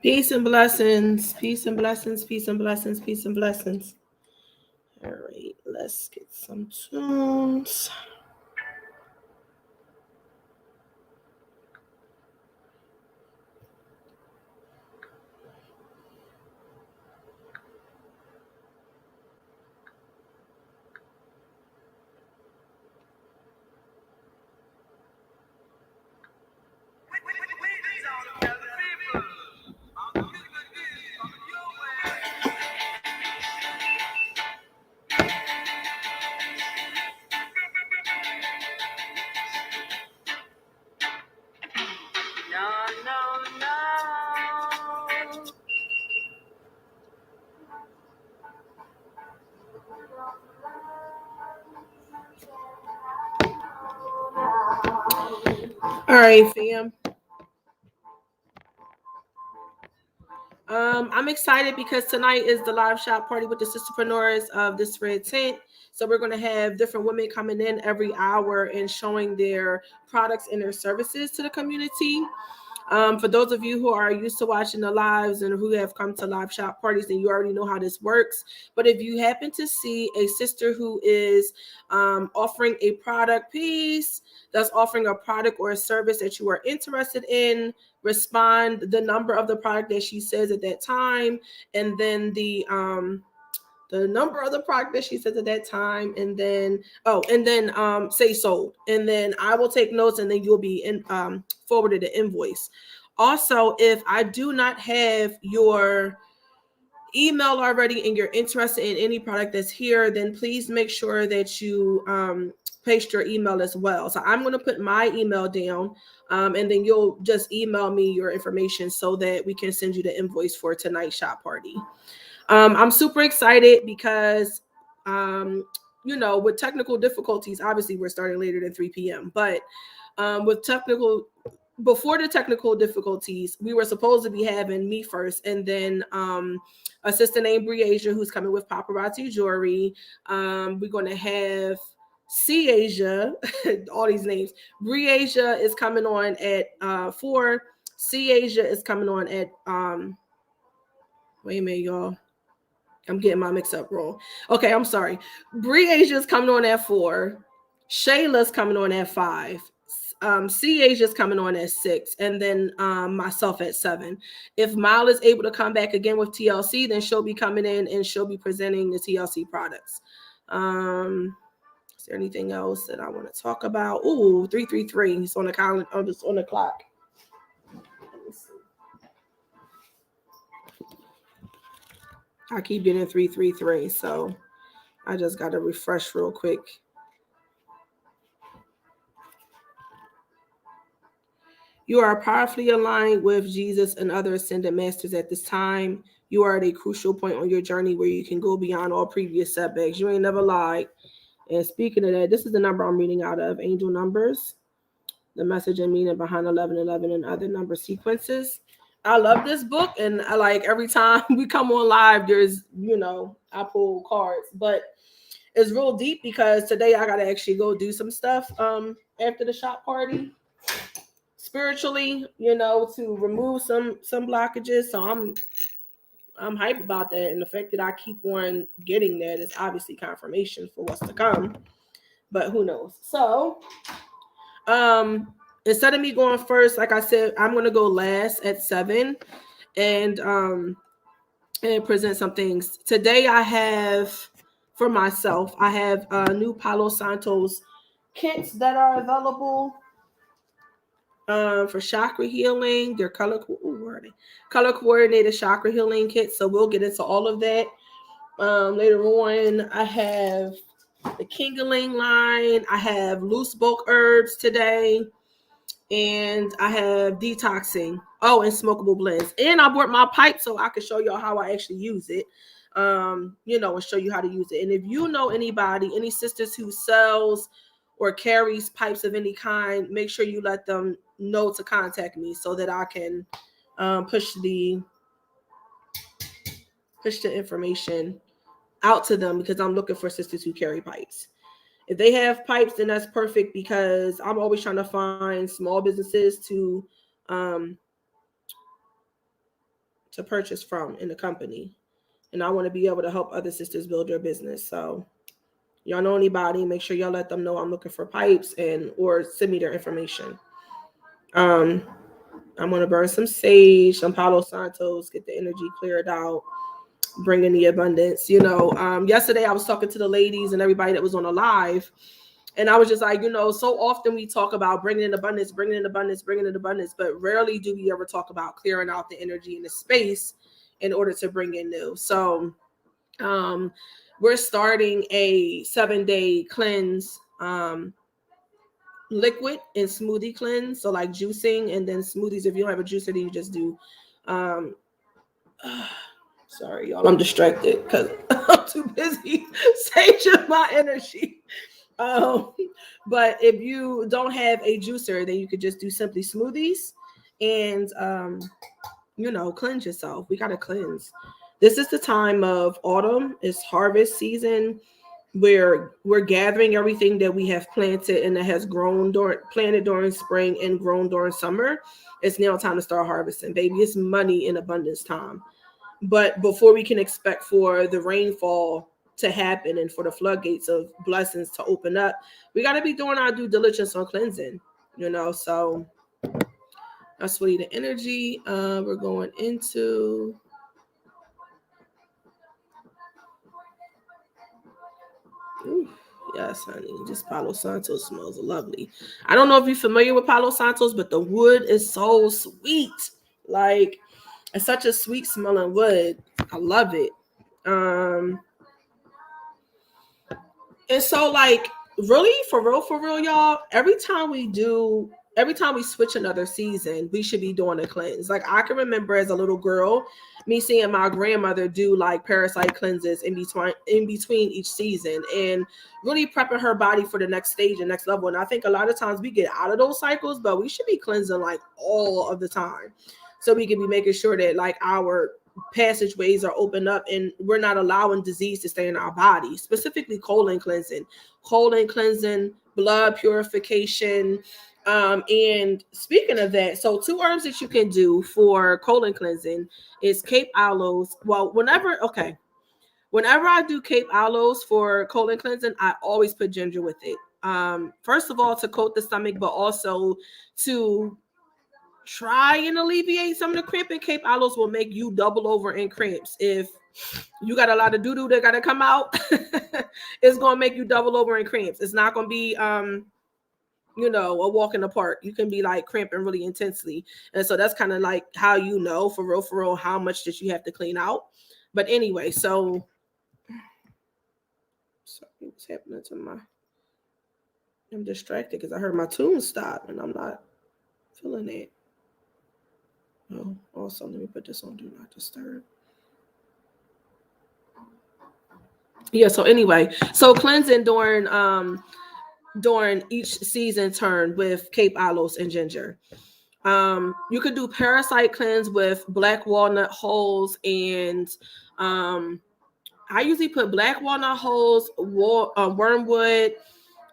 Peace and blessings. Peace and blessings. Peace and blessings. Peace and blessings. All right, let's get some tunes. All right, fam. I'm excited because tonight is the live shop party with the Sista-Preneurs of this red tent. So we're going to have different women coming in every hour and showing their products and their services to the community. For those of you who are used to watching the lives and who have come to live shop parties, then you already know how this works. But if you happen to see a sister who is offering a product piece, that's offering a product or a service that you are interested in, respond the number of the product that she says at that time, and then the number of the product that she says at that time, and then say sold, and then I will take notes, and then you'll be forwarded the invoice. Also, if I do not have your email already and you're interested in any product that's here, then please make sure that you paste your email as well. So I'm going to put my email down, and then you'll just email me your information so that we can send you the invoice for tonight's shop party. I'm super excited because, with technical difficulties, obviously we're starting later than 3 p.m. But before the technical difficulties, we were supposed to be having me first, and then a sister named Briasia who's coming with paparazzi jewelry. We're going to have C-Asia, all these names. Briasia is coming on at 4. C-Asia is coming on at wait a minute, y'all. I'm getting my mix up wrong. Okay, I'm sorry. Briasia is coming on at 4. Shayla's coming on at 5. C-Asia's coming on at 6, and then myself at 7. If Mile is able to come back again with TLC, then she'll be coming in and she'll be presenting the TLC products. Is there anything else that I want to talk about? Ooh, 333. It's on the calendar. Oh, it's on the clock. Let me see. I keep getting 333, so I just got to refresh real quick. You are powerfully aligned with Jesus and other ascended masters at this time. You are at a crucial point on your journey where you can go beyond all previous setbacks. You ain't never lied. And speaking of that, this is the number I'm reading out of Angel Numbers, the message and meaning behind 1111 and other number sequences. I love this book, and I like every time we come on live, there's, I pull cards, but it's real deep because today I got to actually go do some stuff after the shop party spiritually, to remove some blockages. So I'm hyped about that, and the fact that I keep on getting that is obviously confirmation for what's to come, but who knows. So instead of me going first, like I said, I'm going to go last at 7 and present some things. Today I have, for myself, I have new Palo Santos kits that are available for chakra healing. They're color coordinated chakra healing kits. So we'll get into all of that later on. I have the Kingaling line. I have loose bulk herbs today. And I have detoxing. Oh, and smokable blends. And I bought my pipe so I can show y'all how I actually use it. And show you how to use it. And if you know anybody, any sisters who sells or carries pipes of any kind, make sure you let them know to contact me so that I can push the information out to them, because I'm looking for sisters who carry pipes. If they have pipes, then that's perfect, because I'm always trying to find small businesses to to purchase from in the company. And I want to be able to help other sisters build their business. So y'all know anybody, make sure y'all let them know I'm looking for pipes and or send me their information. I'm gonna burn some sage, some Palo Santos, get the energy cleared out, bring in the abundance. Yesterday I was talking to the ladies and everybody that was on a live, and I was just like, so often we talk about bringing in abundance, bringing in abundance, bringing in abundance, but rarely do we ever talk about clearing out the energy in the space in order to bring in new. So we're starting a 7-day cleanse, liquid and smoothie cleanse. So like juicing and then smoothies. If you don't have a juicer, then you just do sorry y'all, I'm distracted because I'm too busy saging my energy. But if you don't have a juicer, then you could just do simply smoothies and cleanse yourself. We gotta cleanse. This is the time of autumn. It's harvest season. We're gathering everything that we have planted and that has planted during spring and grown during summer. It's now time to start harvesting, baby. It's money in abundance time. But before we can expect for the rainfall to happen and for the floodgates of blessings to open up, we got to be doing our due diligence on cleansing, so that's really the energy we're going into. Ooh, yes, honey. This Palo Santos smells lovely. I don't know if you're familiar with Palo Santos, but the wood is so sweet. Like, it's such a sweet smelling wood. I love it. And so, like, really, for real, y'all, every time we switch another season, we should be doing a cleanse. Like, I can remember as a little girl, me seeing my grandmother do like parasite cleanses in between each season and really prepping her body for the next stage and next level. And I think a lot of times we get out of those cycles, but we should be cleansing like all of the time. So we can be making sure that like our passageways are open up and we're not allowing disease to stay in our body, specifically colon cleansing, blood purification. And speaking of that, so 2 herbs that you can do for colon cleansing is Cape aloes. Well, whenever I do Cape aloes for colon cleansing, I always put ginger with it. First of all, to coat the stomach, but also to try and alleviate some of the cramping. Cape aloes will make you double over in cramps. If you got a lot of doo-doo that got to come out, it's going to make you double over in cramps. It's not going to be, a walk in the park. You can be like cramping really intensely. And so that's kind of like how for real, how much that you have to clean out. But anyway, so sorry, what's happening to I'm distracted because I heard my tune stop and I'm not feeling it. Oh, also, let me put this on Do Not Disturb. Yeah, so anyway, so cleansing during each season turn with Cape aloes and ginger. You could do parasite cleanse with black walnut hulls and I usually put black walnut hulls, wormwood.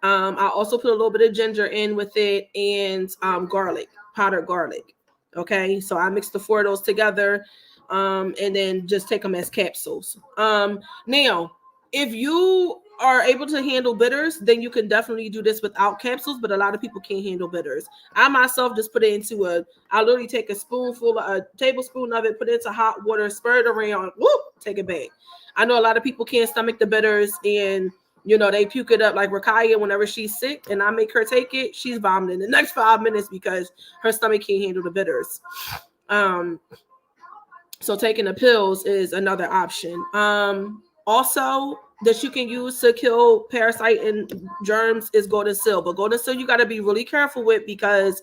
I also put a little bit of ginger in with it and garlic, powdered garlic. Okay, so I mix the 4 of those together and then just take them as capsules. Now, if you are able to handle bitters, then you can definitely do this without capsules, but a lot of people can't handle bitters. I myself just put it into I literally take a tablespoon of it, put it into hot water, stir it around, whoop, take it back. I know a lot of people can't stomach the bitters and they puke it up like Rakaya whenever she's sick and I make her take it. She's vomiting the next 5 minutes because her stomach can't handle the bitters. So taking the pills is another option. Also that you can use to kill parasite and germs is golden seal. But golden seal you got to be really careful with because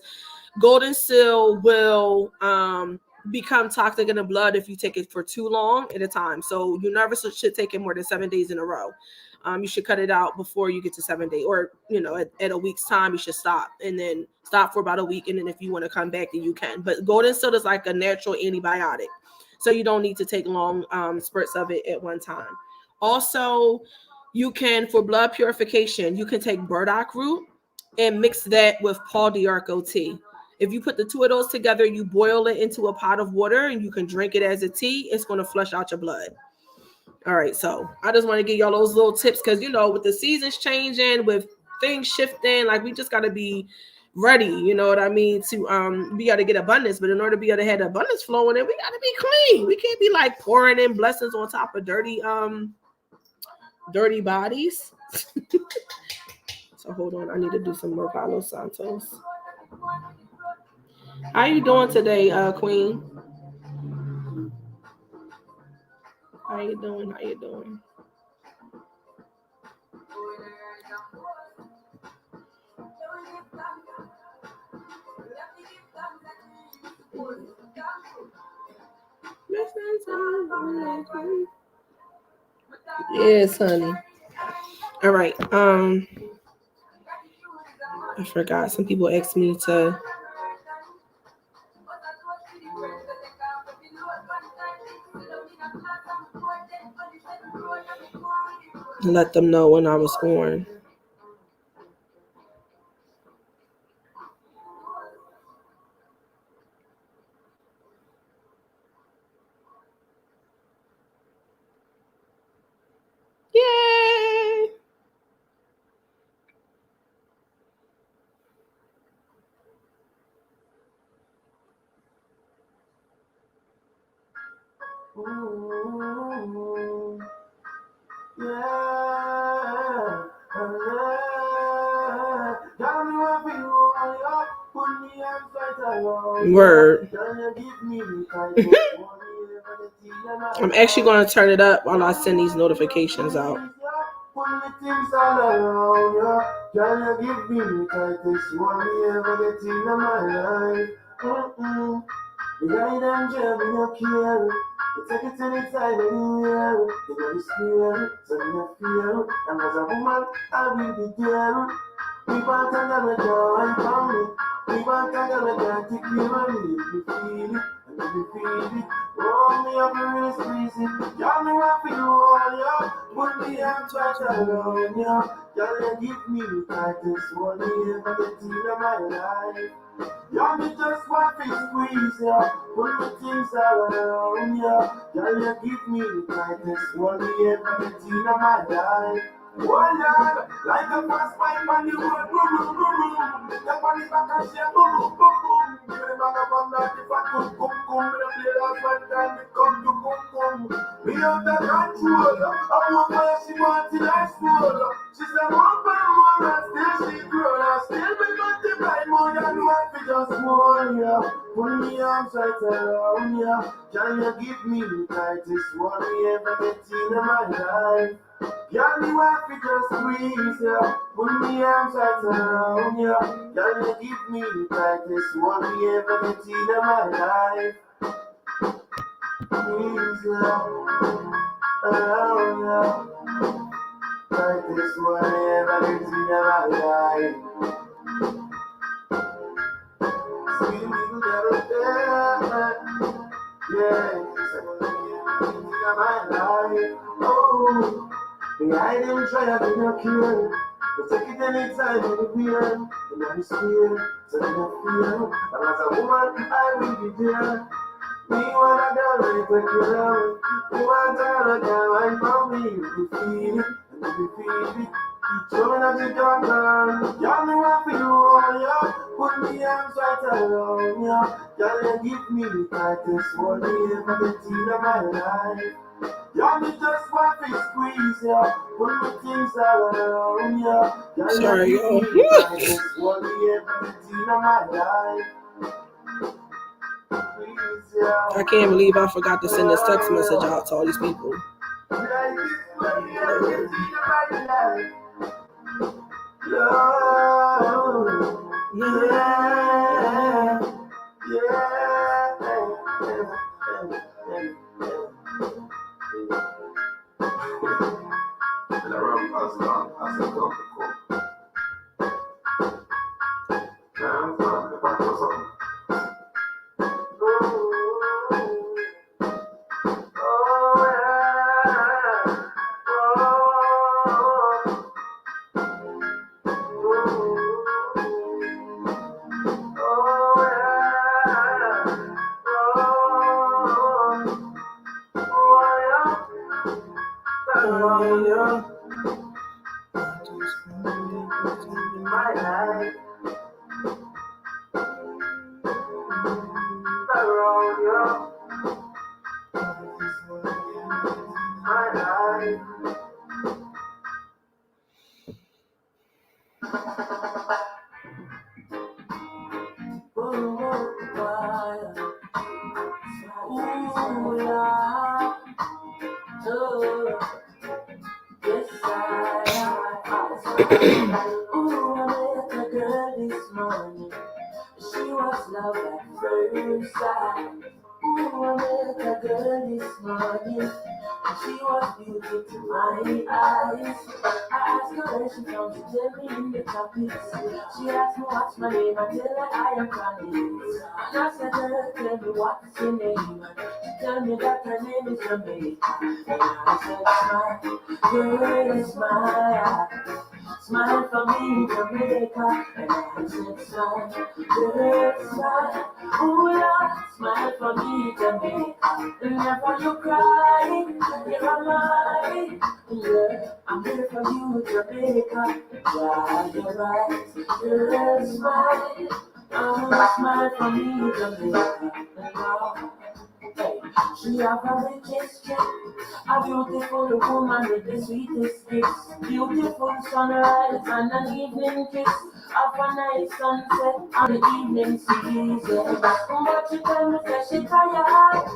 golden seal will become toxic in the blood if you take it for too long at a time. So you never should take it more than 7 days in a row. You should cut it out before you get to 7 days, or at a week's time you should stop and then stop for about a week, and then if you want to come back then you can. But golden seal is like a natural antibiotic, so you don't need to take long spurts of it at one time. Also, you can, for blood purification, you can take burdock root and mix that with Paul d'Arco tea. If you put the two of those together, you boil it into a pot of water and you can drink it as a tea. It's going to flush out your blood. All right, so I just want to give y'all those little tips because, with the seasons changing, with things shifting, like we just got to be ready, you know what I mean, to we got to get abundance. But in order to be able to have abundance flowing in, we got to be clean. We can't be like pouring in blessings on top of dirty bodies. So hold on, I need to do some more Palo Santos. How you doing today, Queen? How you doing? Yes, honey. All right. I forgot. Some people asked me to let them know when I was on. Yay! Word. I'm actually going to turn it up while I send these notifications out. Take it anytime, anywhere. You know the spirit, so you know fear. And as a woman, I will be there. We want to never join family. We want to never get it clear and you feel it, and you feel it. Oh, me up a real squeeze it. Y'all know what we do all, yeah. Put me up right around, yeah. Y'all give me the tightest one you ever get in my life. Y'all me just want to squeeze, yeah. Put the things around, yeah. Y'all give me the tightest one you ever get in my life. Oh Lord, like a fast pipe on the road, boom, boom, boom, boom. Step on the back and shake, boom, boom, boom, boom. Give the man up on that, if I could, boom, boom. Me the play last one time, me come to boom, boom. Me out the control, I'm up where she wants it, I swallow. She said, one by one, and still she grow. And still me multiply more than what we just want, yeah. Pull me arms right around, yeah. Can you give me the tightest one we ever get in my life? Y'all me want to just squeeze, yeah. Put me arms right around, yeah. Y'all you give me the tightest one we ever get in my life. Squeeze, yeah. Around, yeah. Tightest one we ever get in my life. Sweet little girl, yeah. My life, oh. Behind him, try to be no cure. But take it anytime, anywhere. And I'm scared, so I don't feel. And as a woman, I will be there. Me want a girl like a girl. Me want a girl like for me. You feel it, and you feel it. Keep showing up the girl. Y'all me want for you, all, yeah. Put me arms right around, yeah. Y'all give me the tightest one you ever get in my life. Y'all me just want to squeeze, yeah. Put the things around, yeah. Sorry, y'all. Tightest one you ever get in my life. I can't believe I forgot to send this text message out to all these people. She was love at first sight. Ooh, I met a girl this morning, and she was beauty to my eyes. I asked her where she from, she tell me in the tropics. She asked me what's my name, I tell her I am Connie. And I said, girl, tell me what's your name. She tell me that her name is Jamaica. And I said, smile, girl, smile. Smile for me, Jamaica. And I said, smile, girl, smile. Oh, Lord, smile for me, Jamaica. Never you cry, here am I. Yeah, I'm here for you, Jamaica. Yeah, you're right. Girl, smile. Oh, smile for me, Jamaica. Hey, she have a richest chick, a beautiful woman with the sweetest gifts, beautiful sunrise and an evening kiss, of a nice sunset and the evening season. But she tell me that she tired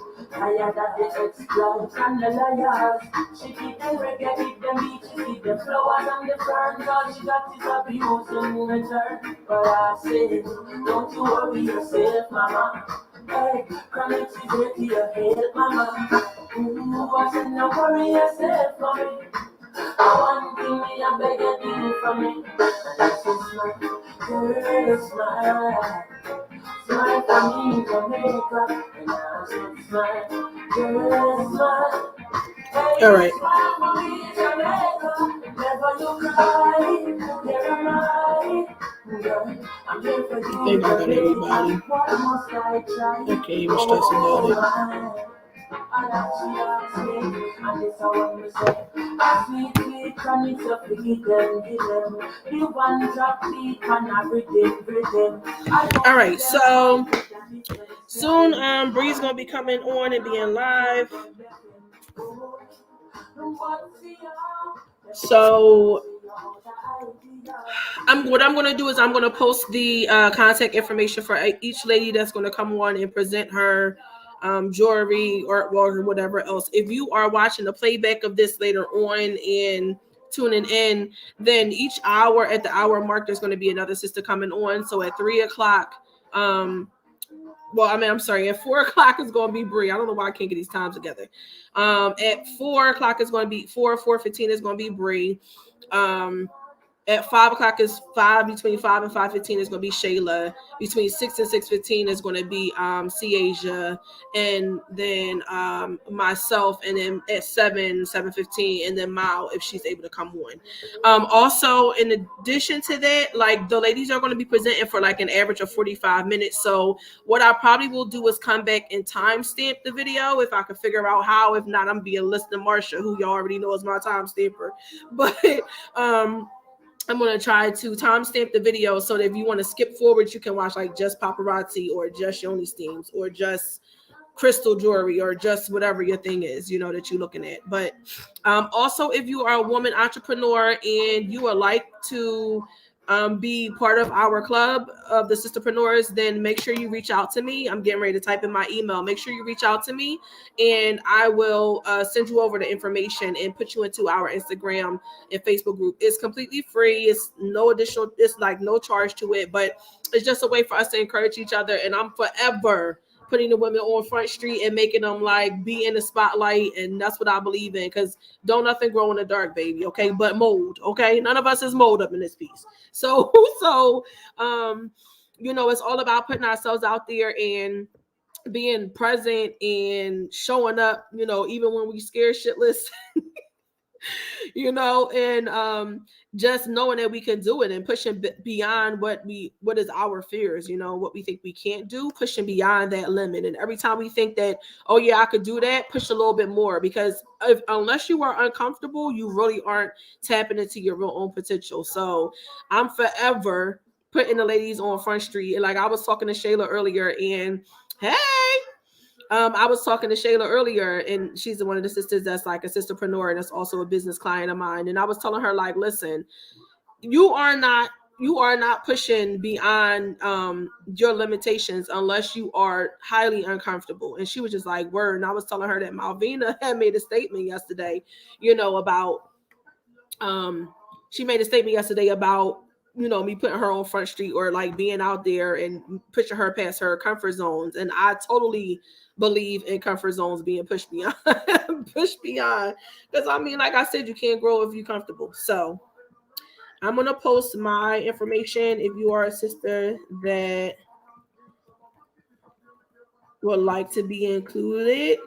of the exploits and the liars. She keep the reggae, keep the beaches, keep the flowers and the ferns. All she got is abuse in return. But I say, don't you worry yourself, mama. Hey, come and see to your head, mama. Ooh, I said, no worry yourself for me. I want thing me, I beg you do for me. And I said, smile, girl, smile. Smile for me, Jamaica. And I said, smile, girl, smile. Hey, All right. smile for me, Jamaica. Never you cry, here am I. Girl, I'm here for you, Think I got everybody. what must I try? Okay, even stressing about it. And she asked me, and this is what we say. A sweet, sweet, and it's a feed them, give them. The one drop beat and a rhythm. All right, so soon Bree's gonna be coming on and being live. So what I'm gonna do is I'm gonna post the contact information for each lady that's gonna come on and present her jewelry or whatever else. If you are watching the playback of this later on and tuning in, then each hour at the hour mark there's going to be another sister coming on. So at 3:00, I'm sorry, at 4:00 is going to be Bree. I don't know why I can't get these times together. At 4:00 is going to be 4:15 is going to be Bree. At 5:00 is between 5 and 5:15 is going to be Shayla. Between 6 and 6:15 is going to be Ciasia, and then myself, and then at 7:15, and then Mao if she's able to come on. Also, in addition to that, like the ladies are going to be presenting for like an average of 45 minutes. So what I probably will do is come back and timestamp the video if I can figure out how. If not, I'm being listening Marsha, who y'all already know is my timestamper. But I'm going to try to timestamp the video so that if you want to skip forward, you can watch like just paparazzi or just Yoni steams or just crystal jewelry or just whatever your thing is, that you're looking at. But also, if you are a woman entrepreneur and you would like to be part of our club of the Sista-Preneurs, then make sure you reach out to me. I'm getting ready to type in my email. Make sure you reach out to me and I will send you over the information and put you into our Instagram and Facebook group. It's completely free. It's no additional, it's like no charge to it, but it's just a way for us to encourage each other. And I'm forever putting the women on Front Street and making them like be in the spotlight. And that's what I believe in, because don't nothing grow in the dark, baby. Okay. But mold. Okay. None of us is mold up in this piece. So it's all about putting ourselves out there and being present and showing up, even when we scared shitless. And just knowing that we can do it and pushing beyond what is our fears, what we think we can't do, pushing beyond that limit. And every time we think that, oh yeah, I could do that, push a little bit more, because unless you are uncomfortable, you really aren't tapping into your real own potential. So I'm forever putting the ladies on Front Street. And like I was talking to Shayla earlier, and hey, I was talking to Shayla earlier, and she's one of the sisters that's like a sisterpreneur, and that's also a business client of mine. And I was telling her, like, listen, you are not pushing beyond your limitations unless you are highly uncomfortable. And she was just like, word. And I was telling her that Malvina had made a statement yesterday, about she made a statement yesterday about me putting her on Front Street, or like being out there and pushing her past her comfort zones. And I totally believe in comfort zones being pushed beyond. Pushed beyond, because I mean, like I said, you can't grow if you're comfortable. So I'm gonna post my information if you are a sister that would like to be included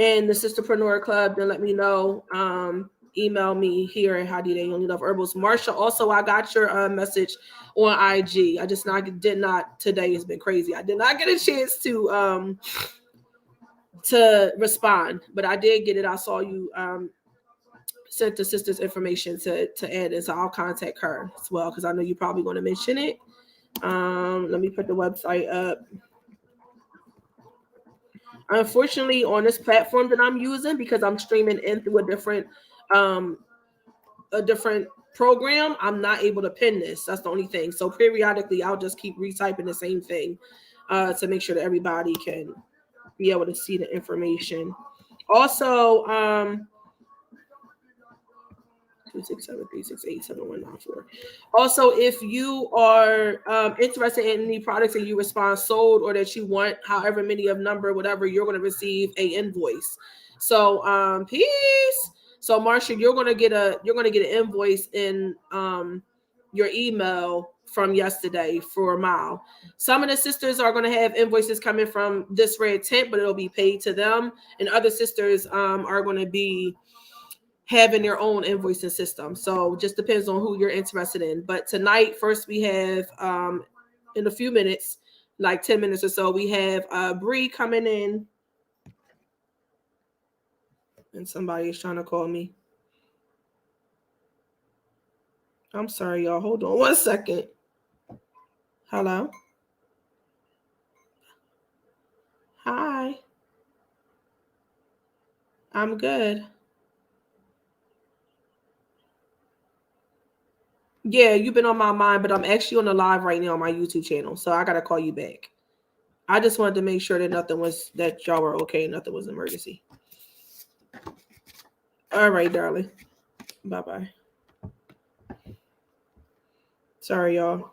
in the Sisterpreneur Club. Then let me know. Email me here at How Do They Only Love Herbals. Marsha, also, I got your message on IG. I just did not today. Has been crazy. I did not get a chance to respond, but I did get it. I saw you sent the sister's information to add it, so I'll contact her as well, because I know you're probably going to mention it. Let me put the website up. Unfortunately, on this platform that I'm using, because I'm streaming in through a different program, I'm not able to pin this. That's the only thing. So periodically, I'll just keep retyping the same thing to make sure that everybody can be able to see the information. Also, 267-368-7194. Also, if you are interested in any products and you respond sold, or that you want however many of number, whatever, you're going to receive a invoice. So peace. So Marsha, you're gonna get an invoice in your email from yesterday for a mile. Some of the sisters are going to have invoices coming from This Red Tent, but it'll be paid to them, and other sisters are going to be having their own invoicing system. So just depends on who you're interested in. But tonight, first we have in a few minutes, like 10 minutes or so, we have Bree coming in. And somebody is trying to call me. I'm sorry, y'all. Hold on 1 second. Hello. Hi. I'm good. Yeah, you've been on my mind, but I'm actually on the live right now on my YouTube channel, so I gotta call you back. I just wanted to make sure that y'all were okay, nothing was an emergency. All right, darling. Bye-bye. Sorry, y'all.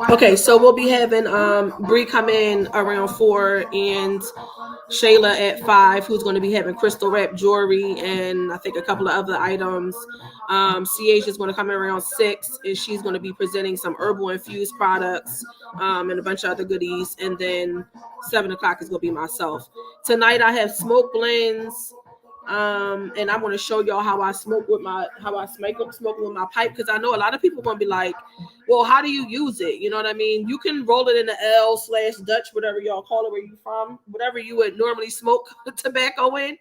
Okay, so we'll be having Bree come in around 4 and Shayla at 5, who's going to be having crystal wrap jewelry and I think a couple of other items. CH is going to come in around 6, and she's going to be presenting some herbal infused products and a bunch of other goodies. And then 7 o'clock is going to be myself. Tonight I have smoke blends. And I'm going to show y'all how I smoke with my pipe, because I know a lot of people going to be like, well, how do you use it? You know what I mean? You can roll it in the L/Dutch, whatever y'all call it, where you from, whatever you would normally smoke tobacco in.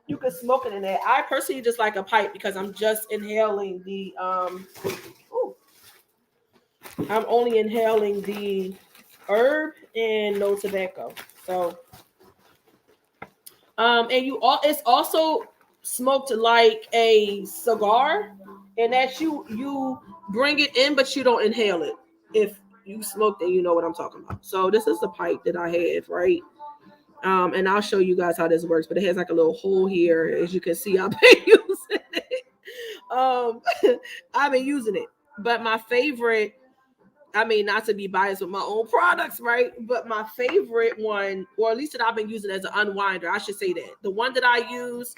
You can smoke it in there. I personally just like a pipe because I'm just inhaling the I'm only inhaling the herb and no tobacco. So and it's also smoked like a cigar, and that you bring it in, but you don't inhale it. If you smoked it, you know what I'm talking about. So this is the pipe that I have, right? And I'll show you guys how this works, but it has like a little hole here. As you can see, I've been using it. I've been using it, but my favorite, I mean, not to be biased with my own products, right? But my favorite one, or at least that I've been using as an unwinder, I should say that. The one that I use,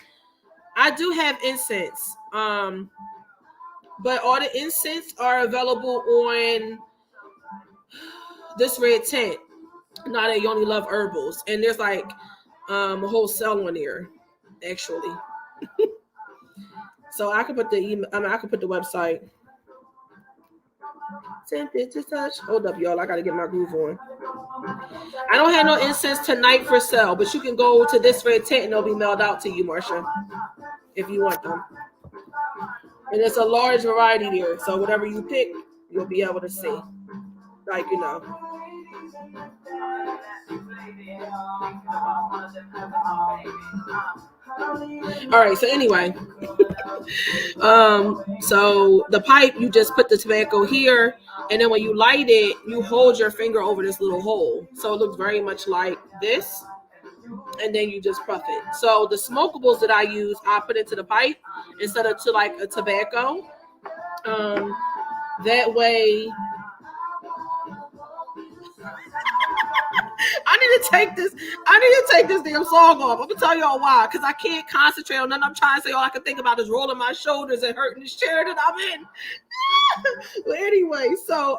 I do have incense. But all the incense are available on This Red Tent. Now They Only Love Herbals. And there's like a whole cell on there, actually. So I could put the email, I could put the website. Tempted to touch. Hold up, y'all. I gotta get my groove on. I don't have no incense tonight for sale, but you can go to this red tent and they'll be mailed out to you, Marsha, if you want them. And it's a large variety there, so whatever you pick, you'll be able to see. Like, you know. All right, so anyway. So the pipe, you just put the tobacco here, and then when you light it, you hold your finger over this little hole. So it looks very much like this. And then you just puff it. So the smokables that I use, I put into the pipe instead of to like a tobacco. That way, I need to take this damn song off. I'm gonna tell y'all why, because I can't concentrate on nothing I'm trying to say. All I can think about is rolling my shoulders and hurting the chair that I'm in. But anyway, so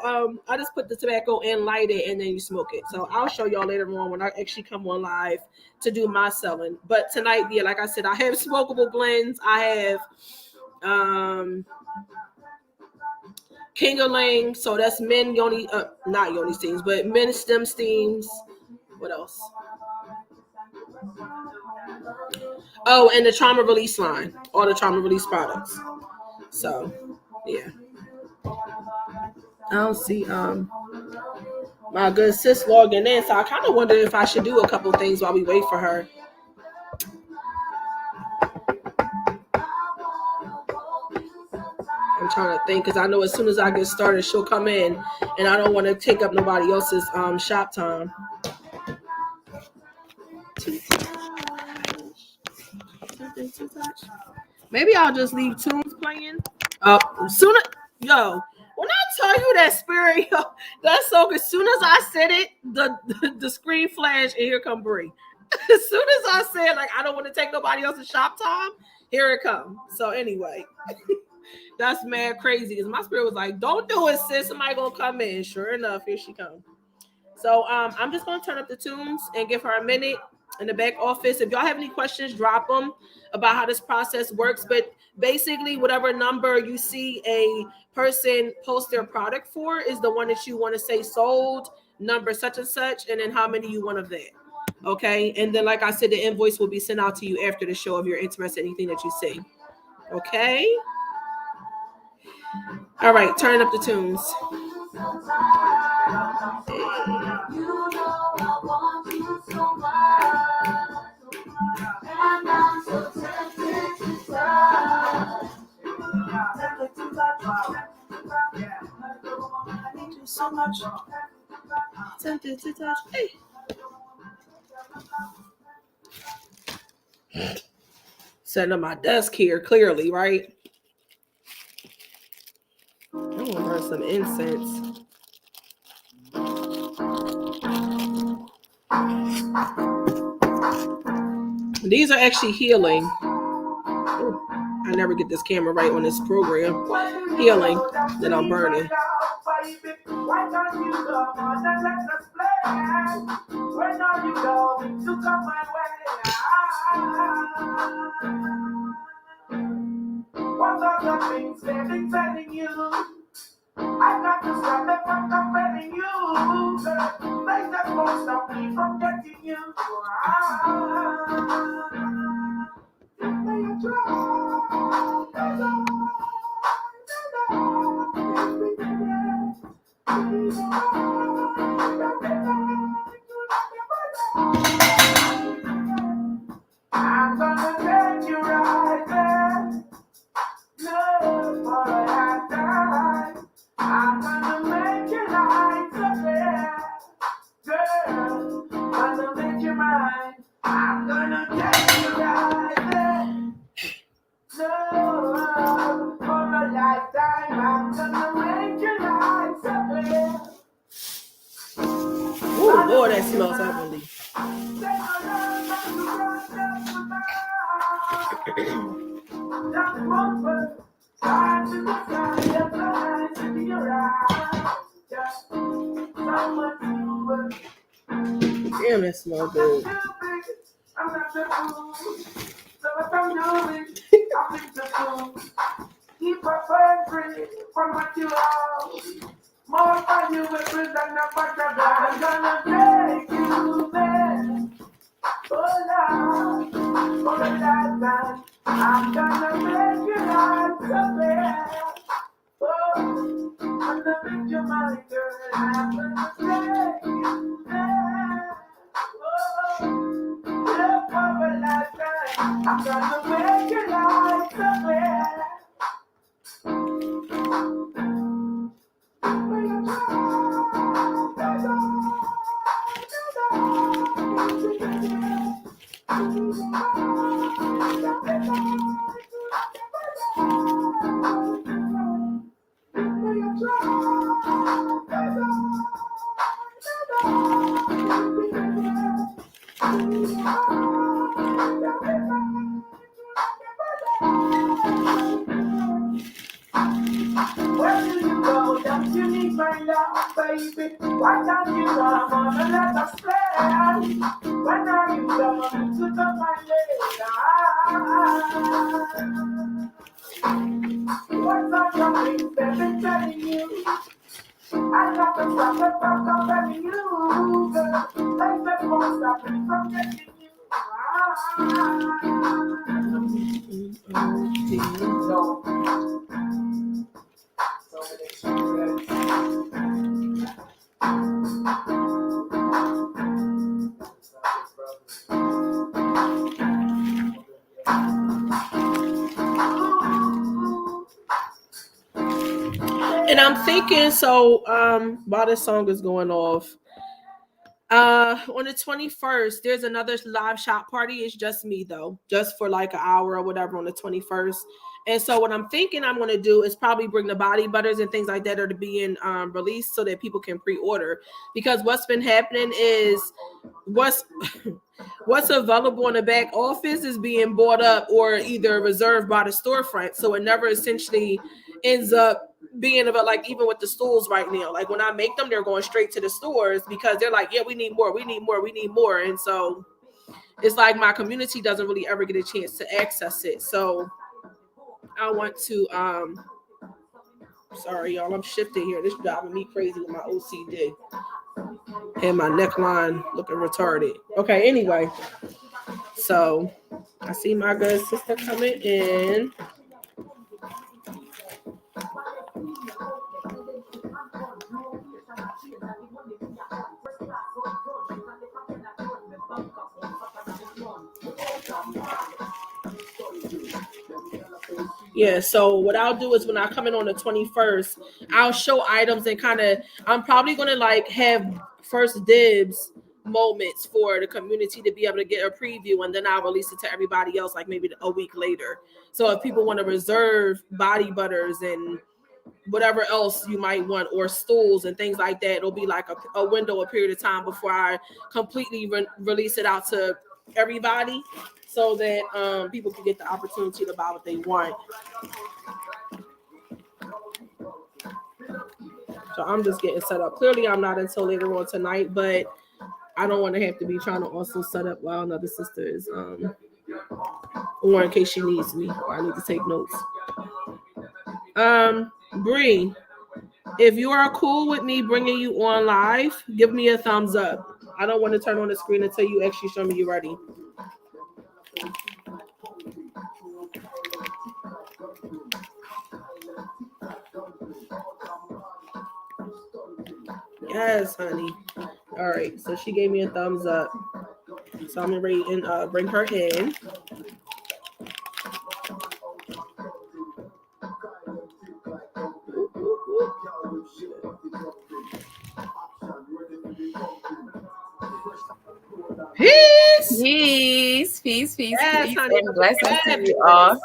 I just put the tobacco in, light it, and then you smoke it. So I'll show y'all later on when I actually come on live to do my selling. But tonight, yeah, like I said, I have smokable blends. I have King-a-Ling, so that's men yoni, not yoni steams, but men stem steams. What else? Oh, and the trauma release line, all the trauma release products. So, yeah. I don't see my good sis logging in, so I kind of wonder if I should do a couple things while we wait for her. I'm trying to think, because I know as soon as I get started, she'll come in, and I don't want to take up nobody else's shop time. Maybe I'll just leave tunes playing. Sooner, yo, when I tell you that spirit, yo, that song, as soon as I said it, the screen flashed, and here come Brie. As soon as I said, like, I don't want to take nobody else's shop time, here it comes. So anyway, that's mad crazy, because my spirit was like, don't do it, sis. Somebody gonna come in. Sure enough, here she comes. So I'm just gonna turn up the tunes and give her a minute in the back office. If y'all have any questions, drop them about how this process works. But basically, whatever number you see a person post their product for is the one that you want to say sold, number such and such, and then how many you want of that. Okay, and then like I said, the invoice will be sent out to you after the show if you're interested in anything that you see. Okay. All right, turn up the tunes. So much. Tempted to touch. Hey. Setting up my desk here, clearly, right? I want to burn some incense. These are actually healing. Ooh, I never get this camera right on this program. Healing that I'm burning. Why don't you go on and let us play? When are you going to come my way? What are the things they've been telling you? I got to stop them from comparing you. They just won't stop me from getting you. I'm gonna take you right there. Love for a lifetime. I'm gonna make your life so clear. Girl, gonna make you mine. I'm gonna take you right there. Love for a lifetime. I'm gonna make your life so clear. Oh Lord, that smells heavenly. Damn, that smells good. Keep a friend free from what you are. More than you will present a butter. I'm gonna take you I'm gonna make your life so clear. Where do you go? Don't you need my love, baby? Why can't you come on and let us play? When are you coming to come my way? What's on your things that been telling you? I got to stop the fuck up telling you, girl. Like that won't stop me from getting you. And I'm thinking, so while this song is going off, on the 21st, there's another live shop party. It's just me though, just for like an hour or whatever on the 21st. And so what I'm thinking I'm going to do is probably bring the body butters and things like that are to be in released so that people can pre-order. Because what's been happening is what's available in the back office is being bought up or either reserved by the storefront. So it never essentially ends up being about, like, even with the stools right now, like when I make them, they're going straight to the stores because they're like, yeah, we need more. And so it's like my community doesn't really ever get a chance to access it. So I want to sorry y'all, I'm shifting here. This is driving me crazy with my OCD and my neckline looking retarded. Okay, anyway, so I see my good sister coming in. Yeah, so what I'll do is when I come in on the 21st, I'll show items and kind of, I'm probably going to like have first dibs moments for the community to be able to get a preview, and then I'll release it to everybody else like maybe a week later. So if people want to reserve body butters and whatever else you might want, or stools and things like that, it'll be like a window, a period of time before I completely release it out to everybody so that people can get the opportunity to buy what they want. So I'm just getting set up. Clearly I'm not until later on tonight, but I don't want to have to be trying to also set up while another sister is or in case she needs me or I need to take notes. Bree, if you are cool with me bringing you on live, give me a thumbs up. I don't want to turn on the screen until you actually show me you're ready. Yes, honey. All right, so she gave me a thumbs up. So I'm ready and bring her in. Peace. Peace, Yes, peace, honey. and blessings to you all.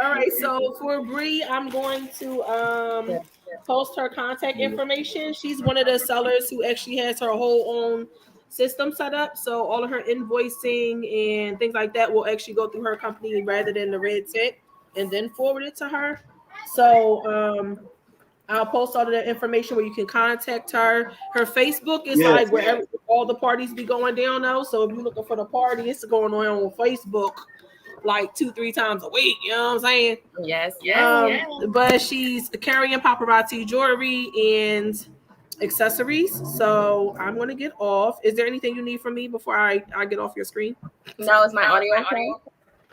All right, so for Bree, I'm going to post her contact information. She's one of the sellers who actually has her whole own system set up. So all of her invoicing and things like that will actually go through her company rather than the red tint and then forward it to her. So I'll post all of that information where you can contact her. Her Facebook is like wherever all the parties be going down though. So if you're looking for the party, it's going on Facebook like 2-3 times a week. You know what I'm saying? Yes. But she's carrying paparazzi jewelry and accessories. So I'm going to get off. Is there anything you need from me before I get off your screen? No, is my audio okay?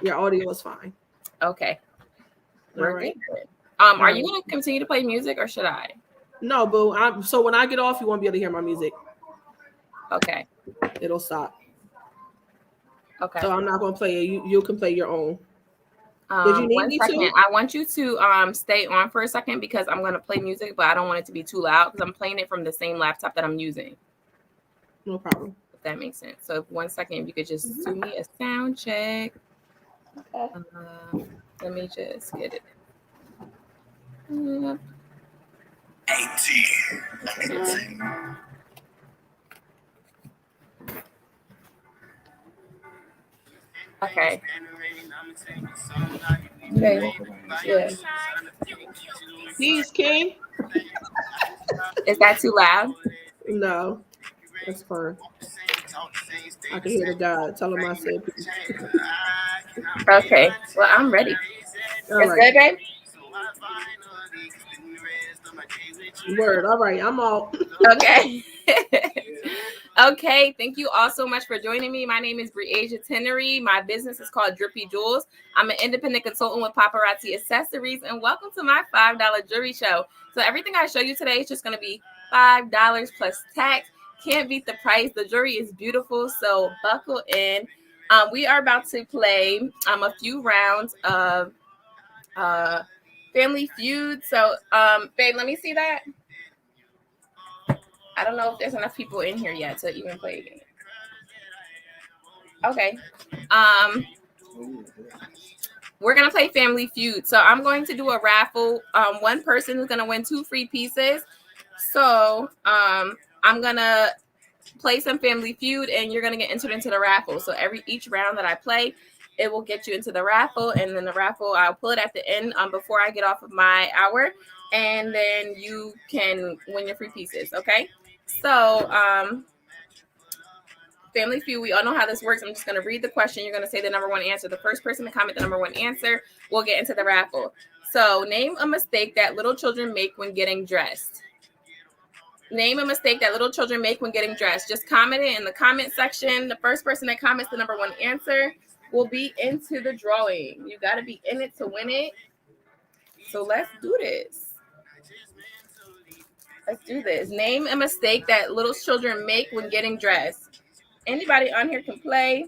Your audio is fine. Okay. All right. Good. Are you going to continue to play music or should I? No, boo. So when I get off, you won't be able to hear my music. Okay. It'll stop. Okay. So I'm not gonna play it. You can play your own. Did you need 1 me second. to? I want you to stay on for a second because I'm gonna play music, but I don't want it to be too loud because I'm playing it from the same laptop that I'm using. No problem. If that makes sense. So if 1 second, if you could just do me a sound check. Okay. Let me just get it. 18. Okay. Okay. Yeah. Peace, King. Is that too loud? No, that's fine. I can hear the God. Tell him I said peace. Okay. Well, I'm ready. All It's right. good, babe? Word. All right. I'm out. Okay. Okay. Thank you all so much for joining me. My name is Briasia Tenery. My business is called Drippy Jewels. I'm an independent consultant with Paparazzi Accessories, and welcome to my $5 jewelry show. So everything I show you today is just going to be $5 plus tax. Can't beat the price. The jewelry is beautiful, so buckle in. We are about to play a few rounds of Family Feud. So, babe, let me see that. I don't know if there's enough people in here yet to even play a game. Okay. We're gonna play Family Feud. So I'm going to do a raffle. One person is gonna win 2 free pieces. So I'm gonna play some Family Feud, and you're gonna get entered into the raffle. So each round that I play, it will get you into the raffle, and then the raffle I'll pull it at the end before I get off of my hour, and then you can win your free pieces. Okay. So Family Feud, we all know how this works. I'm just going to read the question. You're going to say the number 1 answer. The first person to comment the number 1 answer will get into the raffle. So name a mistake that little children make when getting dressed. Name a mistake that little children make when getting dressed. Just comment it in the comment section. The first person that comments the number 1 answer will be into the drawing. You got to be in it to win it. So let's do this. Let's do this. Name a mistake that little children make when getting dressed. Anybody on here can play.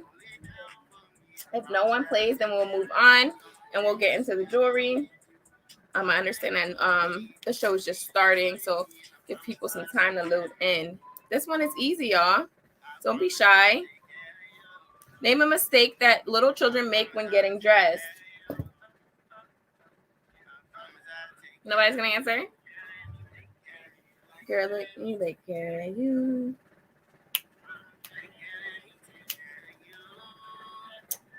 If no one plays, then we'll move on and we'll get into the jewelry. I understand that the show is just starting, so give people some time to load in. This one is easy, y'all. Don't be shy. Name a mistake that little children make when getting dressed. Nobody's gonna answer? Girl, look me like girl, you.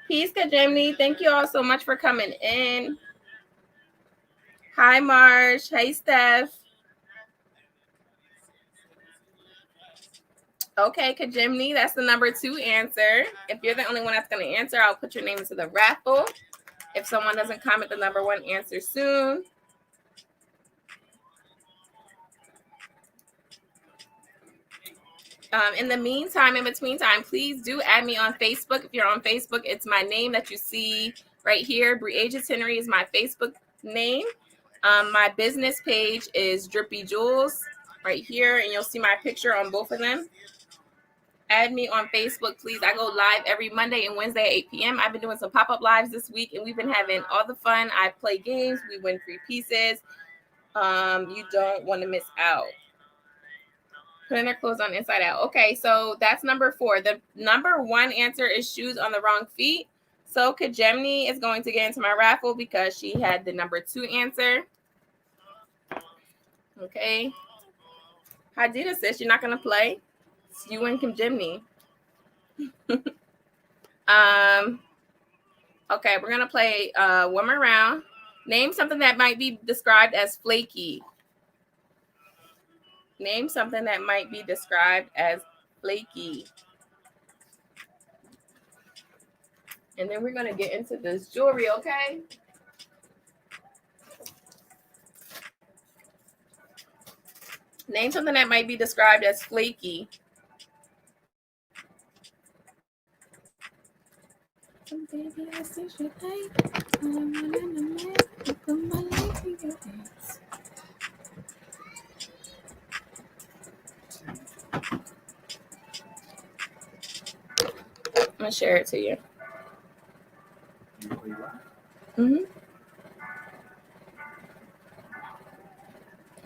Peace, Kajemni. Thank you all so much for coming in. Hi, Marsh. Hey, Steph. Okay, Kajimni, that's the number 2 answer. If you're the only one that's going to answer, I'll put your name into the raffle. If someone doesn't comment the number 1 answer soon. In the meantime, in between time, please do add me on Facebook. If you're on Facebook, it's my name that you see right here. Briasia Tenery is my Facebook name. My business page is Drippy Jewels right here, and you'll see my picture on both of them. Add me on Facebook, please. I go live every Monday and Wednesday at 8 p.m. I've been doing some pop-up lives this week, and we've been having all the fun. I play games. We win free pieces. You don't want to miss out. Putting their clothes on inside out. Okay, so that's number 4. The number 1 answer is shoes on the wrong feet. So Kajemni is going to get into my raffle because she had the number 2 answer. Okay. Hadida says you're not going to play. It's you and Kajemni. Okay, we're going to play one more round. Name something that might be described as flaky. Name something that might be described as flaky. And then we're going to get into this jewelry, okay? Name something that might be described as flaky. Baby, I see your gonna share it to you. Mm-hmm.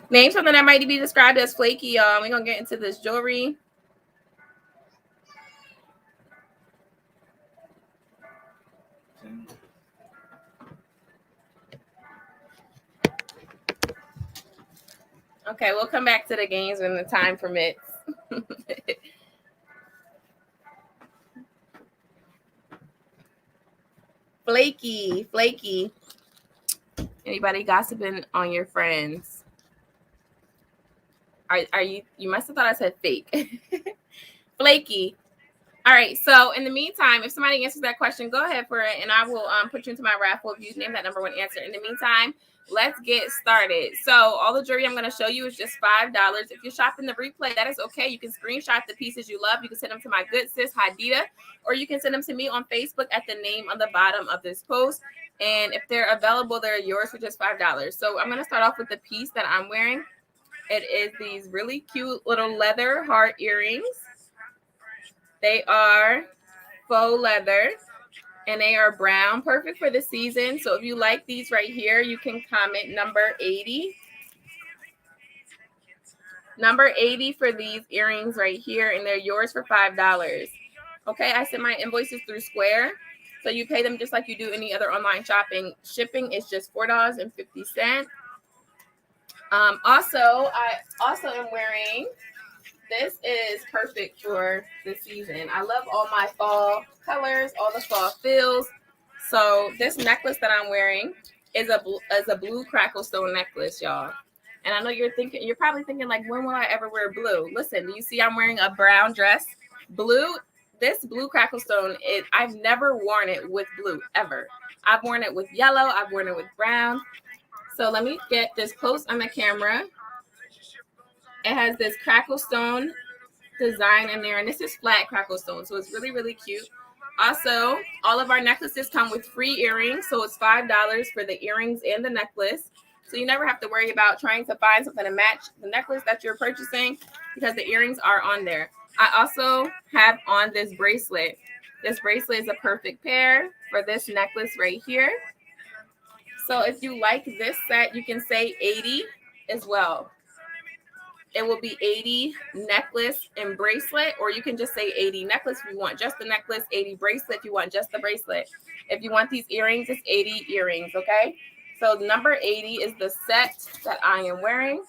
Name something that might be described as flaky, y'all. We're gonna get into this jewelry. Okay, we'll come back to the games when the time permits. Flaky, flaky. Anybody gossiping on your friends? Are you must have thought I said fake. Flaky. All right, so in the meantime, if somebody answers that question, go ahead for it, and I will put you into my raffle if you name that number one answer. In the meantime, let's get started. So all the jewelry I'm going to show you is just $5. If you're shopping the replay, that is okay. You can screenshot the pieces you love. You can send them to my good sis, Hadida, or you can send them to me on Facebook at the name on the bottom of this post. And if they're available, they're yours for just $5. So I'm going to start off with the piece that I'm wearing. It is these really cute little leather heart earrings. They are faux leather, and they are brown, perfect for the season. So if you like these right here, you can comment number 80. Number 80 for these earrings right here, and they're yours for $5. Okay, I send my invoices through Square, so you pay them just like you do any other online shopping. Shipping is just $4.50. Also, I also am wearing, this is perfect for the season. I love all my fall colors, all the fall feels. So this necklace that I'm wearing is a blue crackle stone necklace, y'all. And I know you're probably thinking like, when will I ever wear blue? Listen, do you see I'm wearing a brown dress? Blue, this blue crackle stone, I've never worn it with blue ever. I've worn it with yellow. I've worn it with brown. So let me get this close on the camera. It has this crackle stone design in there, and this is flat crackle stone, so it's really, really cute. Also, all of our necklaces come with free earrings, so it's $5 for the earrings and the necklace. So you never have to worry about trying to find something to match the necklace that you're purchasing, because the earrings are on there. I also have on this bracelet. This bracelet is a perfect pair for this necklace right here. So if you like this set, you can say 80 as well. It will be 80 necklace and bracelet, or you can just say 80 necklace if you want just the necklace, 80 bracelet if you want just the bracelet. If you want these earrings, it's 80 earrings, okay? So number 80 is the set that I am wearing.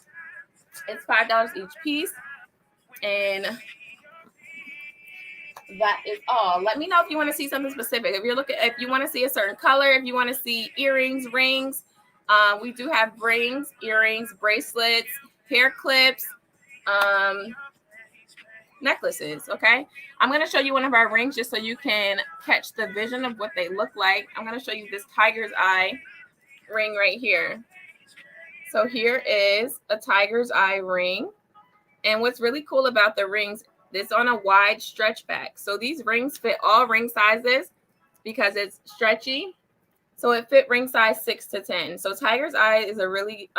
It's $5 each piece, and that is all. Let me know if you want to see something specific. If you want to see a certain color, if you want to see earrings, rings, we do have rings, earrings, bracelets, hair clips, necklaces. Okay, I'm going to show you one of our rings just so you can catch the vision of what they look like. I'm going to show you this tiger's eye ring right here. So here is a tiger's eye ring, and what's really cool about the rings, it's on a wide stretch back. So these rings fit all ring sizes because it's stretchy. So it fit ring size 6 to 10. So tiger's eye is a really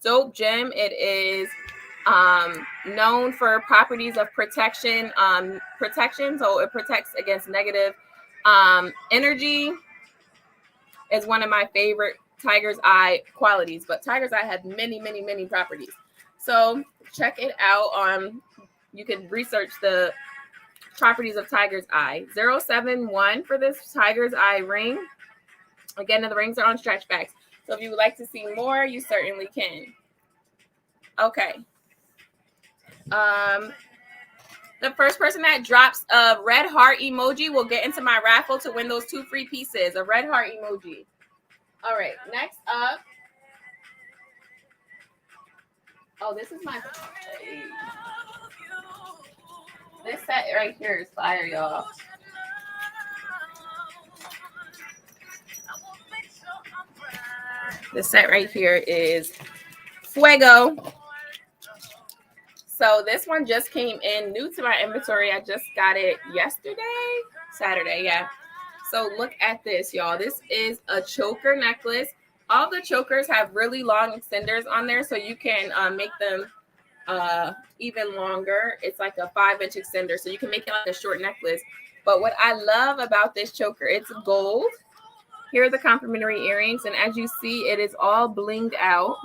dope gem. It is known for properties of protection. So it protects against negative energy. Is one of my favorite tiger's eye qualities. But tiger's eye has many, many, many properties. So check it out. You can research the properties of tiger's eye. 071 for this tiger's eye ring. Again, the rings are on stretch backs. So if you would like to see more, you certainly can. Okay. The first person that drops a red heart emoji will get into my raffle to win those 2 free pieces. A red heart emoji. All right. Next up. Oh, this is my. This set right here is fire, y'all. This set right here is Fuego. So this one just came in new to my inventory. I just got it Saturday, yeah. So look at this, y'all. This is a choker necklace. All the chokers have really long extenders on there, so you can make them even longer. It's like a 5-inch extender, so you can make it like a short necklace. But what I love about this choker, it's gold. Here are the complimentary earrings, and as you see, it is all blinged out.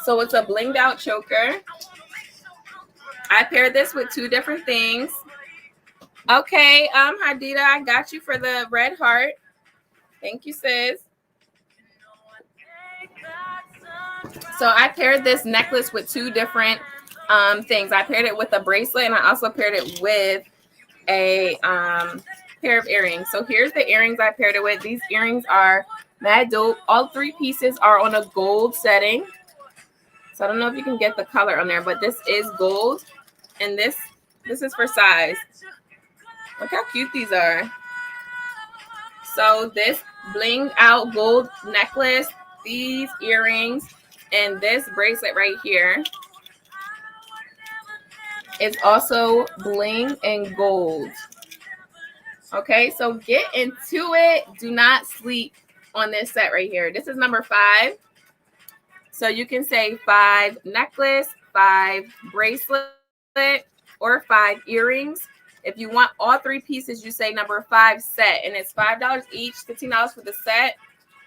So it's a blinged out choker. I paired this with 2 different things. Okay, Hadida, I got you for the red heart. Thank you, sis. So I paired this necklace with 2 different things. I paired it with a bracelet, and I also paired it with a pair of earrings. So here's the earrings I paired it with. These earrings are mad dope. All 3 pieces are on a gold setting. So I don't know if you can get the color on there, but this is gold, and this is for size. Look how cute these are. So this blinged out gold necklace, these earrings, and this bracelet right here is also bling and gold. Okay, so get into it. Do not sleep on this set right here. This is number 5. So you can say 5 necklace, 5 bracelet, or 5 earrings. If you want all 3 pieces, you say number 5 set, and it's $5 each, $15 for the set.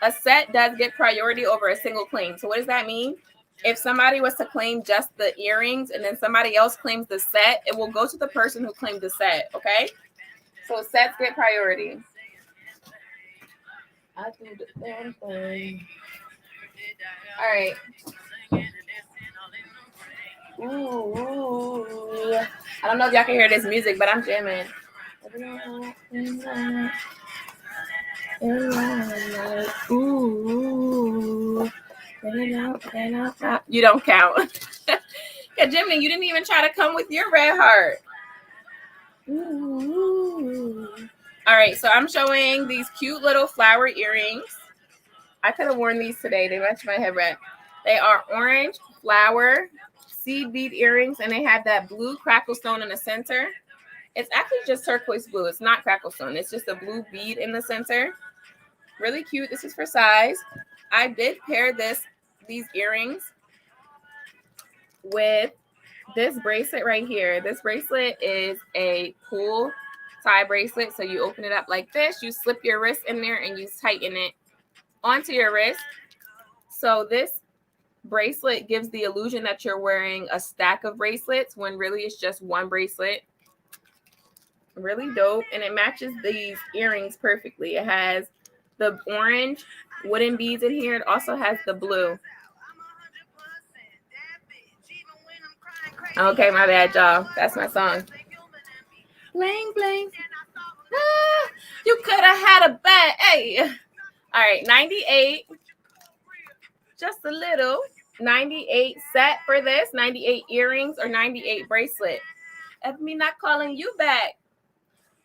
A set does get priority over a single claim. So what does that mean? If somebody was to claim just the earrings and then somebody else claims the set, it will go to the person who claimed the set, okay? So sets get priority. I do the damn thing. All right. Ooh. I don't know if y'all can hear this music, but I'm jamming. Ooh. You don't count. Yeah, Jimmy, you didn't even try to come with your red heart. Ooh. All right, so I'm showing these cute little flower earrings. I could have worn these today. They match my headband. They are orange flower seed bead earrings, and they have that blue crackle stone in the center. It's actually just turquoise blue. It's not crackle stone. It's just a blue bead in the center. Really cute. This is for size. I did pair these earrings with this bracelet right here. This bracelet is a pull tie bracelet. So you open it up like this. You slip your wrist in there and you tighten it onto your wrist. So this bracelet gives the illusion that you're wearing a stack of bracelets when really it's just one bracelet. Really dope. And it matches these earrings perfectly. It has the orange wooden beads in here. It also has the blue. Okay, my bad, y'all. That's my song. Bling, bling. Ah, you could have had a bet. Hey. All right, 98. Just a little. 98 set for this. 98 earrings or 98 bracelet. If me not calling you back.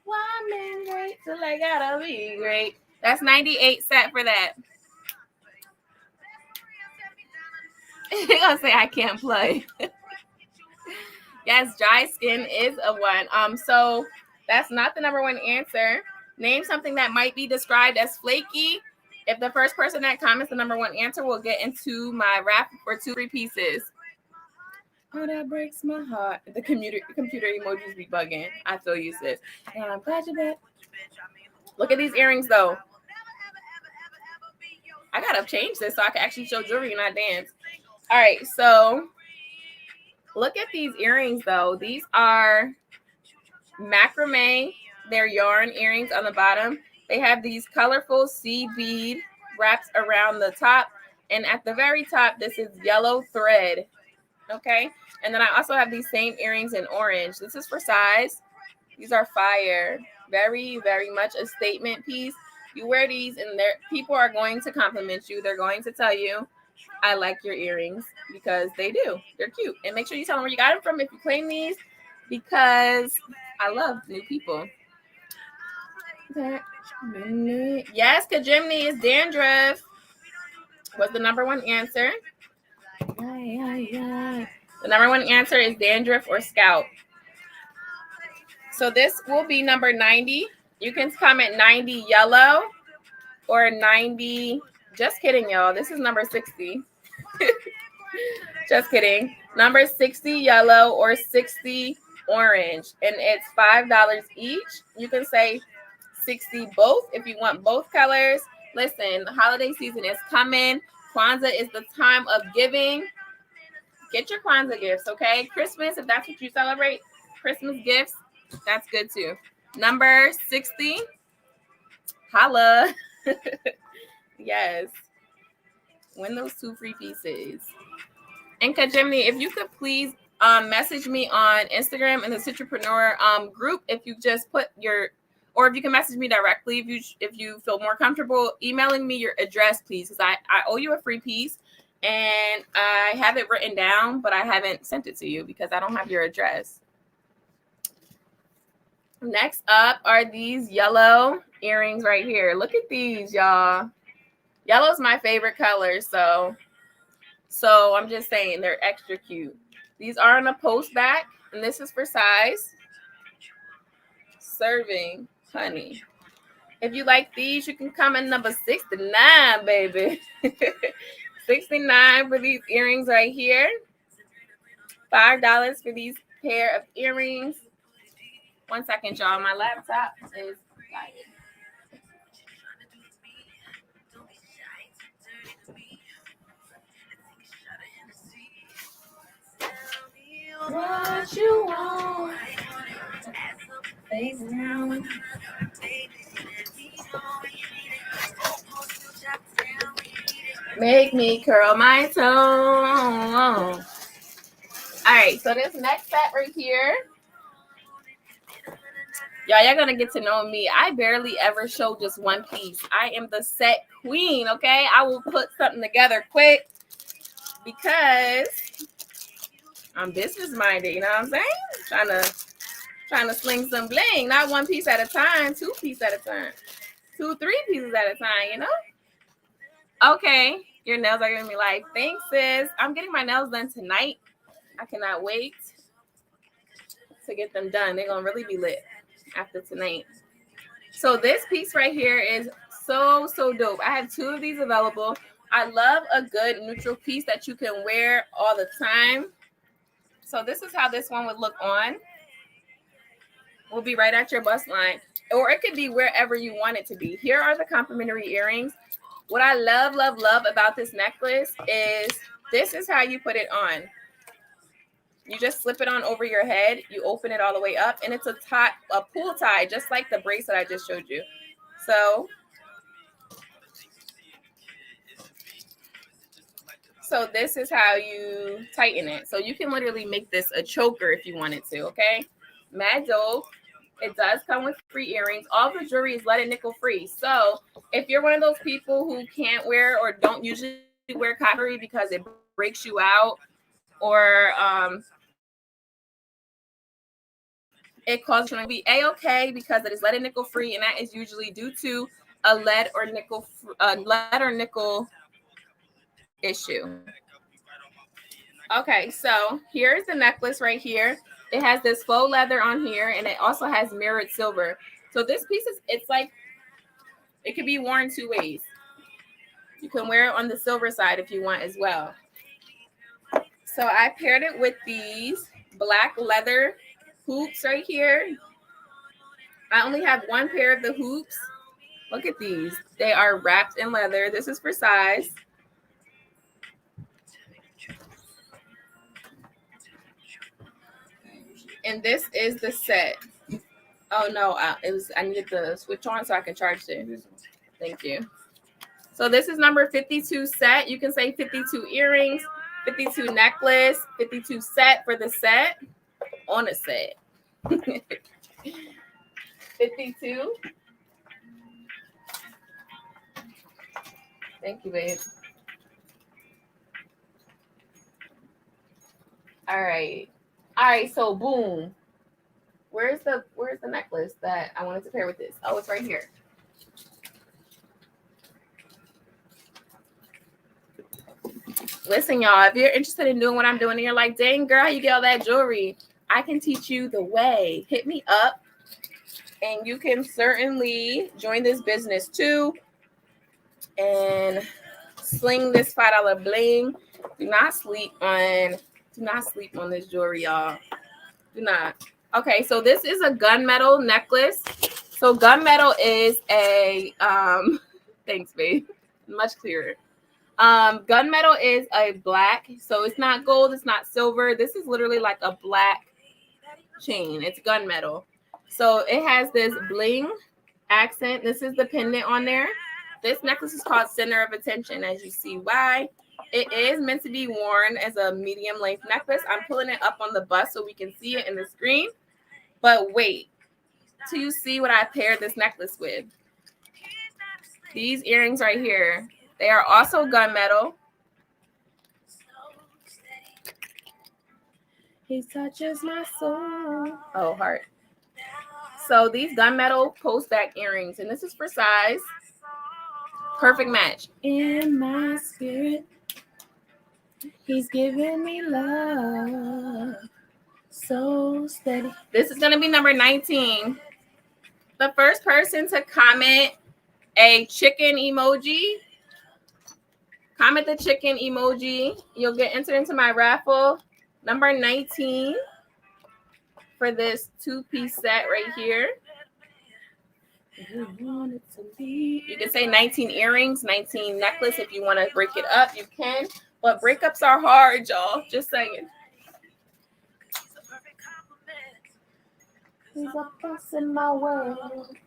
Why men great till I gotta be great. That's 98 set for that. You're gonna say I can't play. Yes, dry skin is a one. So that's not the number 1 answer. Name something that might be described as flaky. If the first person that comments the number 1 answer will get into my wrap for 2-3 pieces. Oh, that breaks my heart. The computer emojis be bugging. I feel you, sis. And I'm glad you're back. Look at these earrings, though. I gotta change this so I can actually show jewelry and not dance. All right, so look at these earrings, though. These are macrame. They're yarn earrings on the bottom. They have these colorful seed bead wraps around the top. And at the very top, this is yellow thread. Okay. And then I also have these same earrings in orange. This is for size. These are fire. Very, very much a statement piece. You wear these and people are going to compliment you. They're going to tell you, I like your earrings, because they do. They're cute. And make sure you tell them where you got them from if you claim these, because I love new people. Yes, Kajimni is dandruff. Was the number 1 answer. The number 1 answer is dandruff or scalp. So this will be number 90. You can comment 90 yellow or 90. Just kidding, y'all. This is number 60. Just kidding. Number 60 yellow or 60 orange, and it's $5 each. You can say 60 both if you want both colors. Listen, the holiday season is coming. Kwanzaa is the time of giving. Get your Kwanzaa gifts, okay? Christmas, if that's what you celebrate, Christmas gifts, that's good too. Number 60. Holla. Yes. Win those 2 free pieces. And Kajimni, if you could please message me on Instagram in the Sista-Preneur group, if you just put your, or if you can message me directly, if you feel more comfortable emailing me your address, please, because I owe you a free piece, and I have it written down, but I haven't sent it to you because I don't have your address. Next up are these yellow earrings right here. Look at these, y'all. Yellow is my favorite color, so I'm just saying they're extra cute. These are on a post back, and this is for size. Serving, honey. If you like these, you can come in number 69, baby. 69 for these earrings right here. $5 for these pair of earrings. 1 second, y'all. My laptop is dying. What you want? Face down. Make me curl my toe. All right, so this next set right here, y'all gonna get to know me. I barely ever show just one piece. I am the set queen, okay? I will put something together quick because I'm business minded, you know what I'm saying? Trying to sling some bling, not one piece at a time, 2 pieces at a time, 2, 3 pieces at a time, you know? Okay, your nails are giving me life. Thanks, sis. I'm getting my nails done tonight. I cannot wait to get them done. They're gonna really be lit after tonight. So this piece right here is so dope. I have 2 of these available. I love a good neutral piece that you can wear all the time. So this is how this one would look on. Will be right at your bust line, or it could be wherever you want it to be. Here are the complimentary earrings. What I love about this necklace is this is how you put it on. You just slip it on over your head. You open it all the way up, and it's a pull tie, just like the bracelet I just showed you. So this is how you tighten it. So you can literally make this a choker if you wanted to, okay? Mad dope. It does come with free earrings. All the jewelry is leaded nickel free. So if you're one of those people who can't wear or don't usually wear coppery because it breaks you out, or it causes you to be a-okay because it is lead and nickel free, and that is usually due to a lead or nickel issue. Okay, so here's the necklace right here. It has this faux leather on here, and it also has mirrored silver. So this piece it's like, it could be worn 2 ways. You can wear it on the silver side if you want as well. So I paired it with these black leather hoops right here. I only have 1 pair of the hoops. Look at these. They are wrapped in leather. This is for size. And this is the set. Oh no, I needed to switch on so I can charge it. Thank you. So this is number 52 set. You can say 52 earrings, 52 necklace, 52 set for the set on a set. 52. Thank you, babe. All right. So boom. Where's the necklace that I wanted to pair with this? Oh, it's right here. Listen, y'all, if you're interested in doing what I'm doing and you're like, dang, girl, how you get all that jewelry? I can teach you the way. Hit me up, and you can certainly join this business too and sling this $5 bling. Do not sleep on this jewelry, y'all. Do not. Okay, so this is a gunmetal necklace. So gunmetal is a thanks, babe. Much clearer. Gunmetal is a black, so it's not gold, it's not silver. This is literally like a black chain. It's gunmetal. So it has this bling accent. This is the pendant on there. This necklace is called Center of Attention, as you see why. It is meant to be worn as a medium length necklace. I'm pulling it up on the bust so we can see it in the screen. But wait till you see what I paired this necklace with. These earrings right here, they are also gunmetal. He touches my soul. Oh, heart. So these gunmetal post-back earrings, and this is for size. Perfect match. In my spirit, he's giving me love. So steady. This is going to be number 19. The first person to comment a chicken emoji, comment the chicken emoji. You'll get entered into my raffle. Number 19 for this 2-piece set right here. You can say 19 earrings, 19 necklace. If you want to break it up, you can. But breakups are hard, y'all. Just saying. He's a boss in my world.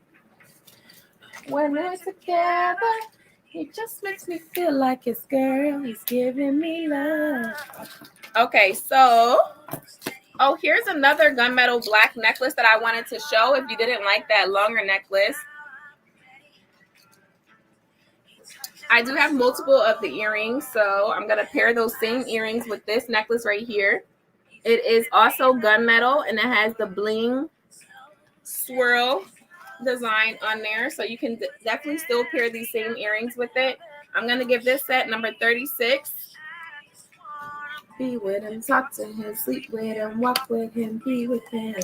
When we're together, he just makes me feel like his girl. He's giving me love. Okay, so, oh, here's another gunmetal black necklace that I wanted to show if you didn't like that longer necklace. I do have multiple of the earrings, so I'm going to pair those same earrings with this necklace right here. It is also gunmetal, and it has the bling swirl design on there, so you can definitely still pair these same earrings with it. I'm going to give this set number 36. Be with him, talk to him, sleep with him, walk with him, be with him.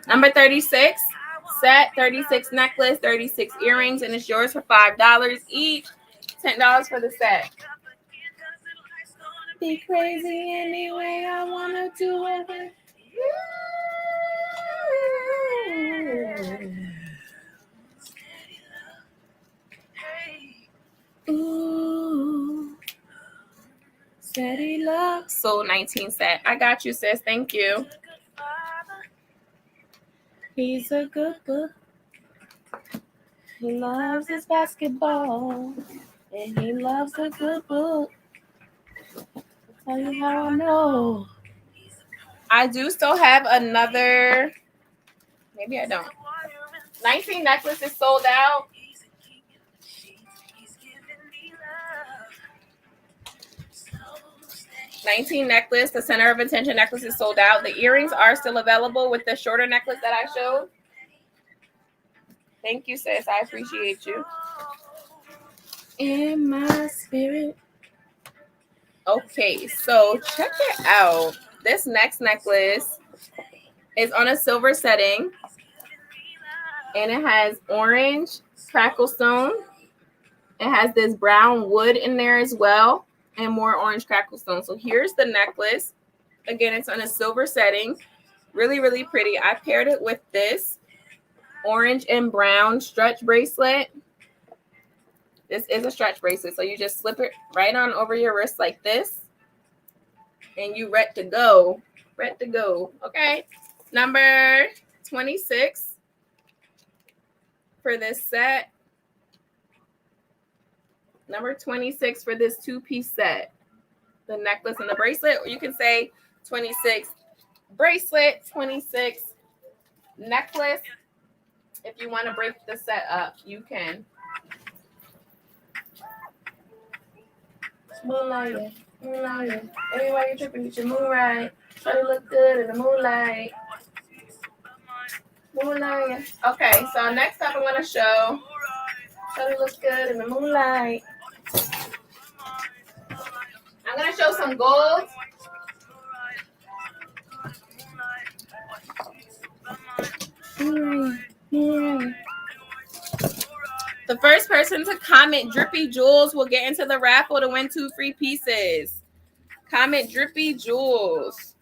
Number 36, set 36 necklace, 36 earrings, and it's yours for $5 each. $10 for the set. Be crazy any way I want to do it. Ooh. Steady love. So 19 set. I got you, sis. Thank you. He's a good book. He loves his basketball. And he loves a good book. I'll tell you how I know. I do still have another. Maybe I don't. 19 necklace is sold out. $19 necklace. The Center of Attention necklace is sold out. The earrings are still available with the shorter necklace that I showed. Thank you, sis. I appreciate you. In my spirit. Okay, so check it out. This next necklace is on a silver setting, and it has orange crackle stone. It has this brown wood in there as well, and more orange crackle stone. So here's the necklace. Again, it's on a silver setting. Really, really pretty. I paired it with this orange and brown stretch bracelet. This is a stretch bracelet, so you just slip it right on over your wrist like this, and you ready to go. Ready to go. Okay. Number 26 for this set. Number 26 for this 2-piece set. The necklace and the bracelet, or you can say 26 bracelet, 26 necklace. If you want to break the set up, you can. Moonlight, moonlight. Anyway, you're tripping, get your moon right. Try to look good in the moonlight. Moonlight. Okay, so next up I'm going to show. Try to look good in the moonlight. I'm going to show some gold. Moonlight. The first person to comment Drippy Jewels will get into the raffle to win 2 free pieces. Comment Drippy Jewels.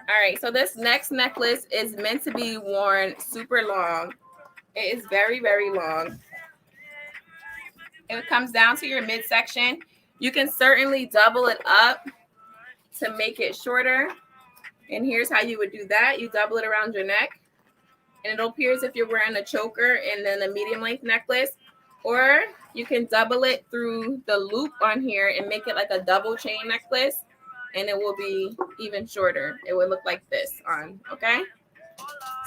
All right, so this next necklace is meant to be worn super long. It is very, very long. It comes down to your midsection. You can certainly double it up to make it shorter. And here's how you would do that. You double it around your neck. And it appears if you're wearing a choker and then a medium length necklace. Or you can double it through the loop on here and make it like a double chain necklace. And it will be even shorter. It would look like this on, okay?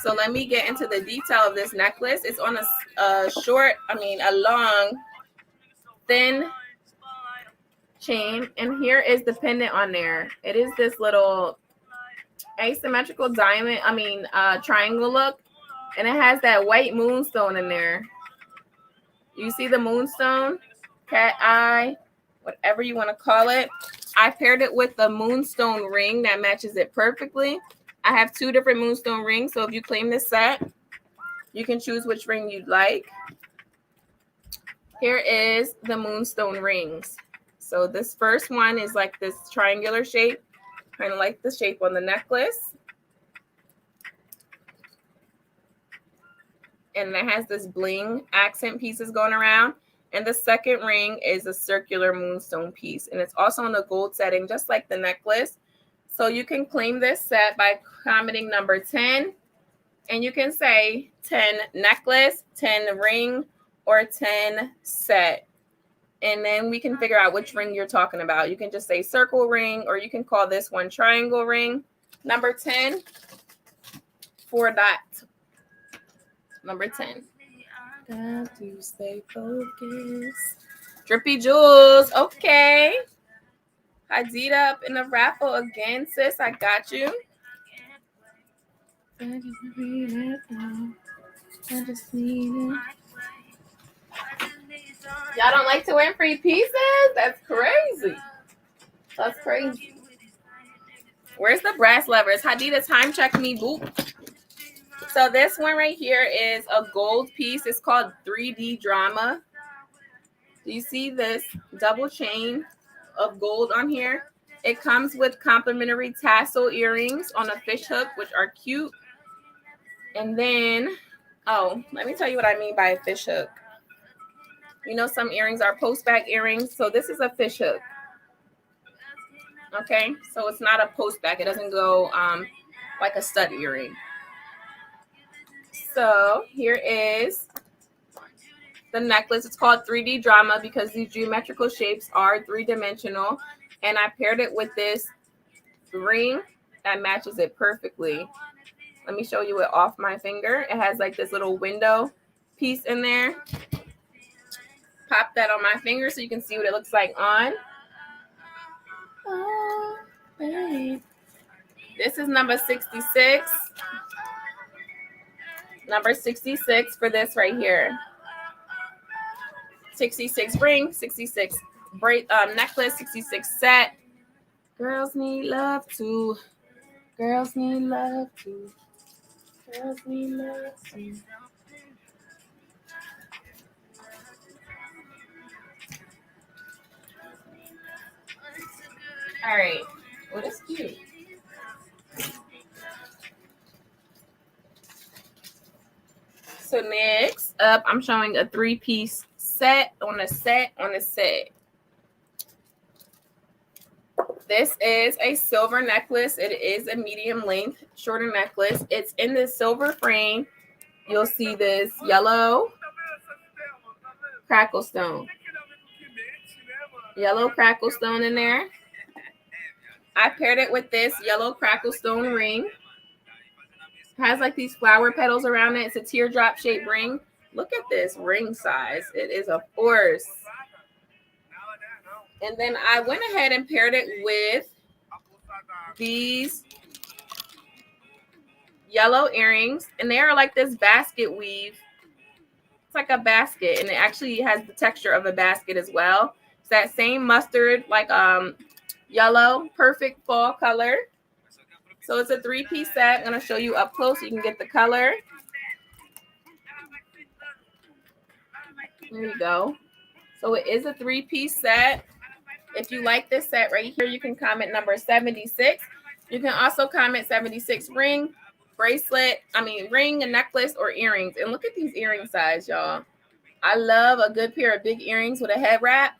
So let me get into the detail of this necklace. It's on a long, thin chain. And here is the pendant on there. It is this little asymmetrical triangle look. And it has that white moonstone in there. You see the moonstone? Cat eye, whatever you want to call it. I paired it with the moonstone ring that matches it perfectly. I have 2 different moonstone rings, so if you claim this set, you can choose which ring you'd like. Here is the moonstone rings. So this first one is like this triangular shape, kind of like the shape on the necklace. And it has this bling accent pieces going around. And the second ring is a circular moonstone piece. And it's also in a gold setting, just like the necklace. So you can claim this set by commenting number 10. And you can say 10 necklace, 10 ring, or 10 set. And then we can figure out which ring you're talking about. You can just say circle ring, or you can call this one triangle ring. Number 10 for that. Number 10. Got to stay focused. Drippy Jewels. Okay. Hadida up in the raffle again, sis. I got you. Y'all don't like to win free pieces? That's crazy. That's crazy. Where's the brass levers? Hadida, time check me, boop. So this one right here is a gold piece. It's called 3D Drama. Do you see this double chain of gold on here? It comes with complimentary tassel earrings on a fish hook, which are cute. And then, let me tell you what I mean by a fish hook. You know, some earrings are post back earrings. So this is a fish hook. Okay, so it's not a post back. It doesn't go like a stud earring. So here is the necklace. It's called 3D Drama because these geometrical shapes are 3-dimensional. And I paired it with this ring that matches it perfectly. Let me show you it off my finger. It has like this little window piece in there. Pop that on my finger so you can see what it looks like on. Oh, babe. This is number 66. Number 66 for this right here. 66 ring, 66 necklace, 66 set. Girls need love too. Girls need love too. Girls need love too. All right. Well, that's cute. So next up, I'm showing a 3-piece set on a set on a set. This is a silver necklace. It is a medium length, shorter necklace. It's in this silver frame. You'll see this yellow crackle stone. Yellow crackle stone in there. I paired it with this yellow crackle stone ring. It has like these flower petals around it. It's a teardrop shaped ring. Look at this ring size. It is a force. And then I went ahead and paired it with these yellow earrings. And they are like this basket weave. It's like a basket. And it actually has the texture of a basket as well. It's that same mustard, like yellow, perfect fall color. So it's a 3-piece set. I'm going to show you up close so you can get the color. There you go. So it is a 3-piece set. If you like this set right here, you can comment number 76. You can also comment 76 ring, ring, a necklace, or earrings. And look at these earring size, y'all. I love a good pair of big earrings with a head wrap.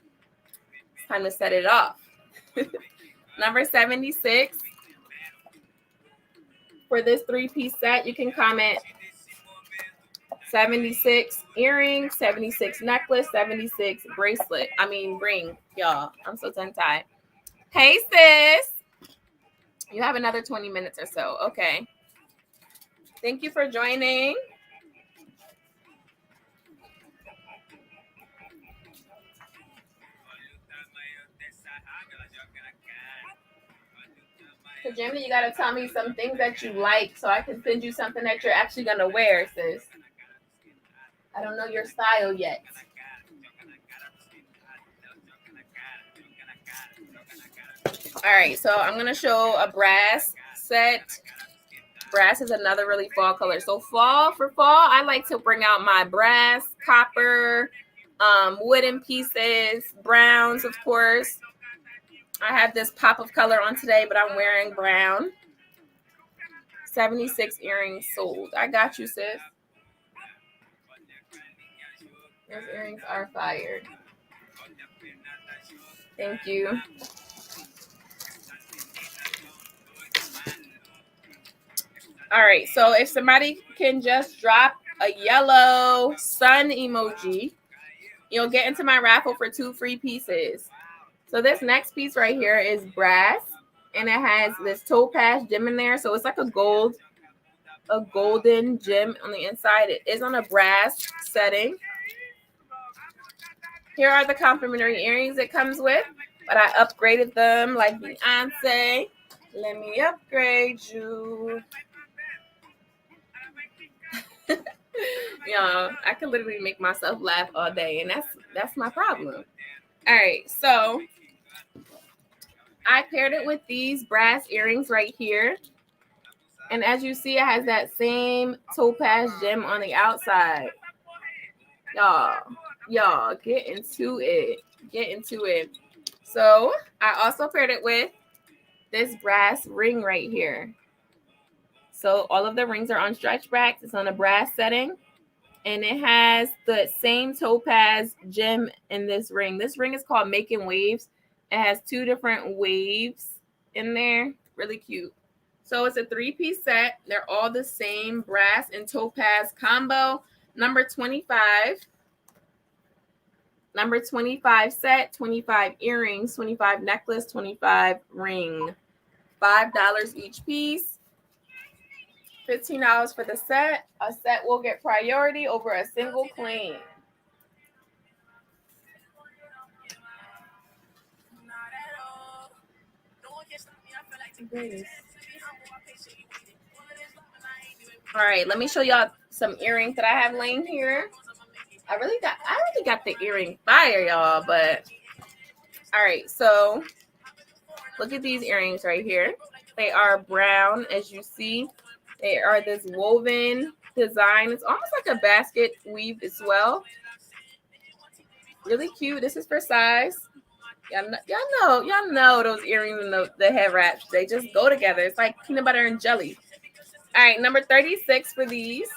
It's time to set it off. Number 76. For this 3-piece set, you can comment 76 earrings, 76 necklace, 76 ring. Y'all, I'm so tongue-tied. Hey, sis. You have another 20 minutes or so. Okay. Thank you for joining. So, Jimmy, you got to tell me some things that you like so I can send you something that you're actually going to wear, sis. I don't know your style yet. All right, so I'm going to show a brass set. Brass is another really fall color. So for fall, I like to bring out my brass, copper, wooden pieces, browns, of course. I have this pop of color on today, but I'm wearing brown. 76 earrings sold. I got you, sis. Those earrings are fired. Thank you. All right, so if somebody can just drop a yellow sun emoji, you'll get into my raffle for 2 free pieces. So this next piece right here is brass, and it has this topaz gem in there. So it's like a golden gem on the inside. It is on a brass setting. Here are the complimentary earrings it comes with, but I upgraded them like Beyonce. Let me upgrade you. Y'all, I can literally make myself laugh all day, and that's my problem. All right, so I paired it with these brass earrings right here. And as you see, it has that same topaz gem on the outside. Y'all, get into it. Get into it. So I also paired it with this brass ring right here. So all of the rings are on stretch backs. It's on a brass setting. And it has the same topaz gem in this ring. This ring is called Making Waves. It has 2 different waves in there. Really cute. So it's a 3-piece set. They're all the same brass and topaz combo. Number 25. Number 25 set, 25 earrings, 25 necklace, 25 ring. $5 each piece. $15 for the set. A set will get priority over a single claim. All right, let me show y'all some earrings that I have laying here. I really got the earring fire, y'all, but all right, so look at these earrings right here. They are brown, as you see. They are this woven design. It's almost like a basket weave as well. Really cute. This is for size. Y'all know those earrings and the head wraps. They just go together. It's like peanut butter and jelly. All right, number 36 for these.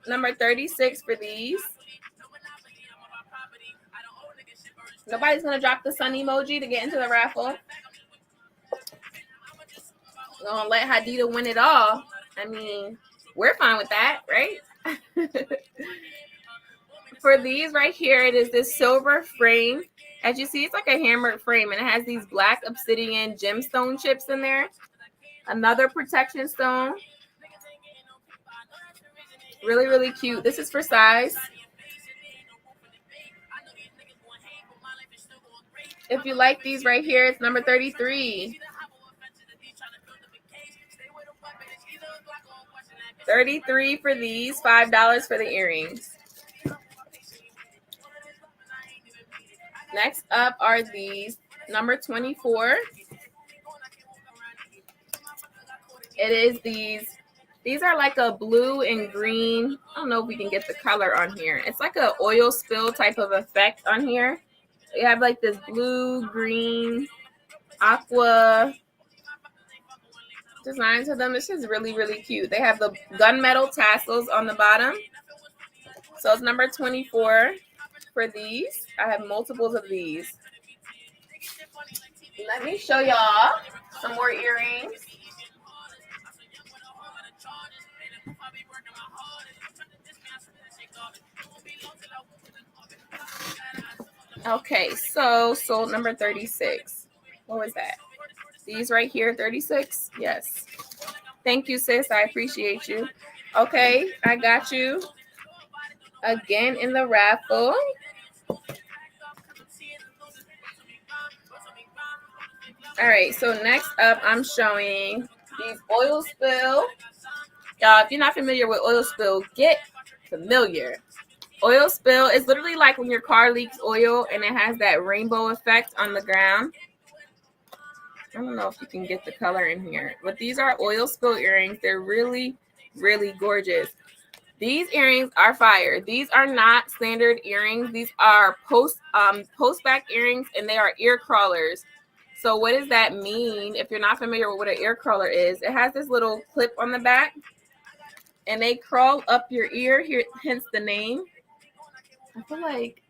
Number 36 for these. Nobody's going to drop the sun emoji to get into the raffle. We're going to let Hadida win it all. I mean, we're fine with that, right? For these right here, it is this silver frame. As you see, it's like a hammered frame, and it has these black obsidian gemstone chips in there. Another protection stone. Really, really cute. This is for size. If you like these right here, it's number 33. 33 for these, $5 for the earrings. Next up are these, number 24. It is these are like a blue and green. I don't know if we can get the color on here. It's like an oil spill type of effect on here. You have like this blue, green, aqua design to them. This is really, really cute. They have the gunmetal tassels on the bottom. So it's number 24 for these. I have multiples of these. Let me show y'all some more earrings. Okay, so sold number 36. What was that? These right here, 36? Yes. Thank you, sis. I appreciate you. Okay, I got you. Again in the raffle. All right, so next up, I'm showing these oil spill. Y'all, if you're not familiar with oil spill, get familiar. Oil spill is literally like when your car leaks oil and it has that rainbow effect on the ground. I don't know if you can get the color in here, but these are oil spill earrings. They're really, really gorgeous. These earrings are fire. These are not standard earrings. These are post back earrings, and they are ear crawlers. So what does that mean? If you're not familiar with what an ear crawler is, it has this little clip on the back, and they crawl up your ear. Here, hence the name. I feel like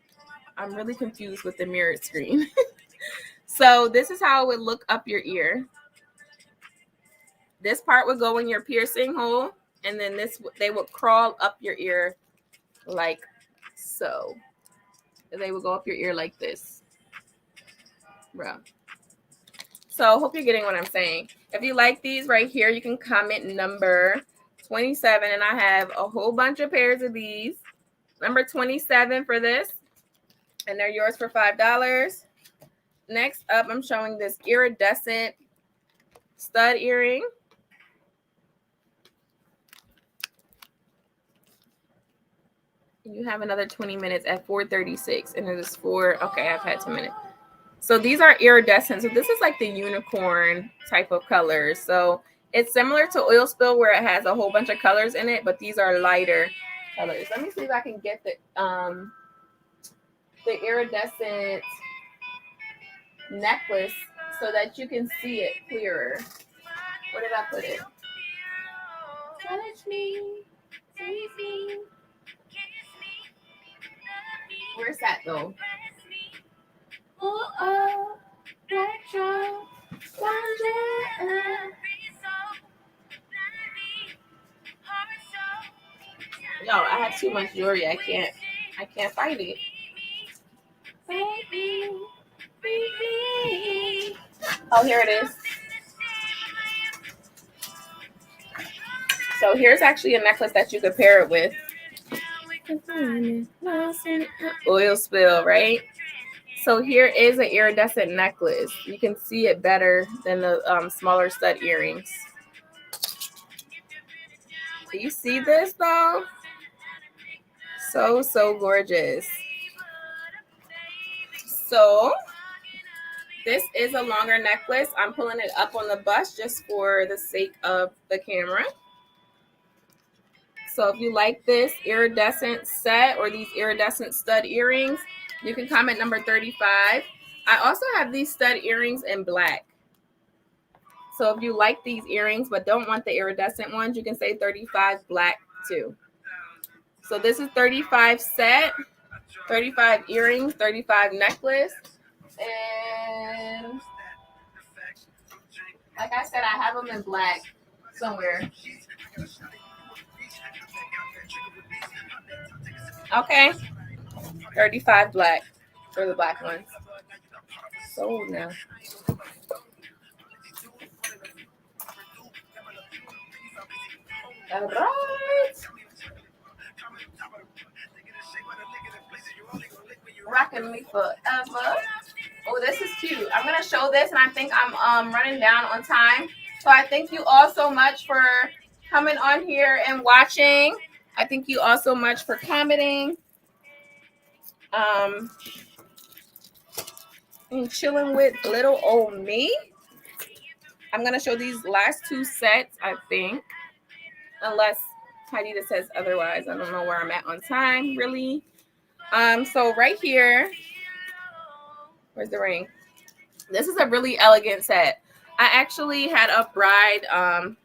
I'm really confused with the mirrored screen. So this is how it would look up your ear. This part would go in your piercing hole, and then they would crawl up your ear like so. They would go up your ear like this. Bro. So hope you're getting what I'm saying. If you like these right here, you can comment number 27, and I have a whole bunch of pairs of these. Number 27 for this, and they're yours for $5. Next up, I'm showing this iridescent stud earring. You have another 20 minutes at 4:36, and it is 4. Okay, I've had 2 minutes. So these are iridescent. So this is like the unicorn type of color. So it's similar to oil spill where it has a whole bunch of colors in it, but these are lighter colors. Let me see if I can get the iridescent necklace so that you can see it clearer. Where did I put it? Touch me, sweet me. Where's that though? Oh, retro, yo, I have too much jewelry. I can't find it. Oh, here it is. So here's actually a necklace that you could pair it with. Oil spill, right? So here is an iridescent necklace. You can see it better than the smaller stud earrings. Do you see this though? So gorgeous. So this is a longer necklace. I'm pulling it up on the bust just for the sake of the camera. So if you like this iridescent set or these iridescent stud earrings, you can comment number 35. I also have these stud earrings in black. So if you like these earrings but don't want the iridescent ones, you can say 35 black too. So this is 35 set, 35 earrings, 35 necklace. And like I said, I have them in black somewhere. Okay, 35 black for the black ones. Sold now. All right. Rocking me forever. Oh, this is cute. I'm gonna show this, and I think I'm running down on time. So I thank you all so much for coming on here and watching. I thank you all so much for commenting. And chilling with little old me. I'm gonna show these last two sets, I think, unless Tidita says otherwise. I don't know where I'm at on time, really. So right here, where's the ring? This is a really elegant set. I actually had a bride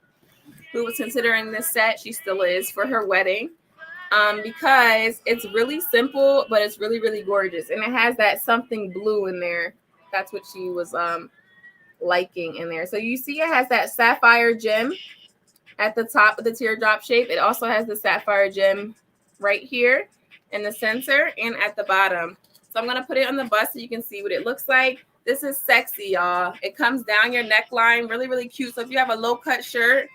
who was considering this set. She still is, for her wedding. Because it's really simple, but it's really, really gorgeous. And it has that something blue in there. That's what she was liking in there. So you see it has that sapphire gem at the top of the teardrop shape. It also has the sapphire gem right here in the center and at the bottom. So I'm going to put it on the bust so you can see what it looks like. This is sexy, y'all. It comes down your neckline, really, really cute. So if you have a low cut shirt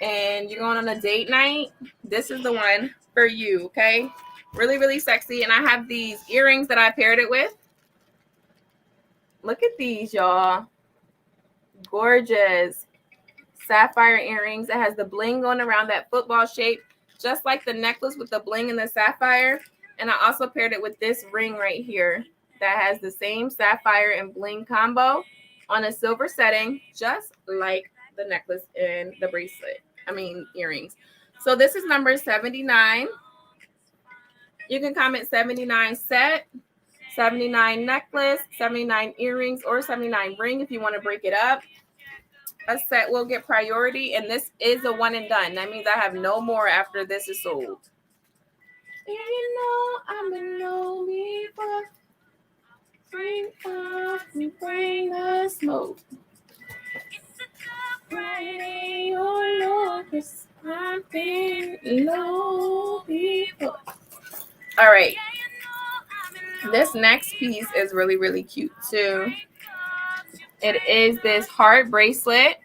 and you're going on a date night, this is the one for you, okay? Really, really sexy. And I have these earrings that I paired it with. Look at these, y'all. Gorgeous. Sapphire earrings. It has the bling going around that football shape, just like the necklace with the bling and the sapphire. And I also paired it with this ring right here that has the same sapphire and bling combo on a silver setting, just like the necklace and the bracelet. Earrings. So this is number 79. You can comment 79 set, 79 necklace, 79 earrings, or 79 ring if you want to break it up. A set will get priority, and this is a one and done. That means I have no more after this is sold. You know I'm in no need for bring the smoke. Friday, oh Lord, yes, I've been low before. All right. This next piece is really, really cute too. It is this heart bracelet.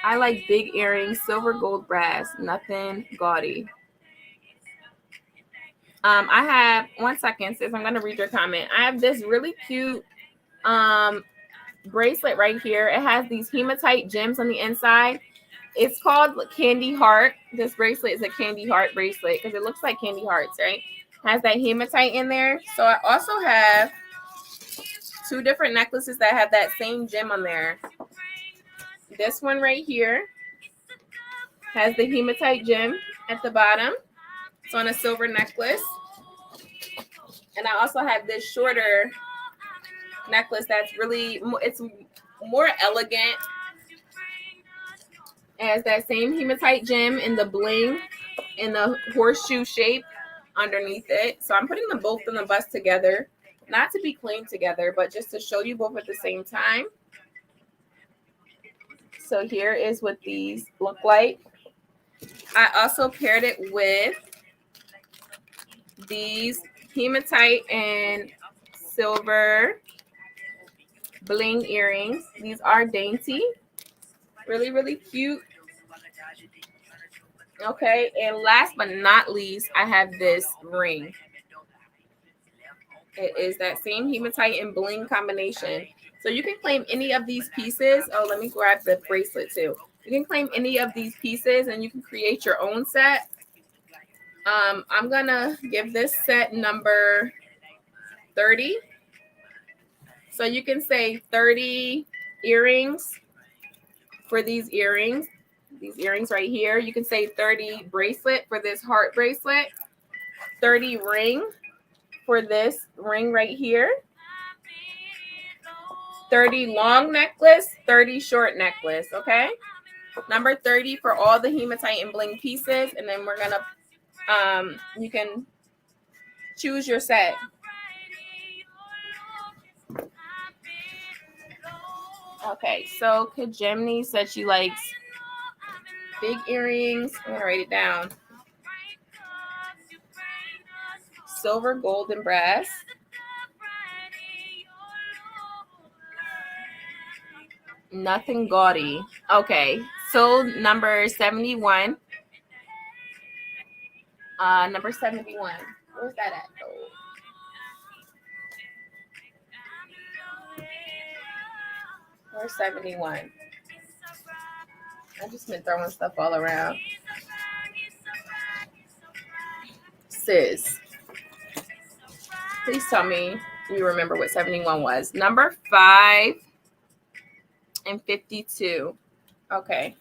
I like big earrings, silver, gold, brass, nothing gaudy. I have, one second, sis, I'm going to read your comment. I have this really cute bracelet right here. It has these hematite gems on the inside. It's called Candy Heart. This bracelet is a Candy Heart bracelet because it looks like candy hearts, right? Has that hematite in there. So I also have two different necklaces that have that same gem on there. This one right here has the hematite gem at the bottom. It's on a silver necklace. And I also have this shorter necklace that's really, it's more elegant. It has that same hematite gem in the bling in the horseshoe shape underneath it. So I'm putting them both in the bust together, not to be claimed together, but just to show you both at the same time. So here is what these look like. I also paired it with these hematite and silver bling earrings. These are dainty, really, really cute. Okay, and last but not least, I have this ring. It is that same hematite and bling combination. So you can claim any of these pieces. Oh, let me grab the bracelet too. You can claim any of these pieces and you can create your own set. I'm gonna give this set number 30. So you can say 30 earrings for these earrings right here. You can say 30 bracelet for this heart bracelet, 30 ring for this ring right here, 30 long necklace, 30 short necklace, okay? Number 30 for all the hematite and bling pieces, and then we're gonna, you can choose your set. Okay, so Kajemni said she likes big earrings. I'm gonna write it down. Silver, gold, and brass. Nothing gaudy. Okay, so number 71. Number 71. Where's that at? Oh. Where's 71? I've just been throwing stuff all around. Sis, please tell me you remember what 71 was. Number 5 and 52. Okay.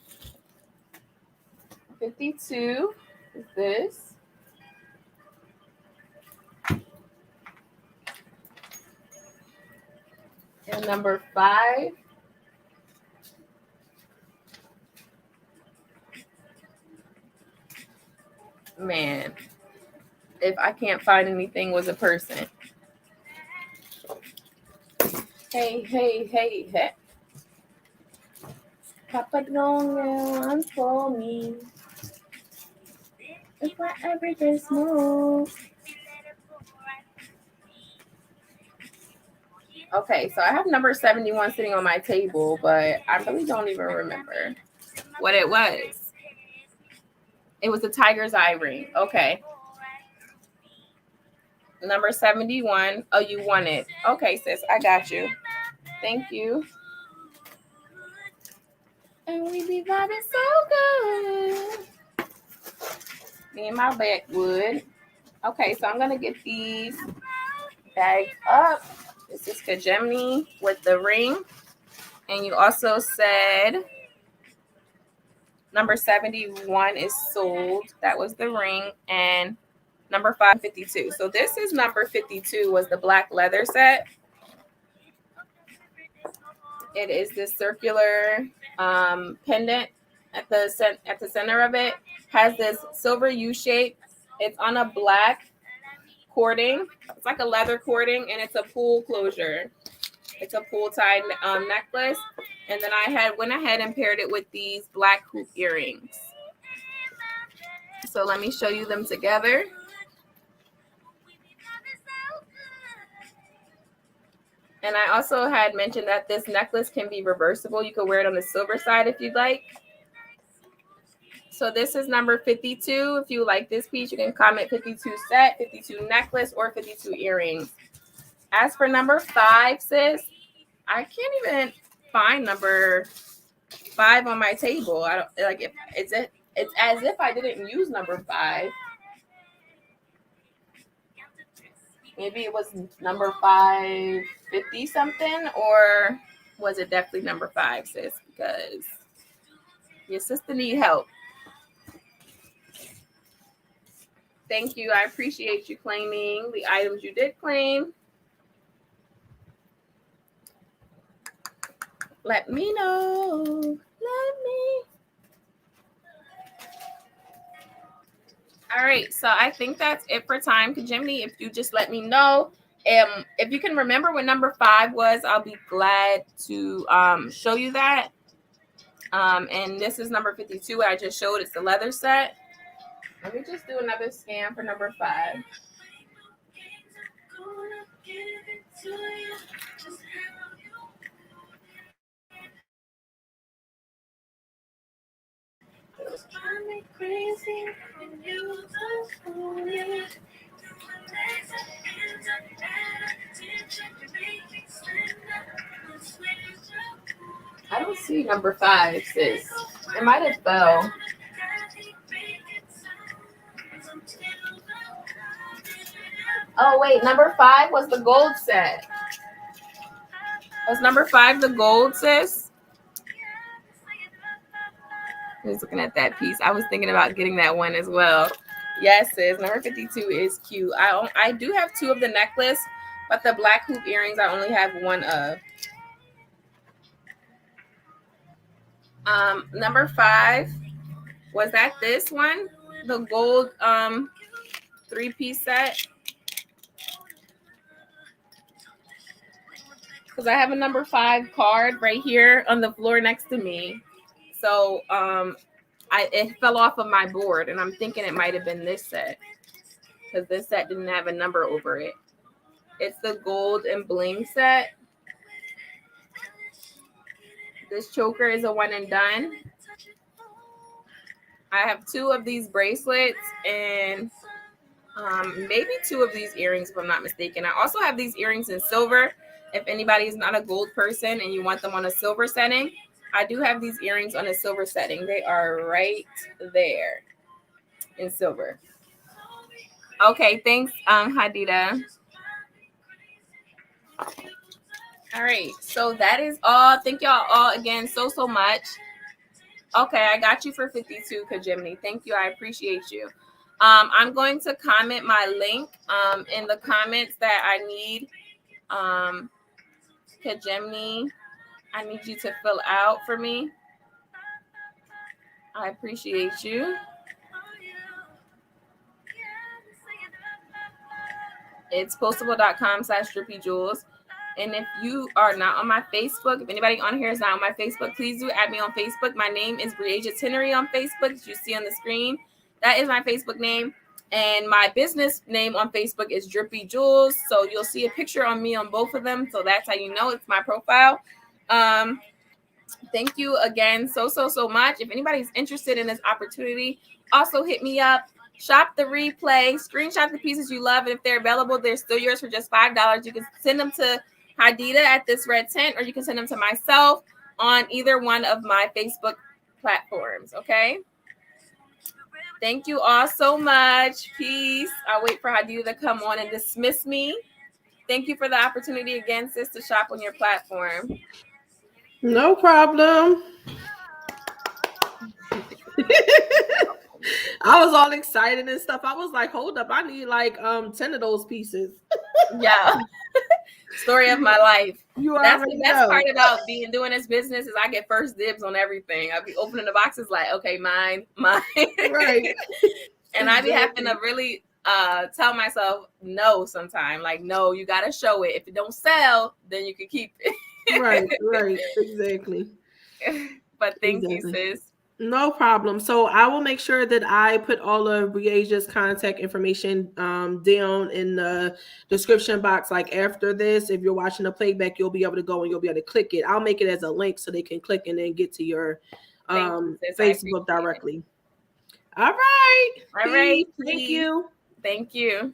52 is this. And number 5. Man, if I can't find anything, was a person. Hey, hey, hey, hey. Papa don't one for me. If I ever get smooth. Okay, so I have number 71 sitting on my table, but I really don't even remember what it was. It was the tiger's eye ring. Okay. Number 71. Oh, you want it. Okay, sis, I got you. Thank you. And we be vibing so good. Me and my backwood. Okay, so I'm gonna get these bagged up. This is Kajemni with the ring. And you also said number 71 is sold. That was the ring. And number 552. So this is number 52 was the black leather set. It is this circular pendant at the center of it. Has this silver U shape. It's on a black cording. It's like a leather cording, and it's a pull closure. It's a pull tied necklace. And then I went ahead and paired it with these black hoop earrings. So let me show you them together. And I also had mentioned that this necklace can be reversible. You could wear it on the silver side if you'd like. So this is number 52. If you like this piece, you can comment 52 set, 52 necklace, or 52 earrings. As for number 5, sis, I can't even find number 5 on my table. I don't like it. It's as if I didn't use number 5. Maybe it was number 550 something, or was it definitely number 5, sis? Because your sister need help. Thank you. I appreciate you claiming the items you did claim. Let me know. Let me. All right. So I think that's it for time. Jimmy, if you just let me know. If you can remember what number 5 was, I'll be glad to show you that. And this is number 52. I just showed. It's the leather set. Let me just do another scan for number 5. I don't see number 5, sis. It might have fell. Oh, wait. Number 5 was the gold set. Was number 5 the gold, sis? I was looking at that piece. I was thinking about getting that one as well. Yes, sis. Number 52 is cute. I do have 2 of the necklace, but the black hoop earrings I only have 1 of. Number 5, was that this one? The gold 3-piece set? Because I have a number 5 card right here on the floor next to me. So it fell off of my board, and I'm thinking it might have been this set, because this set didn't have a number over it. It's the gold and bling set. This choker is a one and done. I have 2 of these bracelets and maybe 2 of these earrings, if I'm not mistaken. I also have these earrings in silver. If anybody is not a gold person and you want them on a silver setting, I do have these earrings on a silver setting. They are right there in silver. Okay, thanks, Hadida. All right, so that is all. Thank y'all all again so much. Okay, I got you for 52, Kajimni. Thank you. I appreciate you. I'm going to comment my link in the comments that I need Kajemni, I need you to fill out for me. I appreciate you. It's postable.com/drippyjewels. And if you are not on my Facebook, if anybody on here is not on my Facebook, please do add me on Facebook. My name is Briasia Tinnery on Facebook, as you see on the screen. That is my Facebook name. And my business name on Facebook is Drippy Jewels. So you'll see a picture on me on both of them. So that's how you know it's my profile. Thank you again so much. If anybody's interested in this opportunity, also hit me up. Shop the replay, screenshot the pieces you love, and if they're available, they're still yours for just $5. You can send them to Hadida at This Red Tent, or you can send them to myself on either one of my Facebook platforms. Okay. Thank you all so much. Peace. I'll wait for Hadida to come on and dismiss me. Thank you for the opportunity again, sis, to shop on your platform. No problem. I was all excited and stuff. I was like, hold up, I need like 10 of those pieces. Yeah. Story of my life. That's the best part about doing this business is I get first dibs on everything. I'll be opening the boxes like, okay, mine. Right. And I be having to really tell myself no sometime. Like, no, you gotta show it. If it don't sell, then you can keep it. Right, exactly. But thank you, sis. No problem. So I will make sure that I put all of Briasia's contact information down in the description box. Like after this, if you're watching the playback, you'll be able to go and you'll be able to click it. I'll make it as a link so they can click and then get to your Facebook directly. All right. All right. Thank you. Thank you.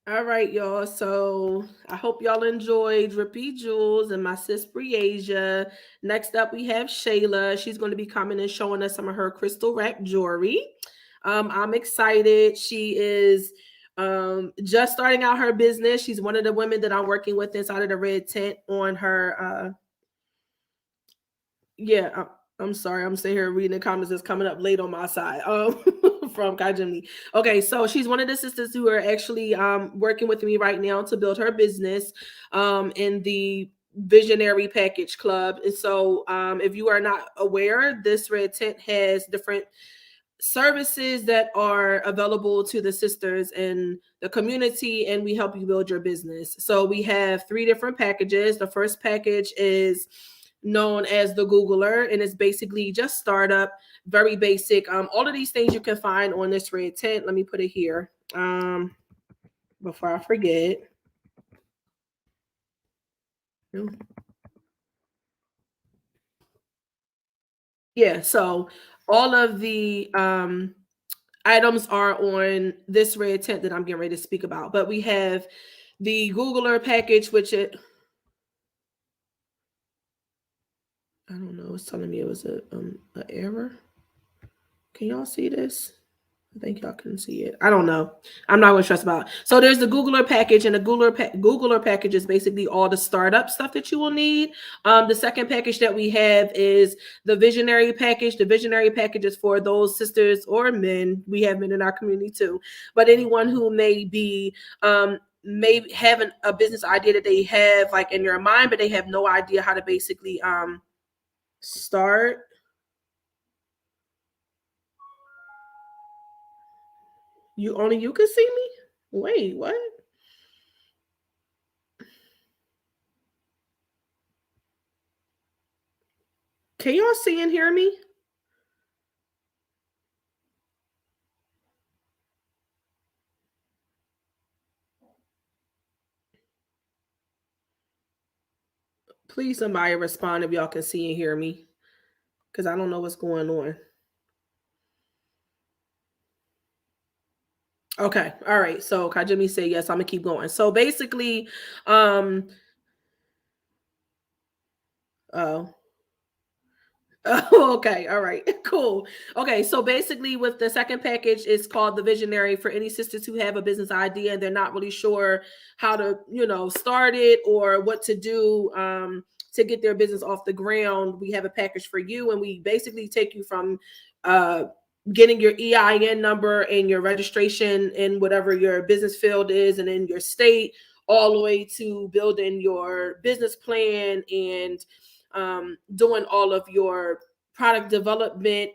All right, y'all. So I hope y'all enjoyed Drippy Jewels and my sis Briasia. Next up, we have Shayla. She's going to be coming and showing us some of her crystal wrap jewelry. I'm excited. She is just starting out her business. She's one of the women that I'm working with inside of the Red Tent on her. I'm sorry. I'm sitting here reading the comments that's coming up late on my side. From Kajimni. Okay, so she's one of the sisters who are actually working with me right now to build her business in the Visionary Package Club. And so if you are not aware, this Red Tent has different services that are available to the sisters in the community, and we help you build your business. So we have 3 different packages. The first package is known as the Googler, and it's basically just startup, very basic. All of these things you can find on this Red Tent. Let me put it here before I forget. Yeah, so all of the items are on this Red Tent that I'm getting ready to speak about. But we have the Googler package, which I don't know, it's telling me it was an error. Can y'all see this? I think y'all can see it. I don't know. I'm not going to stress about it. So there's the Googler package, and the Googler package is basically all the startup stuff that you will need. The second package that we have is the Visionary package. The Visionary package is for those sisters or men. We have men in our community too, but anyone who may be maybe having a business idea that they have like in their mind, but they have no idea how to basically start. You can see me? Wait, what? Can y'all see and hear me? Please somebody respond if y'all can see and hear me, because I don't know what's going on. Okay. All right. So Kajimi said yes. I'm gonna keep going. So basically, okay. All right. Cool. Okay. So basically, with the second package, it's called the Visionary for any sisters who have a business idea and they're not really sure how to, start it or what to do to get their business off the ground. We have a package for you, and we basically take you from getting your EIN number and your registration in whatever your business field is and in your state, all the way to building your business plan and doing all of your product development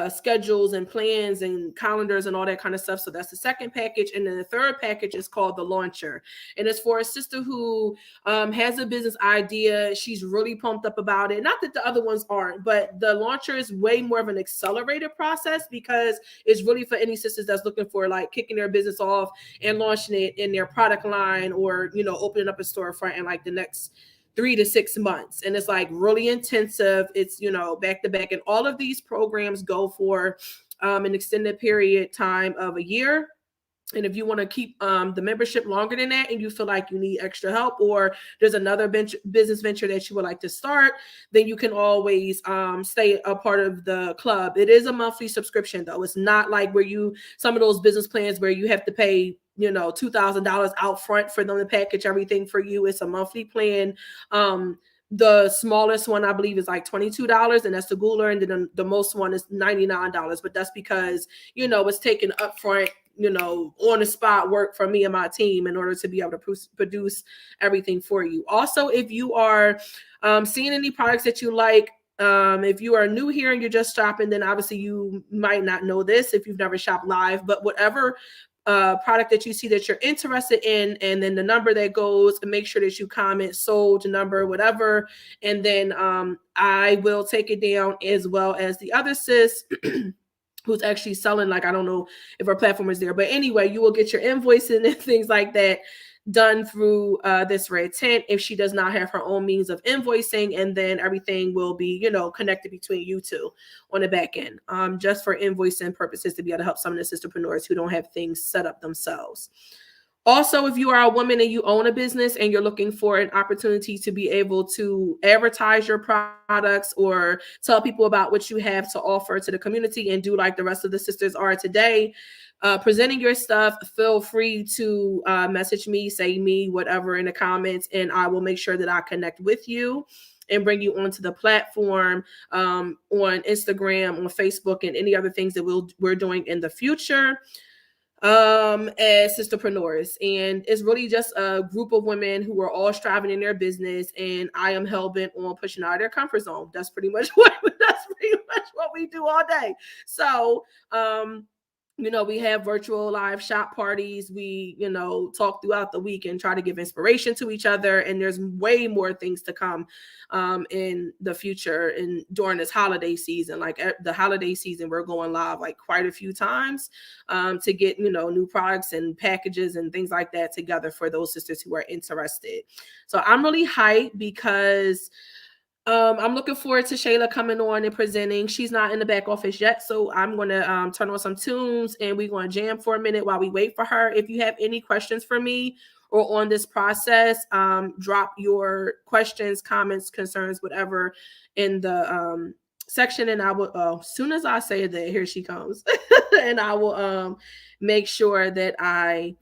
schedules and plans and calendars and all that kind of stuff. So that's the second package. And then the third package is called the launcher. And it's for a sister who has a business idea. She's really pumped up about it. Not that the other ones aren't, but the launcher is way more of an accelerated process because it's really for any sisters that's looking for like kicking their business off and launching it in their product line, or, you know, opening up a storefront in like the next 3 to 6 months. And it's like really intensive. It's, you know, back to back. And all of these programs go for an extended period time of a year. And if you want to keep the membership longer than that and you feel like you need extra help, or there's another business venture that you would like to start, then you can always stay a part of the club. It is a monthly subscription, though. It's not like where some of those business plans where you have to pay, you know, $2,000 out front for them to package everything for you. It's a monthly plan. The smallest one, I believe, is like $22, and that's the Gouler. And then the most one is $99. But that's because, you know, it's taken upfront, you know, on the spot work from me and my team in order to be able to produce everything for you. Also, if you are seeing any products that you like, if you are new here and you're just shopping, then obviously you might not know this if you've never shopped live, but whatever product that you see that you're interested in, and then the number that goes, and make sure that you comment sold number, whatever, and then I will take it down, as well as the other sis who's actually selling, like, I don't know if our platform is there, but anyway, you will get your invoicing and things like that done through this red tent if she does not have her own means of invoicing, and then everything will be, you know, connected between you two on the back end, just for invoicing purposes, to be able to help some of the sisterpreneurs who don't have things set up themselves. Also, if you are a woman and you own a business and you're looking for an opportunity to be able to advertise your products or tell people about what you have to offer to the community and do like the rest of the sisters are today, presenting your stuff, feel free to message me, say me, whatever in the comments, and I will make sure that I connect with you and bring you onto the platform on Instagram, on Facebook, and any other things that we're doing in the future as Sista-Preneurs. And it's really just a group of women who are all striving in their business, and I am hell-bent on pushing out of their comfort zone. That's pretty much what we do all day. So you know, we have virtual live shop parties. We, you know, talk throughout the week and try to give inspiration to each other. And there's way more things to come in the future and during this holiday season. Like the holiday season, we're going live like quite a few times to get, you know, new products and packages and things like that together for those sisters who are interested. So I'm really hyped because I'm looking forward to Shayla coming on and presenting. She's not in the back office yet, so I'm going to turn on some tunes and we're going to jam for a minute while we wait for her. If you have any questions for me or on this process, drop your questions, comments, concerns, whatever in the section, and I will, as soon as I say that, here she comes, and I will make sure that I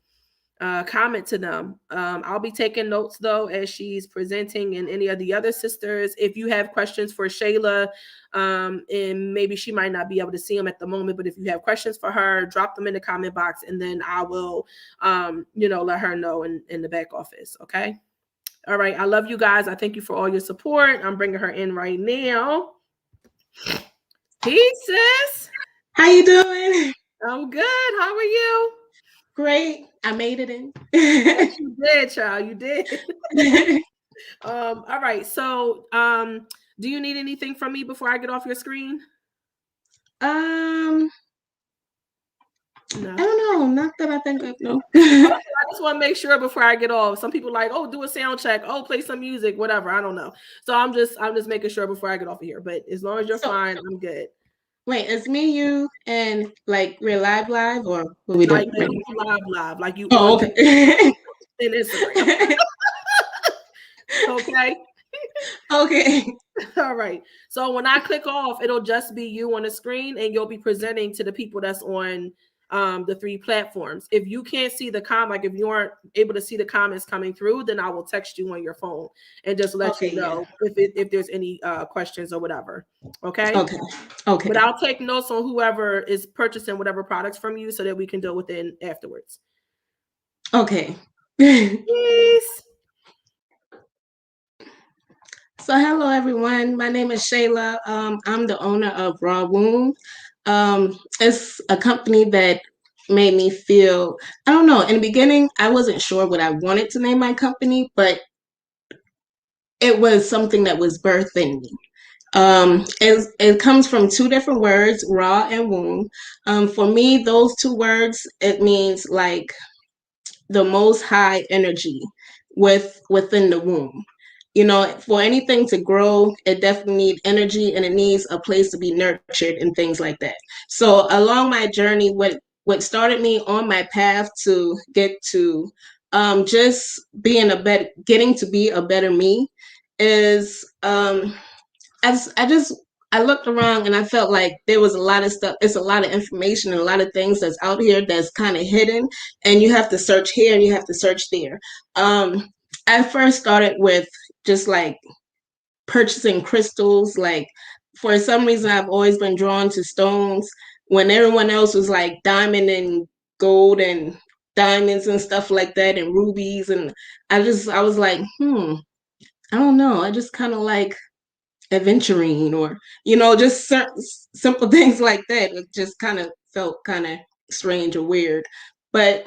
comment to them. I'll be taking notes though as she's presenting, and any of the other sisters. If you have questions for Shayla, and maybe she might not be able to see them at the moment, but if you have questions for her, drop them in the comment box, and then I will, you know, let her know in the back office. Okay. All right. I love you guys. I thank you for all your support. I'm bringing her in right now. Peace, sis. How you doing? I'm good. How are you? Great. I made it in. Yes, you did, child. You did. All right. So, do you need anything from me before I get off your screen? No. I don't know. Not that I think of. No. Okay, I just want to make sure before I get off. Some people like, oh, do a sound check. Oh, play some music, whatever. I don't know. So I'm just making sure before I get off of here. But as long as you're fine, I'm good. Wait, it's me, you, and like we're live, or what we doing? Like live, like you. Oh, okay. In Instagram. Okay. Okay. All right. So when I click off, it'll just be you on the screen, and you'll be presenting to the people that's on the 3 platforms. If you can't see the like if you aren't able to see the comments coming through, then I will text you on your phone and just let you know if there's any questions or whatever. Okay. Okay. But I'll take notes on whoever is purchasing whatever products from you so that we can deal with it afterwards. Okay. Peace. So, hello everyone. My name is Shayla. I'm the owner of Raw Womb. It's a company that made me feel, I don't know, in the beginning, I wasn't sure what I wanted to name my company, but it was something that was birthed in me. It comes from two different words, raw and womb. For me, those two words, it means like the most high energy within the womb. You know, for anything to grow, it definitely needs energy and it needs a place to be nurtured and things like that. So along my journey, what started me on my path to get to just being getting to be a better me is as I looked around and I felt like there was a lot of stuff. It's a lot of information and a lot of things that's out here that's kind of hidden, and you have to search here and you have to search there. I first started with just like purchasing crystals. Like for some reason, I've always been drawn to stones. When everyone else was like diamond and gold and diamonds and stuff like that and rubies, and I was like, I don't know. I just kind of like adventuring or just simple things like that. It just kind of felt kind of strange or weird, but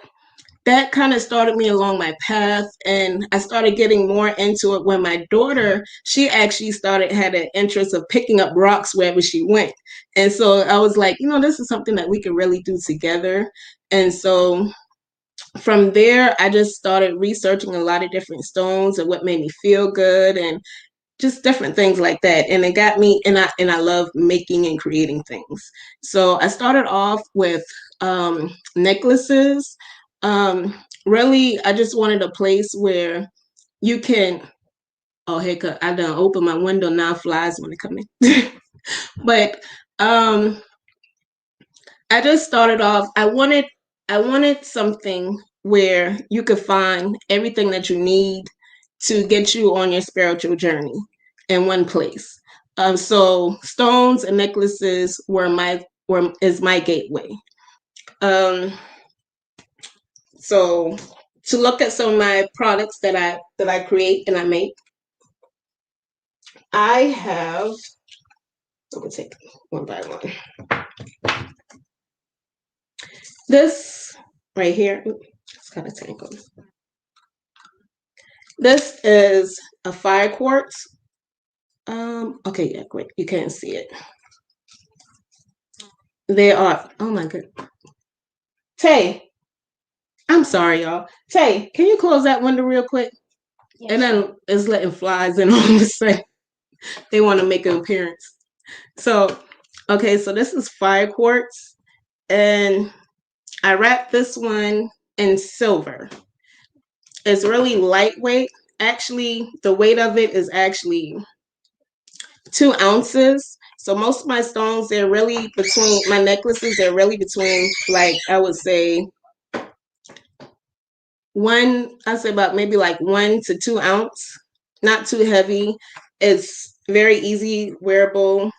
that kind of started me along my path, and I started getting more into it when my daughter, she actually had an interest of picking up rocks wherever she went. And so I was like, this is something that we can really do together. And so from there, I just started researching a lot of different stones and what made me feel good and just different things like that. And it got me, and I love making and creating things. So I started off with necklaces. Really, I just wanted a place where you can, oh heck, I done open my window, now flies want to come in. But I just started off, I wanted something where you could find everything that you need to get you on your spiritual journey in one place. So stones and necklaces is my gateway. So to look at some of my products that I create and I make, I have. I'm gonna take one by one. This right here, it's kind of tangled. This is a fire quartz. Okay, yeah, great. You can't see it. They are, oh my god. Tay, I'm sorry, y'all. Tay, can you close that window real quick? Yes, and then it's letting flies in all of a sudden. They want to make an appearance. So, okay, so this is fire quartz, and I wrapped this one in silver. It's really lightweight. Actually, the weight of it is actually 2 ounces. So most of my stones, they're really between my necklaces, they're really between, like, I would say I'd say about maybe like 1 to 2 ounce, not too heavy. It's very easy wearable.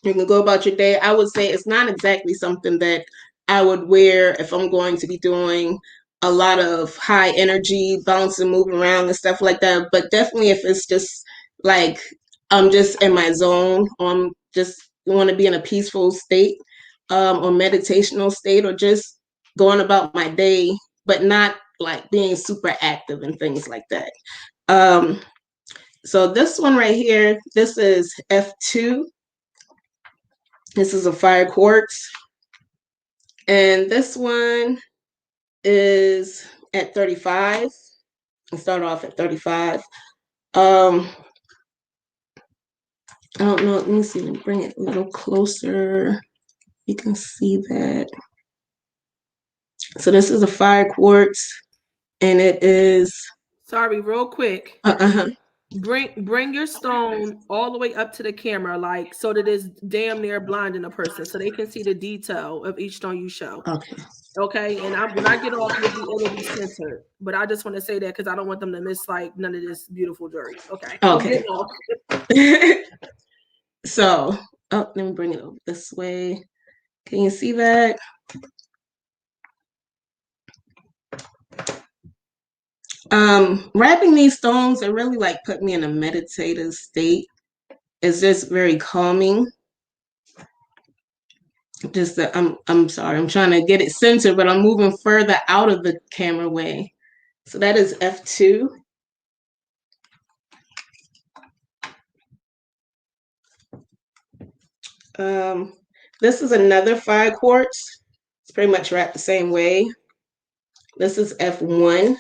You can go about your day. I would say it's not exactly something that I would wear if I'm going to be doing a lot of high energy, bouncing, moving around and stuff like that. But definitely if it's just like I'm just in my zone, or I'm just want to be in a peaceful state, or meditational state, or just going about my day, but not like being super active and things like that. So this one right here, this is F2. This is a fire quartz. And this one is at 35. I start off at 35. I don't know. Let me see. Let me bring it a little closer. You can see that. So this is a fire quartz, and it is. Sorry, real quick. Uh-huh. Bring your stone all the way up to the camera, like so that it's damn near blinding a person, so they can see the detail of each stone you show. Okay. Okay, and when I get off, it'll be centered. But I just want to say that because I don't want them to miss like none of this beautiful jewelry. Okay. Okay. So, let me bring it over this way. Can you see that? Wrapping these stones, it really like put me in a meditative state. It's just very calming. Just that I'm sorry, I'm trying to get it centered, but I'm moving further out of the camera way. So that is F2. This is another fire quartz. It's pretty much wrapped the same way. This is F1.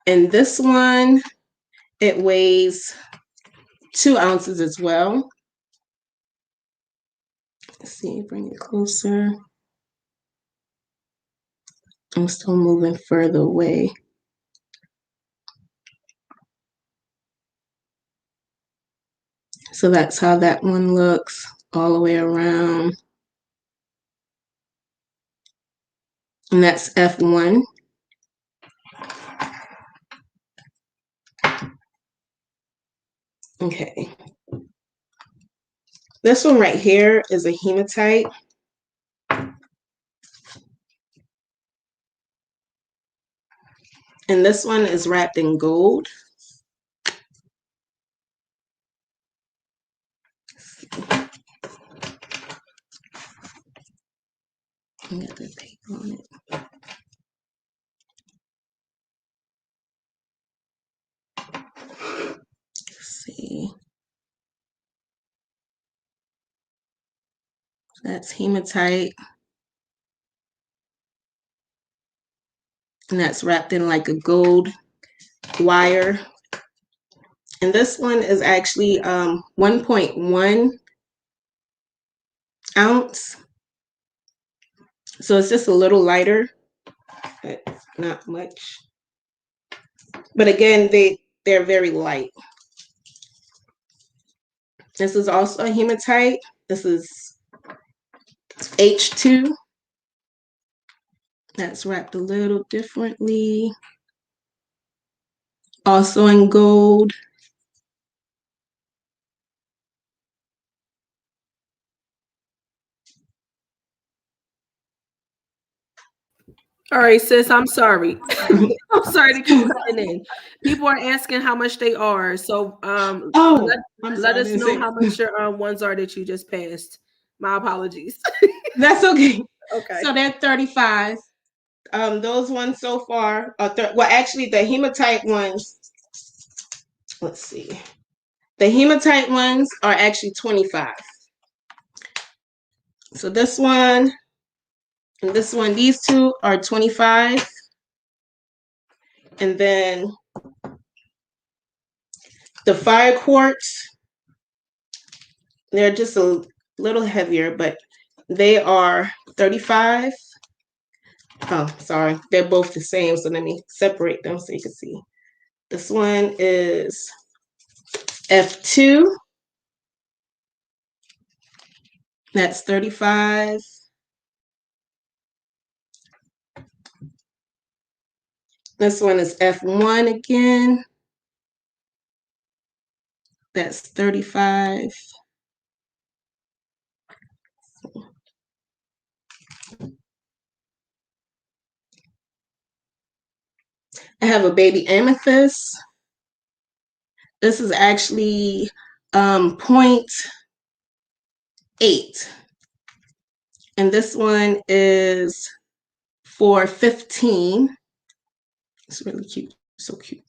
And this one, it weighs 2 ounces as well. Let's see, bring it closer. I'm still moving further away. So that's how that one looks all the way around. And that's F1. Okay. This one right here is a hematite. And this one is wrapped in gold. I got the tape on it. Let's see. That's hematite. And that's wrapped in like a gold wire. And this one is actually 1.1 ounce. So it's just a little lighter, but not much. But again, they're very light. This is also a hematite. This is H2. That's wrapped a little differently. Also in gold. All right, sis, I'm sorry. I'm sorry to keep cutting in. People are asking how much they are. So let us know how much your ones are that you just passed. My apologies. That's okay. Okay. So they're 35. Those ones so far are well, actually the hematite ones, let's see. The hematite ones are actually 25. So this one and this one, these two are 25. And then the fire quartz, they're just a little heavier, but they are 35. Oh, sorry. They're both the same. So let me separate them so you can see. This one is F2. That's 35. This one is F1 again. That's 35. I have a baby amethyst. This is actually 0.8. And this one is for 15. It's really cute. So cute.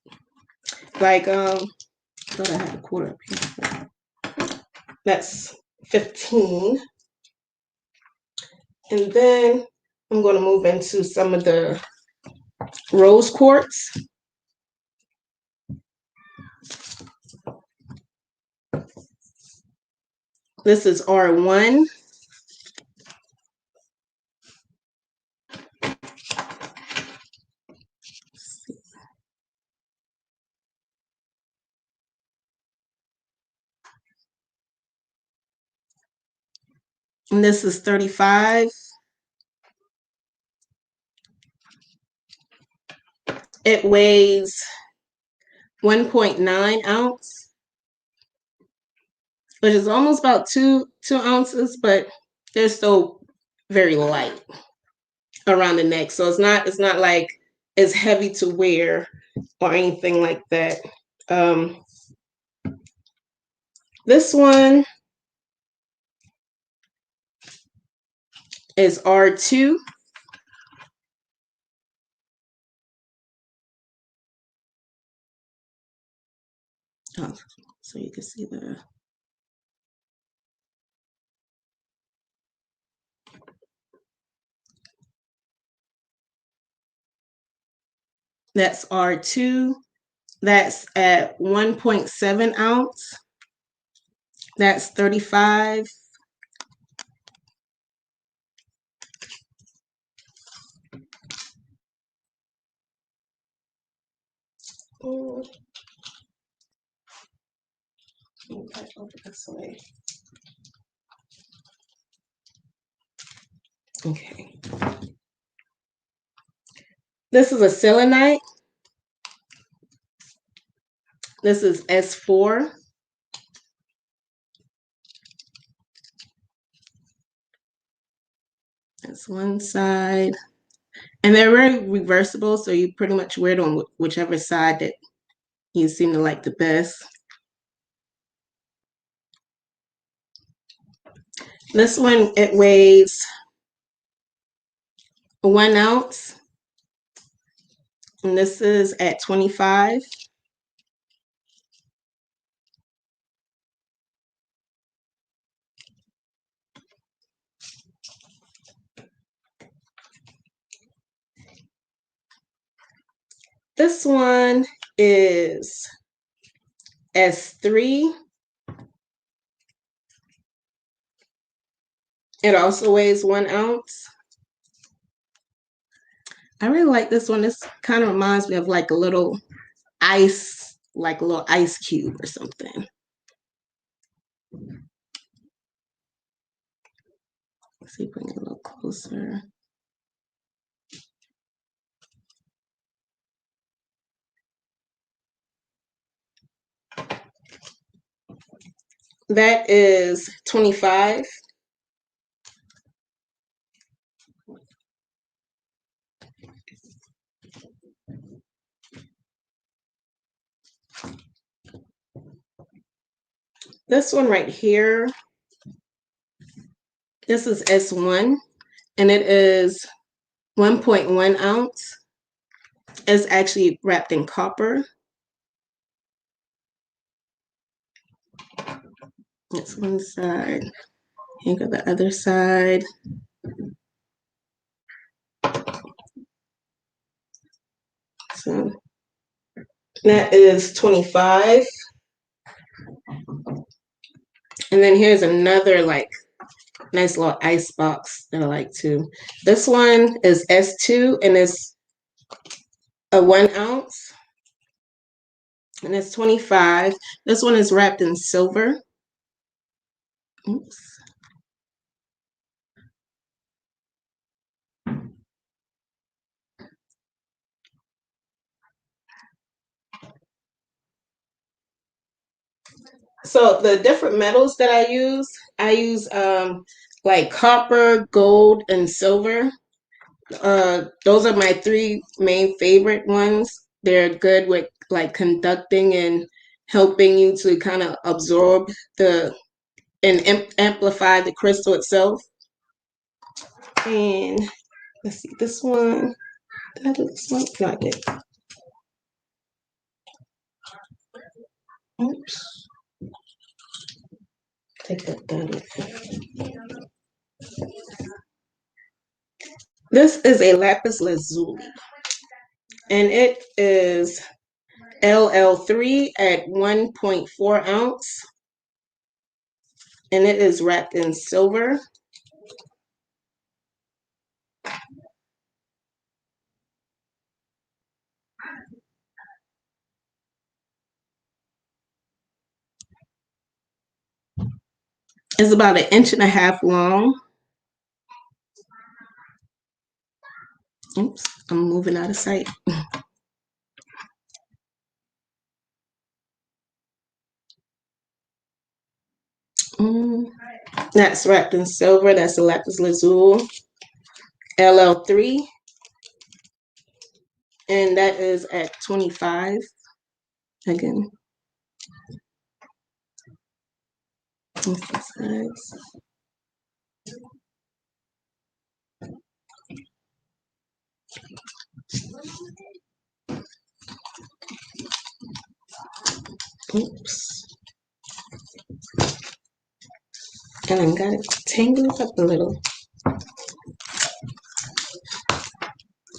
Like, I thought I had a quarter up here. That's 15. And then I'm going to move into some of the rose quartz. This is R1. And this is 35. It weighs 1.9 ounce, which is almost about two ounces, but they're still very light around the neck. So it's not like is heavy to wear or anything like that. This one is R2. Oh, so you can see that's R2. That's at 1.7 ounce. That's $35. Okay. This is a selenite. This is S4. That's one side. And they're very reversible, so you pretty much wear it on whichever side that you seem to like the best. This one, it weighs 1 ounce. And this is at $25. This one is S3. It also weighs 1 ounce. I really like this one. This kind of reminds me of like a little ice, like a little ice cube or something. Let's see, bring it a little closer. That is $25. This one right here, this is S1, and it is 1.1 ounce. It's actually wrapped in copper. That's one side. Think of the other side. So that is $25. And then here's another like nice little ice box that I like too. This one is S2 and it's a 1 ounce. And it's $25. This one is wrapped in silver. Oops. So the different metals that I use like copper, gold, and silver. Those are my 3 main favorite ones. They're good with like conducting and helping you to kind of absorb and amplify the crystal itself. And let's see, this one, did I do this one? No, I did. Oops. Take that down. This is a lapis lazuli, and it is LL3 at 1.4 ounce, and it is wrapped in silver. It's about 1.5 inches long. Oops, I'm moving out of sight. That's wrapped in silver. That's a lapis lazuli, LL3. and that is at 25 again. What's the size? Oops. And I got it tangled up a little.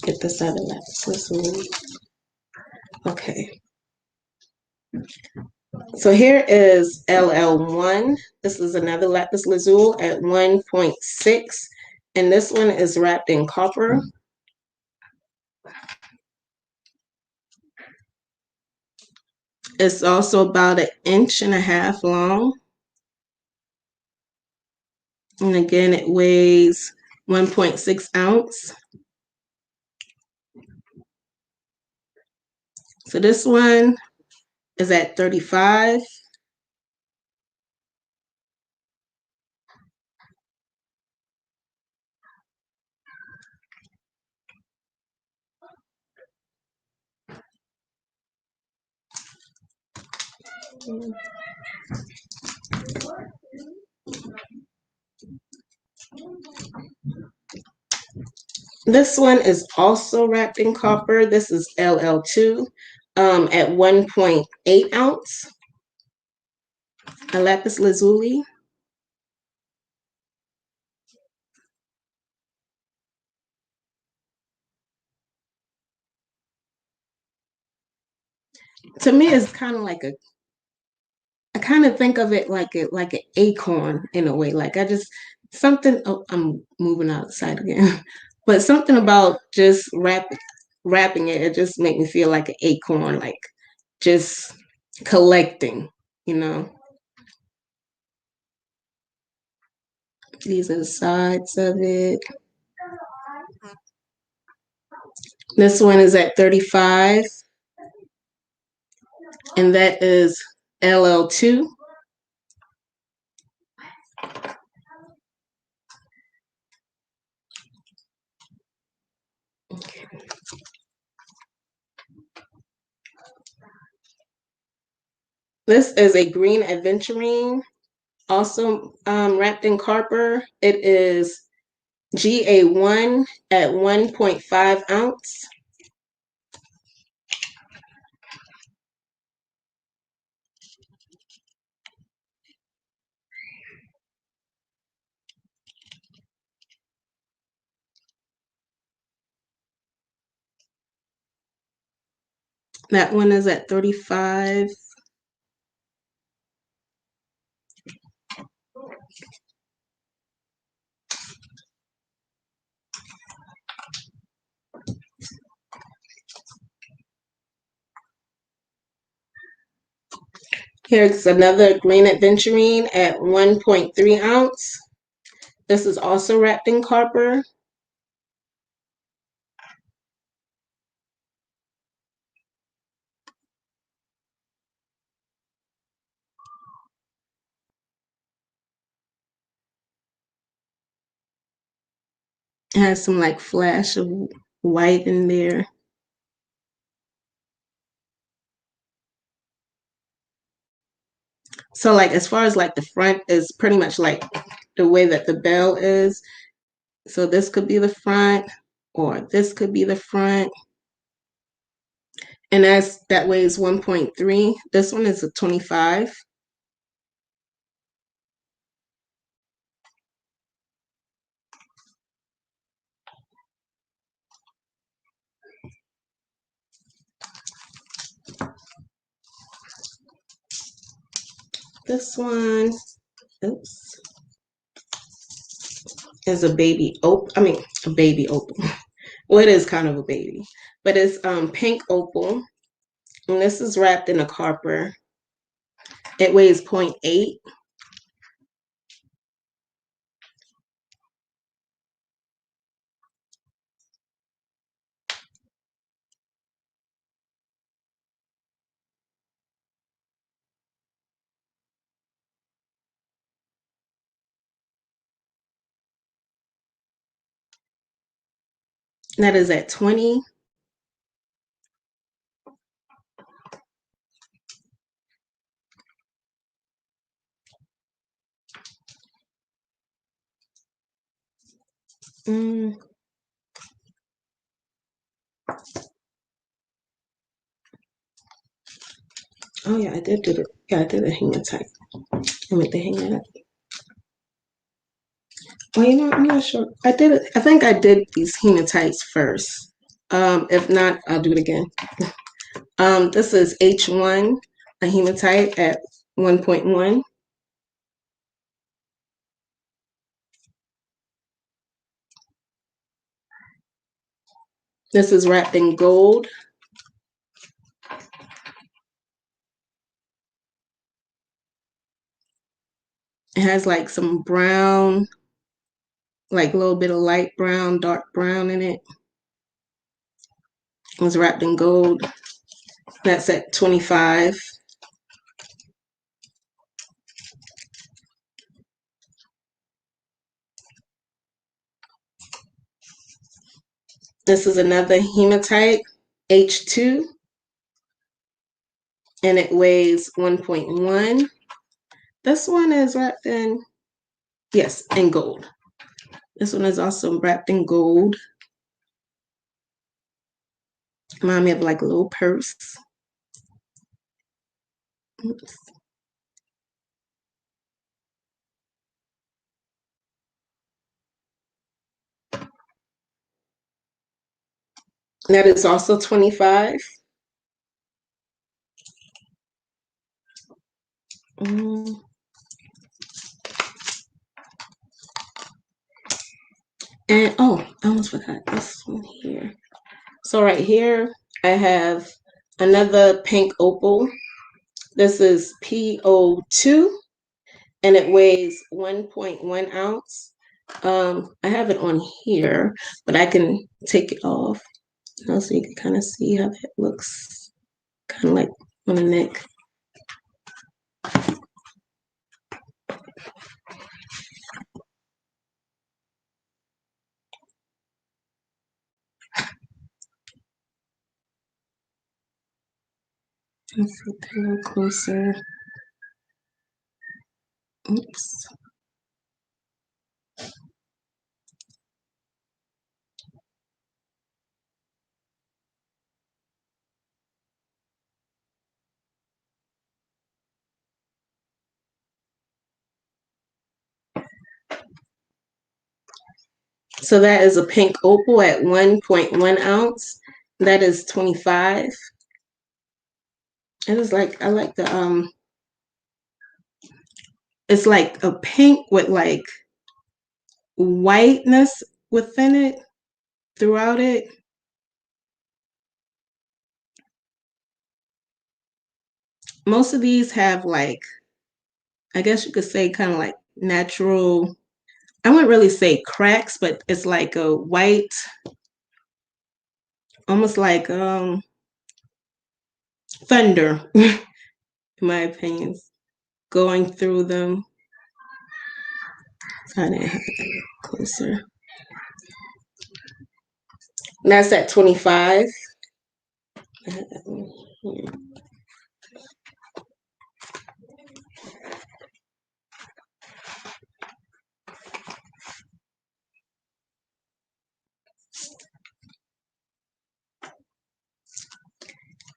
Get this out of that. Okay. So here is LL1. This is another lapis lazuli at 1.6. And this one is wrapped in copper. It's also about 1.5 inches long. And again, it weighs 1.6 ounce. So this one is at 35. This one is also wrapped in copper. This is LL2 at 1.8 ounce. A lapis lazuli. To me, it's kind of like I kind of think of it like an acorn in a way. Like I just something. Oh, I'm moving outside again, but something about just wrapping it. It just make me feel like an acorn, like just collecting. You know, these are the sides of it. This one is at 35, and that is LL2. This is a green aventurine, also wrapped in copper. It is GA1 at 1.5 ounce. That one is at 35. Here's another green aventurine at 1.3 ounce. This is also wrapped in copper. It has some like flash of white in there. So like as far as like the front is pretty much like the way that the bell is. So this could be the front or this could be the front. And that weighs 1.3. This one is a 25. This one, oops, is a baby opal. I mean, a baby opal. Well, it is kind of a baby, but it's pink opal. And this is wrapped in a copper. It weighs 0.8. That is at 20. Mm. Oh yeah, I did do it. Yeah, I did a hematite. I meant to hang that up. Well, you know, I'm not sure. I did it. I think I did these hematites first. If not, I'll do it again. This is H1, a hematite at 1.1. This is wrapped in gold. It has like some brown, like a little bit of light brown, dark brown in it. It was wrapped in gold. That's at 25. This is another hematite, H2, and it weighs 1.1. This one is wrapped in, yes, in gold. This one is also wrapped in gold. Remind me of like a little purse. Oops. That is also 25. Mm. And oh, I almost forgot this one here. So right here, I have another pink opal. This is PO2, and it weighs 1.1 ounce. I have it on here, but I can take it off so you can kind of see how that looks, kind of like on the neck. Let's see a little closer. Oops. So that is a pink opal at 1.1 ounce. That is 25. It is like, I like the, it's like a pink with like whiteness within it, throughout it. Most of these have like, I guess you could say kind of like natural, I wouldn't really say cracks, but it's like a white, almost like thunder, in my opinion, going through them. Trying to have it closer. And that's at 25. I have that one here.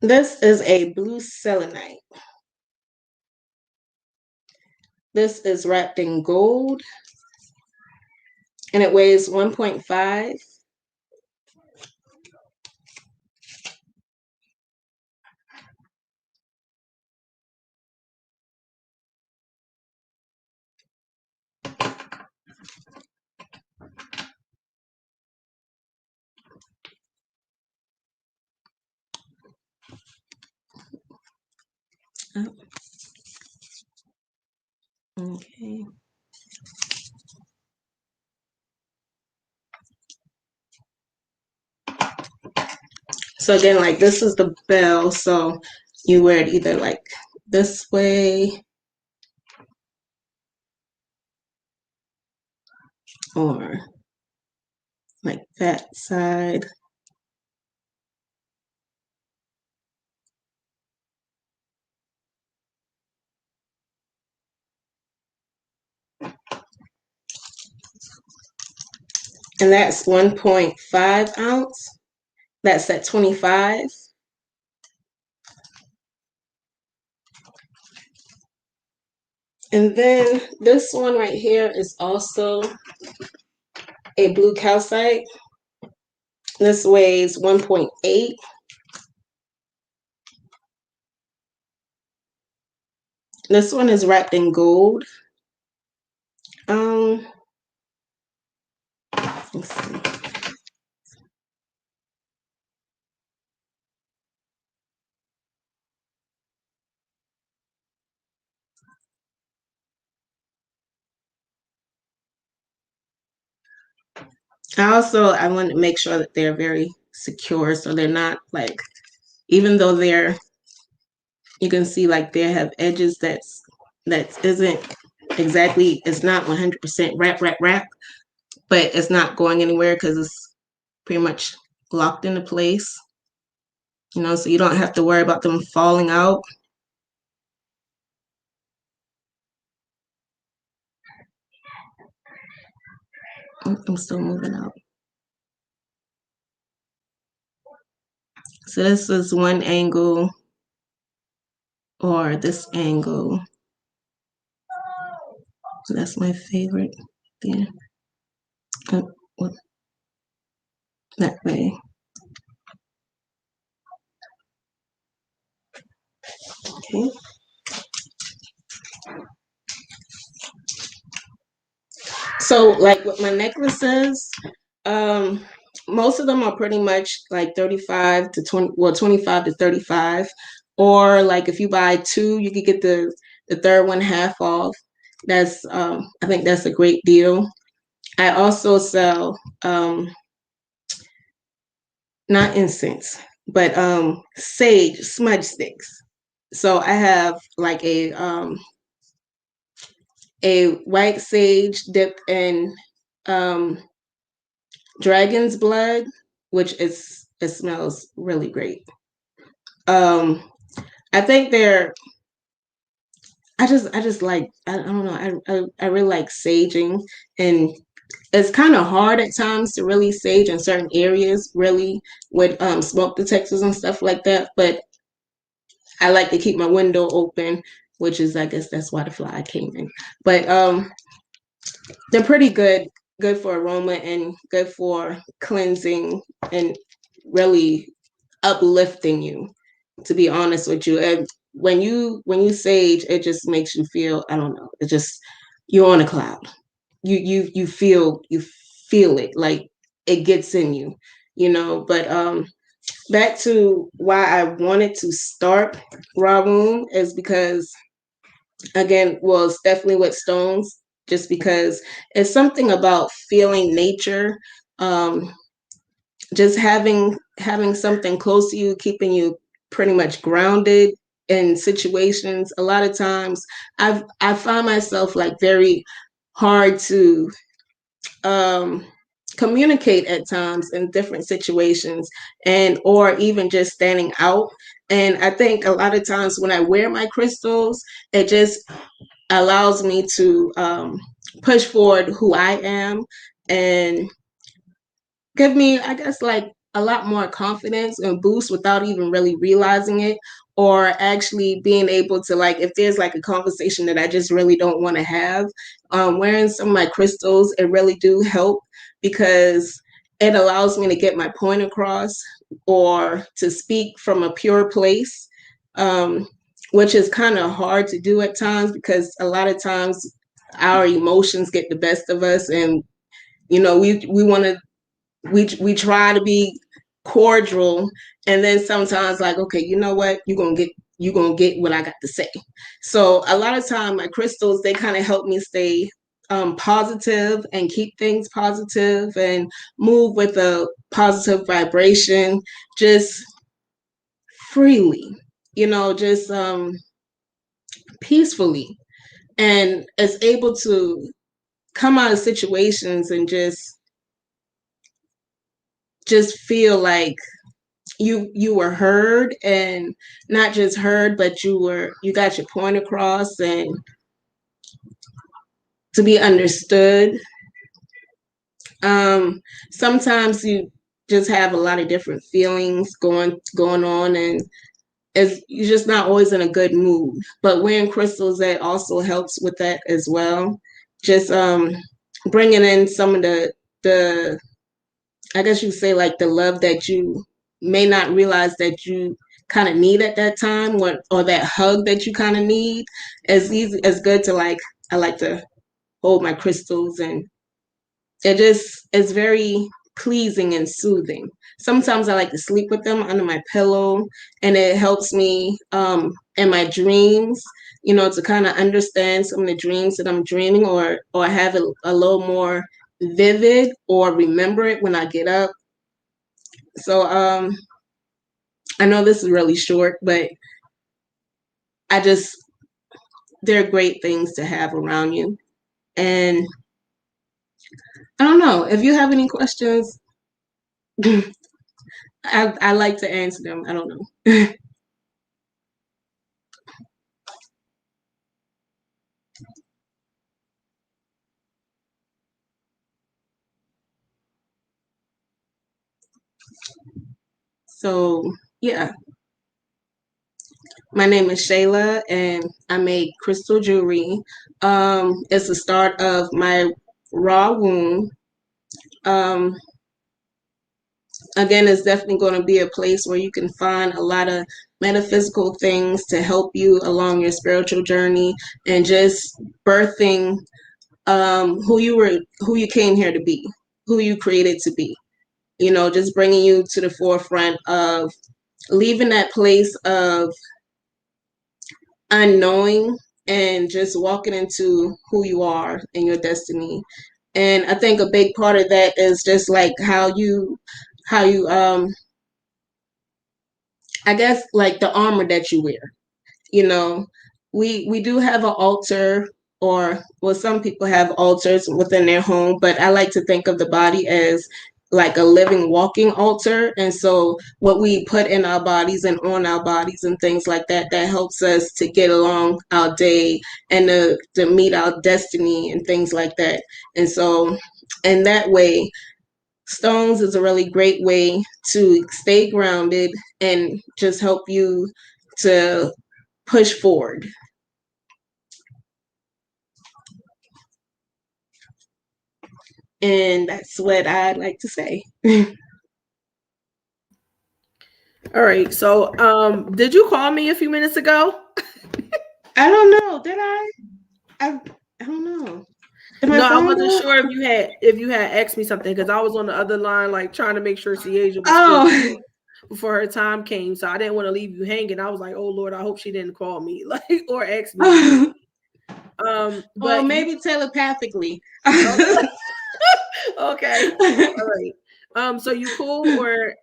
This is a blue selenite. This is wrapped in gold, and it weighs 1.5. Oh, okay. So again, like this is the bell, so you wear it either like this way or like that side. and that's 1.5 ounce. That's at 25. And then this one right here is also a blue calcite. This weighs 1.8. This one is wrapped in gold. Let's see. I want to make sure that they're very secure, so they're not like, even though you can see like they have edges that isn't exactly, it's not 100% wrap, but it's not going anywhere because it's pretty much locked into place. So you don't have to worry about them falling out. I'm still moving out. So this is one angle, or this angle. That's my favorite. Yeah. That way. Okay. So like with my necklaces, most of them are pretty much like 35 to 20, well, 25 to 35. Or like if you buy two, you could get the third one half off. That's I think that's a great deal. I also sell not incense, but sage smudge sticks. So I have like a white sage dipped in dragon's blood, which it smells really great. I think I just like, I don't know, I really like saging, and it's kind of hard at times to really sage in certain areas, really with smoke detectors and stuff like that. But I like to keep my window open, which is, I guess that's why the fly came in. But they're pretty good for aroma and good for cleansing and really uplifting you, to be honest with you. And when you sage, it just makes you feel, I don't know, it just, you're on a cloud. You feel it, like it gets in you. But back to why I wanted to start Raw Womb is because, again, well, it's definitely with stones, just because it's something about feeling nature, just having something close to you, keeping you pretty much grounded in situations. A lot of times I find myself like very hard to communicate at times in different situations, and or even just standing out. And I think a lot of times when I wear my crystals, it just allows me to push forward who I am, and give me, I guess, like a lot more confidence and boost without even really realizing it, or actually being able to, like, if there's like a conversation that I just really don't want to have, wearing some of my crystals, it really do help, because it allows me to get my point across or to speak from a pure place, which is kind of hard to do at times, because a lot of times our emotions get the best of us, and we want to, we try to be cordial, and then sometimes, like, okay, you know what, you're gonna get what I got to say. So a lot of time my crystals, they kind of help me stay positive and keep things positive and move with a positive vibration, just freely, just peacefully, and is able to come out of situations and just feel like you were heard, and not just heard, but you got your point across, and to be understood. Sometimes you just have a lot of different feelings going on, and you're just not always in a good mood. But wearing crystals, that also helps with that as well. Just bringing in some of the I guess you say like the love that you may not realize that you kind of need at that time, or that hug that you kind of need. As good to like, I like to hold my crystals, and it just is very pleasing and soothing. Sometimes I like to sleep with them under my pillow, and it helps me in my dreams, to kind of understand some of the dreams that I'm dreaming, or have it a little more vivid, or remember it when I get up. So I know this is really short, but I just they're great things to have around you. And I don't know if you have any questions. I like to answer them. I don't know. So yeah, my name is Shayla, and I make crystal jewelry. It's the start of my raw womb. Um, Again, it's definitely going to be a place where you can find a lot of metaphysical things to help you along your spiritual journey, and just birthing who you came here to be, who you created to be. Just bringing you to the forefront of leaving that place of unknowing, and just walking into who you are and your destiny. And I think a big part of that is just like how you I guess like the armor that you wear. you know we do have an altar, or well, some people have altars within their home, but I like to think of the body as like a living walking altar. And so what we put in our bodies and on our bodies and things like that, that helps us to get along our day, and to meet our destiny and things like that. And so in that way, stones is a really great way to stay grounded and just help you to push forward. And that's what I'd like to say. All right. So, did you call me a few minutes ago? I don't know. Did I? I don't know. Did my No, I phone wasn't go? sure if you had asked me something, because I was on the other line, like trying to make sure Ciasia was good Oh, before her time came. So I didn't want to leave you hanging. I was like, oh Lord, I hope she didn't call me, like, or ask me anything. well, But you maybe telepathically. okay. All right. So you cool, or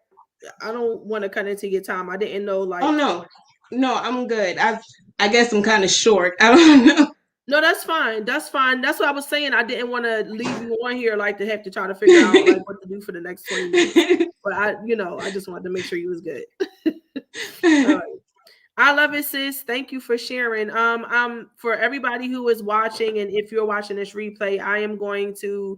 I don't want to cut into your time. I didn't know, Oh like, no, I'm good. I guess I'm kind of short. I don't know. no, that's fine. That's fine. That's what I was saying. I didn't want to leave you on here like to have to try to figure out like what to do for the next 20 minutes. But I just wanted to make sure you was good. All right. I love it, sis. Thank you for sharing. For everybody who is watching, and if you're watching this replay, I am going to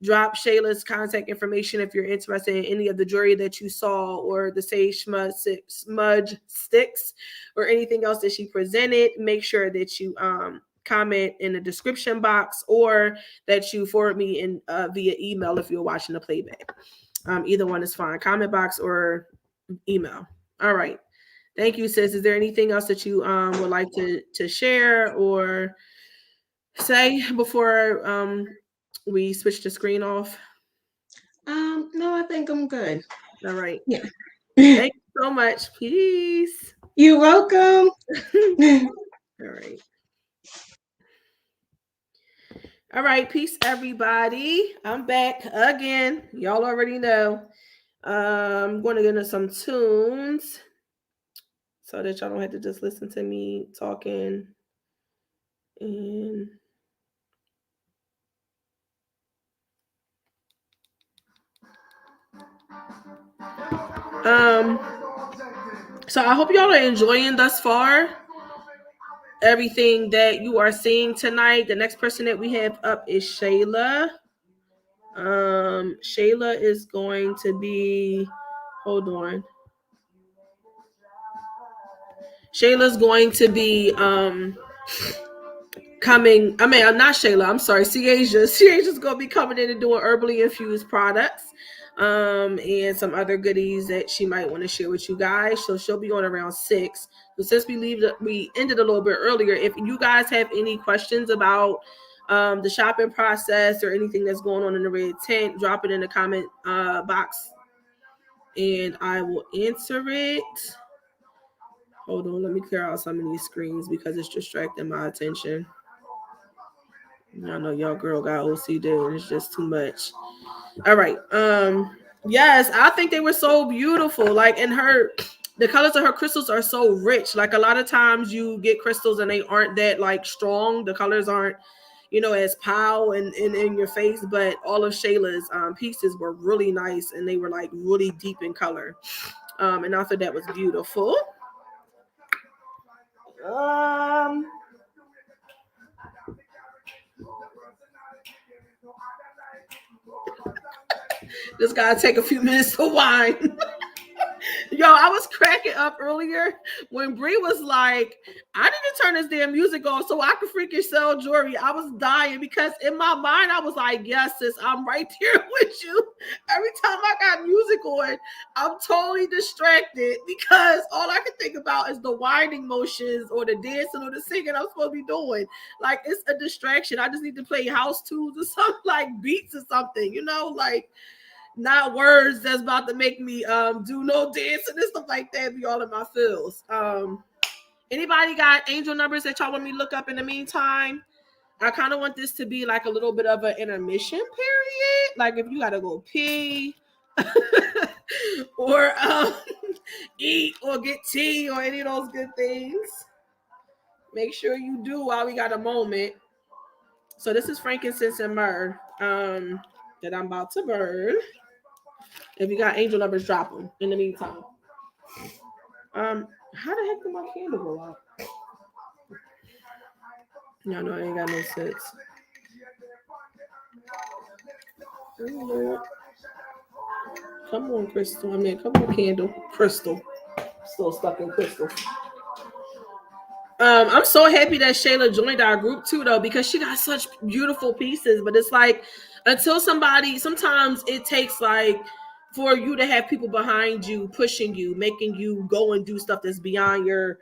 drop Shayla's contact information if you're interested in any of the jewelry that you saw, or the sage smudge sticks, or anything else that she presented. Make sure that you comment in the description box, or that you forward me in via email if you're watching the playback. Either one is fine. Comment box or email. All right. Thank you, sis. Is there anything else that you would like to share or say before we switch the screen off? No, I think I'm good. All right. Yeah. Thank you so much. Peace. You're welcome. All right. All right. Peace, everybody. I'm back again. Y'all already know. I'm going to get into some tunes so that y'all don't have to just listen to me talking. And so I hope y'all are enjoying thus far everything that you are seeing tonight. The next person that we have up is Shayla. Shayla is going to be, hold on. Shayla's going to be coming. I mean, I'm not Shayla. I'm sorry, Ciasia. Ciasia's gonna be coming in and doing herbally infused products, and some other goodies that she might want to share with you guys. So she'll be on around 6. So since we ended a little bit earlier. If you guys have any questions about the shopping process or anything that's going on in the red tent, drop it in the comment box, and I will answer it. Hold on, let me clear out some of these screens because it's distracting my attention. Y'all know y'all girl got OCD and it's just too much. All right. Yes, I think they were so beautiful. Like, and the colors of her crystals are so rich. Like, a lot of times you get crystals and they aren't that like strong. The colors aren't, as pow and in your face. But all of Shayla's pieces were really nice and they were like really deep in color. And I thought that was beautiful. Just gotta take a few minutes to whine. Yo, I was cracking up earlier when Bree was like, I need to turn this damn music on so I can freaking sell jewelry. I was dying because in my mind, I was like, yes, sis, I'm right there with you. Every time I got music on, I'm totally distracted because all I can think about is the winding motions or the dancing or the singing I'm supposed to be doing. Like, it's a distraction. I just need to play house tunes or something, like beats or something, like not words that's about to make me do no dancing and stuff like that. Be all in my feels. Anybody got angel numbers that y'all want me to look up in the meantime? I kind of want this to be like a little bit of an intermission period. Like if you gotta go pee or eat or get tea or any of those good things, make sure you do while we got a moment. So this is frankincense and myrrh that I'm about to burn. If you got angel numbers, drop them in the meantime. How the heck did my candle go out? Y'all know I ain't got no sense. Come on, Crystal. Come on, candle. Crystal. Still stuck in crystal. I'm so happy that Shayla joined our group too, though, because she got such beautiful pieces. But it's like sometimes it takes like for you to have people behind you, pushing you, making you go and do stuff that's beyond your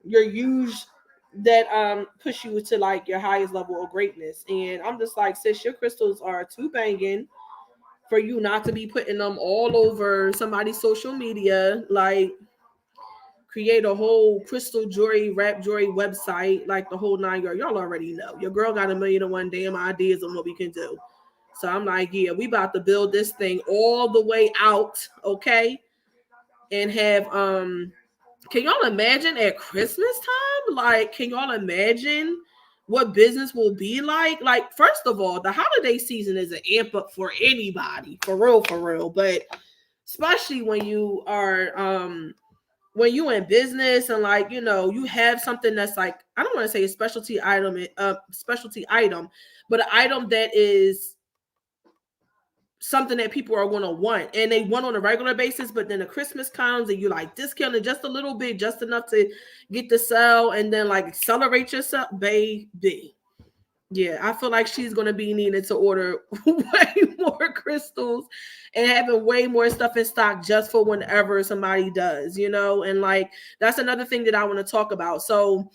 use that push you to like your highest level of greatness. And I'm just like, sis, your crystals are too banging for you not to be putting them all over somebody's social media. Like, create a whole crystal jewelry, rap jewelry website, like the whole 9 yards. Y'all already know. Your girl got 1,000,001 damn ideas on what we can do. So I'm like, yeah, we about to build this thing all the way out, okay? And have can y'all imagine at Christmas time? Like, can y'all imagine what business will be like? Like, first of all, the holiday season is an amp up for anybody, for real. But especially when you are when you in business and like, you have something that's like, I don't want to say a specialty item, but an item that is something that people are going to want and they want on a regular basis. But then the Christmas comes and you like discounted just a little bit, just enough to get the sell and then like accelerate yourself, baby. Yeah, I feel like she's going to be needing to order way more crystals and having way more stuff in stock just for whenever somebody does, and like, that's another thing that I want to talk about. So,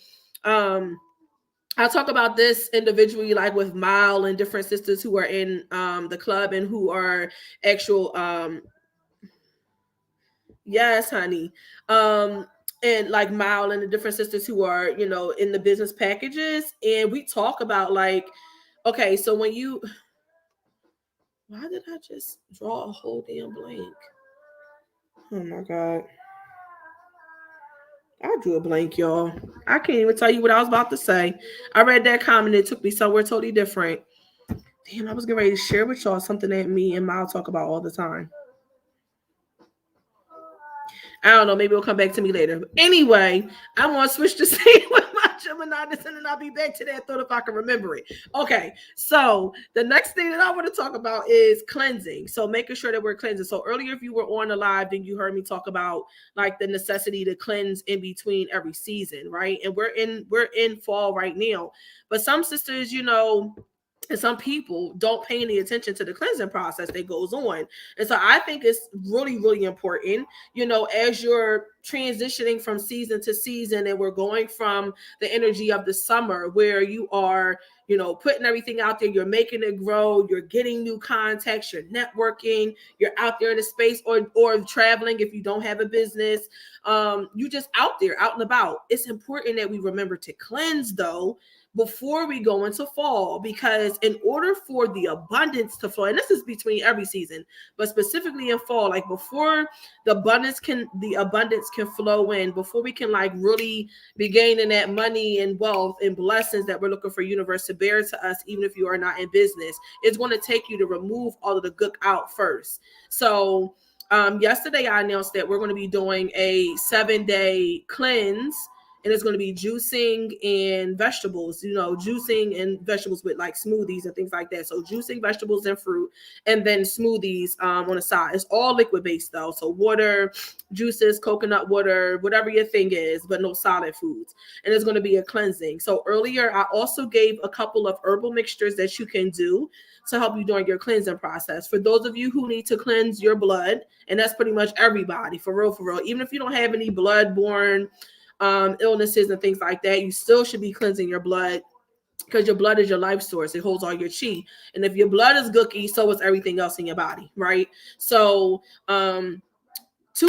I'll talk about this individually, like with Mile and different sisters who are in the club and who are actual, yes, honey. And like Mile and the different sisters who are, in the business packages. And we talk about like, okay, so why did I just draw a whole damn blank? Oh my God. I drew a blank, y'all. I can't even tell you what I was about to say. I read that comment. It took me somewhere totally different. Damn, I was getting ready to share with y'all something that me and Mile talk about all the time. I don't know. Maybe it'll come back to me later. But anyway, I want to switch to scene with my Gemini, and then I'll be back to that thought if I can remember it. Okay, so the next thing that I want to talk about is cleansing. So making sure that we're cleansing. So earlier, if you were on the live, then you heard me talk about like the necessity to cleanse in between every season, right? And we're in fall right now, but some sisters, and some people don't pay any attention to the cleansing process that goes on. And so I think it's really, really important, as you're transitioning from season to season and we're going from the energy of the summer where you are, putting everything out there, you're making it grow, you're getting new contacts, you're networking, you're out there in the space or traveling if you don't have a business. You just out there, out and about. It's important that we remember to cleanse though before we go into fall, because in order for the abundance to flow, and this is between every season, but specifically in fall, like before the abundance can flow in, before we can like really be gaining that money and wealth and blessings that we're looking for universe to bear to us, even if you are not in business, it's going to take you to remove all of the gook out first. So yesterday I announced that we're going to be doing a 7-day cleanse, and it's going to be juicing and vegetables, juicing and vegetables with like smoothies and things like that. So juicing vegetables and fruit, and then smoothies on the side. It's all liquid based though. So water, juices, coconut water, whatever your thing is, but no solid foods. And it's going to be a cleansing. So earlier, I also gave a couple of herbal mixtures that you can do to help you during your cleansing process. For those of you who need to cleanse your blood, and that's pretty much everybody, for real, even if you don't have any blood-borne illnesses and things like that, you still should be cleansing your blood, because your blood is your life source. It holds all your chi. And if your blood is gooky, so is everything else in your body, right? So 2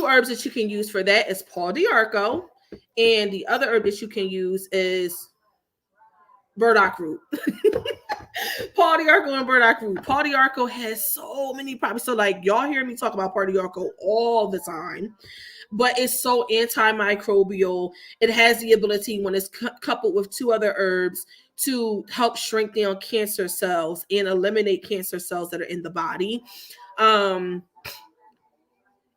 herbs that you can use for that is Paul d'Arco, and the other herb that you can use is burdock root. Paul d'Arco and burdock root. Paul d'Arco has so many properties. So like y'all hear me talk about Paul d'Arco all the time, but it's so antimicrobial. It has the ability, when it's coupled with 2 other herbs, to help shrink down cancer cells and eliminate cancer cells that are in the body.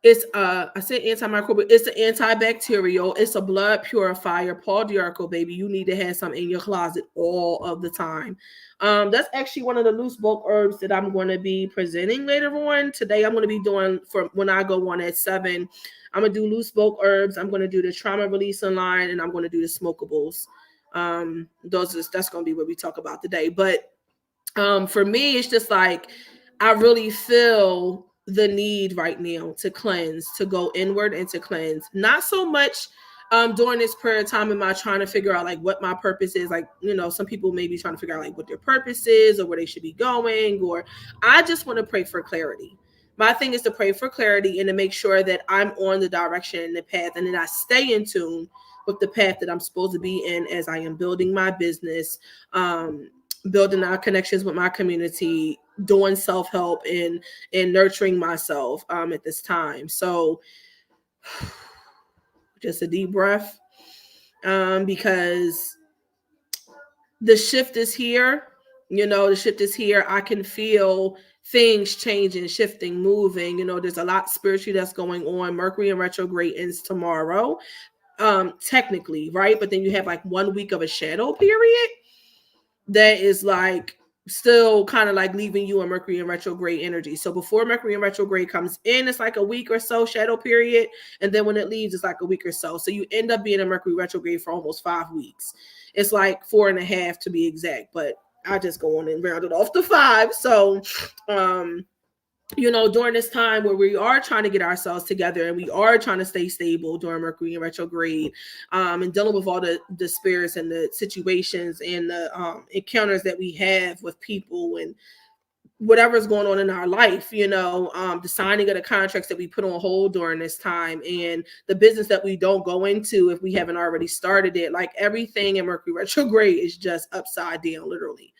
It's I said antimicrobial. It's an antibacterial. It's a blood purifier. Paul d'Arco, baby, you need to have some in your closet all of the time. That's actually one of the loose bulk herbs that I'm going to be presenting later on. Today, I'm going to be doing, for when I go on at 7. I'm going to do loose bulk herbs. I'm going to do the trauma releasing line, and I'm going to do the smokables. That's going to be what we talk about today. But for me, it's just like I really feel the need right now to cleanse, to go inward and to cleanse. Not so much during this prayer time am I trying to figure out like what my purpose is. Like, some people may be trying to figure out like what their purpose is or where they should be going, or I just want to pray for clarity. My thing is to pray for clarity and to make sure that I'm on the direction and the path, and then I stay in tune with the path that I'm supposed to be in as I am building my business, building our connections with my community, doing self-help and nurturing myself at this time. So just a deep breath, because the shift is here. The shift is here. I can feel things changing, shifting, moving. There's a lot spiritually that's going on. Mercury in retrograde ends tomorrow, technically, right? But then you have like 1 week of a shadow period that is like still kind of like leaving you in Mercury in retrograde energy. So before Mercury in retrograde comes in, it's like a week or so shadow period. And then when it leaves, it's like a week or so. So you end up being in Mercury retrograde for almost 5 weeks. It's like 4.5 to be exact, but I just go on and round it off to 5. So, during this time where we are trying to get ourselves together and we are trying to stay stable during Mercury in retrograde, and dealing with all the spirits and the situations and the encounters that we have with people and whatever's going on in our life, the signing of the contracts that we put on hold during this time, and the business that we don't go into if we haven't already started it. Like everything in Mercury retrograde is just upside down, literally.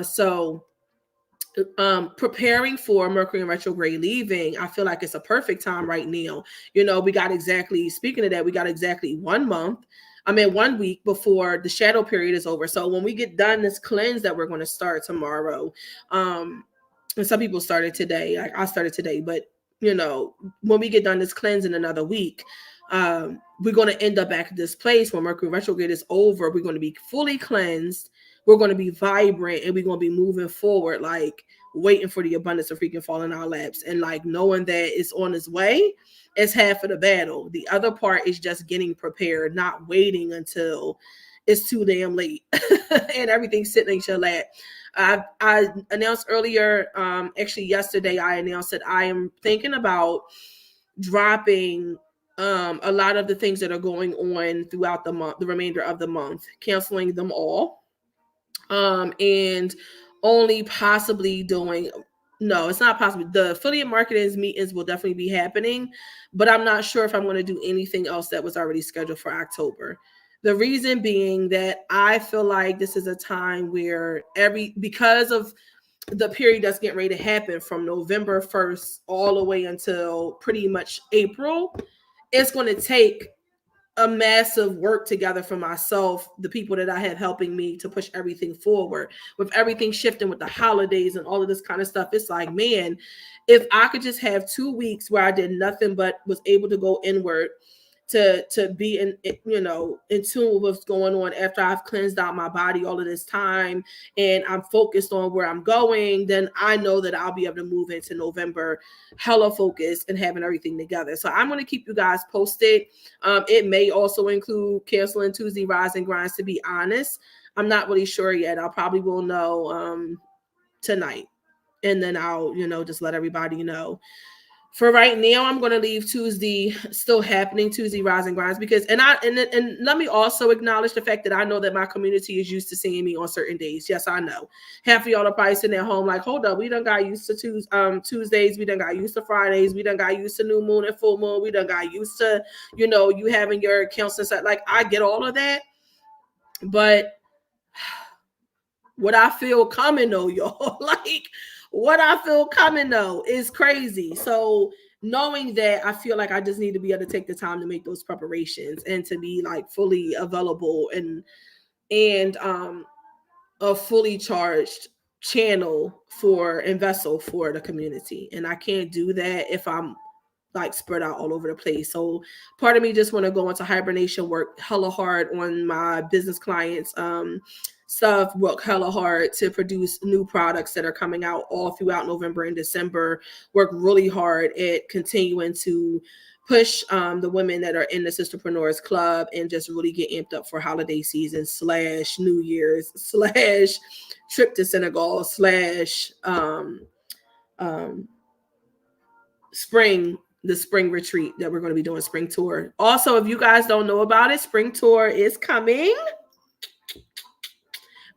So preparing for Mercury in retrograde leaving, I feel like it's a perfect time right now. We got exactly 1 week before the shadow period is over. So when we get done this cleanse that we're going to start tomorrow, and some people started today, like I started today, but when we get done this cleanse in another week, we're going to end up back at this place when Mercury retrograde is over. We're going to be fully cleansed. We're going to be vibrant, and we're going to be moving forward, like waiting for the abundance of freaking fall in our laps, and like knowing that it's on its way is half of the battle. The other part is just getting prepared, not waiting until it's too damn late and everything's sitting in your lap. I announced earlier, actually yesterday, I announced that I am thinking about dropping a lot of the things that are going on throughout the month, the remainder of the month, canceling them all, and only possibly doing. No, it's not possible. The affiliate marketing meetings will definitely be happening, but I'm not sure if I'm going to do anything else that was already scheduled for October. The reason being that I feel like this is a time where because of the period that's getting ready to happen from November 1st all the way until pretty much April, it's going to take a massive work together for myself, the people that I have helping me to push everything forward. With everything shifting with the holidays and all of this kind of stuff, it's like, man, if I could just have 2 weeks where I did nothing but was able to go inward, to be in tune with what's going on after I've cleansed out my body all of this time, and I'm focused on where I'm going, then I know that I'll be able to move into November hella focused and having everything together. So I'm going to keep you guys posted. It may also include canceling Tuesday Rise and Grinds, to be honest. I'm not really sure yet. I'll probably will know tonight, and then I'll just let everybody know. For right now, I'm going to leave Tuesday still happening, Tuesday Rise and Grinds, because and let me also acknowledge the fact that I know that my community is used to seeing me on certain days. Yes, I know. Half of y'all are probably sitting at home like, hold up, we done got used to Tuesdays, we done got used to Fridays, we done got used to new moon and full moon, we done got used to you having your counseling set. Like, I get all of that, but what I feel coming though, y'all, like what I feel coming though is crazy. So knowing that, I feel like I just need to be able to take the time to make those preparations and to be like fully available and a fully charged channel for and vessel for the community. And I can't do that if I'm like spread out all over the place. So part of me just want to go into hibernation, work hella hard on my business clients stuff, work hella hard to produce new products that are coming out all throughout November and December, work really hard at continuing to push the women that are in the Sista-Preneurs Club and just really get amped up for holiday season / New Year's / trip to Senegal / the spring retreat that we're going to be doing, spring tour. Also, if you guys don't know about it, spring tour is coming.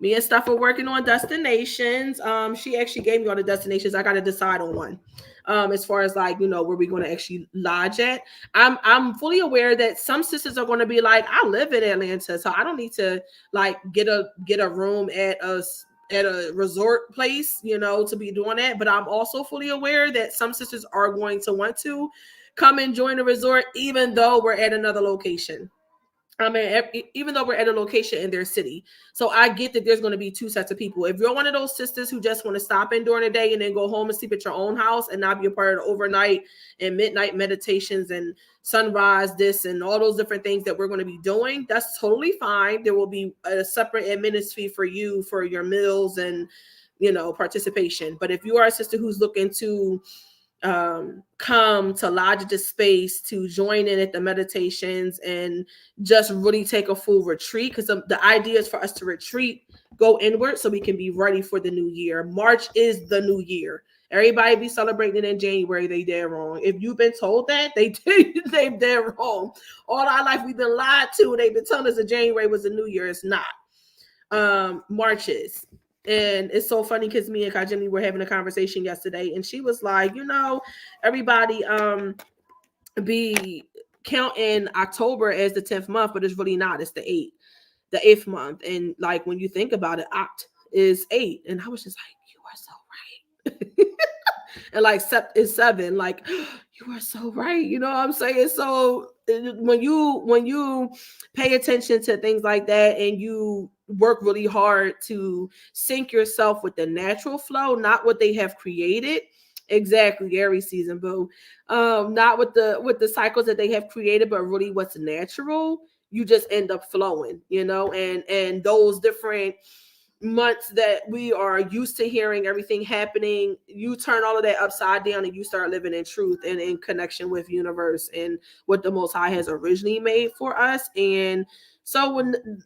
Me and Steph are working on destinations. She actually gave me all the destinations. I got to decide on one. As far as like, where we're going to actually lodge at. I'm fully aware that some sisters are going to be like, I live in Atlanta, so I don't need to like get a room at a resort place, to be doing that. But I'm also fully aware that some sisters are going to want to come and join the resort, even though we're at another location. I mean, even though we're at a location in their city. So I get that there's going to be two sets of people. If you're one of those sisters who just want to stop in during the day and then go home and sleep at your own house and not be a part of the overnight and midnight meditations and sunrise this and all those different things that we're going to be doing, that's totally fine. There will be a separate admin fee for you for your meals and, participation. But if you are a sister who's looking to come to lodge at this space to join in at the meditations and just really take a full retreat, because the idea is for us to retreat, go inward so we can be ready for the new year. March is the new year. Everybody be celebrating it in January. They dead wrong. If you've been told that, they dead wrong. All our life we've been lied to. They've been telling us that January was the new year. It's not. March is. And it's so funny because me and Kajimi were having a conversation yesterday, and she was like, everybody be counting October as the 10th month, but it's really not. It's the 8th month. And like when you think about it, Oct is 8. And I was just like, you are so right. And like Sept is 7. Like, you are so right. You know what I'm saying? So when you pay attention to things like that and you work really hard to sync yourself with the natural flow, not what they have created, Exactly, Aries season, boo. Not with the cycles that they have created, but really what's natural. You just end up flowing, and those different months that we are used to hearing everything happening, you turn all of that upside down and you start living in truth and in connection with universe and what the Most High has originally made for us. And so when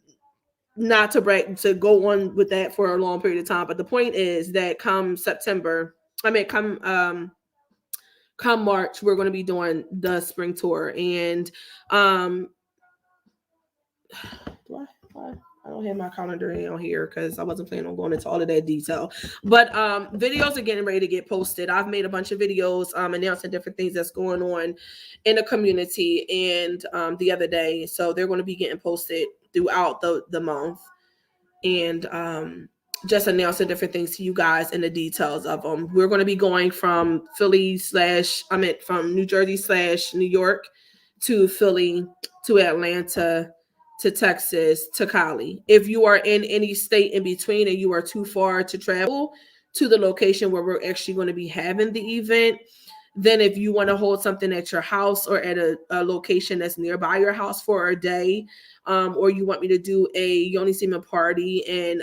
not to break to go on with that for a long period of time, but the point is that come September, I mean come March, we're going to be doing the spring tour. And do I don't have my calendar on here because I wasn't planning on going into all of that detail. But videos are getting ready to get posted. I've made a bunch of videos announcing different things that's going on in the community and the other day. So they're going to be getting posted throughout the month. And just announcing different things to you guys and the details of them. We're going to be going from from New Jersey / New York to Philly to Atlanta to Texas to Cali. If you are in any state in between and you are too far to travel to the location where we're actually going to be having the event, then if you want to hold something at your house or at a location that's nearby your house for a day, or you want me to do a Yoni Seaman party and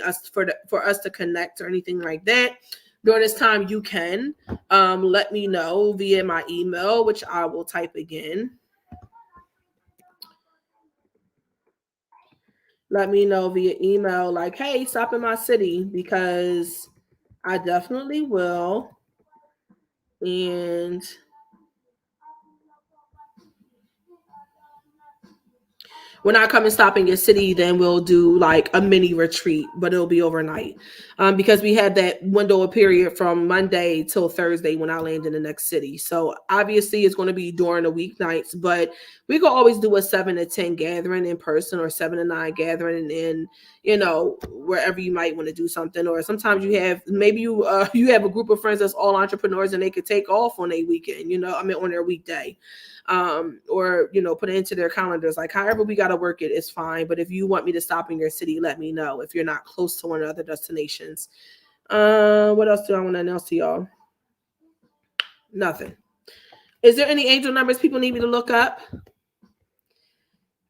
for us to connect or anything like that during this time, you can let me know via my email, which I will type again. Let me know via email, like, hey, stop in my city, because I definitely will. And when I come and stop in your city, then we'll do like a mini retreat, but it'll be overnight. Because we had that window of period from Monday till Thursday when I land in the next city. So obviously it's going to be during the weeknights, but we can always do a 7 to 10 gathering in person or 7 to 9 gathering in, wherever you might want to do something. Or sometimes you have, maybe you have a group of friends that's all entrepreneurs and they could take off on a weekend, on their weekday. Or put it into their calendars, like however we got to work it is fine. But if you want me to stop in your city, let me know if you're not close to one of the other destinations. What else do I want to announce to y'all? Nothing. Is there any angel numbers people need me to look up?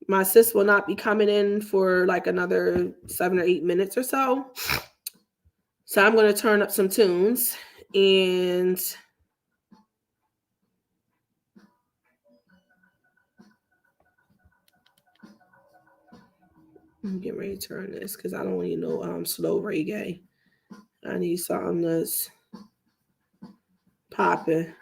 My sis will not be coming in for like another 7 or 8 minutes or so, so I'm going to turn up some tunes and I'm getting ready to turn this because I don't need no slow reggae. I need something that's popping.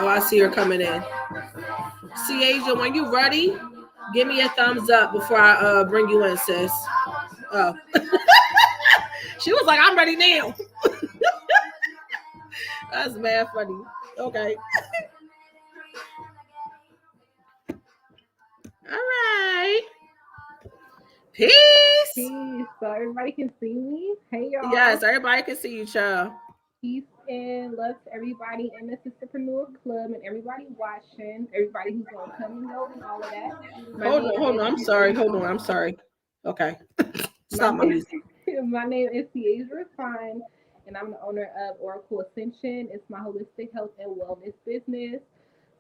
Oh, I see her coming in. See, Asia, when you ready, give me a thumbs up before I bring you in, sis. Oh. She was like, I'm ready now. That's mad funny. Okay. All right. Peace. Peace. So everybody can see me. Hey y'all. Yes, everybody can see you, child. Peace and love to everybody in the Sista-Preneurs Club and everybody watching, everybody who's gonna come and go and all of that. Hold on. I'm sorry. Hold on. I'm sorry. Okay. Stop my music. My name is Ciadra Fine, and I'm the owner of Oracle Ascension. It's my holistic health and wellness business.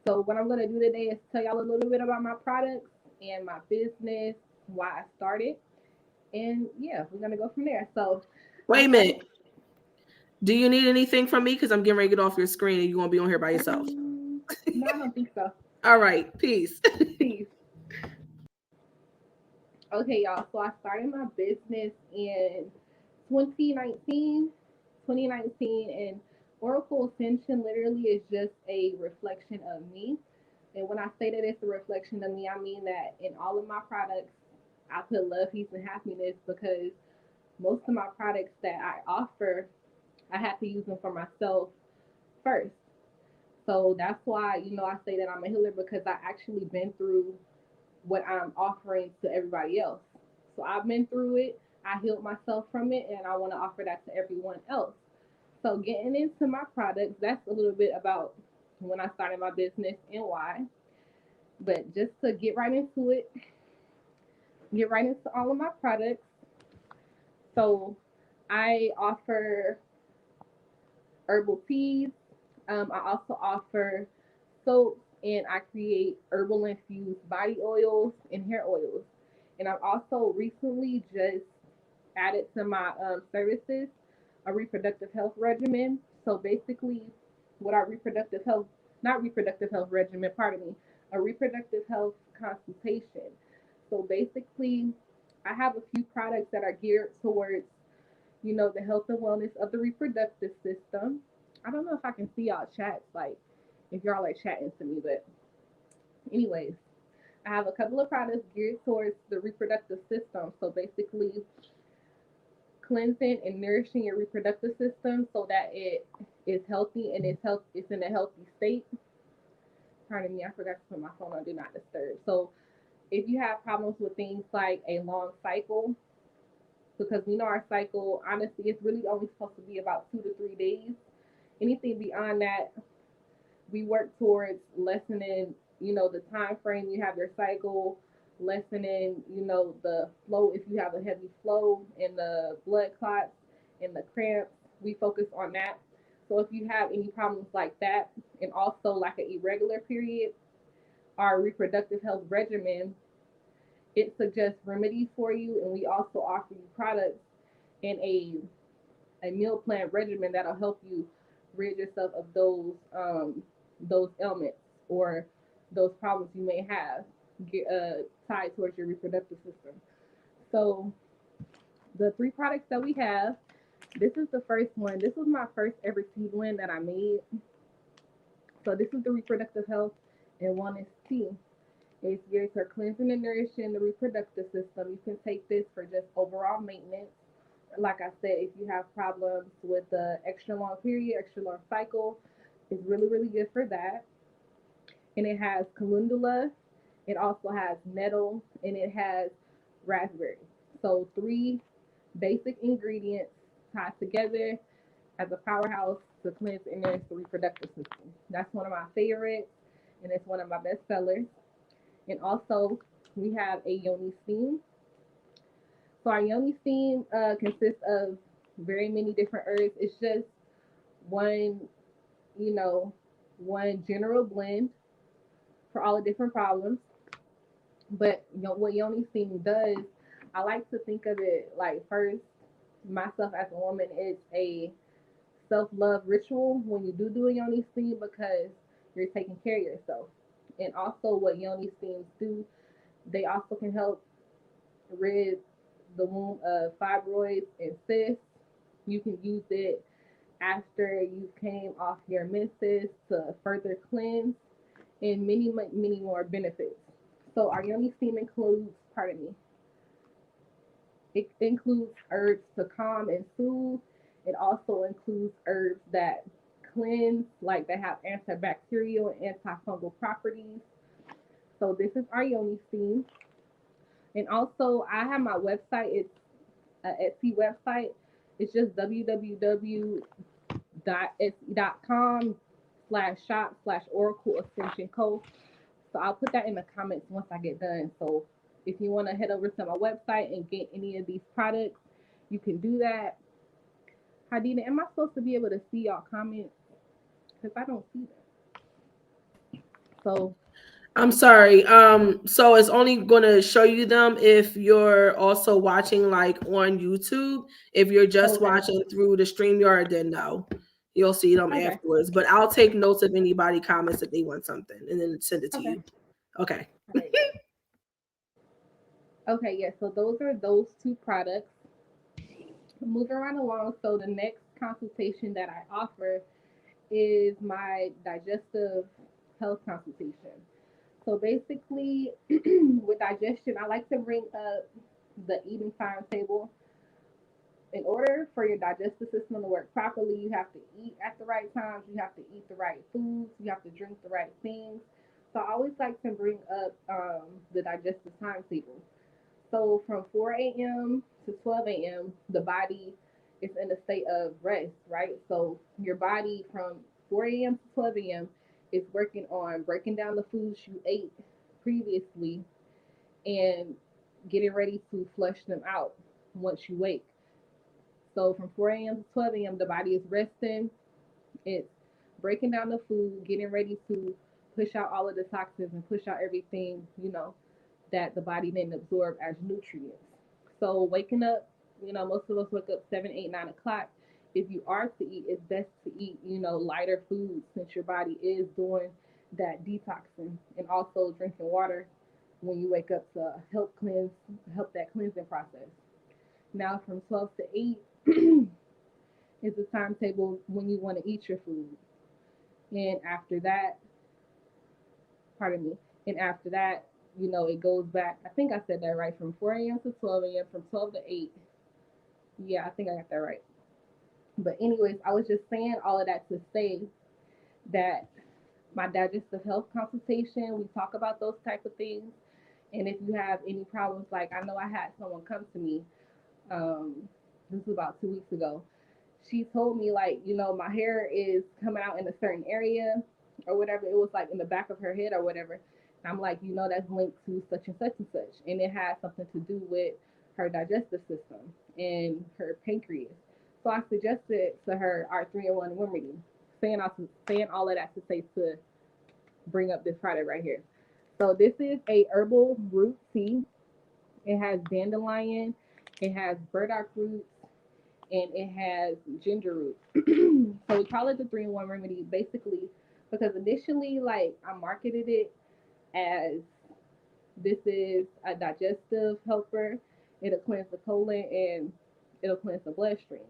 So what I'm gonna do today is tell y'all a little bit about my products and my business, why I started, and yeah, we're gonna go from there. So wait a minute. Do you need anything from me? Because I'm getting ready to get off your screen and you're going to be on here by yourself. No, I don't think so. All right. Peace. Peace. Okay, y'all. So I started my business in 2019. And Oracle Ascension literally is just a reflection of me. And when I say that it's a reflection of me, I mean that in all of my products, I put love, peace, and happiness, because most of my products that I offer, I have to use them for myself first. So that's why, I say that I'm a healer, because I actually been through what I'm offering to everybody else. So I've been through it. I healed myself from it, and I want to offer that to everyone else. So getting into my products, that's a little bit about when I started my business and why. But just to get right into it, get right into all of my products. So I offer herbal teas. I also offer soaps, and I create herbal infused body oils and hair oils. And I've also recently just added to my services a reproductive health regimen. So basically, what our reproductive health, not reproductive health regimen, pardon me, a reproductive health consultation. So basically, I have a few products that are geared towards, the health and wellness of the reproductive system. I don't know if I can see y'all chats, like if y'all are chatting to me, but anyways, I have a couple of products geared towards the reproductive system. So basically, cleansing and nourishing your reproductive system so that it is healthy and it's in a healthy state. Pardon me, I forgot to put my phone on do not disturb. So if you have problems with things like a long cycle, because we know our cycle, honestly, it's really only supposed to be about 2 to 3 days. Anything beyond that, we work towards lessening, the time frame you have your cycle, lessening, the flow if you have a heavy flow and the blood clots and the cramps. We focus on that. So if you have any problems like that, and also like an irregular period, our reproductive health regimen, it suggests remedies for you, and we also offer you products in a meal plan regimen that'll help you rid yourself of those ailments or those problems you may have tied towards your reproductive system. So the three products that we have, this is the first one. This was my first ever tea blend that I made. So this is the reproductive health and wellness tea. It's geared to cleansing and nourishing the reproductive system. You can take this for just overall maintenance. Like I said, if you have problems with the extra long period, extra long cycle, it's really, really good for that. And it has calendula, it also has nettle, and it has raspberry. So three basic ingredients tied together as a powerhouse to cleanse and nourish the reproductive system. That's one of my favorites, and it's one of my best sellers. And also, we have a yoni steam. So our yoni steam consists of very many different herbs. It's just one, you know, one general blend for all the different problems. But what yoni steam does, I like to think of it like first, myself as a woman, it's a self-love ritual when you do a yoni steam because you're taking care of yourself. And also, what yoni steams do, they also can help rid the womb of fibroids and cysts. You can use it after you came off your menses to further cleanse and many, many more benefits. So our yoni steam includes, pardon me, it includes herbs to calm and soothe. It also includes herbs that cleanse, like they have antibacterial and antifungal properties. So this is our yoni steam. And also, I have my website. It's an Etsy website. It's just www.etsy.com/shop/Oracle Ascension Co. So I'll put that in the comments once I get done. So if you want to head over to my website and get any of these products, you can do that. Hadina, am I supposed to be able to see y'all comments? Because I don't see them. So I'm sorry. So it's only gonna show you them if you're also watching like on YouTube. If you're just okay, watching through the StreamYard, then no. You'll see them okay, afterwards. But I'll take notes if anybody comments that they want something and then send it to okay. you. Okay. All right, yeah. Okay, yeah. So those are those two products. Moving right along. So the next consultation that I offer is my digestive health consultation. So basically, with digestion, I like to bring up the eating timetable. In order for your digestive system to work properly, you have to eat at the right times, you have to eat the right foods, you have to drink the right things. So I always like to bring up the digestive timetable. So from 4 a.m. to 12 a.m., the body it's in a state of rest, right? So your body from 4 a.m. to 12 a.m. is working on breaking down the foods you ate previously and getting ready to flush them out once you wake. So from 4 a.m. to 12 a.m., the body is resting. It's breaking down the food, getting ready to push out all of the toxins and push out everything, that the body didn't absorb as nutrients. So waking up, most of us wake up 7, 8, 9 o'clock. If you are to eat, it's best to eat, lighter foods since your body is doing that detoxing, and also drinking water when you wake up to help that cleansing process. Now from 12 to 8 is the timetable when you want to eat your food. And after that, pardon me, and after that, it goes back. I think I said that right, from 4 a.m. to 12 a.m., from 12 to 8. Yeah, I think I got that right. But anyways, I was just saying all of that to say that my digestive health consultation, we talk about those type of things. And if you have any problems, like I know I had someone come to me, um, this was about 2 weeks ago. She told me, like, my hair is coming out in a certain area or whatever. It was like in the back of her head or whatever. And I'm like, that's linked to such and such and such. And it has something to do with her digestive system and her pancreas. So I suggested to her our 3-in-1 remedy, saying all of that to say to bring up this product right here. So this is a herbal root tea. It has dandelion, it has burdock roots, and it has ginger root. So we call it the 3-in-1 remedy basically because initially, like, I marketed it as this is a digestive helper. It'll cleanse the colon and it'll cleanse the bloodstream.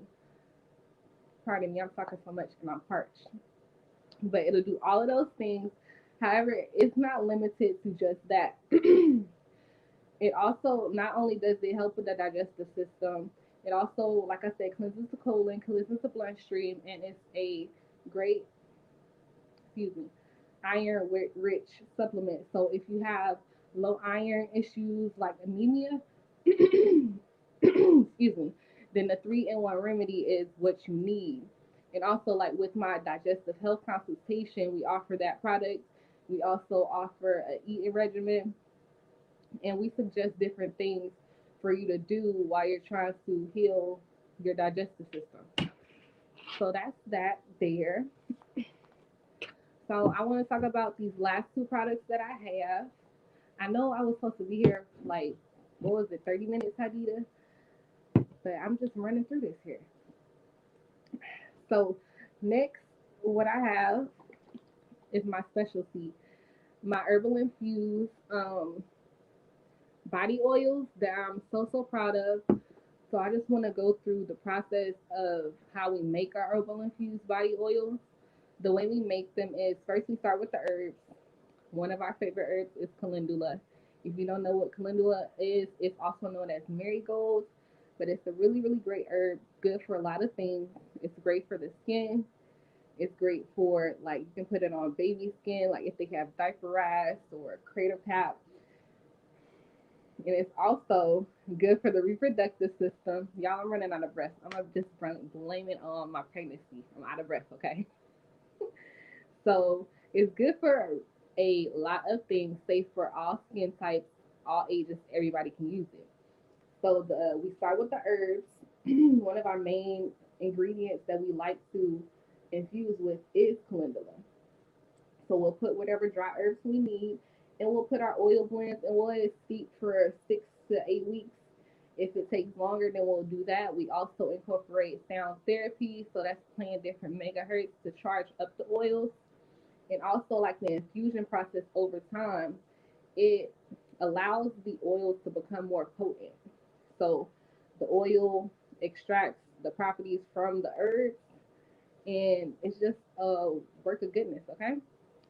Pardon me, I'm talking so much and I'm parched. But it'll do all of those things. However, it's not limited to just that. It also, not only does it help with the digestive system, it also, like I said, cleanses the colon, cleanses the bloodstream, and it's a great, excuse me, iron rich supplement. So if you have low iron issues like anemia, excuse me, then the 3-in-1 remedy is what you need. And also, like with my digestive health consultation, we offer that product. We also offer an eating regimen, and we suggest different things for you to do while you're trying to heal your digestive system. So that's that there. So I want to talk about these last two products that I have. I know I was supposed to be here like, what was it, 30 minutes, Hadida? But I'm just running through this here. So next, what I have is my specialty, my herbal infused body oils that I'm so proud of. So I just want to go through the process of how we make our herbal infused body oils. The way we make them is first we start with the herbs. One of our favorite herbs is calendula. If you don't know what calendula is, it's also known as marigold, but it's a really great herb, good for a lot of things. It's great for the skin. It's great for, like, you can put it on baby skin, like if they have diaper rash or cradle cap. And it's also good for the reproductive system. Y'all, I'm running out of breath. I'm gonna just blame it on my pregnancy. I'm out of breath, okay? So it's good for a lot of things, safe for all skin types, all ages, everybody can use it. So we start with the herbs. One of our main ingredients that we like to infuse with is calendula. So we'll put whatever dry herbs we need, and we'll put our oil blends, and we'll let it steep for 6 to 8 weeks. If it takes longer, then we'll do that. We also incorporate sound therapy, so that's playing different megahertz to charge up the oils. And also, like the infusion process over time, it allows the oils to become more potent. So the oil extracts the properties from the herbs, and it's just a work of goodness, okay?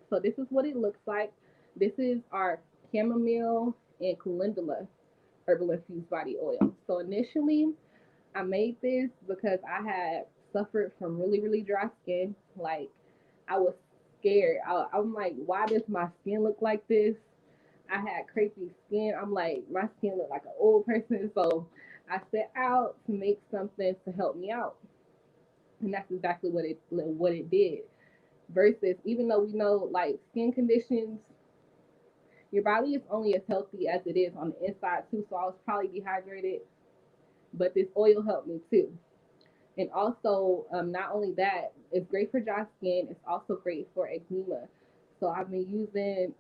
So this is what it looks like. This is our chamomile and calendula herbal infused body oil. So initially, I made this because I had suffered from really dry skin. Like, I was scared. I'm like, why does my skin look like this? I had crepey skin. I'm like, my skin looked like an old person. So I set out to make something to help me out, and that's exactly what it did. Versus, even though we know like skin conditions, your body is only as healthy as it is on the inside too. So I was probably dehydrated, but this oil helped me too. And also, not only that, it's great for dry skin. It's also great for eczema. So I've been using.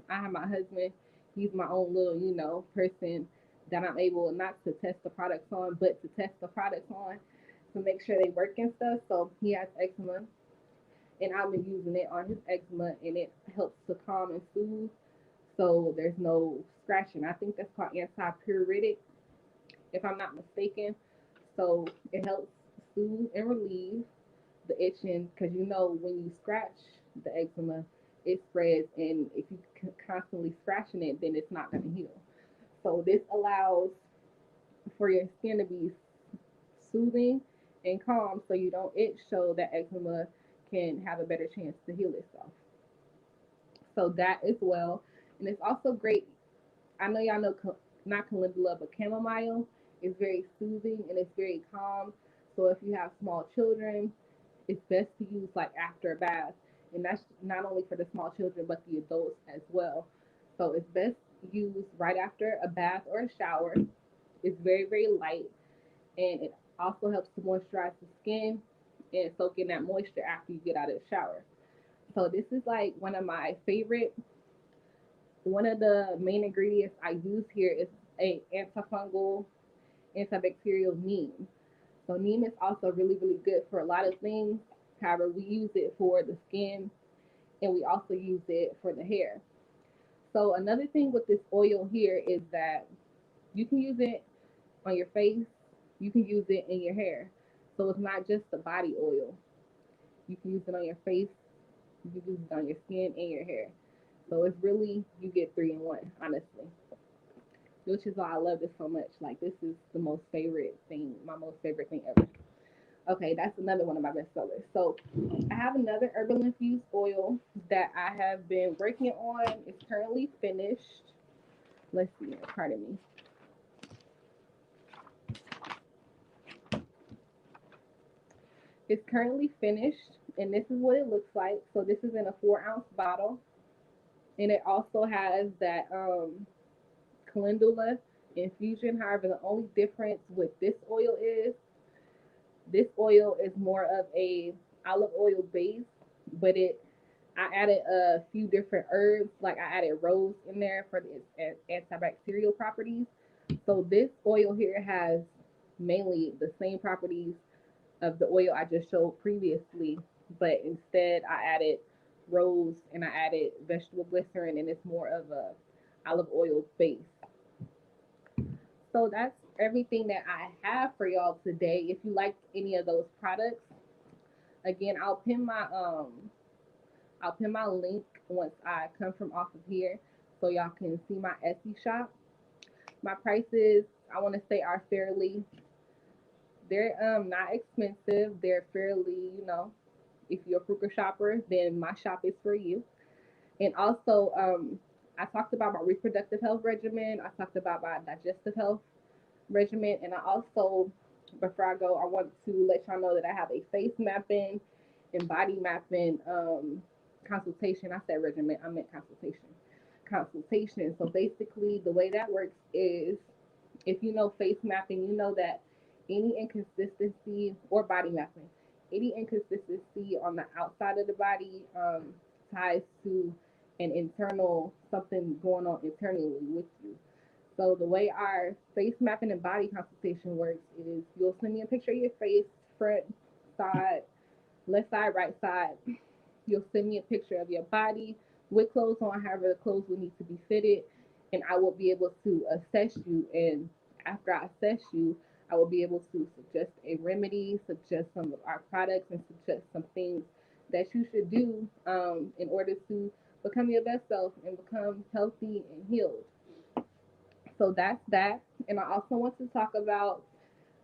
I have my husband. He's my own little, person that I'm able not to test the products on, but to test the products on to make sure they work and stuff. So he has eczema, and I've been using it on his eczema, and it helps to calm and soothe. So there's no scratching. I think that's called anti-pruritic, if I'm not mistaken. So it helps soothe and relieve the itching because when you scratch the eczema, it spreads, and if you constantly scratching it, then it's not going to heal. So this allows for your skin to be soothing and calm, so you don't itch, so that eczema can have a better chance to heal itself. So that as well, and it's also great. I know y'all know not calendula, but chamomile is very soothing and it's very calm. So if you have small children, it's best to use like after a bath, and that's not only for the small children but the adults as well. So it's best used right after a bath or a shower. It's very very light, and it also helps to moisturize the skin and soak in that moisture after you get out of the shower. So this is like one of my favorite. One of the main ingredients I use here is a antifungal, antibacterial neem. So neem is also really, really good for a lot of things. However, we use it for the skin and we also use it for the hair. So another thing with this oil here is that you can use it on your face, you can use it in your hair. So it's not just the body oil. You can use it on your face, you can use it on your skin and your hair. So it's really, you get three in one, honestly. Which is why I love this so much. Like, this is the most favorite thing, my most favorite thing ever. Okay, that's another one of my best sellers. So I have another herbal infused oil that I have been working on. It's currently finished. Let's see, pardon me. It's currently finished, and this is what it looks like. So this is in a 4-ounce bottle, and it also has that calendula infusion. However, the only difference with this oil is more of a olive oil base, but I added a few different herbs, like I added rose in there for its antibacterial properties. So this oil here has mainly the same properties of the oil I just showed previously, but instead I added rose and I added vegetable glycerin, and it's more of a olive oil base. So that's everything that I have for y'all today. If you like any of those products, again, I'll pin my link once I come from off of here, so y'all can see my Etsy shop. My prices, I want to say, are fairly. They're not expensive. They're fairly, if you're a Kruger shopper, then my shop is for you. And also, I talked about my reproductive health regimen. I talked about my digestive health regimen, and I also, before I go, I want to let y'all know that I have a face mapping and body mapping consultation. I said regimen, I meant consultation. Consultation. So basically, the way that works is, if you know face mapping, you know that any inconsistency, or body mapping, any inconsistency on the outside of the body ties to an internal, something going on internally with you. So the way our face mapping and body consultation works is, you'll send me a picture of your face, front, side, left side, right side. You'll send me a picture of your body with clothes on, however the clothes will need to be fitted, and I will be able to assess you. And after I assess you, I will be able to suggest a remedy, suggest some of our products, and suggest some things that you should do in order to become your best self and become healthy and healed. So that's that. And I also want to talk about,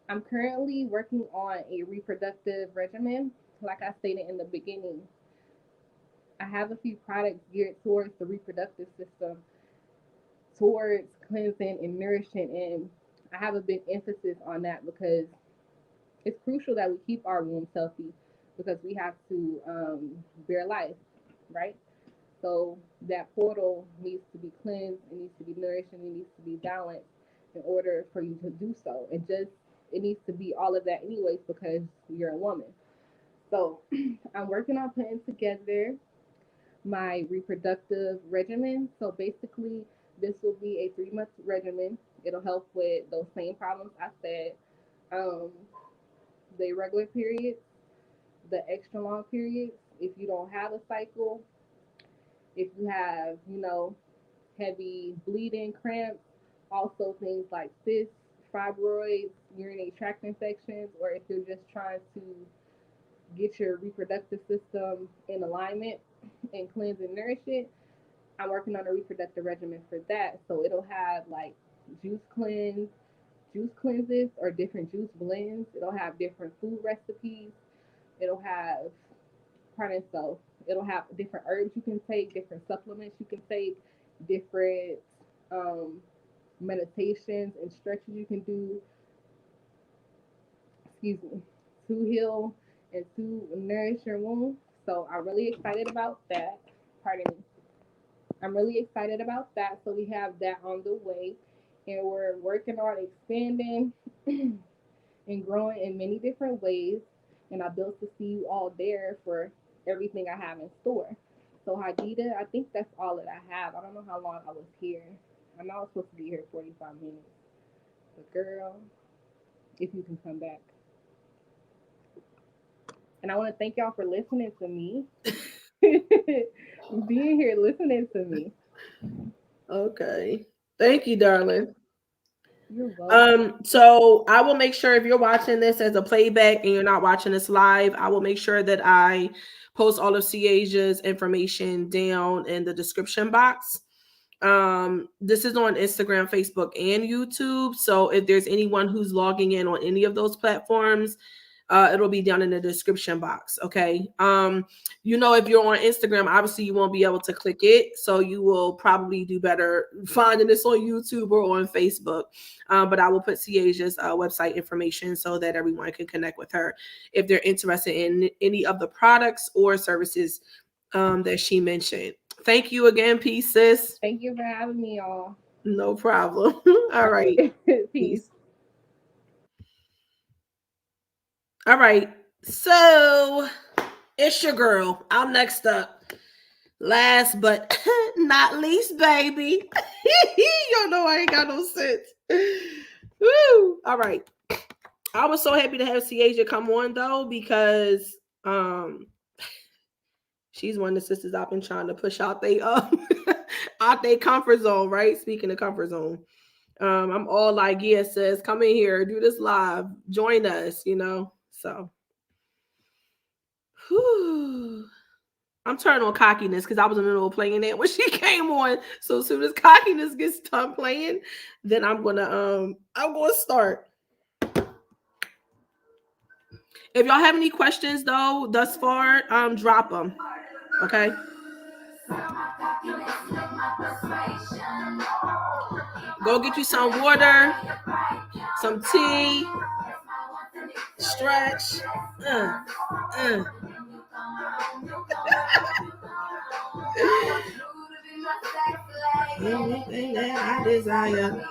I'm currently working on a reproductive regimen. Like I stated in the beginning, I have a few products geared towards the reproductive system, towards cleansing and nourishing. And I have a big emphasis on that because it's crucial that we keep our wombs healthy because we have to bear life, right? So that portal needs to be cleansed, it needs to be nourished, and it needs to be balanced in order for you to do so. And just it needs to be all of that anyways because you're a woman. So I'm working on putting together my reproductive regimen. So basically, this will be a 3 month regimen. It'll help with those same problems I said. Um, the irregular periods, the extra long periods, if you don't have a cycle, if you have, heavy bleeding, cramps, also things like cysts, fibroids, urinary tract infections, or if you're just trying to get your reproductive system in alignment and cleanse and nourish it, I'm working on a reproductive regimen for that. So it'll have like juice cleanse, juice cleanses or different juice blends. It'll have different food recipes. It'll have, pardon, so it'll have different herbs you can take, different supplements you can take, different um, meditations and stretches you can do, excuse me, to heal and to nourish your womb. So I'm really excited about that. Pardon me. I'm really excited about that. So we have that on the way, and we're working on expanding and growing in many different ways. And I built to see you all there for everything I have in store. So Hadida, I think that's all that I have. I don't know how long I was here. I know I was supposed to be here 45 minutes. But girl, if you can come back. And I want to thank y'all for listening to me. Being here listening to me. Okay. Thank you, darling. You're welcome. So I will make sure if you're watching this as a playback and you're not watching this live, I will make sure that I post all of Siaja's information down in the description box. This is on Instagram, Facebook, and YouTube. So if there's anyone who's logging in on any of those platforms, it'll be down in the description box. Okay. If you're on Instagram, obviously you won't be able to click it. So you will probably do better finding this on YouTube or on Facebook. But I will put Siaja's website information so that everyone can connect with her if they're interested in any of the products or services that she mentioned. Thank you again, Peace, sis. Thank you for having me, y'all. No problem. All right. Peace. All right. So it's your girl. I'm next up. Last but not least, baby. You know I ain't got no sense. Woo. All right. I was so happy to have Siaja come on though, because she's one of the sisters I've been trying to push out they out their comfort zone, right? Speaking of comfort zone. I'm all like, yeah, sis, come in here, do this live, join us, So whew. I'm turning on cockiness because I was in the middle of playing that when she came on. So as soon as cockiness gets done playing, then I'm gonna start. If y'all have any questions though, thus far, drop them. Okay. Go get you some water, some tea, stretch. Anything that I desire.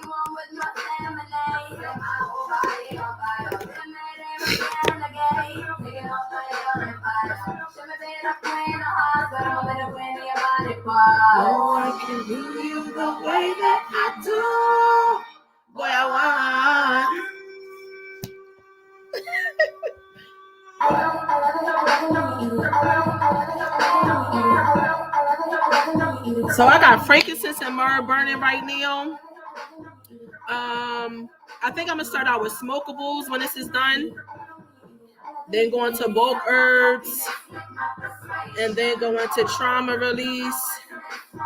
Oh, I can do you the way that I do. Boy, I want. So I got frankincense and myrrh burning right now. I think I'm gonna start out with smokables when this is done. Then go into bulk herbs, and then go into trauma release.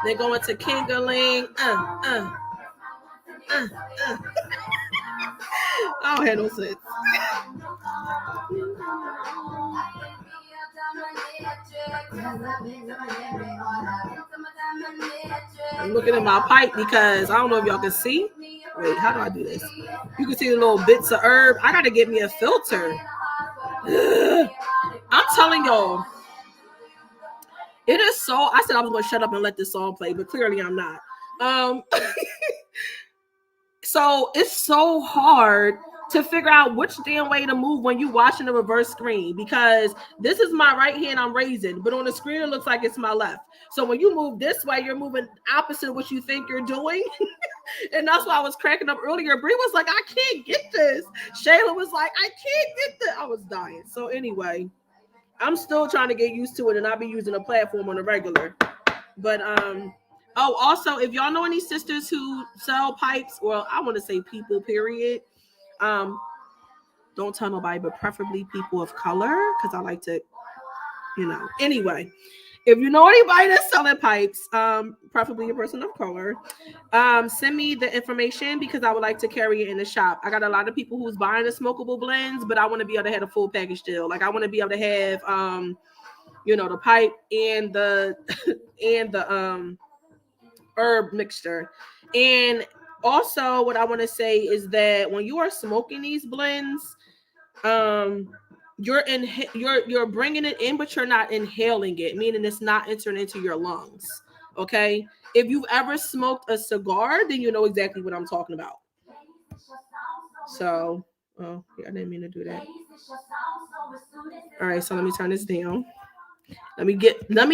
Then go into kindling. I don't have no sense. I'm looking at my pipe because I don't know if y'all can see. Wait, how do I do this? You can see the little bits of herb. I gotta get me a filter. Ugh. I'm telling y'all, it is so. I said I was gonna shut up and let this song play, but clearly I'm not. So it's so hard to figure out which damn way to move when you're watching the reverse screen, because this is my right hand I'm raising, but on the screen it looks like it's my left. So when you move this way, you're moving opposite of what you think you're doing. And that's why I was cracking up earlier. Bree was like, I can't get this. Shayla was like, I can't get this. I was dying. So anyway, I'm still trying to get used to it, and I'll be using a platform on a regular. But oh, also, if y'all know any sisters who sell pipes, or I want to say people, period, don't tell nobody, but preferably people of color, because I like to, Anyway, if you know anybody that's selling pipes, preferably a person of color, send me the information, because I would like to carry it in the shop. I got a lot of people who's buying the smokable blends, but I want to be able to have a full package deal. Like, I want to be able to have, the pipe and the and the herb mixture. And also, what I want to say is that when you are smoking these blends, you're bringing it in, but you're not inhaling it, meaning it's not entering into your lungs. Okay, if you've ever smoked a cigar, then you know exactly what I'm talking about. So, oh yeah, I didn't mean to do that. All right, so let me turn this down. Let me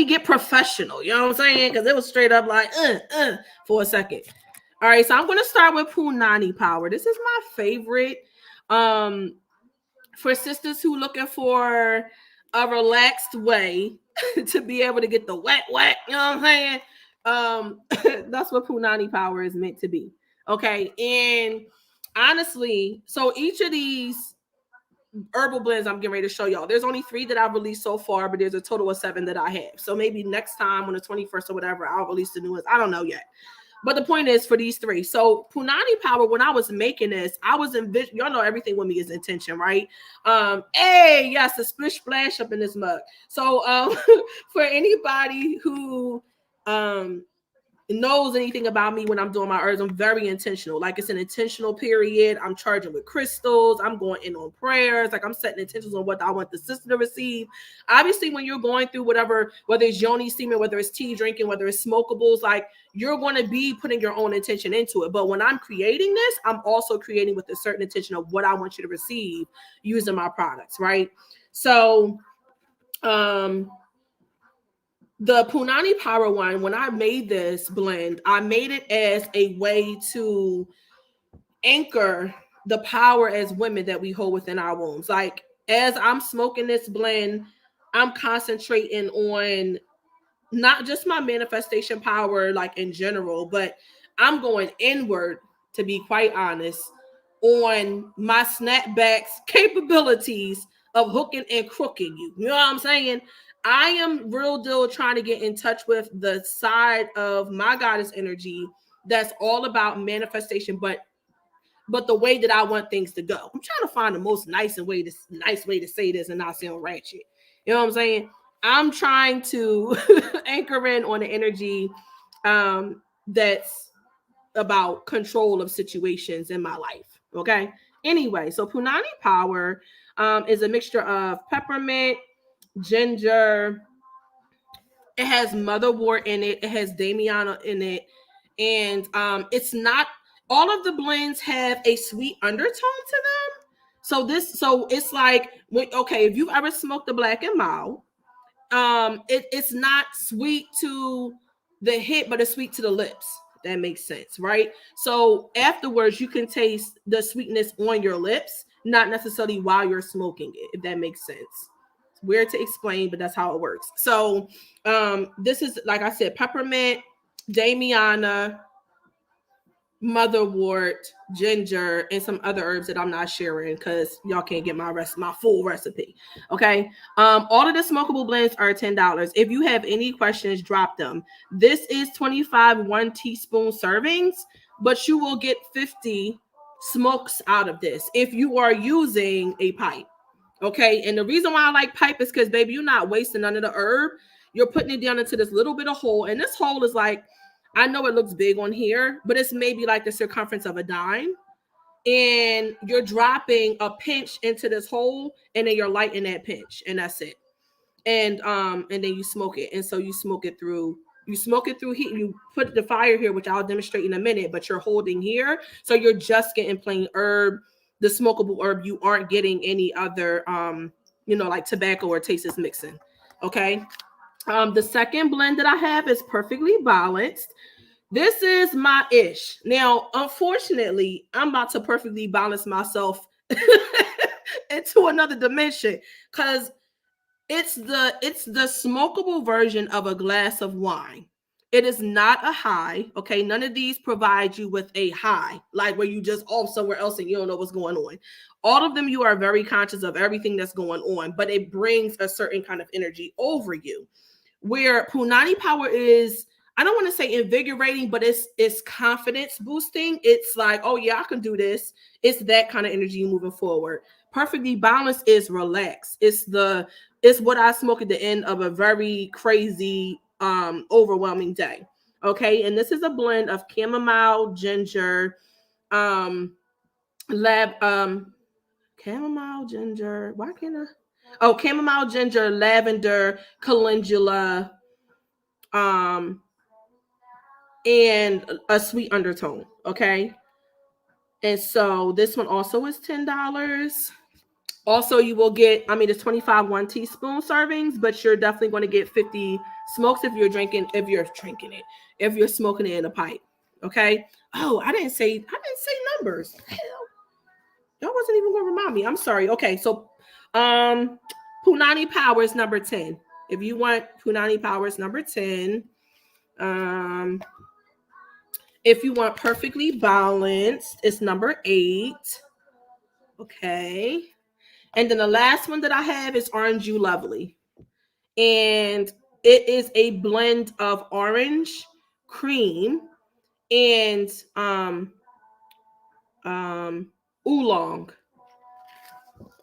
get professional. You know what I'm saying? Because it was straight up like for a second. All right, so I'm gonna start with Punani Power. This is my favorite. For sisters who looking for a relaxed way to be able to get the wet, you know what I'm saying? That's what Punani Power is meant to be. Okay, and honestly, so each of these herbal blends I'm getting ready to show y'all, there's only 3 that I've released so far, but there's a total of 7 that I have. So maybe next time on the 21st or whatever, I'll release the newest. I don't know yet. But the point is, for these 3. So Punani Power, when I was making this, I was y'all know everything with me is intention, right? Hey, yes, a splish splash up in this mug. So for anybody who knows anything about me, when I'm doing my herbs, I'm very intentional. Like, it's an intentional period. I'm charging with crystals. I'm going in on prayers. Like, I'm setting intentions on what I want the sister to receive. Obviously, when you're going through whatever, whether it's yoni steaming, whether it's tea drinking, whether it's smokables, like, you're going to be putting your own intention into it. But when I'm creating this, I'm also creating with a certain intention of what I want you to receive using my products, right? So, the Punani Power one, when I made this blend, I made it as a way to anchor the power as women that we hold within our wombs. Like, as I'm smoking this blend, I'm concentrating on not just my manifestation power, like in general, but I'm going inward, to be quite honest, on my snapbacks capabilities of hooking and crooking you. You know what I'm saying? I am real deal trying to get in touch with the side of my goddess energy that's all about manifestation, but the way that I want things to go. I'm trying to find the most nice way to say this and not sound ratchet. You know what I'm saying? I'm trying to anchor in on the energy that's about control of situations in my life. Okay. Anyway, so Punani Power is a mixture of peppermint, ginger. It has motherwort in it. It has Damiana in it, and it's not all of the blends have a sweet undertone to them. So it's like, okay, if you've ever smoked the Black and Mild, it's not sweet to the hip, but it's sweet to the lips. That makes sense, right? So afterwards, you can taste the sweetness on your lips, not necessarily while you're smoking it, if that makes sense. It's weird to explain, but that's how it works. So this is, like I said, peppermint, Damiana, motherwort, ginger, and some other herbs that I'm not sharing because y'all can't get my full recipe. Okay. All of the smokable blends are $10. If you have any questions, drop them. This is 25 1 teaspoon servings, but you will get 50 smokes out of this if you are using a pipe. Okay. And the reason why I like pipe is because, baby, you're not wasting none of the herb. you're putting it down into this little bit of hole. And this hole is like, I know it looks big on here, but it's maybe like the circumference of a dime. And you're dropping a pinch into this hole, and then you're lighting that pinch, and that's it. And then you smoke it. And so you smoke it through heat. You put the fire here, which I'll demonstrate in a minute, but you're holding here. So you're just getting plain herb, the smokable herb. You aren't getting any other like tobacco or taste is mixing. Okay. The second blend that I have is Perfectly Balanced. This is my ish. Now, unfortunately, I'm about to perfectly balance myself into another dimension, because it's the smokable version of a glass of wine. It is not a high, okay? None of these provide you with a high, like where you just off somewhere else and you don't know what's going on. All of them, you are very conscious of everything that's going on, but it brings a certain kind of energy over you. Where Punani Power is, I don't want to say invigorating, but it's confidence boosting. It's like, oh yeah, I can do this. It's that kind of energy moving forward. Perfectly Balanced is relaxed. It's what I smoke at the end of a very crazy, overwhelming day. Okay, and this is a blend of chamomile, ginger, lab, chamomile, ginger. Why can't I? Oh, chamomile, ginger, lavender, calendula, um, and a sweet undertone. Okay. And so this one also is $10. Also, you will get, it's 25 1 teaspoon servings, but you're definitely going to get 50 smokes if you're smoking it in a pipe. Okay. Oh, I didn't say numbers. Hell, y'all wasn't even going to remind me. I'm sorry. Okay. So, Punani Power is number 10. If you want Punani Power is number 10. If you want Perfectly Balanced, it's number 8. Okay. And then the last one that I have is Orange You Lovely. And it is a blend of orange, cream, and oolong.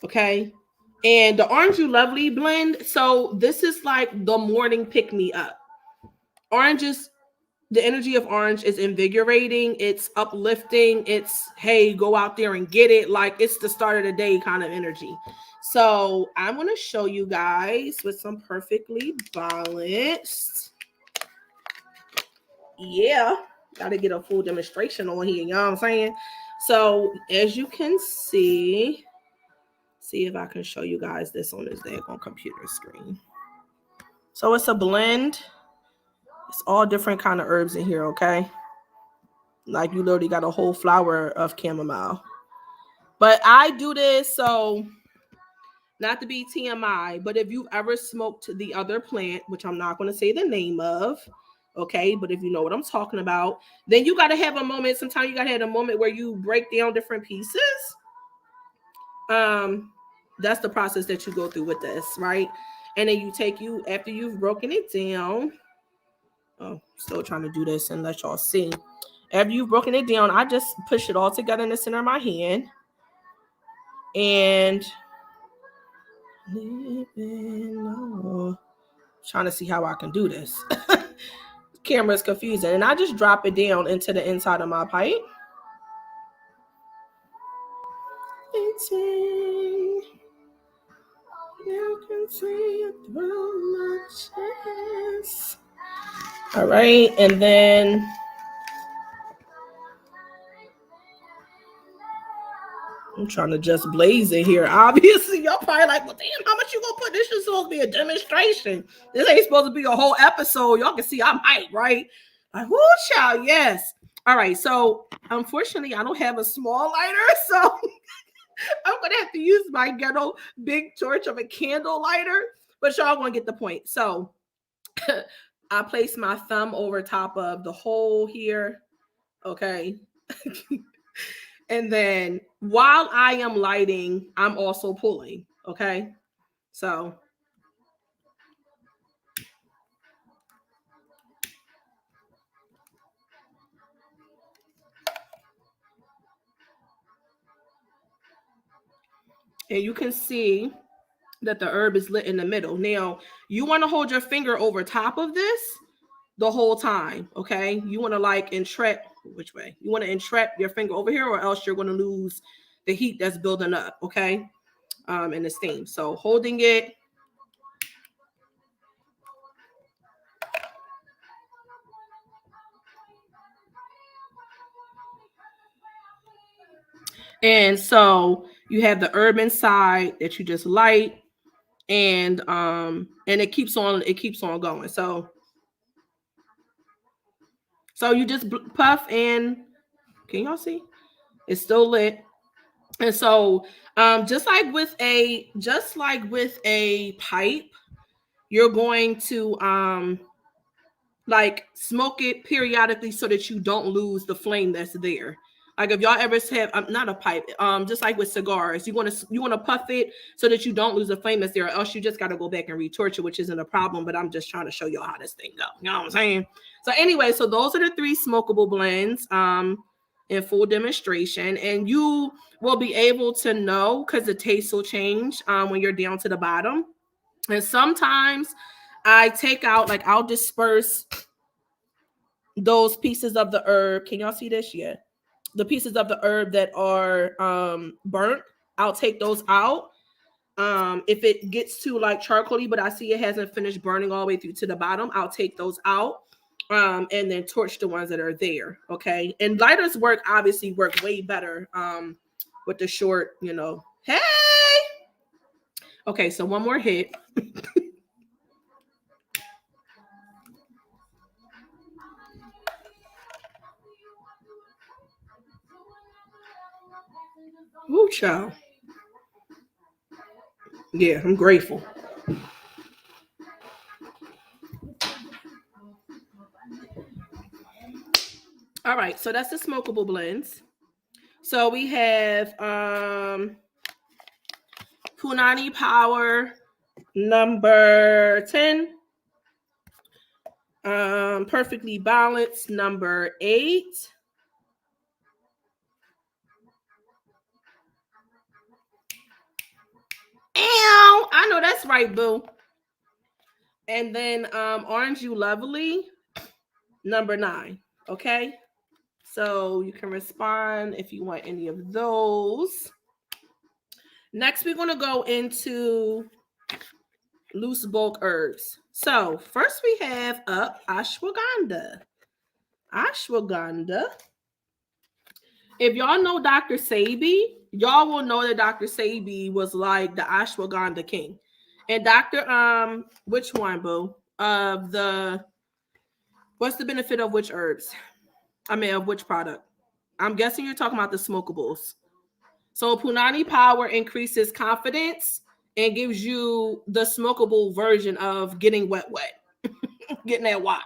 Okay. And the Orange You Lovely blend, so this is like the morning pick me up. The energy of orange is invigorating, it's uplifting, it's hey, go out there and get it. Like, it's the start of the day kind of energy. So I'm going to show you guys with some Perfectly Balanced. Yeah, got to get a full demonstration on here, you know what I'm saying? So as you can see if I can show you guys this on this daggone computer screen. So it's a blend. It's all different kind of herbs in here, okay? Like, you literally got a whole flower of chamomile. But I do this, so not to be TMI, but if you've ever smoked the other plant, which I'm not going to say the name of, okay, but if you know what I'm talking about, then you got to have a moment. Sometimes you got to have a moment where you break down different pieces. That's the process that you go through with this, right? And then after you've broken it down. Oh, still trying to do this and let y'all see. After you've broken it down, I just push it all together in the center of my hand. And trying to see how I can do this. Camera is confusing. And I just drop it down into the inside of my pipe. You can see it through my chest. All right, and then I'm trying to just blaze it here. Obviously, y'all probably like, well, damn, how much you gonna put? This is supposed to be a demonstration. This ain't supposed to be a whole episode. Y'all can see I'm hyped, right? Like, whoo, child, yes. All right, so unfortunately, I don't have a small lighter, so I'm gonna have to use my ghetto big torch of a candle lighter, but y'all gonna get the point. So I place my thumb over top of the hole here, okay? And then while I am lighting, I'm also pulling, okay? So and you can see that the herb is lit in the middle. Now, you want to hold your finger over top of this the whole time, okay? You want to like entrap, which way? You want to entrap your finger over here, or else you're going to lose the heat that's building up, okay? In the steam. So holding it. And so you have the herb inside that you just light, and it keeps on going. So you just puff, and can y'all see? It's still lit. And so just like with a pipe, you're going to like smoke it periodically so that you don't lose the flame that's there. Like if y'all ever have not a pipe, just like with cigars, you want to puff it so that you don't lose the flame that's there, or else you just got to go back and retorch it, which isn't a problem. But I'm just trying to show y'all how this thing go. You know what I'm saying? So anyway, so those are the 3 smokable blends in full demonstration, and you will be able to know because the taste will change when you're down to the bottom. And sometimes I take out, like I'll disperse those pieces of the herb. Can y'all see this? Yeah. The pieces of the herb that are burnt, I'll take those out. If it gets too like charcoaly, but I see it hasn't finished burning all the way through to the bottom, I'll take those out. And then torch the ones that are there. Okay. And lighters obviously work way better with the short, Hey. Okay, so one more hit. Ooh, child. Yeah, I'm grateful. All right, so that's the smokable blends. So we have Punani Power number 10. Perfectly Balanced number 8. Ow, I know that's right, boo. And then Orange You Lovely number 9. Okay. So you can respond if you want any of those. Next, we're going to go into loose bulk herbs. So first we have up ashwagandha. Ashwagandha. If y'all know Dr. Sebi, y'all will know that Dr. Sebi was like the ashwagandha king. And Dr. Which one, boo? What's the benefit of which herbs? I mean, of which product? I'm guessing you're talking about the smokables. So Punani Power increases confidence and gives you the smokable version of getting wet, getting that wop.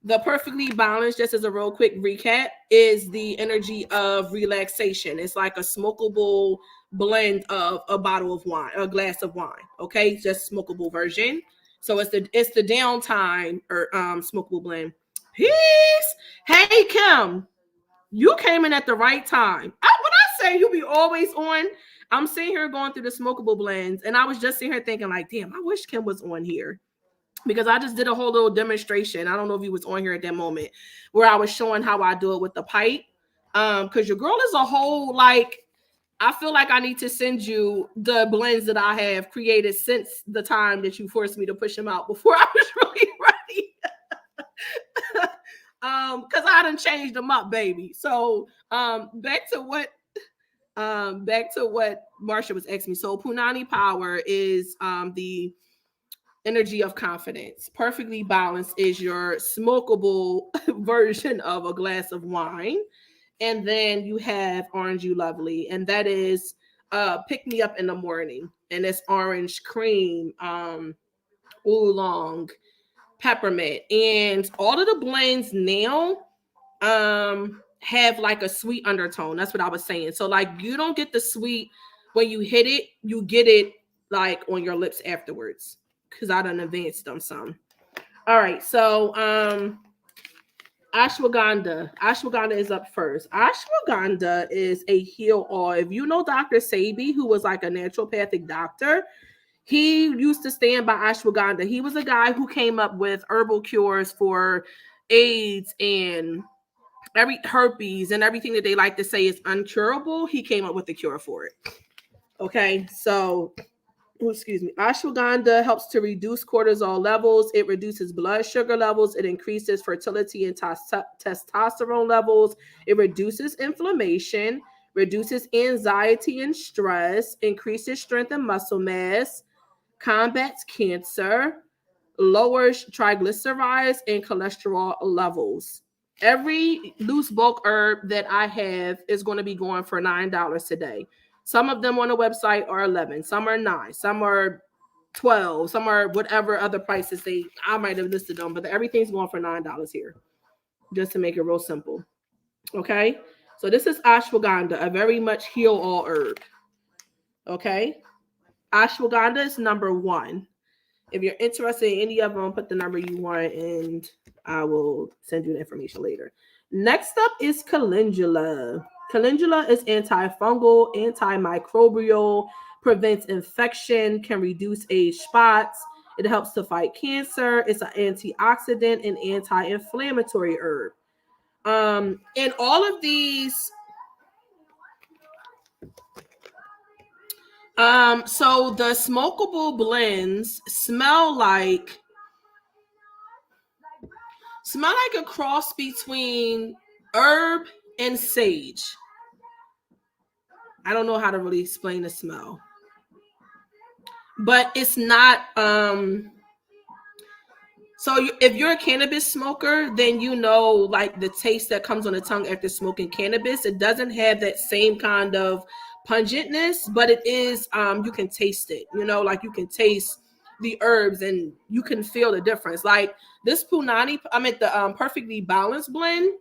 The Perfectly Balanced, just as a real quick recap, is the energy of relaxation. It's like a smokable blend of a bottle of wine, a glass of wine. Okay, just smokable version. So it's the downtime or smokable blend. Peace. Hey Kim, you came in at the right time. When I say you be always on, I'm sitting here going through the smokable blends, and I was just sitting here thinking like, damn, I wish Kim was on here. Because I just did a whole little demonstration. I don't know if he was on here at that moment where I was showing how I do it with the pipe. Because your girl is a whole, like, I feel like I need to send you the blends that I have created since the time that you forced me to push them out before I was really ready. Because I done changed them up, baby. So back to what Marsha was asking me. So Punani Power is the energy of confidence. Perfectly Balanced is your smokable version of a glass of wine. And then you have Orange You Lovely, and that is pick me up in the morning. And it's orange cream, oolong, peppermint. And all of the blends now have like a sweet undertone. That's what I was saying. So like you don't get the sweet when you hit it, you get it like on your lips afterwards. Because I done advanced them some. All right, so ashwagandha. Ashwagandha is up first. Ashwagandha is a heal all. If you know Dr. Sebi, who was like a naturopathic doctor, He used to stand by ashwagandha. He was a guy who came up with herbal cures for AIDS and every herpes and everything that they like to say is uncurable. He came up with the cure for it. Okay, so excuse me, ashwagandha helps to reduce cortisol levels. It reduces blood sugar levels. It increases fertility and testosterone levels. It reduces inflammation, reduces anxiety and stress, increases strength and muscle mass, combats cancer, lowers triglycerides and cholesterol levels. Every loose bulk herb that I have is going to be going for $9 today. Some of them on the website are 11, some are 9, some are 12, some are whatever other prices I might have listed them, but everything's going for $9 here, just to make it real simple. Okay, so this is ashwagandha, a very much heal all herb. Okay, ashwagandha is number 1. If you're interested in any of them, put the number you want and I will send you the information later. Next up is calendula. Calendula is antifungal, antimicrobial, prevents infection, can reduce age spots. It helps to fight cancer. It's an antioxidant and anti-inflammatory herb. And all of these, so the smokable blends smell like a cross between herb and sage. I don't know how to really explain the smell, but it's not so if you're a cannabis smoker, then you know like the taste that comes on the tongue after smoking cannabis. It doesn't have that same kind of pungentness, but it is you can taste it, like you can taste the herbs and you can feel the difference. Like this punani, the perfectly balanced blend,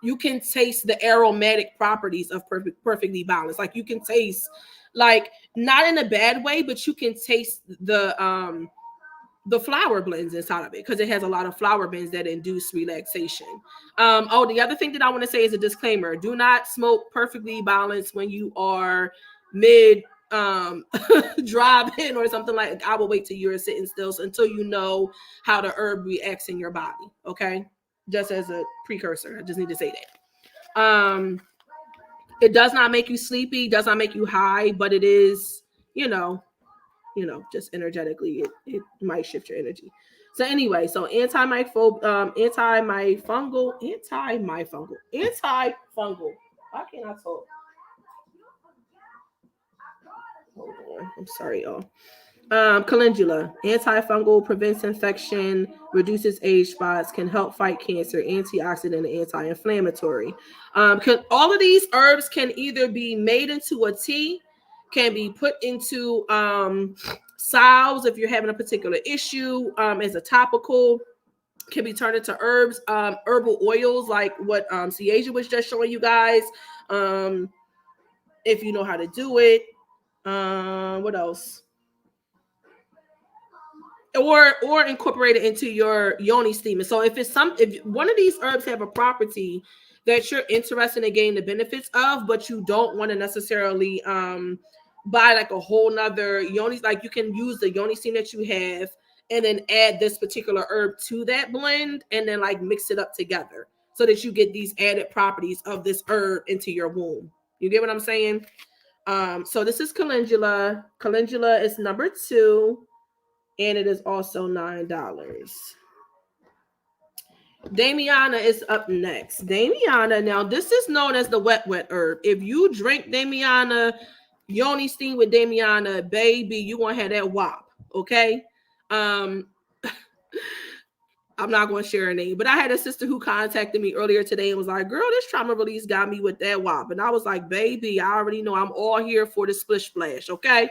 you can taste the aromatic properties of perfectly balanced. Like you can taste, like, not in a bad way, but you can taste the flower blends inside of it because it has a lot of flower blends that induce relaxation. The other thing that I want to say is a disclaimer: do not smoke perfectly balanced when you are mid drive-in or something. Like, I will wait till you're sitting still until you know how the herb reacts in your body. Okay, just as a precursor, I just need to say that. It does not make you sleepy, does not make you high, but it is, just energetically, it might shift your energy. So anyway, so antifungal. Why can't I talk? Hold on. I'm sorry, y'all. Calendula, antifungal, prevents infection, reduces age spots, can help fight cancer, antioxidant, and anti-inflammatory. All of these herbs can either be made into a tea, can be put into salves if you're having a particular issue, as a topical, can be turned into herbs, herbal oils like what Ciasia was just showing you guys, if you know how to do it. What else? Or incorporate it into your yoni steaming. So if one of these herbs have a property that you're interested in getting the benefits of, but you don't want to necessarily buy like a whole nother yoni, like you can use the yoni steam that you have and then add this particular herb to that blend and then like mix it up together so that you get these added properties of this herb into your womb. You get what I'm saying? So this is calendula. Calendula is number 2. And it is also $9. Damiana is up next. Damiana, now this is known as the wet herb. If you drink Damiana, yoni steam with Damiana, baby, you gonna have that wop. Okay. I'm not going to share her name, but I had a sister who contacted me earlier today and was like, girl, this trauma release got me with that wop. And I was like, baby, I already know I'm all here for the splish splash. Okay.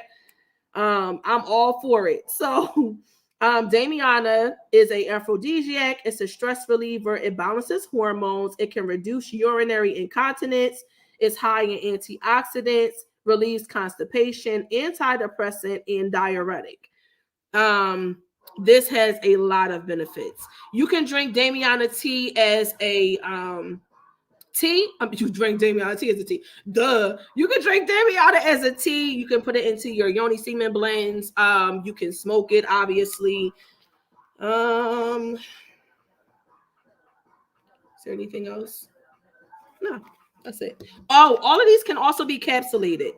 I'm all for it. So Damiana is an aphrodisiac. It's a stress reliever. It balances hormones. It can reduce urinary incontinence. It's high in antioxidants, relieves constipation, antidepressant, and diuretic. This has a lot of benefits. You can drink Damiana tea as a tea. You drink Damiana tea as a tea. Duh. You can drink Damiana as a tea. You can put it into your yoni semen blends. You can smoke it, obviously. Is there anything else? No, that's it. Oh, all of these can also be capsulated.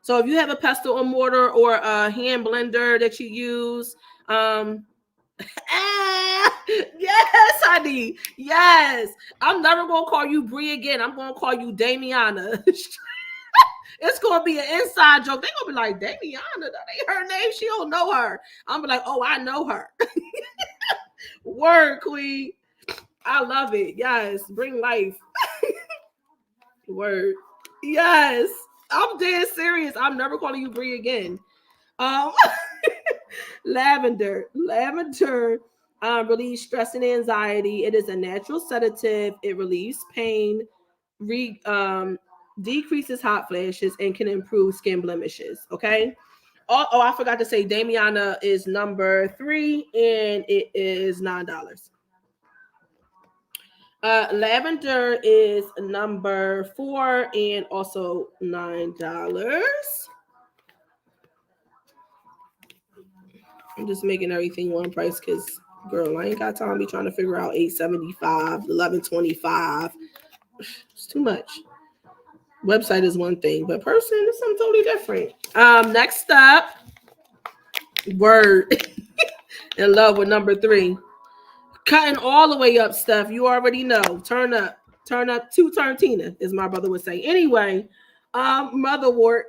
So if you have a pestle or mortar or a hand blender that you use, yes, honey. Yes. I'm never gonna call you Bree again. I'm gonna call you Damiana. It's gonna be an inside joke. They're gonna be like, Damiana, that ain't her name. She don't know her. I'm be like, oh, I know her. Word, queen. I love it. Yes, bring life. Word. Yes. I'm dead serious. I'm never calling you Bree again. Um lavender. Lavender relieves stress and anxiety. It is a natural sedative. It relieves pain, decreases hot flashes, and can improve skin blemishes. Okay. Oh, I forgot to say Damiana is number 3 and it is $9. Lavender is number 4 and also $9. I'm just making everything one price because, girl, I ain't got time to be trying to figure out $8.75, $11.25. It's too much. Website is one thing, but person is something totally different. Next up, Word. In love with number 3. Cutting all the way up stuff. You already know. Turn up. Turn up to turn Tina, as my brother would say. Anyway, motherwort.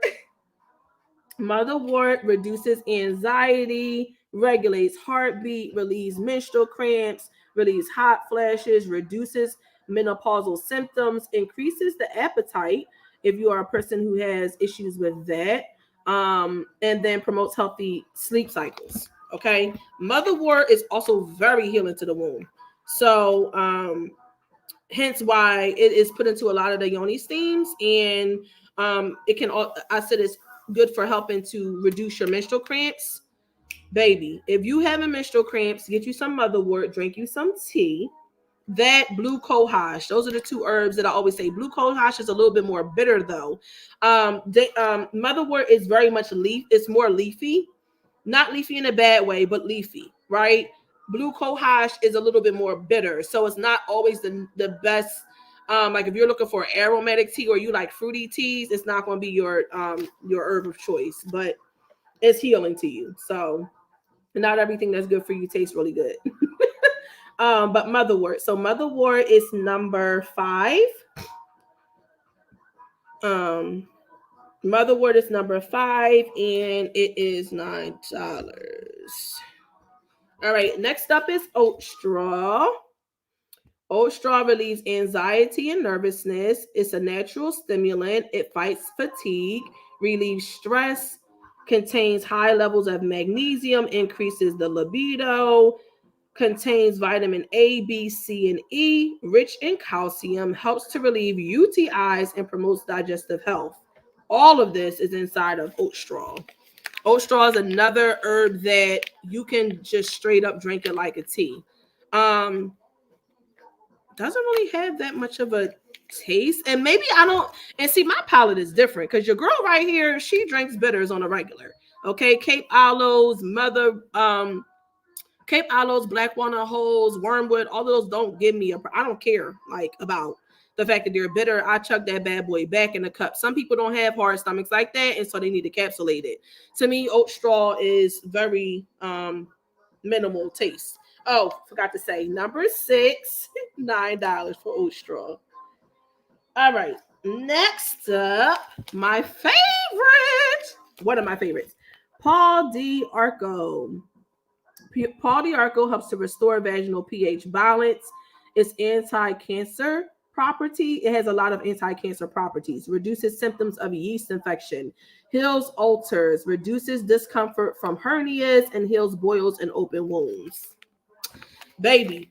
Motherwort reduces anxiety, regulates heartbeat, relieves menstrual cramps, relieves hot flashes, reduces menopausal symptoms, increases the appetite if you are a person who has issues with that, and then promotes healthy sleep cycles. Okay, motherwort is also very healing to the womb. So, hence why it is put into a lot of the yoni steams, and it can. I said it's good for helping to reduce your menstrual cramps. Baby, if you having menstrual cramps, get you some motherwort, drink you some tea. That blue cohosh, those are the 2 herbs that I always say. Blue cohosh is a little bit more bitter though. Motherwort is very much leaf. It's more leafy, not leafy in a bad way, but leafy, right? Blue cohosh is a little bit more bitter, so it's not always the best. Like if you're looking for aromatic tea or you like fruity teas, it's not going to be your herb of choice, but it's healing to you. So not everything that's good for you tastes really good. But motherwort. So motherwort is number 5. Motherwort is number 5 and it is $9. All right, next up is oat straw. Oat straw relieves anxiety and nervousness. It's a natural stimulant. It fights fatigue, relieves stress, contains high levels of magnesium, increases the libido, contains vitamin A, B, C, and E, rich in calcium, helps to relieve UTIs, and promotes digestive health. All of this is inside of oat straw. Oat straw is another herb that you can just straight up drink it like a tea. Doesn't really have that much of a taste, and maybe I don't. And see, my palate is different because your girl right here, she drinks bitters on a regular. Okay, Cape Aloes, Cape Aloes, Black Walnut Holes, Wormwood, all of those don't give me I don't care like about the fact that they're bitter. I chuck that bad boy back in the cup. Some people don't have hard stomachs like that, and so they need to capsulate it. To me, oat straw is very minimal taste. Oh, forgot to say, number 6, $9 for oat straw. All right, next up, my favorite. One of my favorites, Paul D. Arco. Paul D. Arco helps to restore vaginal pH balance. It's anti-cancer property. It has a lot of anti-cancer properties. Reduces symptoms of yeast infection, heals ulcers, reduces discomfort from hernias, and heals boils and open wounds. Baby,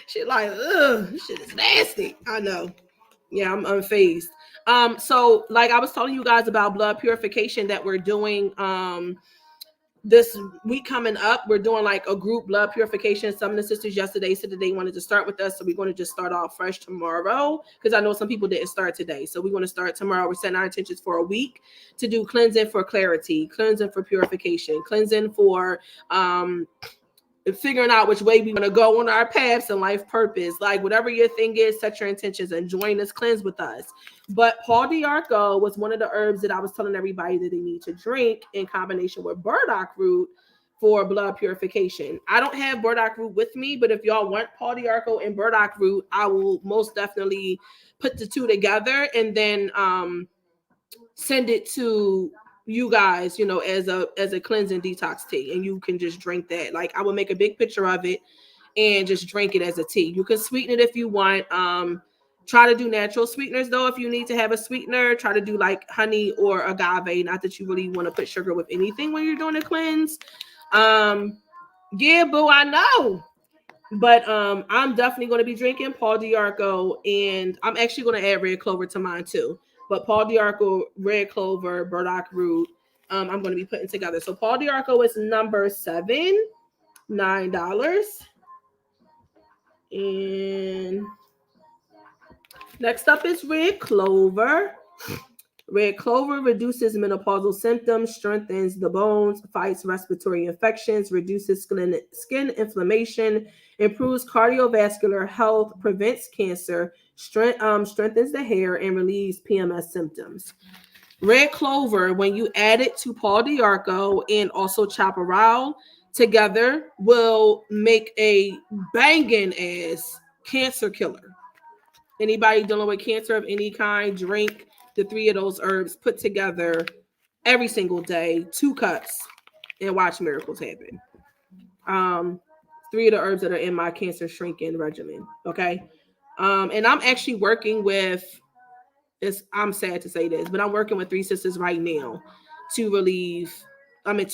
she like, ugh, this shit is nasty. I know. Yeah, I'm unfazed. So like I was telling you guys about blood purification that we're doing. this week coming up, we're doing like a group blood purification. Some of the sisters yesterday said that they wanted to start with us, so we're going to just start off fresh tomorrow, because I know some people didn't start today. So we're going to start tomorrow. We're setting our intentions for a week to do cleansing for clarity, cleansing for purification, cleansing for figuring out which way we want to go on our paths and life purpose. Like whatever your thing is, set your intentions and join this cleanse with us. But Paul Diarco was one of the herbs that I was telling everybody that they need to drink in combination with burdock root for blood purification. I don't have burdock root with me, but if y'all want Paul Diarco and burdock root, I will most definitely put the two together and then send it to you guys, as a cleansing detox tea, and you can just drink that. Like I will make a big picture of it and just drink it as a tea. You can sweeten it if you want. Try to do natural sweeteners though. If you need to have a sweetener, try to do like honey or agave. Not that you really want to put sugar with anything when you're doing a cleanse. Yeah, boo, I know. But I'm definitely going to be drinking Paul Diarco, and I'm actually going to add red clover to mine too. But Paul Diarco, red clover, burdock root, I'm going to be putting together. So Paul Diarco is number 7, $9. And next up is red clover. Red clover reduces menopausal symptoms, strengthens the bones, fights respiratory infections, reduces skin inflammation, improves cardiovascular health, prevents cancer, strengthens the hair, and relieves PMS symptoms. Red clover, when you add it to Paul Diarco and also chaparral together, will make a banging ass cancer killer. Anybody dealing with cancer of any kind, drink the 3 of those herbs put together every single day, 2 cups, and watch miracles happen. 3 of the herbs that are in my cancer shrinking regimen. Okay. And I'm actually working with I'm sad to say this, but I'm working with 3 sisters right now to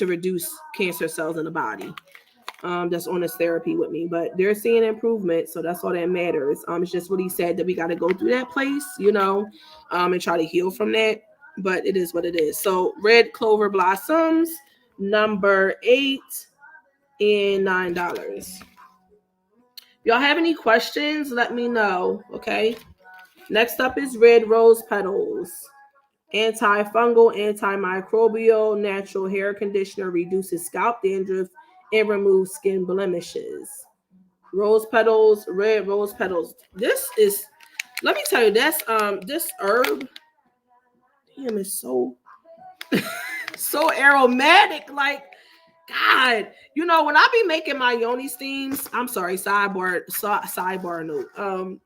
reduce cancer cells in the body. That's on this therapy with me, but they're seeing improvement, so that's all that matters. It's just really sad that we got to go through that place, and try to heal from that, but it is what it is. So red clover blossoms, number 8 and $9. Y'all have any questions, let me know. Okay, next up is red rose petals. Antifungal, antimicrobial, natural hair conditioner, reduces scalp dandruff and removes skin blemishes. Rose petals, red rose petals. This is, let me tell you, that's this herb, damn, is so so aromatic. Like, God, when I be making my yoni steams, I'm sorry, sidebar note.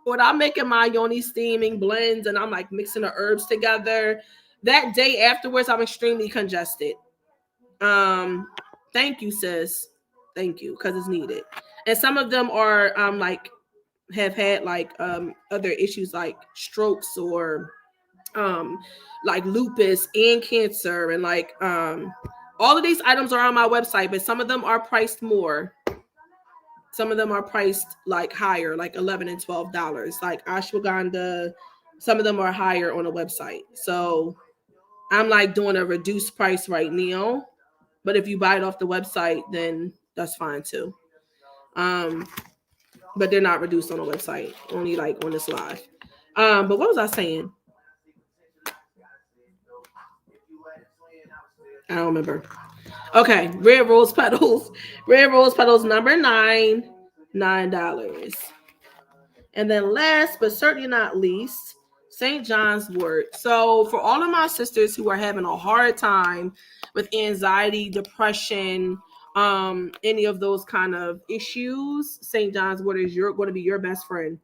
When I'm making my yoni steaming blends and I'm like mixing the herbs together, that day afterwards, I'm extremely congested. Thank you, sis. Thank you, because it's needed. And some of them are have had other issues like strokes or like lupus and cancer, and all of these items are on my website, but some of them are priced more. Some of them are priced like higher, like $11 and $12. Like ashwagandha, some of them are higher on the website. So I'm like doing a reduced price right now. But if you buy it off the website, then that's fine too. But they're not reduced on the website, only like on this live. But what was I saying? I don't remember. Okay, red rose petals. Red rose petals, number 9, $9. And then last but certainly not least, St. John's wort. So for all of my sisters who are having a hard time with anxiety, depression, any of those kind of issues, St. John's wort is going to be your best friend.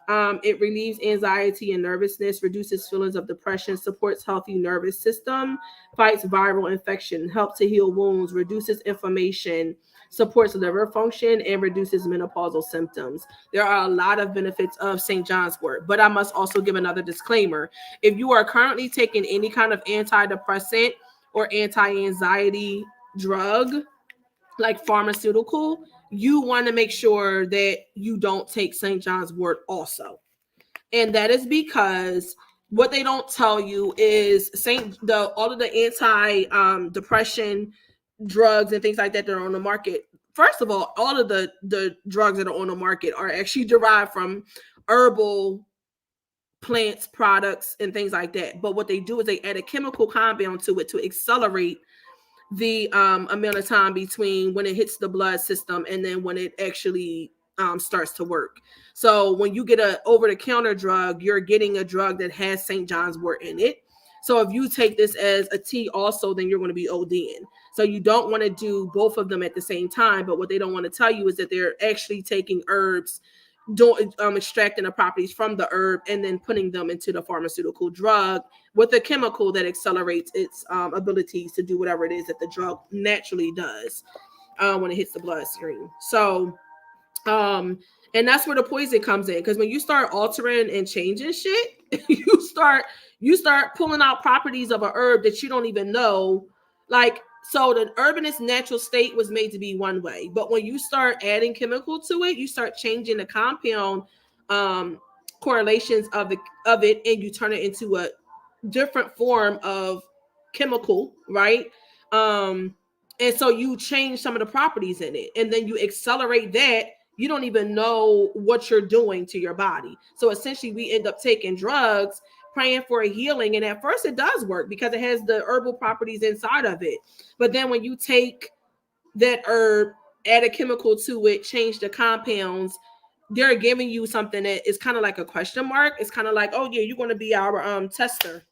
It relieves anxiety and nervousness, reduces feelings of depression, supports healthy nervous system, fights viral infection, helps to heal wounds, reduces inflammation, supports liver function, and reduces menopausal symptoms. There are a lot of benefits of St. John's wort, but I must also give another disclaimer. If you are currently taking any kind of antidepressant or anti-anxiety drug, like pharmaceutical, you want to make sure that you don't take St. John's wort also. And that is because what they don't tell you is all of the anti-depression drugs and things like that are on the market. First of all of the drugs that are on the market are actually derived from herbal plants, products, and things like that. But what they do is they add a chemical compound to it to accelerate the amount of time between when it hits the blood system and then when it actually starts to work. So when you get a over-the-counter drug, you're getting a drug that has St. John's wort in it. So if you take this as a tea also, then you're going to be ODing. So you don't want to do both of them at the same time. But what they don't want to tell you is that they're actually taking herbs, extracting the properties from the herb and then putting them into the pharmaceutical drug with a chemical that accelerates its abilities to do whatever it is that the drug naturally does when it hits the bloodstream. So and that's where the poison comes in, because when you start altering and changing shit, you start pulling out properties of a herb that you don't even know. Like, so the herb in its natural state was made to be one way, but when you start adding chemical to it, you start changing the compound correlations of it, and you turn it into a different form of chemical, right? And so you change some of the properties in it, and then you accelerate that. You don't even know what you're doing to your body. So essentially we end up taking drugs, praying for a healing. And at first it does work because it has the herbal properties inside of it. But then when you take that herb, add a chemical to it, change the compounds, they're giving you something that is kind of like a question mark. It's kind of like, oh yeah, you're going to be our tester.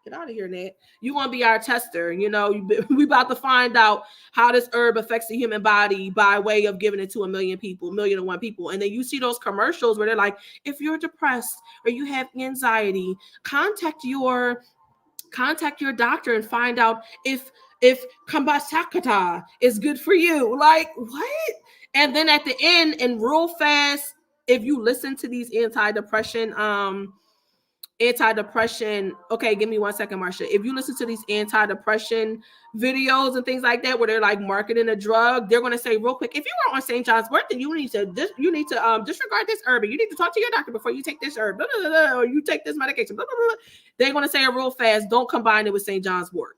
Get out of here, Ned. You want to be our tester. You know, we about to find out how this herb affects the human body by way of giving it to a million and one people. And then you see those commercials where they're like, if you're depressed or you have anxiety, contact your doctor and find out if Kambasakata is good for you. Like, what? And then at the end, and real fast, if you listen to these antidepressant, okay, give me 1 second, Marsha. If you listen to these antidepressant videos and things like that where they're like marketing a drug, they're going to say real quick, if you were on St. John's wort, then you need to disregard this herb, and you need to talk to your doctor before you take this herb, blah, blah, blah, or you take this medication, blah, blah, blah. They're going to say it real fast, don't combine it with St. John's wort.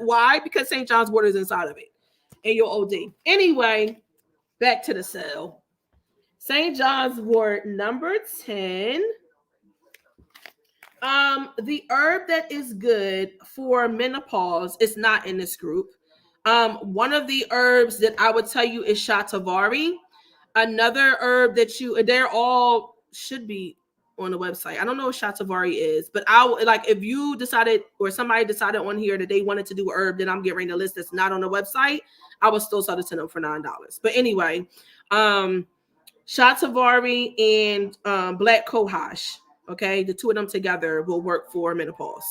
Why? Because St. John's wort is inside of it and you'll OD. Anyway, back to the cell. St. John's wort number 10. The herb that is good for menopause is not in this group. One of the herbs that I would tell you is shatavari. Another herb that they're all should be on the website. I don't know what shatavari is, but if you decided or somebody decided on here that they wanted to do herb that I'm getting ready to list that's not on the website, I would still sell it to them for $9. But anyway, shatavari and black cohosh. Okay, the two of them together will work for menopause.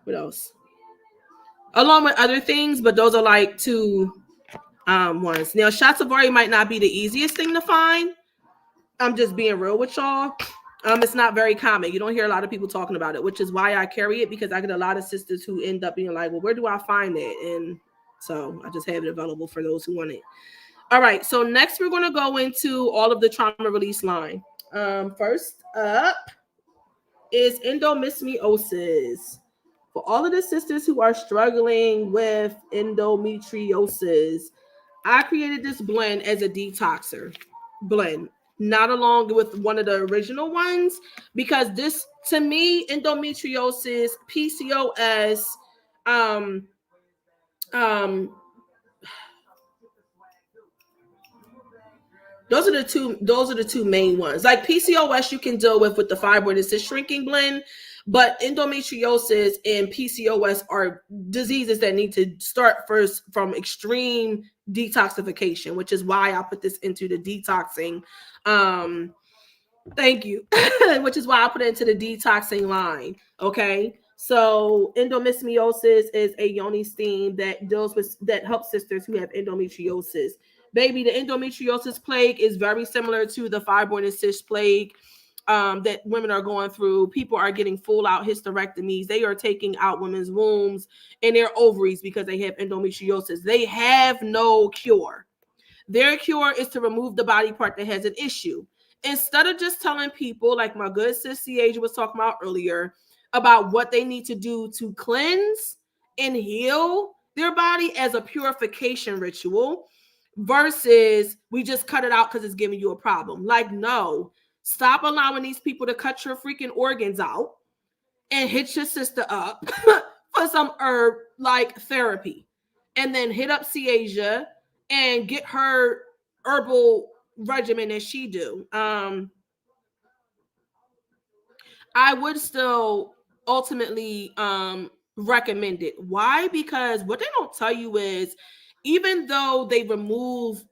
What else? Along with other things, but those are like two ones. Now, shatavari might not be the easiest thing to find. I'm just being real with y'all. It's not very common. You don't hear a lot of people talking about it, which is why I carry it, because I get a lot of sisters who end up being like, well, where do I find it? And so I just have it available for those who want it. All right, so next we're going to go into all of the trauma release line. First up is endometriosis. For all of the sisters who are struggling with endometriosis, I created this blend as a detoxer blend, not along with one of the original ones, because this, to me, endometriosis, PCOS, those are the two main ones. Like PCOS you can deal with the fibroid and cyst shrinking blend, but endometriosis and PCOS are diseases that need to start first from extreme detoxification, which is why I put this into the detoxing. Thank you. Which is why I put it into the detoxing line. Okay. So endometriosis is a yoni steam that helps sisters who have endometriosis. Baby, the endometriosis plague is very similar to the fibroid and cyst plague that women are going through. People are getting full out hysterectomies. They are taking out women's wombs and their ovaries because they have endometriosis. They have no cure. Their cure is to remove the body part that has an issue. Instead of just telling people, like my good sis Asia was talking about earlier, about what they need to do to cleanse and heal their body as a purification ritual versus we just cut it out because it's giving you a problem. Like, no, stop allowing these people to cut your freaking organs out and hit your sister up for some herb like therapy. And then hit up Ciasia and get her herbal regimen as she do. I would still ultimately recommend it. Why? Because what they don't tell you is even though they remove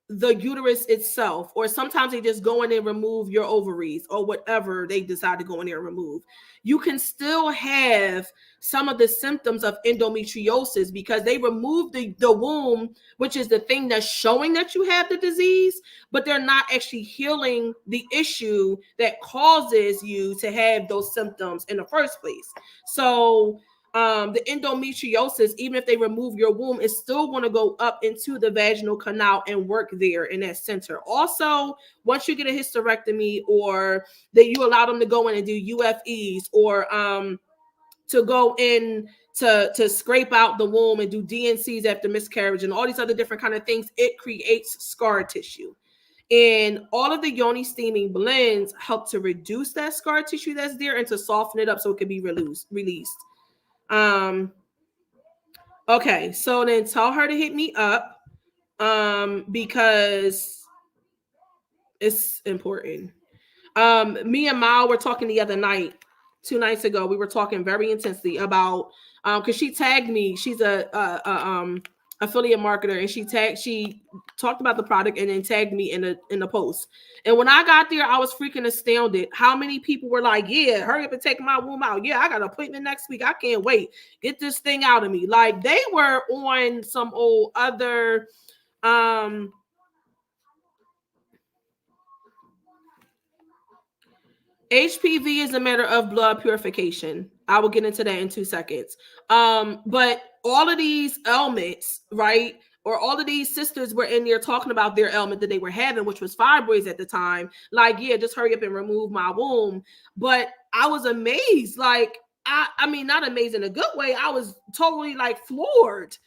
the uterus itself, or sometimes they just go in and remove your ovaries or whatever they decide to go in there and remove, you can still have some of the symptoms of endometriosis because they remove the womb, which is the thing that's showing that you have the disease, but they're not actually healing the issue that causes you to have those symptoms in the first place. So the endometriosis, even if they remove your womb, is still going to go up into the vaginal canal and work there in that center. Also, once you get a hysterectomy or that you allow them to go in and do UFEs or to go in to scrape out the womb and do DNCs after miscarriage and all these other different kind of things, it creates scar tissue. And all of the yoni steaming blends help to reduce that scar tissue that's there and to soften it up so it can be released. Okay, so then tell her to hit me up because it's important. Me and Mal were talking the other night, 2 nights ago. We were talking very intensely about because she tagged me. She's a affiliate marketer, and she talked about the product and then tagged me in the post. And when I got there, I was freaking astounded how many people were like, yeah, hurry up and take my womb out. Yeah, I got an appointment next week. I can't wait. Get this thing out of me. Like they were on some old other HPV is a matter of blood purification. I will get into that in 2 seconds. But all of these ailments, right? Or all of these sisters were in there talking about their ailment that they were having, which was fibroids at the time. Like, yeah, just hurry up and remove my womb. But I was amazed. Like, I mean, not amazed in a good way. I was totally like floored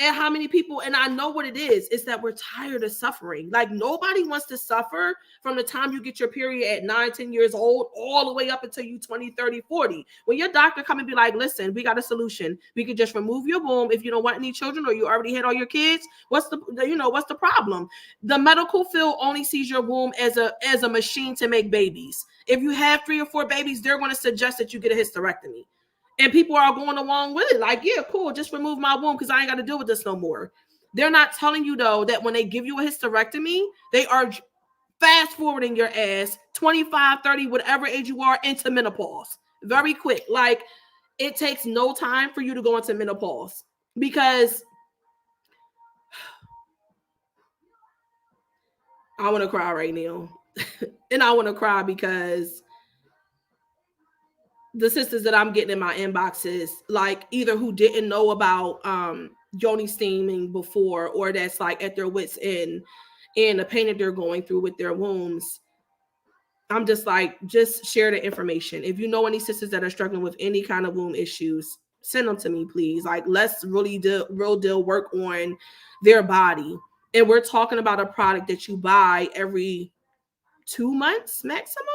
at how many people, and I know what it is. It's that we're tired of suffering. Like nobody wants to suffer from the time you get your period at 9, 10 years old, all the way up until you 20, 30, 40. When your doctor come and be like, listen, we got a solution. We could just remove your womb if you don't want any children or you already had all your kids. What's the problem? The medical field only sees your womb as a machine to make babies. If you have 3 or 4 babies, they're going to suggest that you get a hysterectomy. And people are going along with it. Like, yeah, cool. Just remove my womb because I ain't got to deal with this no more. They're not telling you, though, that when they give you a hysterectomy, they are fast forwarding your ass 25, 30, whatever age you are into menopause. Very quick. Like, it takes no time for you to go into menopause because I want to cry right now. And I want to cry because the sisters that I'm getting in my inboxes, like either who didn't know about yoni steaming before, or that's like at their wits' end and the pain that they're going through with their wombs. I'm just like, just share the information. If you know any sisters that are struggling with any kind of womb issues, send them to me, please. Like, let's really real deal work on their body. And we're talking about a product that you buy every 2 months maximum.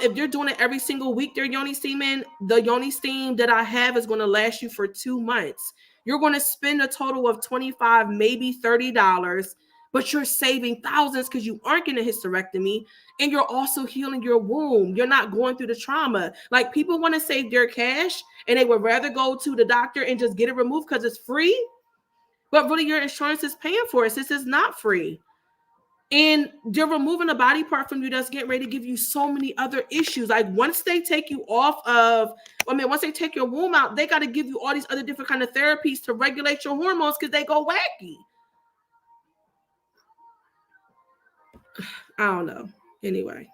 If you're doing it every single week, they're yoni steaming. The yoni steam that I have is going to last you for 2 months. You're going to spend a total of $25, maybe $30, but you're saving thousands because you aren't getting a hysterectomy, and you're also healing your womb. You're not going through the trauma. Like, people want to save their cash, and they would rather go to the doctor and just get it removed because it's free. But really, your insurance is paying for it. This is not free. And they're removing a body part from you that's getting ready to give you so many other issues. Like once they take you once they take your womb out, they got to give you all these other different kind of therapies to regulate your hormones because they go wacky. I don't know. Anyway.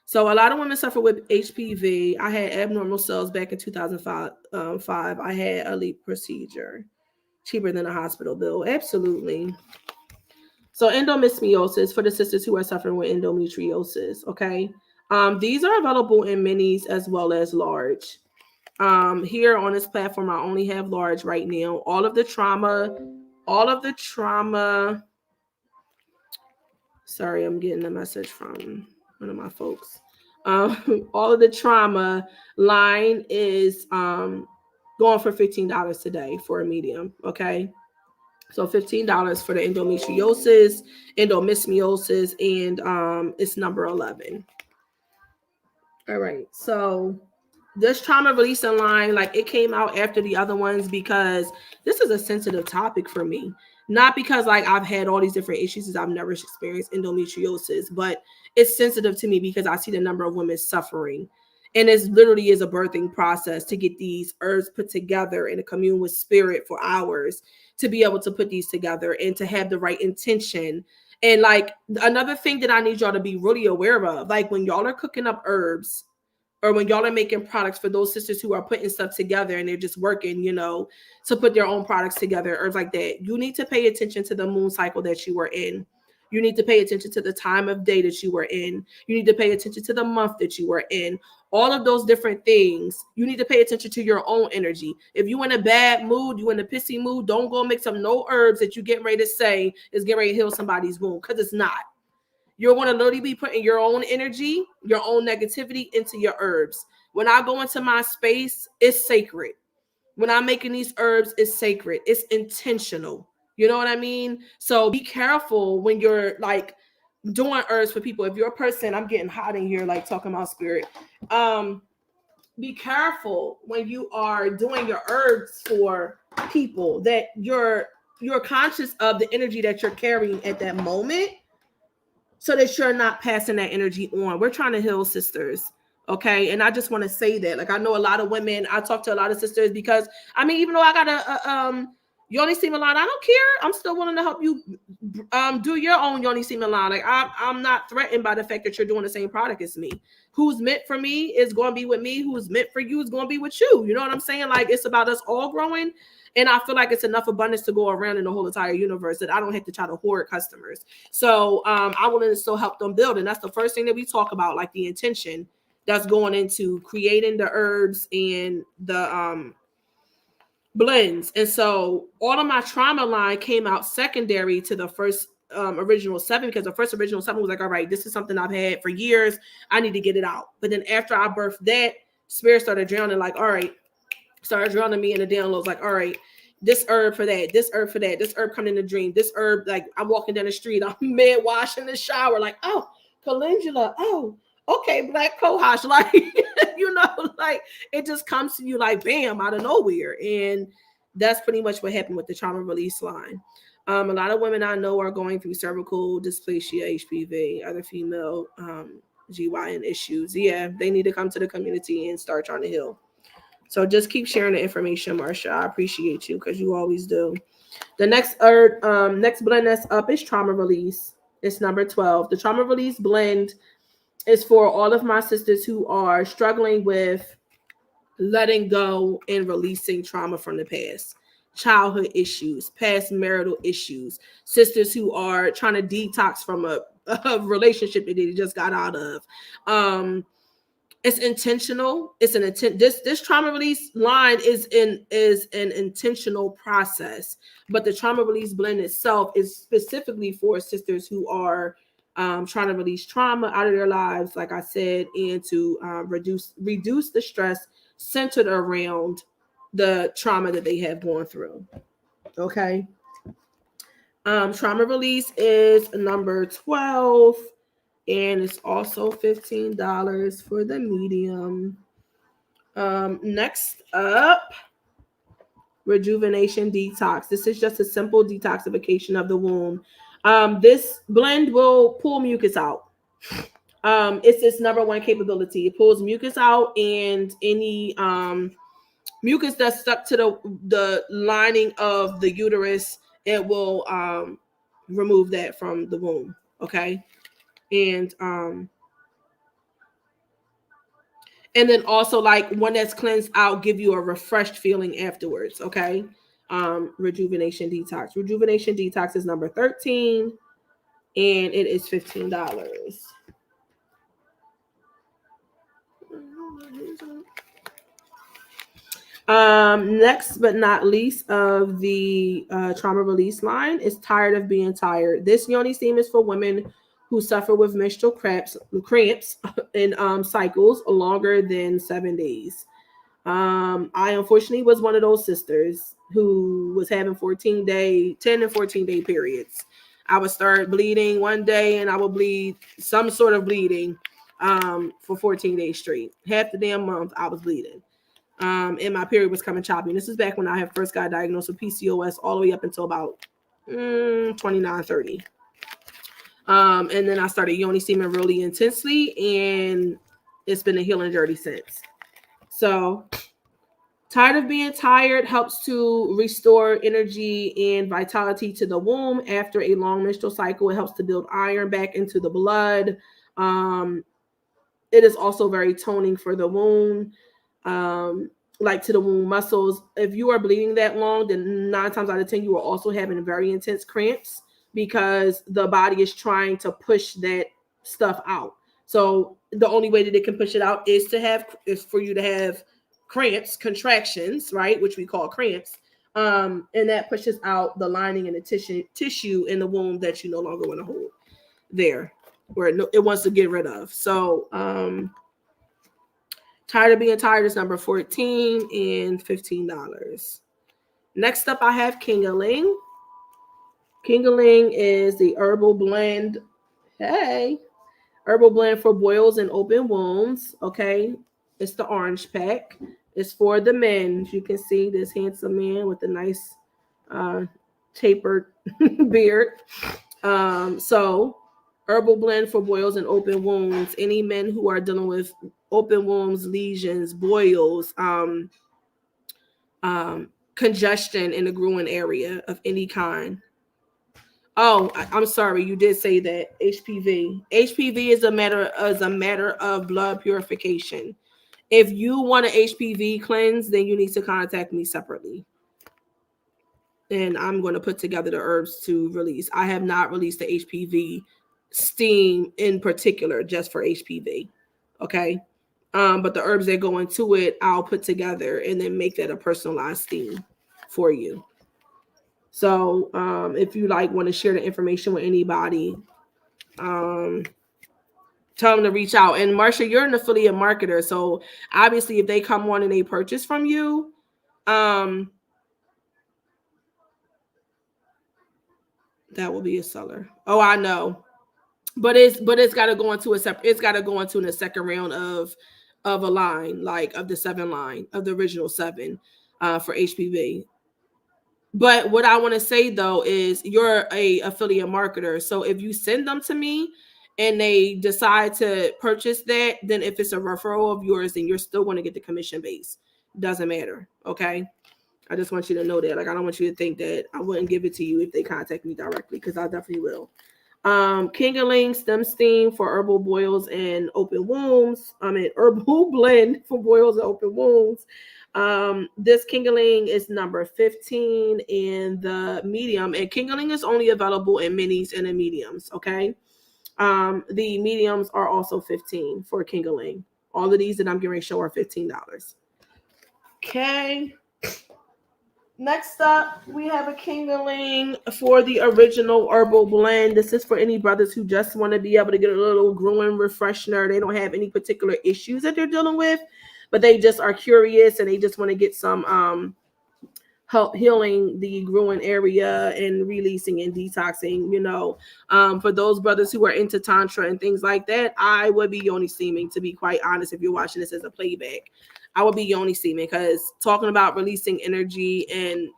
So a lot of women suffer with HPV. I had abnormal cells back in 2005. I had a LEEP procedure. Cheaper than a hospital bill. Absolutely. So endometriosis, for the sisters who are suffering with endometriosis, okay? These are available in minis as well as large. Here on this platform, I only have large right now. All of the trauma. Sorry, I'm getting a message from one of my folks. All of the trauma line is going for $15 today for a medium. Okay. So $15 for the endometriosis, endometriosis, and it's number 11. All right. So this trauma releasing line, like, it came out after the other ones because this is a sensitive topic for me. Not because like I've had all these different issues, I've never experienced endometriosis, but it's sensitive to me because I see the number of women suffering. And it literally is a birthing process to get these herbs put together and to commune with spirit for hours to be able to put these together and to have the right intention. And like another thing that I need y'all to be really aware of, like when y'all are cooking up herbs, or when y'all are making products, for those sisters who are putting stuff together and they're just working, to put their own products together, herbs like that, you need to pay attention to the moon cycle that you were in. You need to pay attention to the time of day that you were in. You need to pay attention to the month that you were in. All of those different things, you need to pay attention to your own energy. If you in a bad mood, you in a pissy mood, don't go mix up no herbs that you get ready to say is getting ready to heal somebody's wound, because it's not. You're going to literally be putting your own energy, your own negativity into your herbs. When I go into my space, it's sacred. When I'm making these herbs, it's sacred. It's intentional. You know what I mean? So be careful when you're like doing herbs for people. If you're a person, I'm getting hot in here, like talking about spirit. Be careful when you are doing your herbs for people that you're conscious of the energy that you're carrying at that moment, so that you're not passing that energy on. We're trying to heal sisters. Okay. And I just want to say that, like, I know a lot of women, I talk to a lot of sisters because, I mean, even though I got Yoni Semen line, I don't care. I'm still willing to help you do your own Yoni Semen line. Like, I'm not threatened by the fact that you're doing the same product as me. Who's meant for me is going to be with me. Who's meant for you is going to be with you. You know what I'm saying? Like, it's about us all growing. And I feel like it's enough abundance to go around in the whole entire universe that I don't have to try to hoard customers. So I want to still help them build. And that's the first thing that we talk about, like the intention that's going into creating the herbs and the blends. And so all of my trauma line came out secondary to the first original 7, because the first original 7 was like, all right, this is something I've had for years. I need to get it out. But then after I birthed that, spirit started drowning, like, all right, started drowning me in the downloads, like, all right, this herb for that, this herb for that, this herb coming in the dream, this herb, like, I'm walking down the street, I'm mid wash in the shower, like, oh, calendula, oh, okay, black cohosh, like, like, it just comes to you like bam, out of nowhere. And that's pretty much what happened with the trauma release line. A lot of women I know are going through cervical dysplasia, HPV, other female GYN issues. Yeah, they need to come to the community and start trying to heal. So just keep sharing the information, Marsha. I appreciate you because you always do. The next next blend that's up is trauma release. It's number 12. The trauma release blend is for all of my sisters who are struggling with letting go and releasing trauma from the past, childhood issues, past marital issues, sisters who are trying to detox from a relationship that they just got out of. It's intentional. It's an intent. This trauma release line is an intentional process, but the trauma release blend itself is specifically for sisters who are trying to release trauma out of their lives, like I said, and to reduce the stress centered around the trauma that they have gone through. Okay. Trauma release is number 12. And it's also $15 for the medium. Next up, rejuvenation detox. This is just a simple detoxification of the womb. This blend will pull mucus out. It's its number one capability. It pulls mucus out, and any mucus that's stuck to the lining of the uterus, it will remove that from the womb. Okay. And then also, like, when that's cleansed out, give you a refreshed feeling afterwards. Okay. Rejuvenation detox. Rejuvenation detox is number 13, and it is $15. Next but not least of the trauma release line is tired of being tired. This yoni steam is for women who suffer with menstrual cramps in cycles longer than 7 days. I unfortunately was one of those sisters who was having 10 and 14-day periods. I would start bleeding one day and I would bleed some sort of bleeding for 14 days straight. Half the damn month I was bleeding. And my period was coming choppy. And this is back when I had first got diagnosed with PCOS all the way up until about 29, 30. And then I started yoni steaming really intensely, and it's been a healing journey since. So, tired of being tired helps to restore energy and vitality to the womb after a long menstrual cycle. It helps to build iron back into the blood. It is also very toning for the wound, like to the wound muscles. If you are bleeding that long, then 9 times out of 10, you are also having very intense cramps because the body is trying to push that stuff out. So the only way that it can push it out is for you to have cramps, contractions, right, which we call cramps, and that pushes out the lining and the tissue in the womb that you no longer want to hold there, where it wants to get rid of. So tired of being tired is number 14 and $15. Next up, I have Kingaling. Kingaling is the herbal blend. Hey, herbal blend for boils and open wounds. Okay, it's the orange pack. It's for the men. As you can see, this handsome man with a nice tapered beard. So herbal blend for boils and open wounds. Any men who are dealing with open wounds, lesions, boils, congestion in the groin area of any kind. Oh, I'm sorry, you did say that HPV. HPV is a matter of blood purification. If you want an HPV cleanse, then you need to contact me separately. And I'm going to put together the herbs to release. I have not released the HPV steam in particular, just for HPV. Okay. But the herbs that go into it, I'll put together and then make that a personalized steam for you. So if you want to share the information with anybody, tell them to reach out. And Marsha, you're an affiliate marketer. So obviously if they come on and they purchase from you, that will be a seller. Oh, I know. But it's got to go into a second round of a line, like of the 7 line of the original 7 for HPV. But what I want to say though is you're a affiliate marketer. So if you send them to me and they decide to purchase that, then if it's a referral of yours, then you're still going to get the commission base. Doesn't matter. Okay. I just want you to know that. I don't want you to think that I wouldn't give it to you if they contact me directly, because I definitely will. Kingaling stem steam for herbal boils and open wounds. Herbal blend for boils and open wounds. This Kingaling is number 15 in the medium, and Kingaling is only available in minis and in mediums. Okay. The mediums are also 15 for Kingaling. All of these that I'm going to show are $15. Okay. Next up, we have a Kingaling for the original herbal blend. This is for any brothers who just want to be able to get a little groin refresher. They don't have any particular issues that they're dealing with, but they just are curious and they just want to get some help healing the groin area and releasing and detoxing. For those brothers who are into tantra and things like that, I would be yoni steaming, to be quite honest. If you're watching this as a playback, I would be yoni steaming, because talking about releasing energy and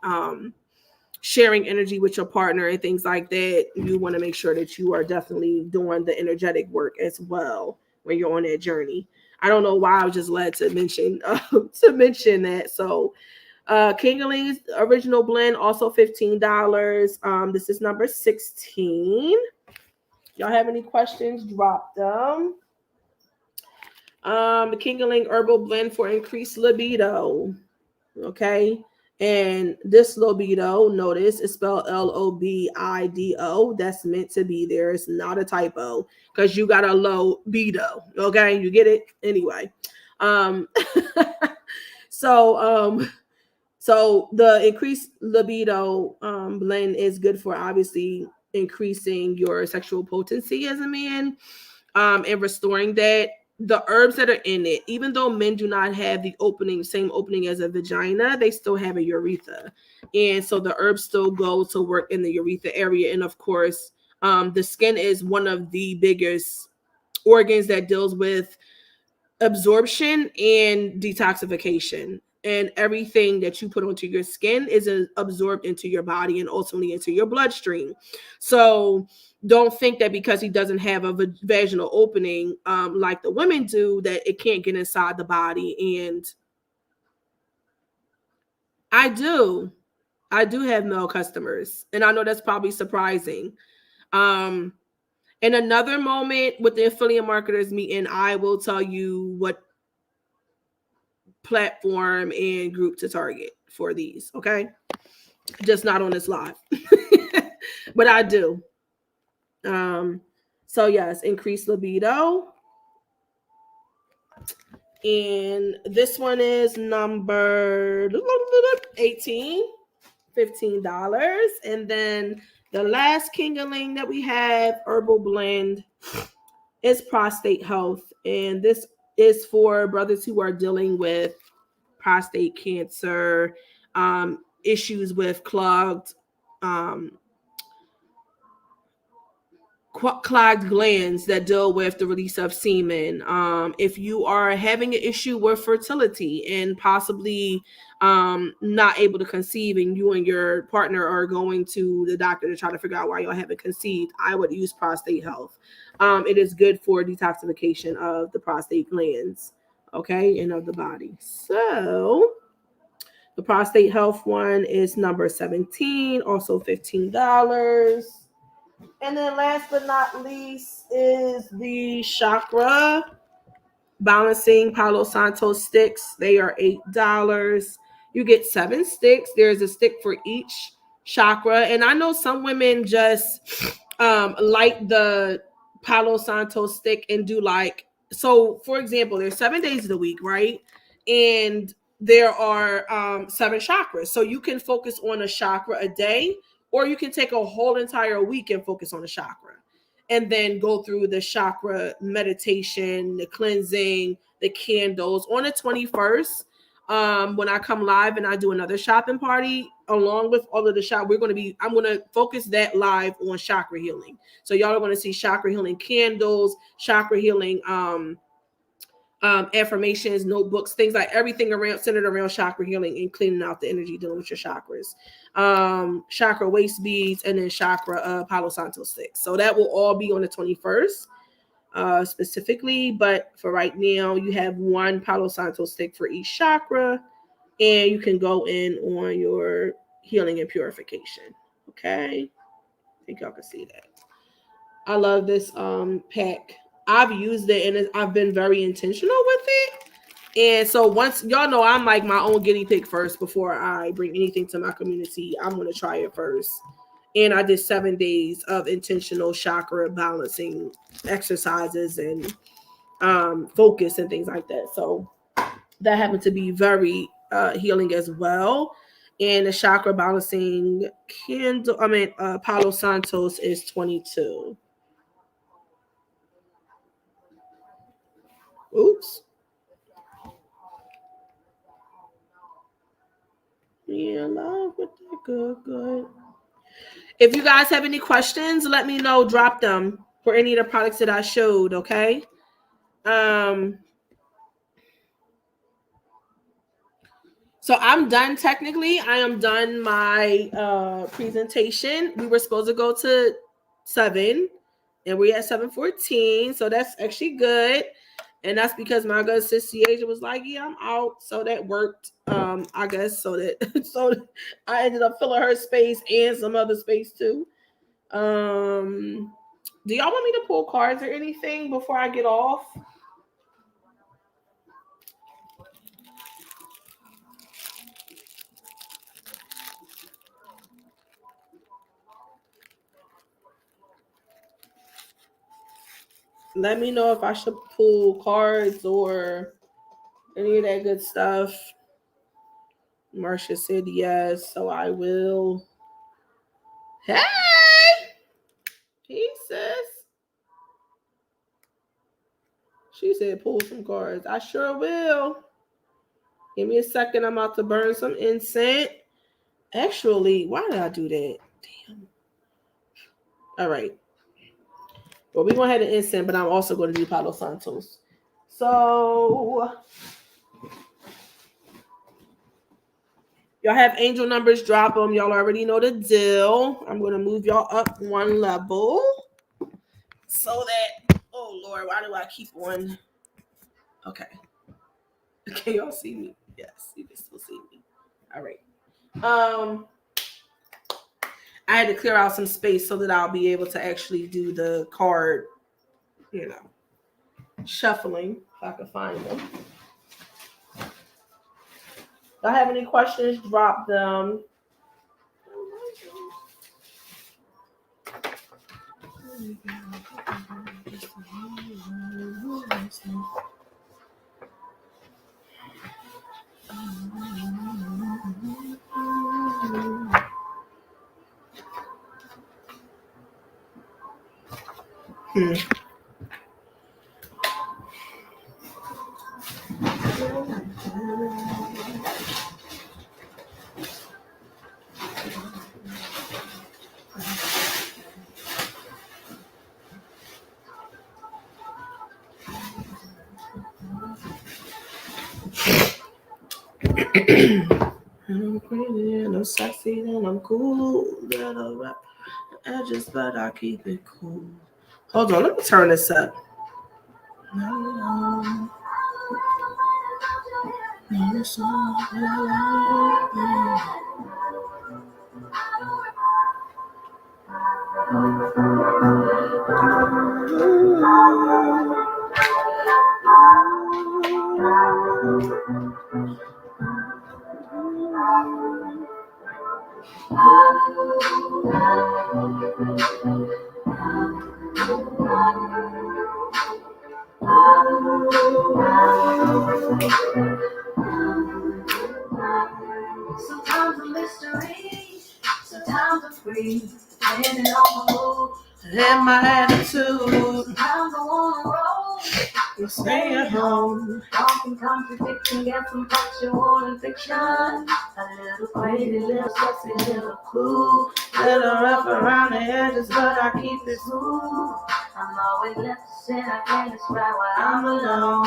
sharing energy with your partner and things like that, you want to make sure that you are definitely doing the energetic work as well when you're on that journey. I don't know why I was just led to mention that. So Kingaling's original blend, also $15. This is number 16. Y'all have any questions? Drop them. The Kingaling herbal blend for increased libido. Okay. And this libido, notice it's spelled LOBIDO. That's meant to be there. It's not a typo, because you got a low libido. Okay. You get it? Anyway. So So the increased libido blend is good for obviously increasing your sexual potency as a man, and restoring that. The herbs that are in it, even though men do not have the same opening as a vagina, they still have a urethra. And so the herbs still go to work in the urethra area. And of course, the skin is one of the biggest organs that deals with absorption and detoxification, and everything that you put onto your skin is absorbed into your body and ultimately into your bloodstream. So don't think that because he doesn't have a vaginal opening, like the women do, that it can't get inside the body. And i do I do have male customers, and I know that's probably surprising. um in another moment with the affiliate marketers meeting, I will tell you what platform and group to target for these, okay? Just not on this live. But I do. Um, so yes, increased libido. And this one is number 18, $15. And then the last Kingaling that we have, herbal blend, is prostate health. And this is for brothers who are dealing with prostate cancer, issues with um, clogged glands that deal with the release of semen. If you are having an issue with fertility and possibly not able to conceive, and you and your partner are going to the doctor to try to figure out why y'all haven't conceived, I would use prostate health. It is good for detoxification of the prostate glands, okay, and of the body. So the prostate health one is number 17, also $15. And then last but not least is the chakra balancing Palo Santo sticks. They are $8. You get 7 sticks. There's a stick for each chakra. And I know some women just light the Palo Santo stick and do like, so for example, there's 7 days of the week, right? And there are 7 chakras. So you can focus on a chakra a day, or you can take a whole entire week and focus on a chakra, and then go through the chakra meditation, the cleansing, the candles. On the 21st, when I come live and I do another shopping party, along with all of the shop, I'm going to focus that live on chakra healing. So y'all are going to see chakra healing candles, chakra healing affirmations, notebooks, things like everything around centered around chakra healing and cleaning out the energy dealing with your chakras. Chakra waist beads, and then chakra Palo Santo sticks. So that will all be on the 21st specifically. But for right now, you have 1 Palo Santo stick for each chakra, and you can go in on your healing and purification. Okay, I think y'all can see that. I love this pack. I've used it and I've been very intentional with it. And so once y'all know, I'm like my own guinea pig first before I bring anything to my community. I'm going to try it first. And I did 7 days of intentional chakra balancing exercises and focus and things like that. So that happened to be very healing as well. And the chakra balancing Palo Santos is 22. Oops. Yeah, love with that. Good. If you guys have any questions, let me know. Drop them for any of the products that I showed. Okay. Um. So I'm done technically. I am done my presentation. We were supposed to go to 7, and we're at 7:14. So that's actually good. And that's because my good sister Asia was like, "Yeah, I'm out." So that worked, I guess. So that so I ended up filling her space and some other space too. Do y'all want me to pull cards or anything before I get off? Let me know if I should pull cards or any of that good stuff. Marcia said yes, so I will. Hey, he says. She said pull some cards. I sure will. Give me a second. I'm about to burn some incense. Actually, why did I do that? Damn. All right. Well, we're going to have an incense, but I'm also going to do Palo Santos. So, y'all have angel numbers, drop them. Y'all already know the deal. I'm going to move y'all up one level so that, oh Lord, why do I keep one? Okay. Can y'all see me? Yes, you can still see me. All right. I had to clear out some space so that I'll be able to actually do the card, shuffling, if I can find them. If y'all have any questions, drop them. I'm pretty and I'm sexy and I'm cool. Little rap edges, but I keep it cool. Hold on, let me turn this up. Sometimes a mystery, sometimes a free, depending on my mood and my attitude. Sometimes I wanna roll, you stay at home. Talking contradiction, get some factual and fiction. A little crazy, little sexy, little cool. Little rough around the edges, but I keep it smooth. I'm always left to sin, I can't describe why I'm alone.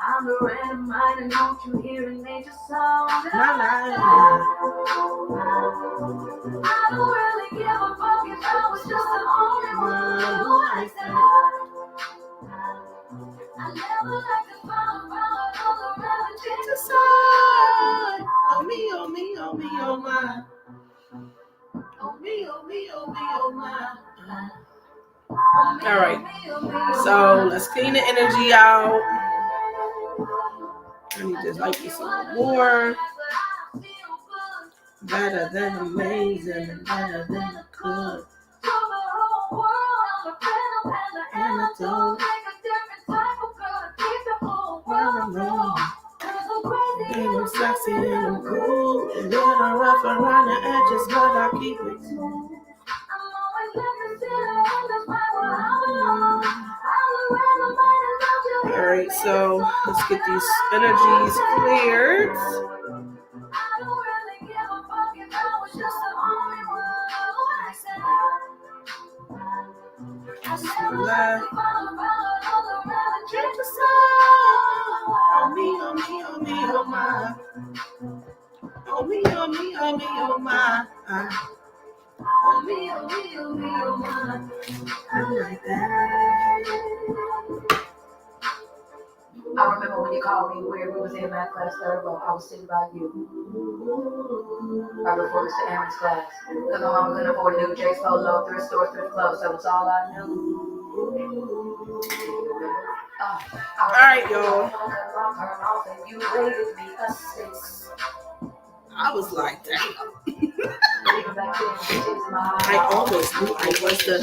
I'm the random mind, and don't you hear a major song? I don't really give a fuck if I was just the only one who likes that. I never like to follow all around and change the side. Oh me, oh me, oh me, oh my. Oh me, oh me, oh me, oh my. All right, so let's clean the energy out. I need to like this some more. Better than amazing and better than a could. And I don't well, I'm wrong. And I'm sexy and I'm cool. A little rough around the edges, but I keep it smooth. All right, so let's get these energies cleared. Change the song. Oh me, oh me, oh me, oh my. Oh me, oh me, oh me, oh my. Oh me, oh me, oh me, oh my. I'm like that. I remember when you called me where we was in math class third row. I was sitting by you. Right before Mr. Aaron's class. Because my mama couldn't afford new J's Polo, thrift store, thrift clothes. That was all I knew. All right, y'all. I was like, damn. I always knew I was the.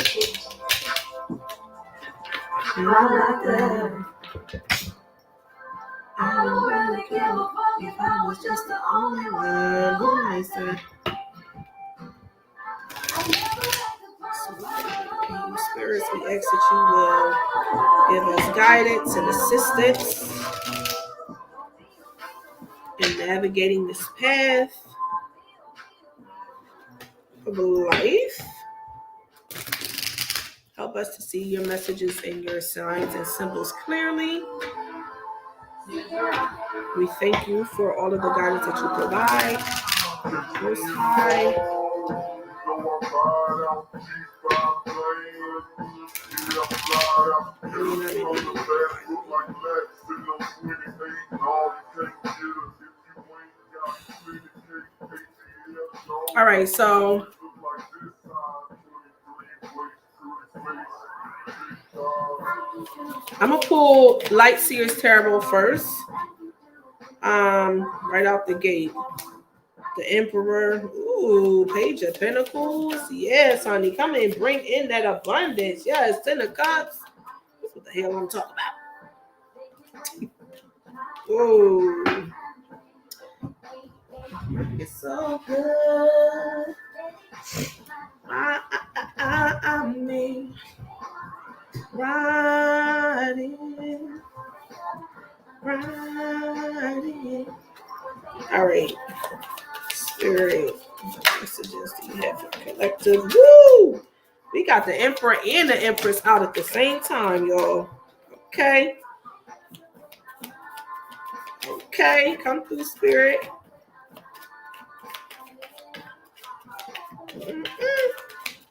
Not like that. I don't really give a fuck if I was just the only one who listened. Spirits, we ask that you will give us guidance and assistance in navigating this path of life. Help us to see your messages and your signs and symbols clearly. We thank you for all of the guidance that you provide. Most High. All right, so I'm gonna pull Light Seer's Tarot first. Right out the gate. The Emperor. Ooh, Page of Pentacles. Yes, honey. Come and bring in that abundance. Yes, 10 of Cups. That's what the hell I'm talking about. Ooh. It's so good. I mean, riding. All right. Spirit messages do you have for collective? Woo! We got the Emperor and the Empress out at the same time, y'all. Okay. Okay, come through, Spirit.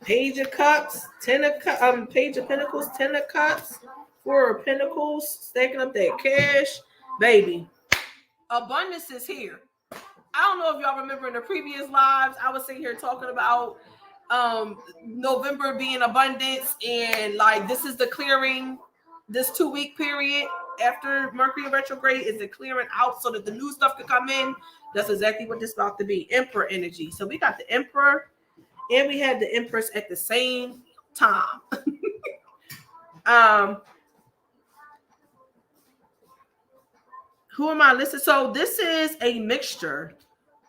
Page of Cups, Page of Pentacles, 10 of Cups, 4 of Pentacles, stacking up that cash, baby. Abundance is here. I don't know if y'all remember in the previous lives, I was sitting here talking about November being abundance, and like this is the clearing, this 2-week period after Mercury retrograde is the clearing out so that the new stuff can come in. That's exactly what this is about to be. Emperor energy. So we got the Emperor and we had the Empress at the same time. Who am I listening? So this is a mixture.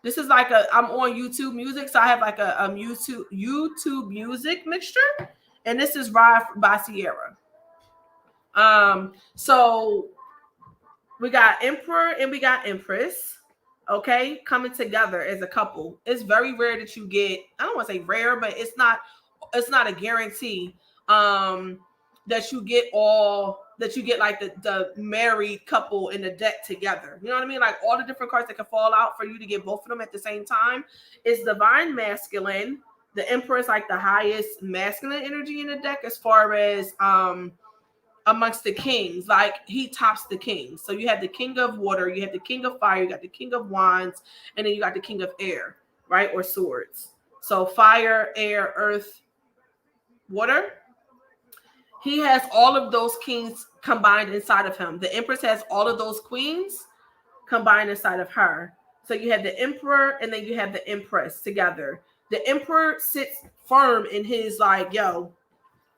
This is like I'm on YouTube Music, so I have like a YouTube Music mixture, and this is Ride by Sierra. So we got Emperor and we got Empress, okay, coming together as a couple. It's very rare that you get, I don't want to say rare, but it's not a guarantee that you get like the married couple in the deck together. You know what I mean? Like all the different cards that can fall out for you to get both of them at the same time. It's divine masculine. The Emperor is like the highest masculine energy in the deck as far as amongst the kings. Like he tops the kings. So you have the king of water, you have the king of fire, you got the king of wands, and then you got the king of air, right? Or swords. So fire, air, earth, water. He has all of those kings combined inside of him. The Empress has all of those queens combined inside of her. So you have the Emperor and then you have the Empress together. The Emperor sits firm in his like, yo,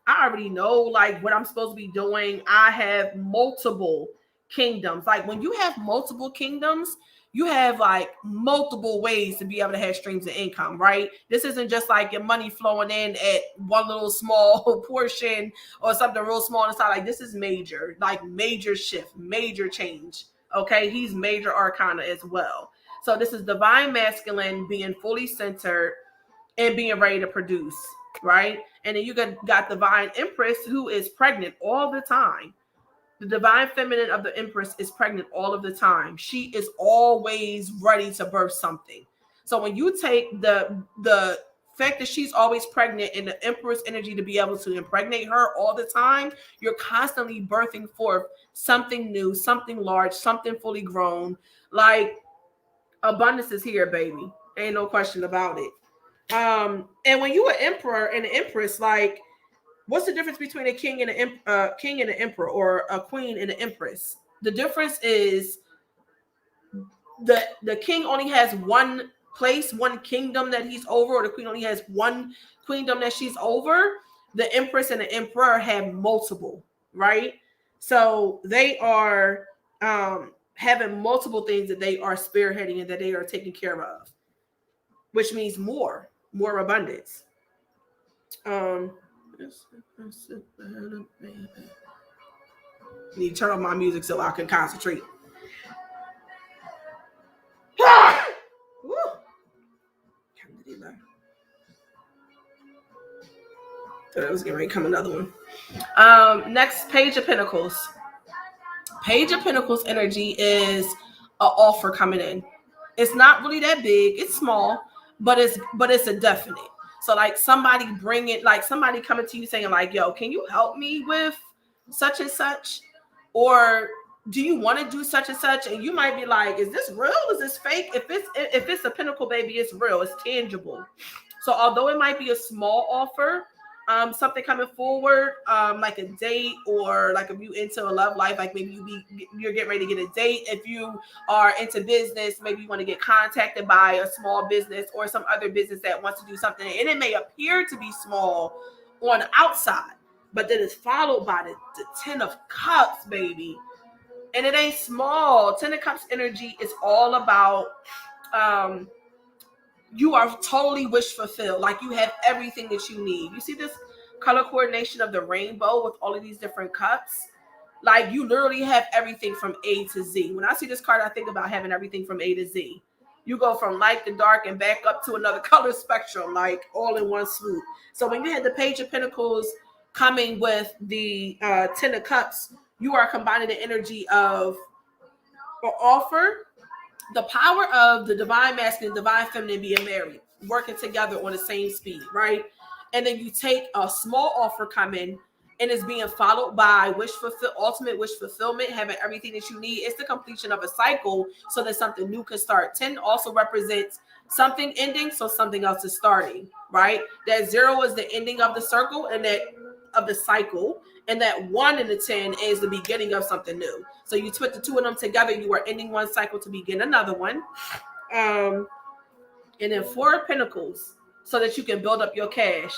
I already know like what I'm supposed to be doing. I have multiple kingdoms. Like when you have multiple kingdoms, you have like multiple ways to be able to have streams of income, right? This isn't just like your money flowing in at one little small portion or something real small on the side. Like this is major, like major shift, major change. Okay, he's major arcana as well. So this is divine masculine being fully centered and being ready to produce, right? And then you got divine Empress who is pregnant all the time. The divine feminine of the Empress is pregnant all of the time. She is always ready to birth something. So when you take the fact that she's always pregnant and the Empress energy to be able to impregnate her all the time, you're constantly birthing forth something new, something large, something fully grown. Like abundance is here, baby. Ain't no question about it. And when you an emperor and an empress, like what's the difference between a king and an emperor, or a queen and an empress? The difference is the king only has one place, one kingdom that he's over, or the queen only has one queendom that she's over. The empress and the emperor have multiple, right? So they are having multiple things that they are spearheading and that they are taking care of, which means more abundance. Need to turn on my music so I can concentrate. Thought I was getting ready to come another one. Next, Page of Pentacles. Page of Pentacles energy is an offer coming in. It's not really that big. It's small, but it's a definite. So like somebody somebody coming to you saying like, yo, can you help me with such and such? Or do you want to do such and such? And you might be like, is this real? Is this fake? If it's a pinnacle, baby, it's real. It's tangible. So although it might be a small offer, something coming forward, like a date, or like if you into a love life, like maybe you're getting ready to get a date. If you are into business, maybe you want to get contacted by a small business or some other business that wants to do something, and it may appear to be small on the outside, but then it's followed by the 10 of Cups, baby. And it ain't small. 10 of Cups energy is all about you are totally wish fulfilled. Like you have everything that you need. You see this color coordination of the rainbow with all of these different cups? Like you literally have everything from A to Z. When I see this card, I think about having everything from A to Z. You go from light to dark and back up to another color spectrum, like all in one swoop. So when you had the Page of Pentacles coming with the 10 of Cups, you are combining the energy of an offer, the power of the divine masculine, divine feminine being married, working together on the same speed, right? And then you take a small offer coming and it's being followed by ultimate wish fulfillment, having everything that you need. It's the completion of a cycle so that something new can start. 10 also represents something ending, so something else is starting, right? That 0 is the ending of the circle and that of the cycle, and that 1 in the 10 is the beginning of something new. So you put the two of them together, you are ending one cycle to begin another one. And then 4 of Pentacles, so that you can build up your cash.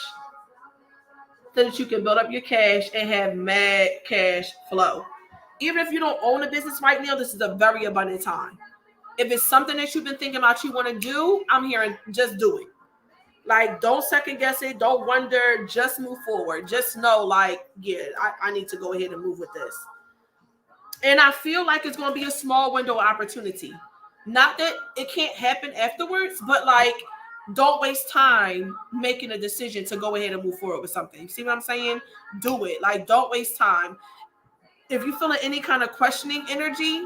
So that you can build up your cash and have mad cash flow. Even if you don't own a business right now, this is a very abundant time. If it's something that you've been thinking about you want to do, I'm hearing just do it. Like, don't second guess it. Don't wonder. Just move forward. Just know, like, yeah, I need to go ahead and move with this. And I feel like it's going to be a small window of opportunity. Not that it can't happen afterwards, but like, don't waste time making a decision to go ahead and move forward with something. See what I'm saying? Do it. Like, don't waste time. If you're feeling any kind of questioning energy,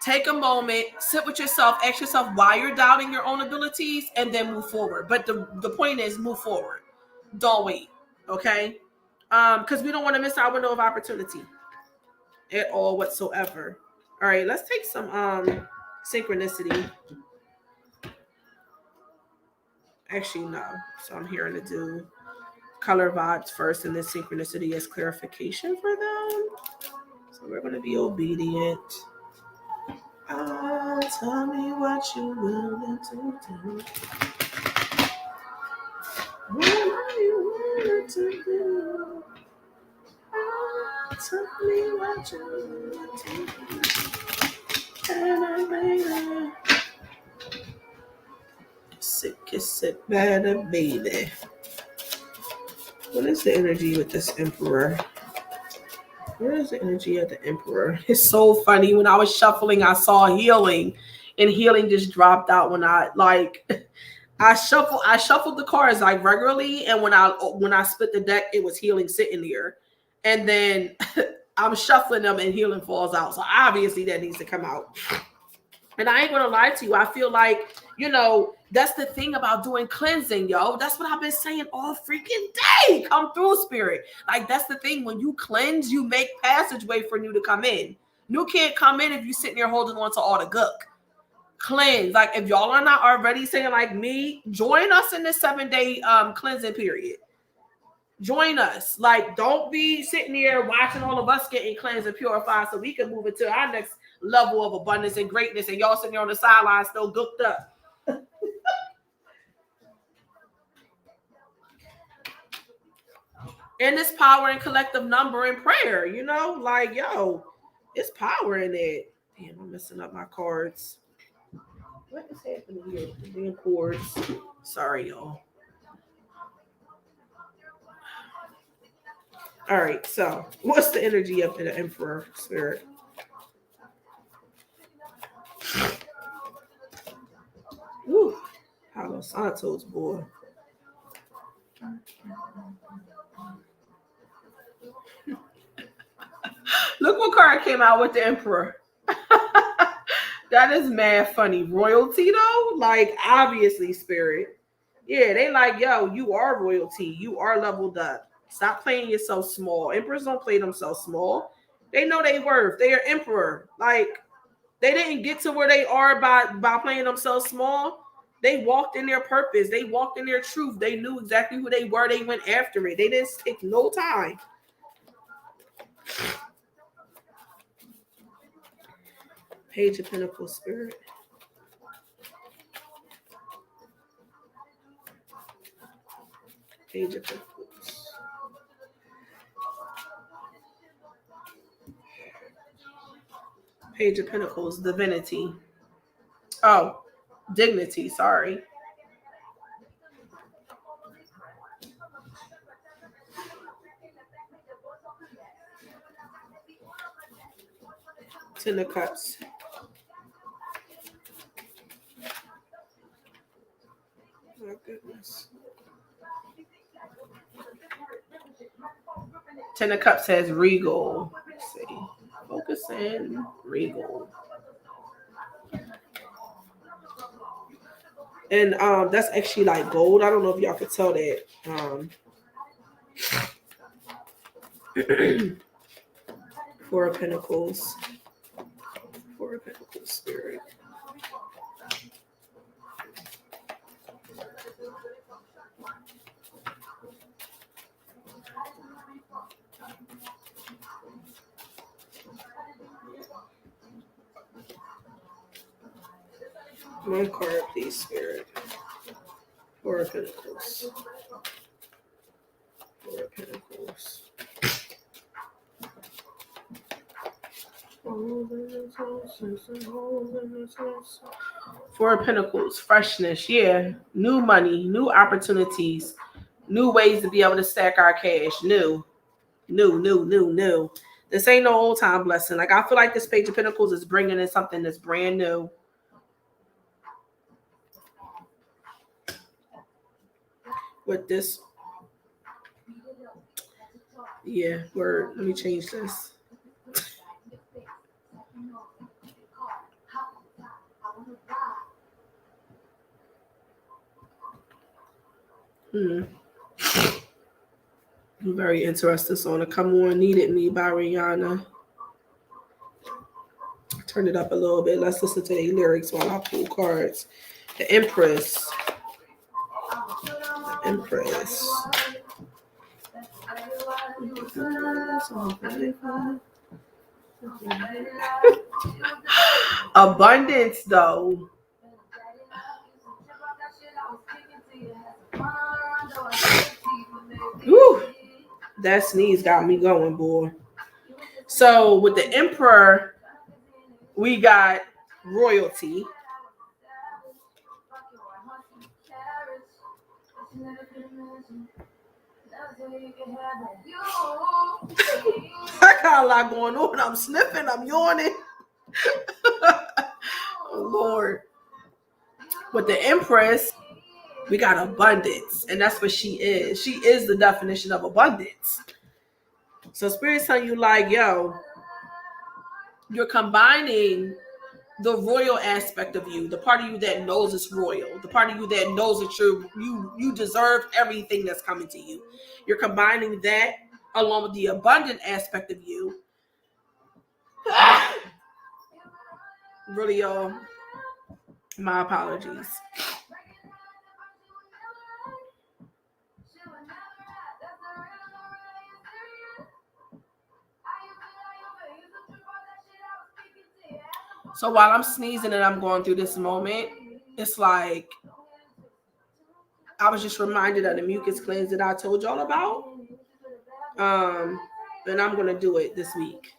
take a moment, sit with yourself, ask yourself why you're doubting your own abilities, and then move forward. But the point is, move forward. Don't wait, okay? Because we don't want to miss our window of opportunity at all whatsoever. All right, let's take some synchronicity. Actually, no. So I'm hearing to do color vibes first, and then synchronicity as clarification for them. So we're going to be obedient. Tell me what you willing to do. What are you willing to do? Tell me what you willing to do. And I made sick, kiss it better, baby. What is the energy with this Emperor? Where is the energy of the Emperor? It's so funny. When I was shuffling, I saw healing, and healing just dropped out when I shuffled the cards like regularly, and when I split the deck, it was healing sitting there, and then I'm shuffling them and healing falls out. So obviously that needs to come out. And I ain't gonna lie to you. I feel like, that's the thing about doing cleansing, yo. That's what I've been saying all freaking day. Come through, spirit. Like, that's the thing. When you cleanse, you make passageway for new to come in. New can't come in if you sitting there holding on to all the gook. Cleanse. Like, if y'all are not already saying like me, join us in this 7-day cleansing period. Join us. Like, don't be sitting here watching all of us getting cleansed and purified so we can move into our next level of abundance and greatness, and y'all sitting there on the sidelines still gooked up. And this power and collective number and prayer, like, yo, It's power in it. Damn, I'm messing up my cards. What is happening here? The damn cords. Sorry, y'all. All right, so what's the energy of the Emperor spirit? Ooh, Palo Santos, boy. Look what card came out with the Emperor. That is mad funny. Royalty, though? Like, obviously, spirit. Yeah, they like, yo, you are royalty. You are leveled up. Stop playing yourself small. Emperors don't play themselves small. They know they worth. They are emperor. Like, they didn't get to where they are by playing themselves small. They walked in their purpose. They walked in their truth. They knew exactly who they were. They went after it. They didn't take no time. Page of Pentacles, spirit. Page of Pentacles. Page of Pentacles, divinity. Oh, dignity, sorry. Ten of Cups. My goodness. Ten of Cups says regal. Let's see. Focus in regal. And that's actually like gold. I don't know if y'all could tell that. Four of Pentacles. Four of Pentacles, spirit. One card, please, spirit. Four of Pentacles. Four of Pentacles. Four of Pentacles, freshness, yeah. New money, new opportunities, new ways to be able to stack our cash. New. This ain't no old time blessing. Like, I feel like this Page of Pentacles is bringing in something that's brand new. With this. Yeah, word. Let me change this. I'm very interested. So, on a Come On, Needed Me by Rihanna. Turn it up a little bit. Let's listen to the lyrics while I pull cards. The Empress. The Empress. Abundance, though. Whew. That sneeze got me going, boy. So with the Emperor, we got royalty. I got a lot going on. I'm sniffing. I'm yawning. Oh, Lord. With the Empress, we got abundance. And that's what she is. She is the definition of abundance. So Spirit's telling you, like, yo, you're combining the royal aspect of you, the part of you that knows it's royal, the part of you that knows that you deserve everything that's coming to you. You're combining that along with the abundant aspect of you. Really, y'all, my apologies. So while I'm sneezing and I'm going through this moment, it's like I was just reminded of the mucus cleanse that I told y'all about. And I'm going to do it this week.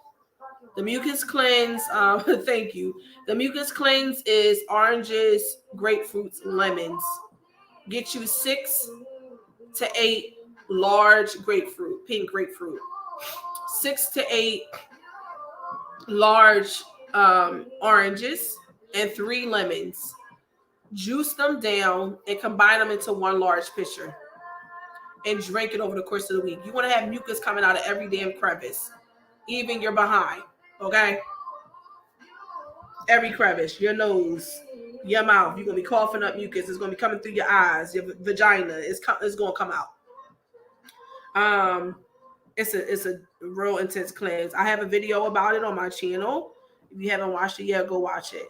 The mucus cleanse, thank you. The mucus cleanse is oranges, grapefruits, lemons. Get you 6 to 8 large grapefruit, pink grapefruit. 6 to 8 large oranges and 3 lemons. Juice them down and combine them into one large pitcher and drink it over the course of the week. You want to have mucus coming out of every damn crevice, even your behind, okay? Every crevice, your nose, your mouth. You're going to be coughing up mucus. It's going to be coming through your eyes, your vagina. It's going to come out. It's a real intense cleanse. I have a video about it on my channel. If you haven't watched it yet, go watch it.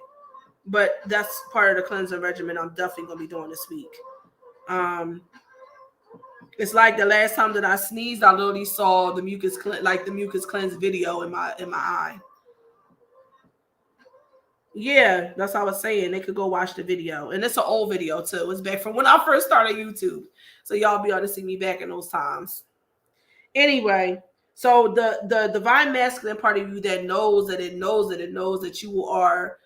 But that's part of the cleansing regimen I'm definitely going to be doing this week. It's like the last time that I sneezed, I literally saw the mucus cleanse video in my eye. Yeah, that's what I was saying. They could go watch the video. And it's an old video too. It's back from when I first started YouTube. So y'all be able to see me back in those times. Anyway, so the divine masculine part of you that knows that it knows that you are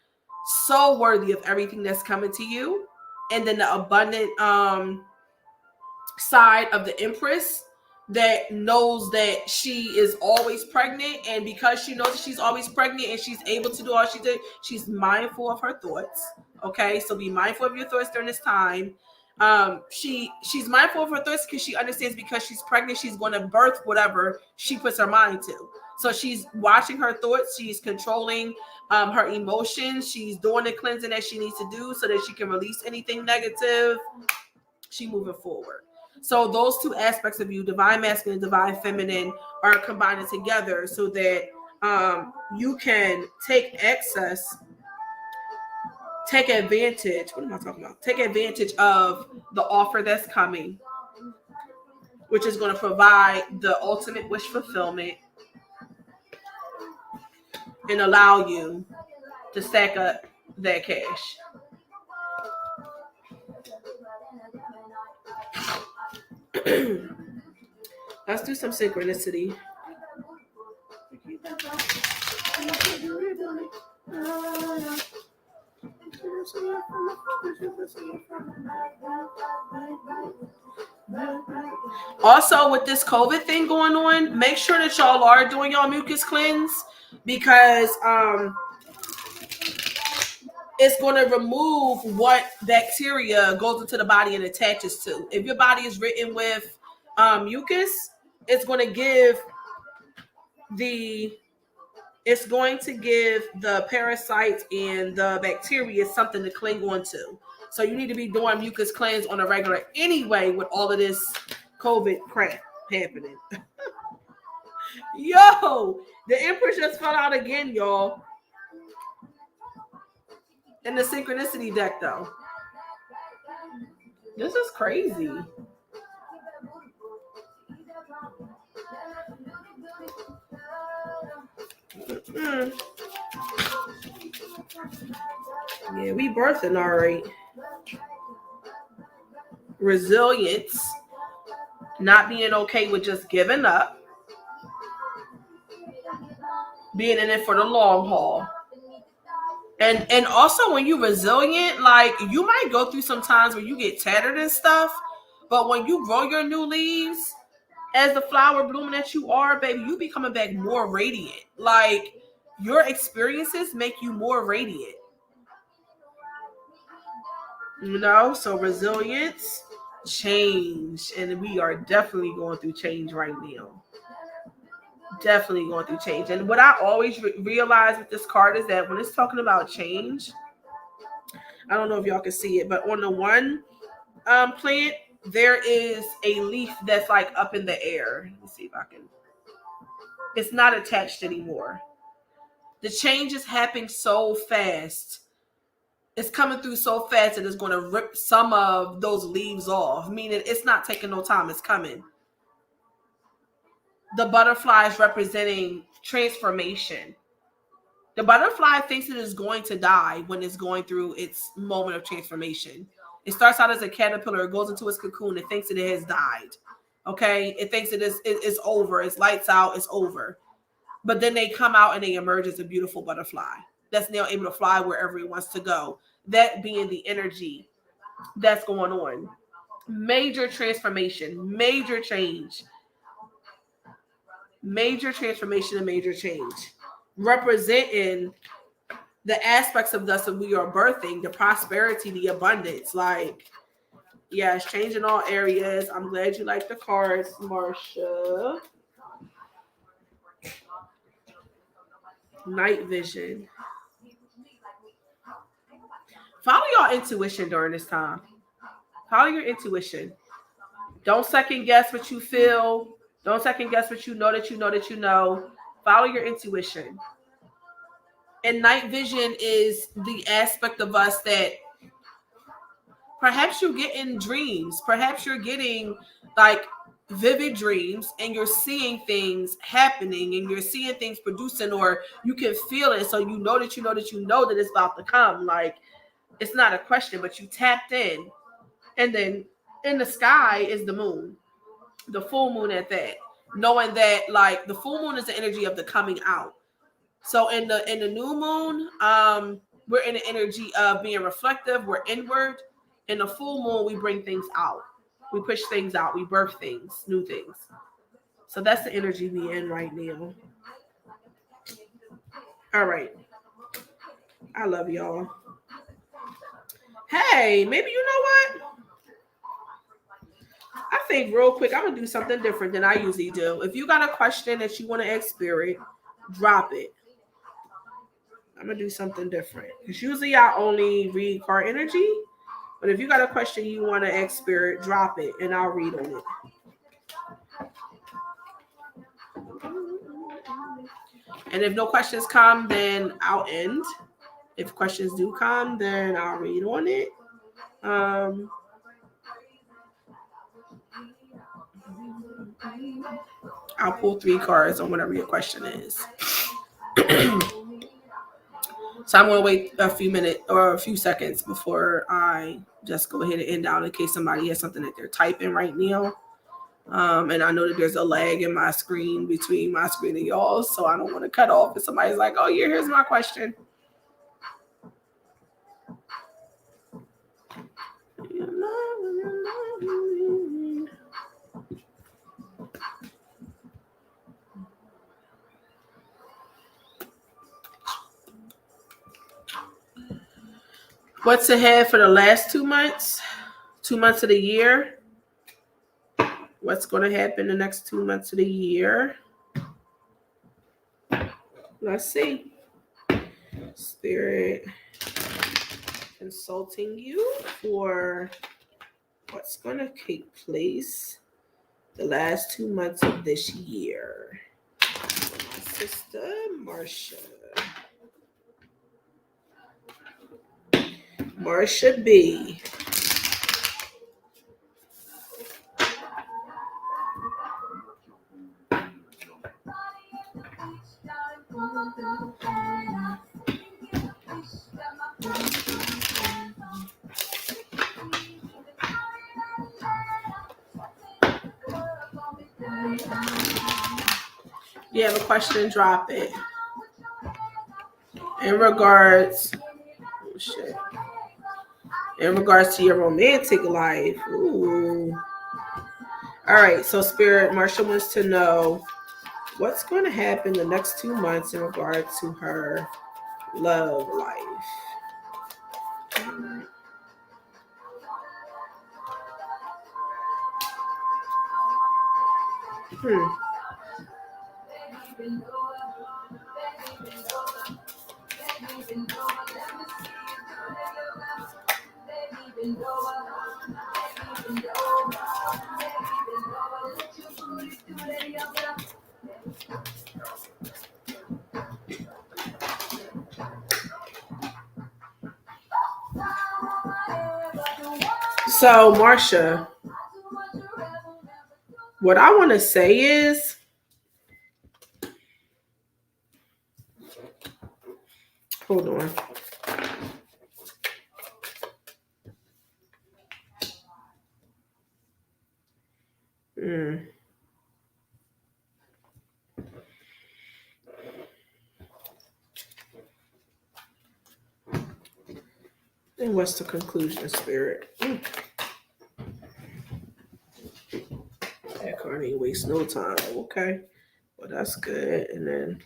so worthy of everything that's coming to you. And then the abundant side of the Empress that knows that she is always pregnant, and because she knows that she's always pregnant and she's able to do all she did, she's mindful of her thoughts. Okay, so be mindful of your thoughts during this time. She's mindful of her thoughts because she understands because she's pregnant, she's going to birth whatever she puts her mind to. So she's watching her thoughts, she's controlling her emotions, she's doing the cleansing that she needs to do so that she can release anything negative. She moving forward. So those two aspects of you, divine masculine, divine feminine, are combining together so that you can take advantage. What am I talking about? Take advantage of the offer that's coming, which is going to provide the ultimate wish fulfillment and allow you to stack up that cash. Let's do some synchronicity. Also, with this COVID thing going on, make sure that y'all are doing y'all mucus cleanse because it's going to remove what bacteria goes into the body and attaches to. If your body is written with mucus, it's going to give the parasites and the bacteria something to cling on to. So you need to be doing mucus cleanse on a regular anyway with all of this COVID crap happening. Yo, the Empress just fell out again, y'all. In the synchronicity deck, though. This is crazy. Yeah, we birthing all right. Resilience. Not being okay with just giving up. Being in it for the long haul. And also when you're resilient, like you might go through some times where you get tattered and stuff, but when you grow your new leaves, as the flower blooming that you are, baby, you be coming back more radiant. Like your experiences make you more radiant. You know, so resilience, change, and we are definitely going through change right now. Definitely going through change. And what I always realize with this card is that when it's talking about change, I don't know if y'all can see it, but on the one plant, there is a leaf that's like up in the air. Let me see if I can. It's not attached anymore. The change is happening so fast. It's coming through so fast that it's going to rip some of those leaves off, meaning it's not taking no time. It's coming. The butterfly is representing transformation. The butterfly thinks it is going to die when it's going through its moment of transformation. It starts out as a caterpillar, it goes into its cocoon, it thinks that it has died. Okay? It thinks it's over, it's lights out, it's over. but then they come out and they emerge as a beautiful butterfly that's now able to fly wherever it wants to go. That being the energy that's going on. Major transformation, major change, major transformation, and major change. Representing the aspects of us that we are birthing, the prosperity, the abundance. Like, yes, change in all areas. I'm glad you like the cards, Marsha. Night vision. Follow your intuition during this time. Follow your intuition. Don't second guess what you feel. Don't second guess what you know that you know that you know. Follow your intuition. And night vision is the aspect of us that perhaps you get in dreams. Perhaps you're getting like vivid dreams and you're seeing things happening and you're seeing things producing, or you can feel it. So you know that you know that you know that it's about to come. Like, it's not a question, but you tapped in. And then in the sky is the moon, the full moon at that. Knowing that like the full moon is the energy of the coming out. So in the new moon, we're in the energy of being reflective, we're inward. In the full moon, we bring things out. We push things out, we birth things, new things. So that's the energy we in right now. All right. I love y'all. Hey, maybe you know what? I think real quick, I'm gonna do something different than I usually do. If you got a question that you want to ask Spirit, drop it. I'm gonna do something different. Because usually I only read card energy. But if you got a question you want to ask Spirit, drop it and I'll read on it. And if no questions come, then I'll end. If questions do come, then I'll read on it. I'll pull 3 cards on whatever your question is. So I'm going to wait a few minutes or a few seconds before I just go ahead and end out in case somebody has something that they're typing right now. And I know that there's a lag in my screen between my screen and y'all, so I don't want to cut off if somebody's like, oh, yeah, here's my question. What's ahead for the last 2 months? 2 months of the year? What's going to happen the next 2 months of the year? Let's see. Spirit consulting you for what's going to take place the last 2 months of this year. Sister Marsha. Marsha B. You have a question, drop it. In regards to your romantic life. Ooh. All right, so Spirit, Marsha wants to know what's going to happen the next 2 months in regards to her love life. So, Marsha, what I want to say is, hold on. And what's the conclusion, Spirit? That card ain't waste no time. Okay. Well, that's good. And then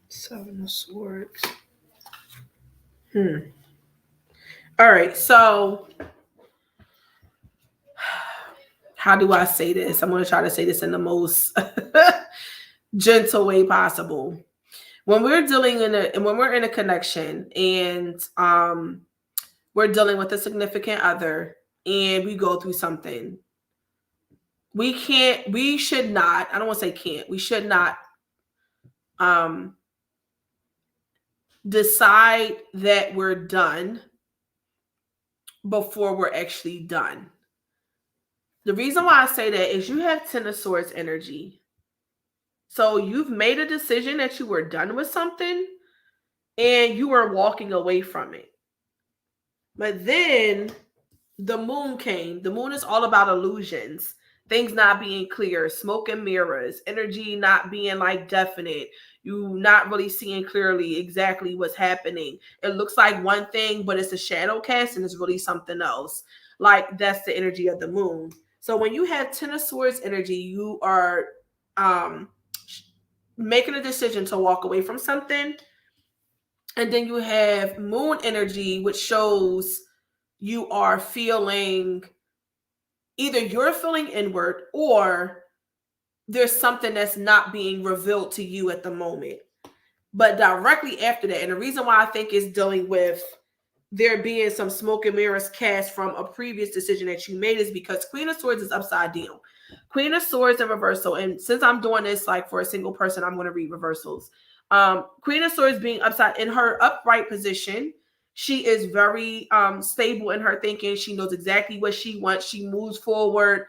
Seven of Swords. All right. So how do I say this? I'm going to try to say this in the most gentle way possible. When we're when we're in a connection and we're dealing with a significant other and we go through something, we should not, I don't want to say can't, we should not decide that we're done before we're actually done. The reason why I say that is you have Ten of Swords energy. So you've made a decision that you were done with something and you were walking away from it. But then the moon came. The moon is all about illusions, things not being clear, smoke and mirrors, energy not being like definite, you not really seeing clearly exactly what's happening. It looks like one thing, but it's a shadow cast and it's really something else. Like that's the energy of the moon. So when you have Ten of Swords energy, you are making a decision to walk away from something. And then you have moon energy, which shows you are feeling, either you're feeling inward or there's something that's not being revealed to you at the moment. But directly after that, and the reason why I think it's dealing with there being some smoke and mirrors cast from a previous decision that you made, is because Queen of Swords is upside down. Queen of Swords in reversal. And since I'm doing this like for a single person, I'm going to read reversals. Queen of Swords being upside in her upright position, she is very stable in her thinking. She knows exactly what she wants. She moves forward.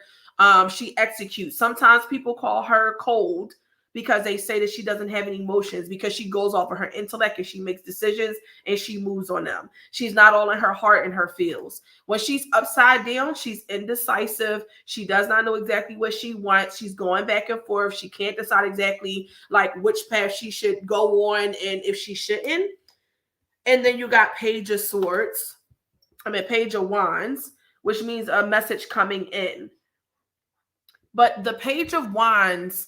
She executes. Sometimes people call her cold because they say that she doesn't have any emotions, because she goes off of her intellect and she makes decisions and she moves on them. She's not all in her heart and her feels. When she's upside down, she's indecisive. She does not know exactly what she wants. She's going back and forth. She can't decide exactly like which path she should go on and if she shouldn't. And then you got Page of Swords. Page of Wands, which means a message coming in. But the Page of Wands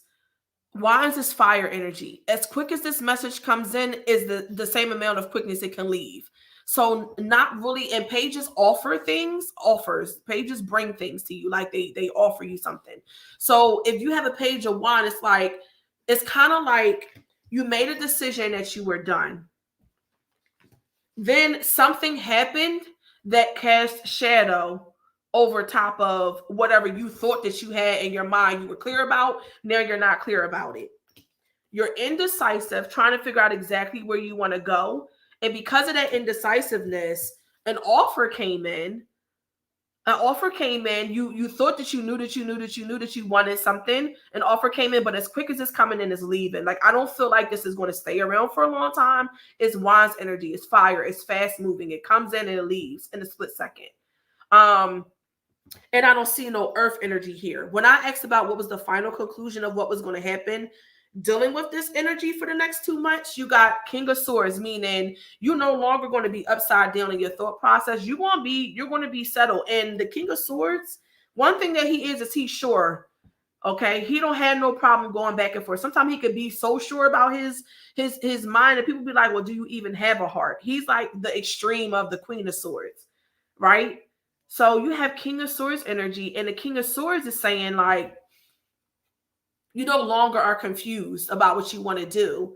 is fire energy. As quick as this message comes in is the same amount of quickness it can leave. So not really, and pages pages bring things to you, like they offer you something. So if you have a Page of Wands, it's kind of like you made a decision that you were done. Then something happened that cast shadow over top of whatever you thought that you had in your mind you were clear about. Now you're not clear about it. You're indecisive, trying to figure out exactly where you want to go. And because of that indecisiveness, an offer came in. You thought that you knew that you wanted something. An offer came in, but as quick as it's coming in, it's leaving. Like, I don't feel like this is going to stay around for a long time. It's Wands energy. It's fire. It's fast moving. It comes in and it leaves in a split second. And I don't see no earth energy here. When I asked about what was the final conclusion of what was going to happen dealing with this energy for the next 2 months, you got King of Swords, meaning you're no longer going to be upside down in your thought process. You're going to be settled. And the King of Swords, one thing that he is he's sure. Okay, he don't have no problem going back and forth. Sometimes he could be so sure about his mind, and people be like, well, do you even have a heart? He's like the extreme of the Queen of Swords, right? So you have King of Swords energy, and the King of Swords is saying, like, you no longer are confused about what you want to do.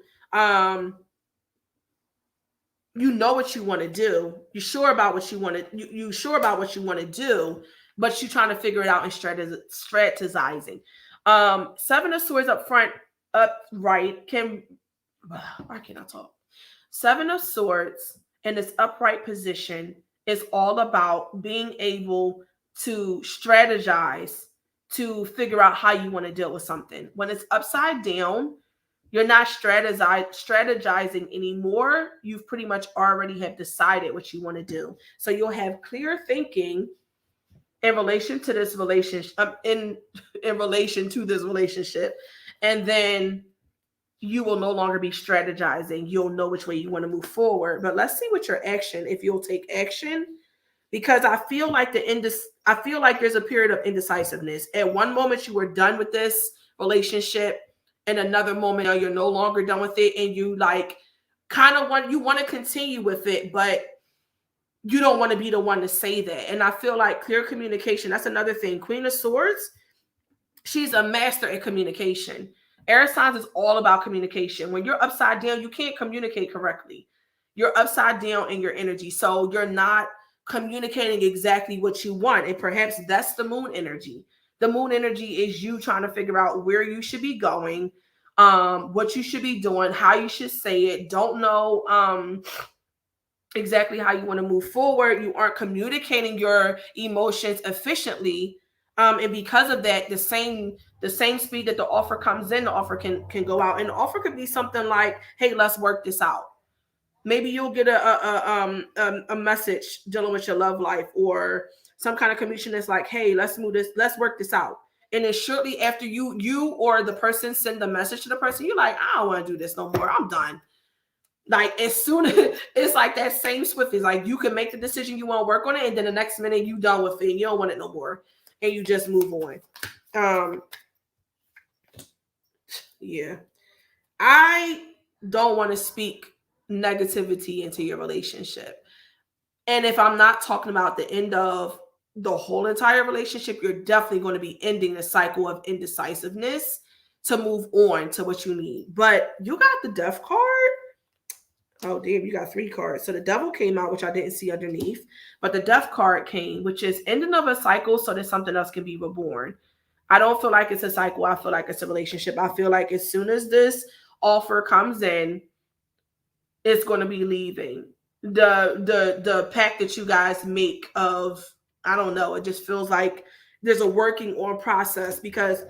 You know what you want to do. You're sure about what you want to. You sure about what you want to do, but you're trying to figure it out and strategizing. Seven of Swords up front, upright. Why can't I talk? Seven of Swords in its upright position is all about being able to strategize to figure out how you want to deal with something. When it's upside down, you're not strategizing anymore. You've pretty much already have decided what you want to do. So you'll have clear thinking in relation to this relationship, in relation to this relationship. And then you will no longer be strategizing. You'll know which way you want to move forward. But let's see what your action, if you'll take action, because I feel like I feel like there's a period of indecisiveness. At one moment you were done with this relationship, and another moment you're no longer done with it, and you like kind of want to continue with it, but you don't want to be the one to say that. And I feel like clear communication, that's another thing. Queen of Swords, she's a master at communication. Air signs is all about communication. When you're upside down, you can't communicate correctly. You're upside down in your energy. So you're not communicating exactly what you want. And perhaps that's the moon energy. The moon energy is you trying to figure out where you should be going, what you should be doing, how you should say it. Don't know exactly how you want to move forward. You aren't communicating your emotions efficiently. And because of that, the same speed that the offer comes in, the offer can go out. And the offer could be something like, hey, let's work this out. Maybe you'll get a message dealing with your love life, or some kind of communication that's like, hey, let's move this, let's work this out. And then shortly after you or the person send the message to the person, you're like, I don't want to do this no more. I'm done. Like as soon as it's like that same swift is like you can make the decision you want to work on it, and then the next minute you done with it and you don't want it no more, and you just move on. Yeah, I don't want to speak negativity into your relationship. And if I'm not talking about the end of the whole entire relationship, you're definitely going to be ending the cycle of indecisiveness to move on to what you need. But you got the Death card. Oh, damn, you got 3 cards. So the Devil came out, which I didn't see underneath. But the Death card came, which is ending of a cycle so that something else can be reborn. I don't feel like it's a cycle. I feel like it's a relationship. I feel like as soon as this offer comes in, it's going to be leaving. The pact that you guys make of, I don't know, it just feels like there's a working on process because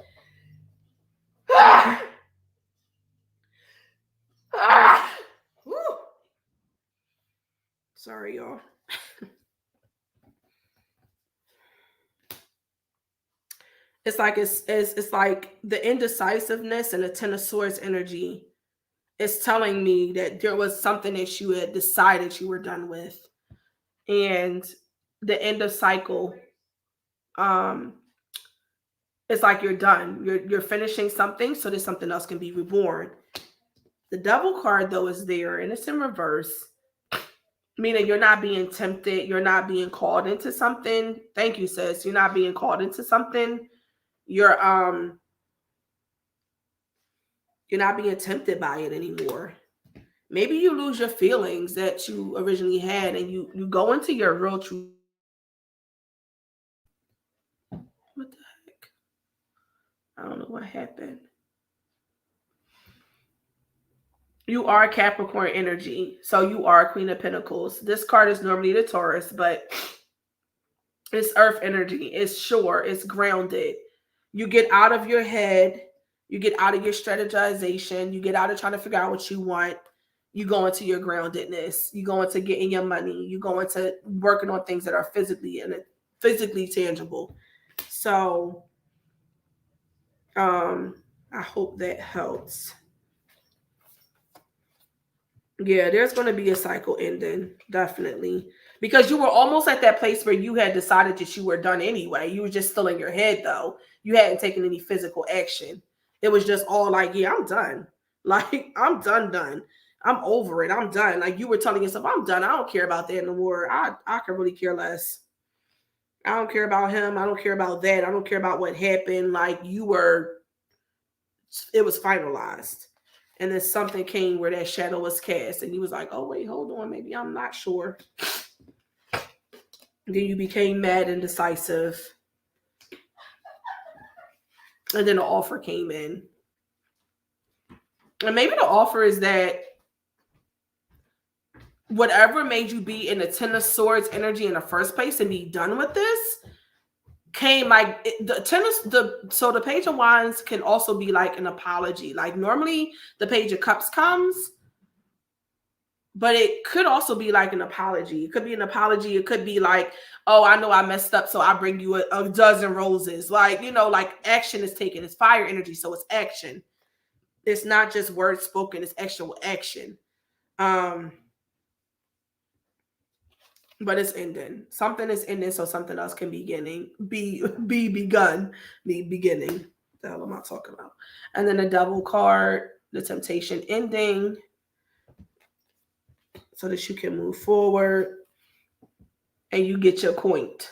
sorry, y'all. It's like the indecisiveness and the Ten of Swords energy is telling me that there was something that you had decided you were done with, and the end of cycle. It's like you're done. You're finishing something so that something else can be reborn. The Devil card though is there, and it's in reverse, meaning you're not being tempted. You're not being called into something. Thank you, sis. You're not being called into something. You're not being tempted by it anymore. Maybe you lose your feelings that you originally had, and you go into your real true. What the heck? I don't know what happened. You are Capricorn energy, so you are Queen of Pentacles. This card is normally the Taurus, but it's Earth energy. It's sure, it's grounded. You get out of your head. You get out of your strategization. You get out of trying to figure out what you want. You go into your groundedness. You go into getting your money. You go into working on things that are physically tangible. So, I hope that helps. Yeah, there's going to be a cycle ending, definitely. Because you were almost at that place where you had decided that you were done anyway. You were just still in your head, though. You hadn't taken any physical action. It was just all like, yeah, I'm done. Like, I'm done. I'm over it. I'm done. Like, you were telling yourself, I'm done. I don't care about that no more. I can really care less. I don't care about him. I don't care about that. I don't care about what happened. Like, it was finalized. And then something came where that shadow was cast. And he was like, oh, wait, hold on. Maybe I'm not sure. Then you became mad and decisive. And then the offer came in. And maybe the offer is that whatever made you be in the Ten of Swords energy in the first place and be done with this came like so the Page of Wands can also be like an apology. Like normally the Page of Cups comes, but it could also be like an apology. It could be an apology. It could be like, oh, I know I messed up, so I bring you a dozen roses. Like, like action is taken. It's fire energy, so it's action. it's not just words spoken, it's actual action. But it's ending. Something is ending, so something else can be beginning. Be begun. Be beginning. The hell am I talking about? And then the double card, the temptation ending, so that you can move forward and you get your point.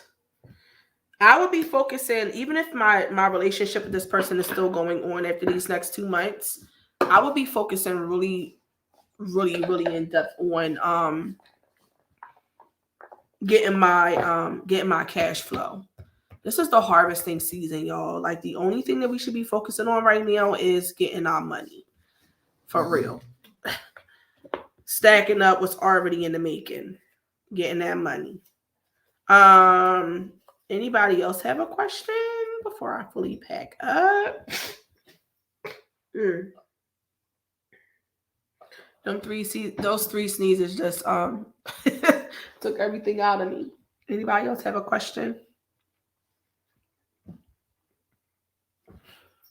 I would be focusing, even if my relationship with this person is still going on after these next 2 months, I would be focusing really, really, really in depth on getting my cash flow. This is the harvesting season, y'all. Like, the only thing that we should be focusing on right now is getting our money. For real. Stacking up what's already in the making. Getting that money. Anybody else have a question before I fully pack up? Those 3 sneezes just took everything out of me. Anybody else have a question?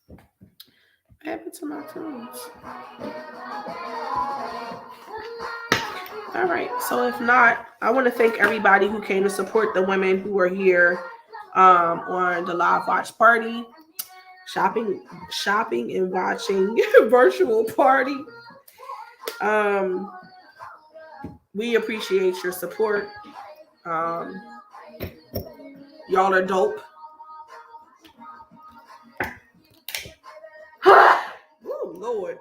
What happened to my tunes? All right. So if not, I want to thank everybody who came to support the women who were here on the live watch party, shopping and watching virtual party. We appreciate your support. Y'all are dope. Oh, Lord.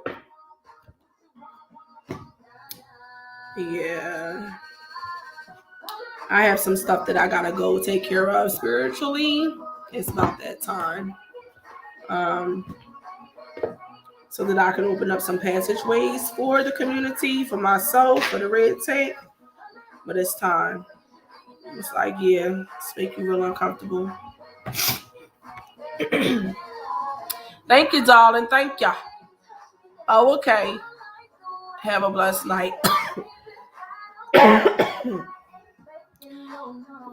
Yeah. I have some stuff that I gotta go take care of spiritually. It's about that time. So that I can open up some passageways for the community, for myself, for the red tape. But it's time. It's like, yeah, it's making you real uncomfortable. Thank you, darling. Thank ya. Oh, okay. Have a blessed night.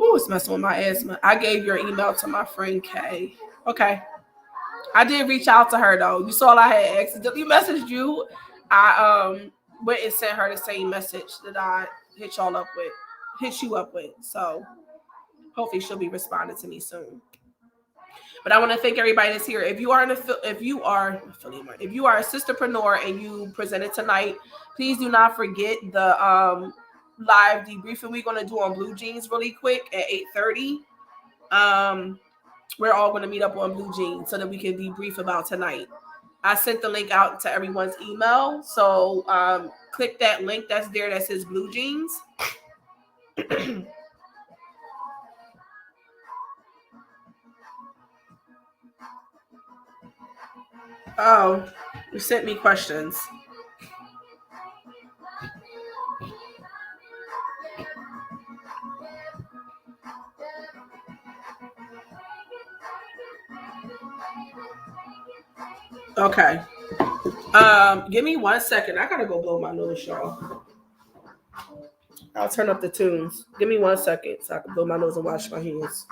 Ooh, it's messing with my asthma. I gave your email to my friend Kay. Okay. I did reach out to her though. You saw I had accidentally messaged you. I went and sent her the same message that I hit you up with. So hopefully she'll be responding to me soon. But I want to thank everybody that's here. If you are a Sista-Preneur and you presented tonight, please do not forget the live debriefing we're going to do on Blue Jeans really quick at 8:30. We're all going to meet up on Blue Jeans so that we can debrief about tonight. I sent the link out to everyone's email. So click that link that's there that says Blue Jeans. Oh, you sent me questions. Okay. Give me 1 second. I gotta go blow my nose, y'all. I'll turn up the tunes. Give me 1 second so I can blow my nose and wash my hands.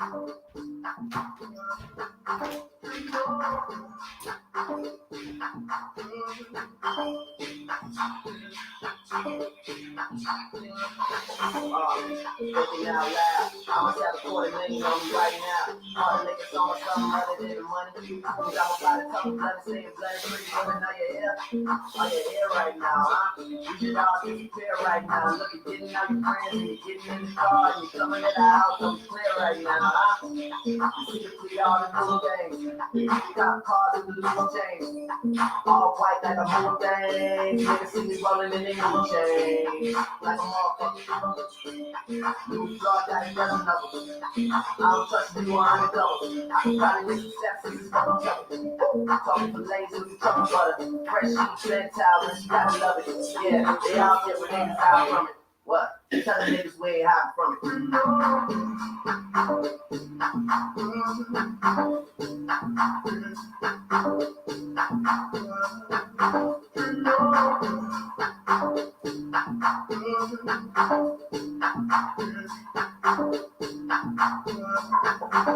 Looking out loud, I must have $40 million on me right now. All the niggas on my something other than the money. Cause I'm about to talk blood, say blood, pretty women on your ear. On your ear right now, huh? You should all disappear right now. Look, you're getting out your friends and you're getting in the car and you're coming to the house, don't be clear right now, huh? You see the clear all the blue things. You got cars with the blue chains. All white like a moon thing. Niggas see me rolling in the new chain. Like a motherfucker. You thought that he doesn't know. I don't trust you on the double. I can probably make some steps in this fucking trouble. Talking for lazy with trouble butter. Fresh sheets, red towels, you gotta love it. Yeah, they all get with niggas out from it. What? Tell the niggas where you hide from it.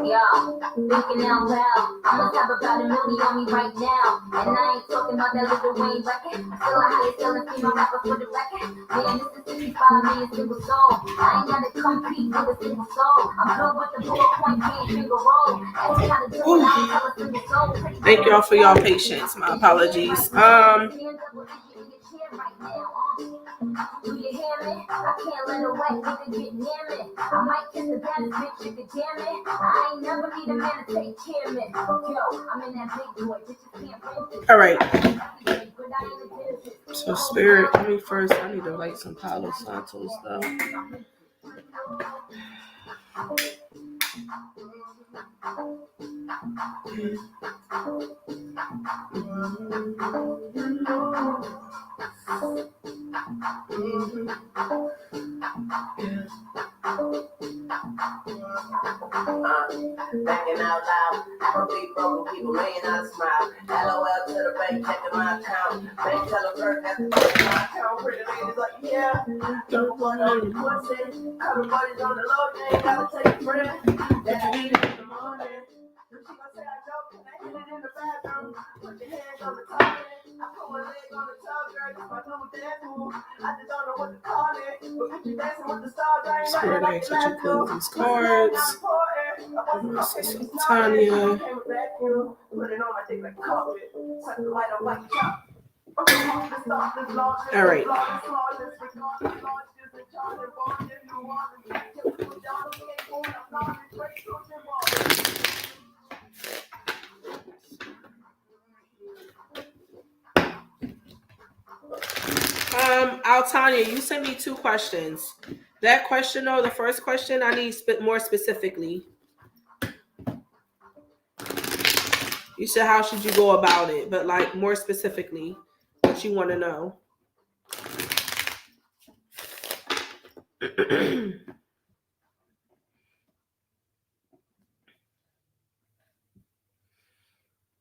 Yo, Thinking out loud, I must have about $1 million on me right now. And I ain't talking about that little Wayne record. Still a highest selling female rapper for the record. Man, this is 65 million single soul. I ain't gotta compete with a single soul. I'm good with the ballpoint pen finger roll. That's kind of doing I ain't tell a single soul. Thank y'all for y'all patience. My apologies. Do you hear me? I can't let a white nigga get near me. I might kiss the baddest bitch, you could damn it. I ain't never need a man to take care of me. Yo, I'm in that big boy, bitches can't rent it. All right. So Spirit, let me first, I need to light some Palo Santos though. Backing out loud, I'm big broken people, $1,000,000 smile. LOL to the bank, checking my account. Bank tell a bird that's my account. Pretty ladies like, yeah. Number one on the pussy. Couple buddies on the low, you ain't gotta take a friend. That I hit it in the morning. She gon' say I joke, and I hit it in the bathroom. Put your hands on the top. I put my leg on the tub, girl, that's my new dance move. I just don't know what to call it. But put you dancing with the stars, I ain't Spirit, I like actually include these cards. This is Tanya. All right. Altanya, you sent me 2 questions. That question, though, the first question, I need more specifically. You said, how should you go about it? But, like, more specifically, what you want to know.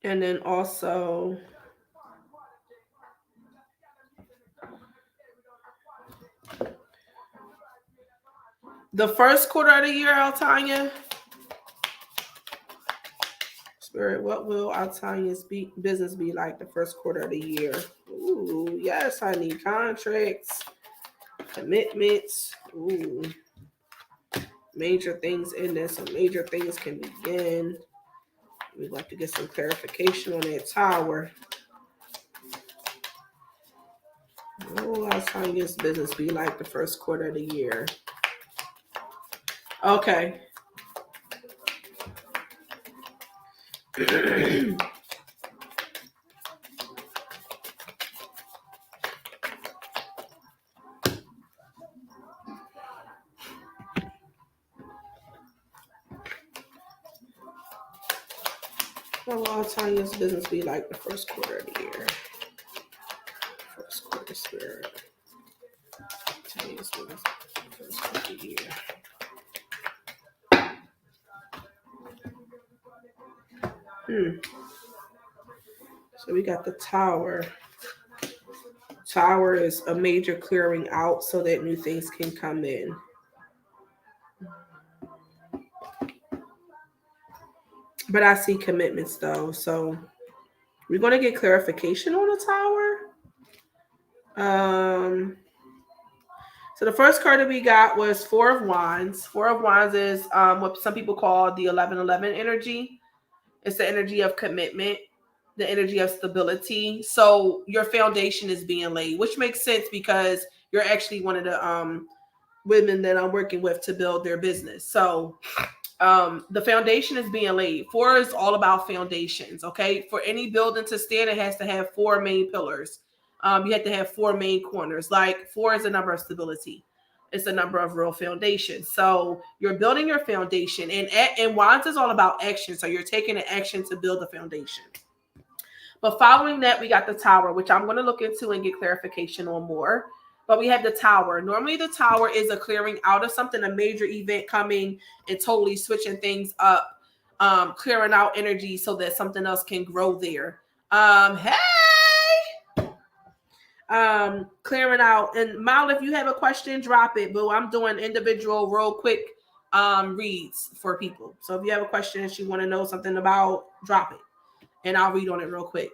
And then also, the first quarter of the year, Altanya. Spirit, what will Altanya's business be like the first quarter of the year? Ooh, yes, I need contracts, commitments. Ooh, major things in there. Some major things can begin. We'd like to get some clarification on that tower. What will Altanya's business be like the first quarter of the year? Okay. What will Altanya's business be like the first quarter of the year? First quarter, Spirit. Altanya's business first quarter of the year. So we got the tower. Tower is a major clearing out so that new things can come in. But I see commitments though. So we're going to get clarification on the tower. So the first card that we got was 4 of Wands. 4 of Wands is what some people call the 11-11 energy. It's the energy of commitment, the energy of stability. So your foundation is being laid, which makes sense because you're actually one of the women that I'm working with to build their business. So the foundation is being laid. 4 is all about foundations. Okay. For any building to stand, it has to have 4 main pillars. You have to have 4 main corners. Like 4 is a number of stability. It's a number of real foundations. So you're building your foundation, and Wands is all about action. So you're taking an action to build a foundation. But following that, we got the tower, which I'm going to look into and get clarification on more. But we have the tower. Normally the tower is a clearing out of something, a major event coming and totally switching things up, clearing out energy so that something else can grow there. Clearing out. And Mal, if you have a question, drop it. But I'm doing individual real quick reads for people. So if you have a question that you want to know something about, drop it and I'll read on it real quick.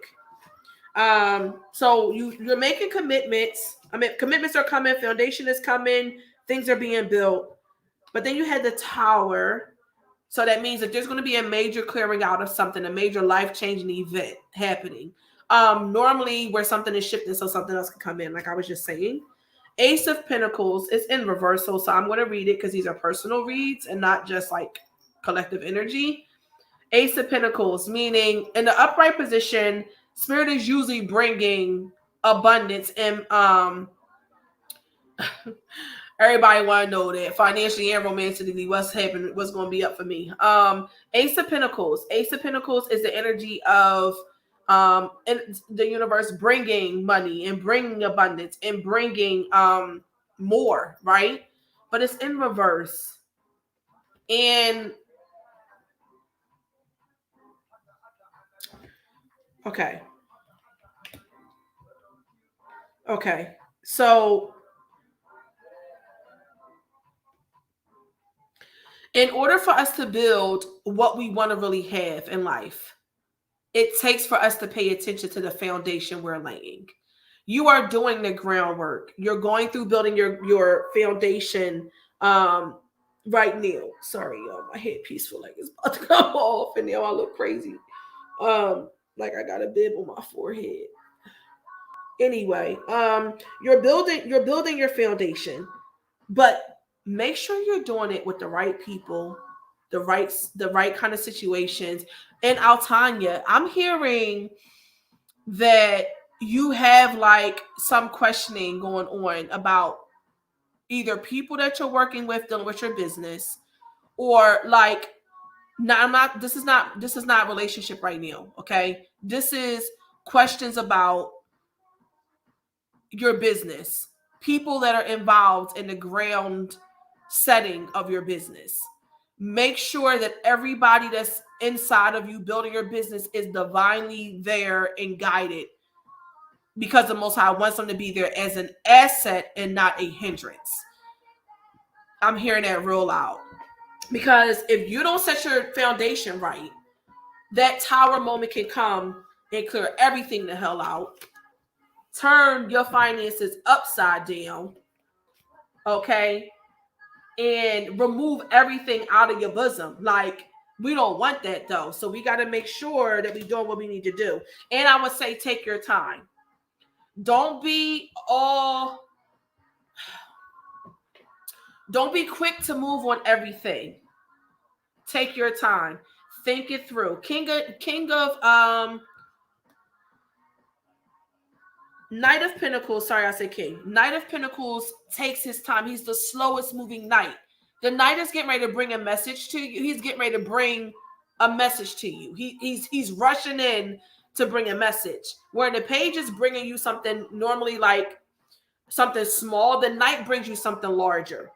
So you're making commitments. I mean, commitments are coming, foundation is coming, things are being built. But then you had the tower. So that means that there's going to be a major clearing out of something, a major life-changing event happening. Normally where something is shifting so something else can come in, like I was just saying. Ace of Pentacles is in reversal, so I'm going to read it because these are personal reads and not just like collective energy. Ace of Pentacles, meaning in the upright position, Spirit is usually bringing abundance and everybody want to know that financially and romantically what's happening, what's going to be up for me. Ace of Pentacles. Ace of Pentacles is the energy of in the universe bringing money and bringing abundance and bringing more, right? But it's in reverse. And okay. So in order for us to build what we want to really have in life, it takes for us to pay attention to the foundation we're laying. You are doing the groundwork. You're going through building your foundation right now. Sorry, y'all. My headpiece feel like it's about to come off, and now I look crazy. Like I got a bib on my forehead. Anyway, you're building your foundation, but make sure you're doing it with the right people, the right kind of situations. And Altanya, I'm hearing that you have like some questioning going on about either people that you're working with dealing with your business, or like, no, this is not relationship right now. Okay. This is questions about your business, people that are involved in the ground setting of your business. Make sure that everybody that's inside of you building your business is divinely there and guided, because the Most High wants them to be there as an asset and not a hindrance. I'm hearing that real loud. Because if you don't set your foundation right, that tower moment can come and clear everything the hell out. Turn your finances upside down. Okay? And remove everything out of your bosom. Like, we don't want that though. So we got to make sure that we're doing what we need to do. And I would say take your time. Don't be quick to move on everything. Take your time. Think it through. Knight of Pentacles. Sorry, I said King. Knight of Pentacles takes his time. He's the slowest moving knight. The knight is getting ready to bring a message to you. He's getting ready to bring a message to you. He's rushing in to bring a message. Where the page is bringing you something normally like something small, the knight brings you something larger.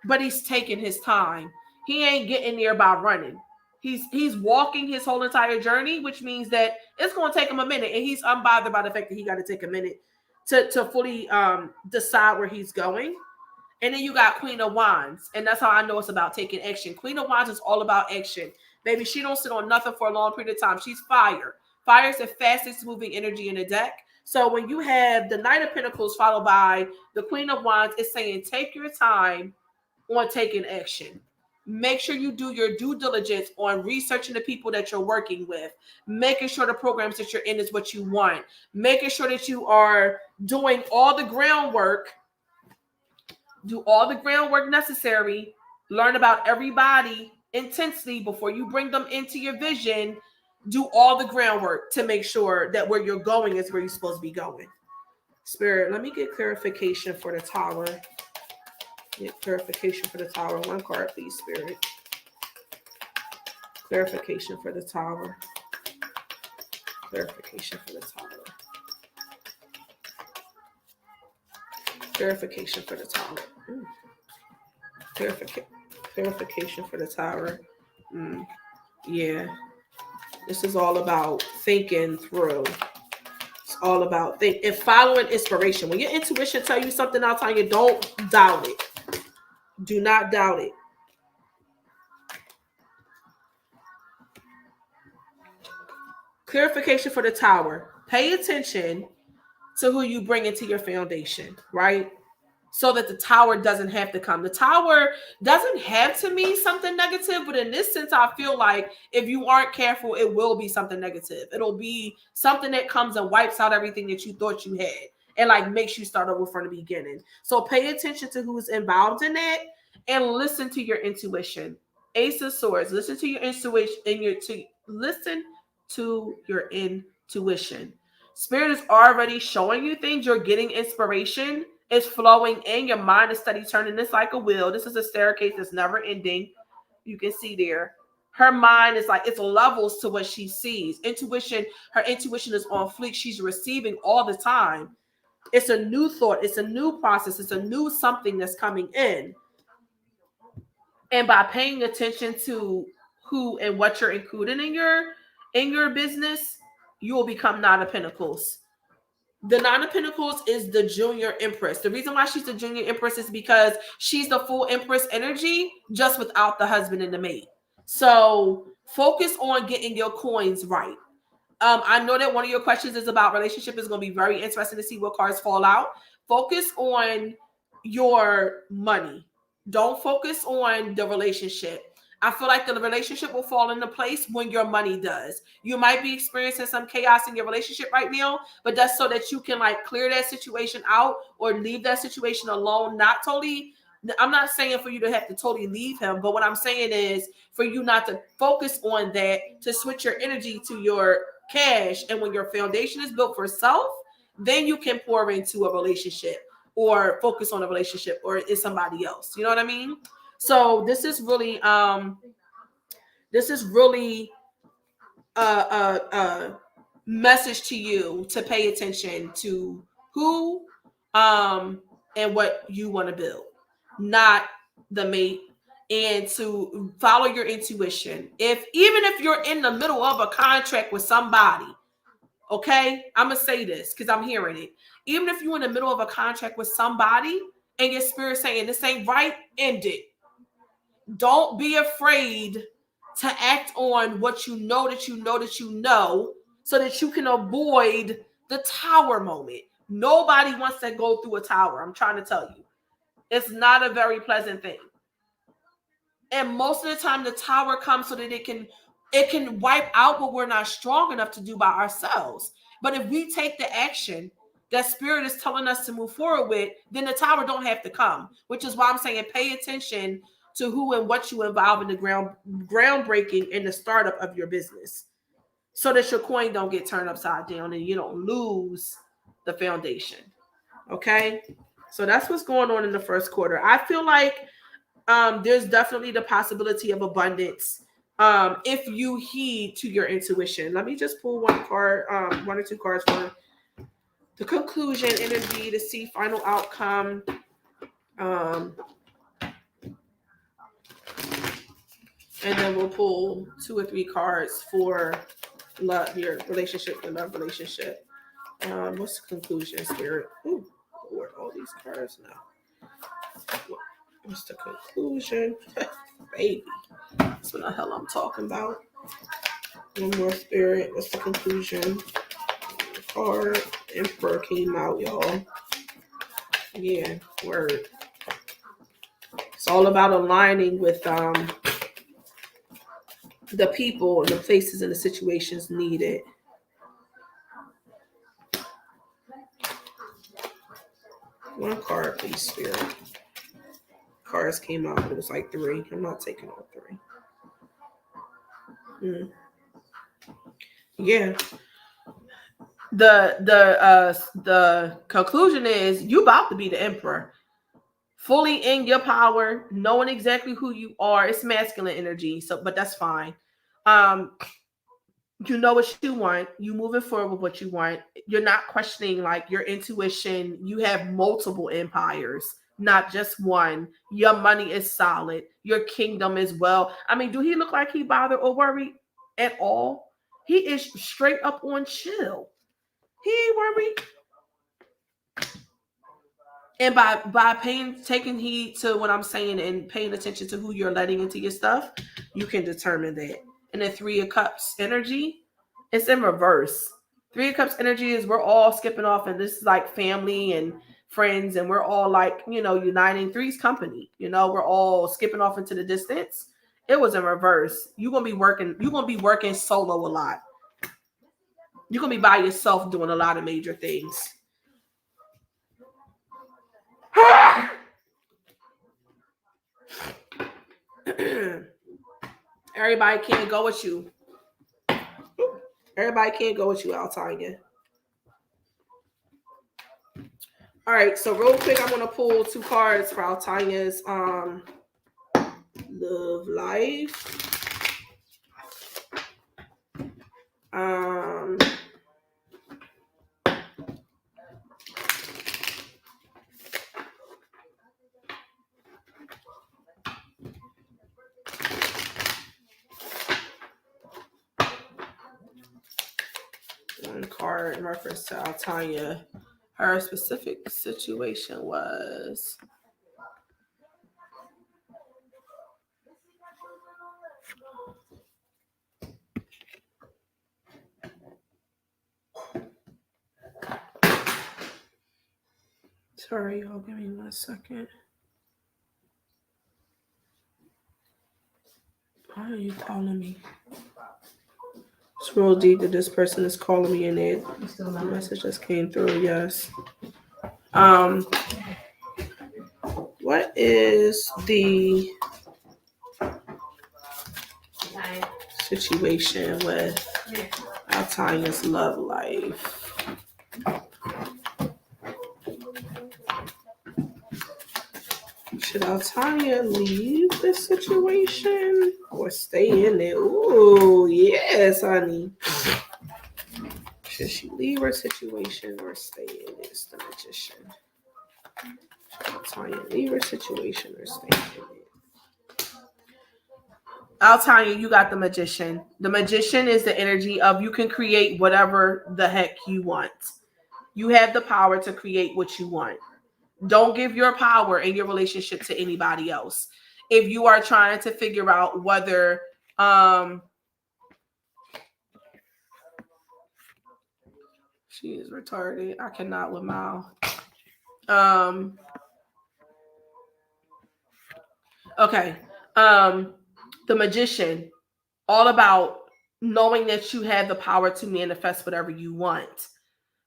But he's taking his time. He ain't getting there by running. He's walking his whole entire journey, which means that it's going to take him a minute, and he's unbothered by the fact that he got to take a minute to fully decide where he's going. And then you got Queen of Wands, and that's how I know it's about taking action. Queen of Wands is all about action. Baby, she don't sit on nothing for a long period of time. She's fire. Fire is the fastest moving energy in the deck. So when you have the Knight of Pentacles followed by the Queen of Wands, it's saying take your time on taking action. Make sure you do your due diligence on researching the people that you're working with, making sure the programs that you're in is what you want, making sure that you are doing all the groundwork. Do all the groundwork necessary. Learn about everybody intensely before you bring them into your vision. Do all the groundwork to make sure that where you're going is where you're supposed to be going. Spirit, let me get clarification for the tower. Get clarification for the tower. One card, please, Spirit. Clarification for the tower. Clarification for the tower. Clarification for the tower. Clarification for the tower. Yeah. This is all about thinking through. It's all about and following inspiration. When your intuition tell you something, I'll tell you, don't doubt it. Do not doubt it. Clarification for the Tower. Pay attention to who you bring into your foundation, right? So that the Tower doesn't have to come. The Tower doesn't have to mean something negative, but in this sense, I feel like if you aren't careful, it will be something negative. It'll be something that comes and wipes out everything that you thought you had and like makes you start over from the beginning. So pay attention to who's involved in that and listen to your intuition. Ace of Swords, listen to your intuition listen to your intuition. Spirit is already showing you things. You're getting inspiration. It's flowing in. Your mind is steady turning. This like a wheel. This is a staircase that's never ending. You can see there. Her mind is like, it's levels to what she sees. Her intuition is on fleek. She's receiving all the time. It's a new thought. It's a new process. It's a new something that's coming in. And by paying attention to who and what you're including in your business, you will become Nine of Pentacles. The Nine of Pentacles is the junior empress. The reason why she's the junior empress is because she's the full empress energy, just without the husband and the mate. So focus on getting your coins right. I know that one of your questions is about relationship. Is going to be very interesting to see what cards fall out. Focus on your money. Don't focus on the relationship. I feel like the relationship will fall into place when your money does. You might be experiencing some chaos in your relationship right now, but that's so that you can like clear that situation out or leave that situation alone. Not totally. I'm not saying for you to have to totally leave him, but what I'm saying is for you not to focus on that, to switch your energy to your cash. And when your foundation is built for self, then you can pour into a relationship or focus on a relationship or is somebody else. You know what I mean? So this is really a message to you to pay attention to who and what you want to build, not the mate, and to follow your intuition. Even if you're in the middle of a contract with somebody, okay, I'm gonna say this because I'm hearing it. Even if you're in the middle of a contract with somebody and your spirit saying this ain't right, end it. Don't be afraid to act on what you know that you know that you know, so that you can avoid the Tower moment. Nobody wants to go through a tower. I'm trying to tell you. It's not a very pleasant thing. And most of the time the Tower comes so that it can wipe out what we're not strong enough to do by ourselves. But if we take the action that spirit is telling us to move forward with, then the Tower don't have to come, which is why I'm saying pay attention to who and what you involve in the groundbreaking in the startup of your business, so that your coin don't get turned upside down and you don't lose the foundation. Okay, so that's what's going on in the first quarter. I feel like there's definitely the possibility of abundance if you heed to your intuition. Let me just pull one or two cards for the conclusion energy to see final outcome. And then we'll pull 2 or 3 cards for love, your relationship, your love relationship. What's the conclusion, Spirit? Ooh, Lord, all these cards now. What's the conclusion? Baby. That's what the hell I'm talking about. One more, Spirit. What's the conclusion? Card. Emperor came out, y'all. Yeah, word. It's all about aligning with the people and the places and the situations needed. One card, please, Spirit. Cards came out, but it was like 3. I'm not taking all 3. Yeah. The conclusion is you about to be the emperor. Fully in your power, knowing exactly who you are. It's masculine energy, but that's fine. You know what you want. You moving forward with what you want. You're not questioning like your intuition. You have multiple empires, not just one. Your money is solid. Your kingdom is well. I mean, do he look like he bothered or worried at all? He is straight up on chill. He ain't worried. And by taking heed to what I'm saying and paying attention to who you're letting into your stuff, you can determine that. And the 3 of Cups energy It's in reverse. Three of Cups energy is we're all skipping off, and this is like family and friends, and we're all like, uniting. Three's company. We're all skipping off into the distance. It was in reverse. You're gonna be working solo a lot. You're gonna be by yourself doing a lot of major things. Everybody can't go with you. Everybody can't go with you, Altanya. All right, so real quick, I'm gonna pull 2 cards for Altanya's love life. One card in reference to Altanya. Her specific situation was sorry, y'all, give me 1 second. Why are you calling me? It's real deep that this person is calling me in it. The message just came through, yes. What is the situation with Altanya's love life? Should Altanya leave this situation or stay in it? Ooh, yes, honey. Should she leave her situation or stay in it? It's the Magician. Should Altanya leave her situation or stay in it? Altanya, you got the Magician. The Magician is the energy of you can create whatever the heck you want. You have the power to create what you want. Don't give your power in your relationship to anybody else. If you are trying to figure out whether she is retarded. I cannot with Mal. Okay. The Magician, all about knowing that you have the power to manifest whatever you want.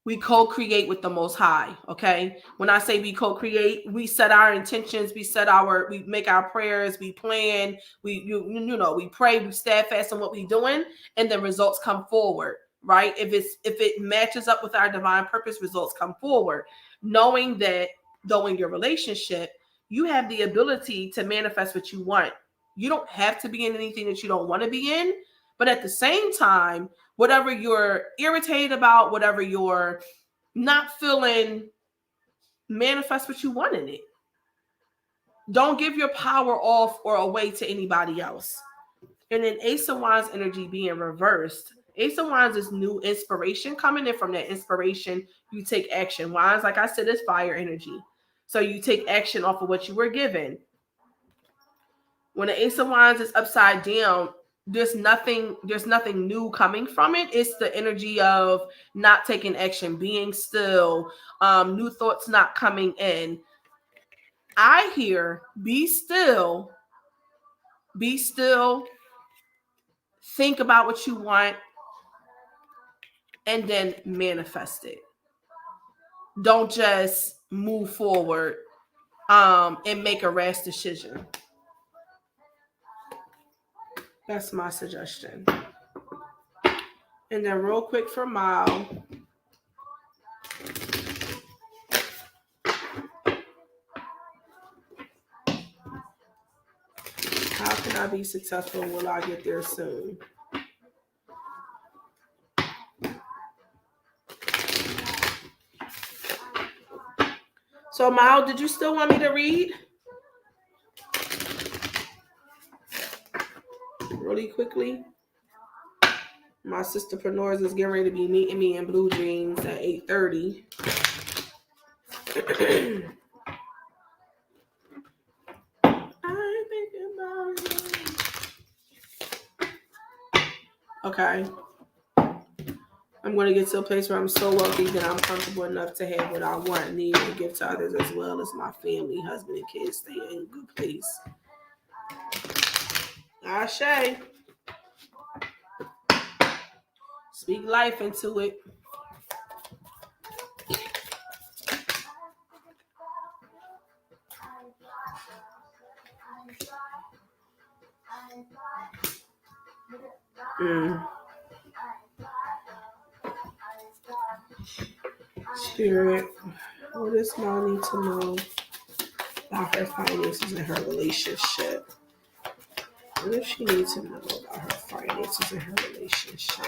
We co-create with the Most High, okay? When I say we co-create, we set our intentions, we make our prayers, we plan, we pray, we steadfast in what we're doing, and the results come forward, right? If it matches up with our divine purpose, results come forward. Knowing that, though, in your relationship, you have the ability to manifest what you want. You don't have to be in anything that you don't want to be in, but at the same time, whatever you're irritated about, whatever you're not feeling, manifest what you want in it. Don't give your power off or away to anybody else. And then Ace of Wands energy being reversed. Ace of Wands is new inspiration coming in. From that inspiration, you take action. Wands, like I said, is fire energy. So you take action off of what you were given. When the Ace of Wands is upside down, there's nothing new coming from it. It's the energy of not taking action, being still, new thoughts not coming in. I hear be still, think about what you want, and then manifest it. Don't just move forward and make a rash decision. That's my suggestion. And then real quick for Mal. How can I be successful? Will I get there soon? So Mal, did you still want me to read? Really quickly. My Sista-Preneurs is getting ready to be meeting me in Blue Jeans at 8:30. Okay. I'm going to get to a place where I'm so wealthy that I'm comfortable enough to have what I want, need, and give to others as well as my family, husband, and kids stay in a good place. Ashe. Speak life into it. Spirit, what does Mom need to know about her finances and her relationship? What does she need to know about her finances and her relationship?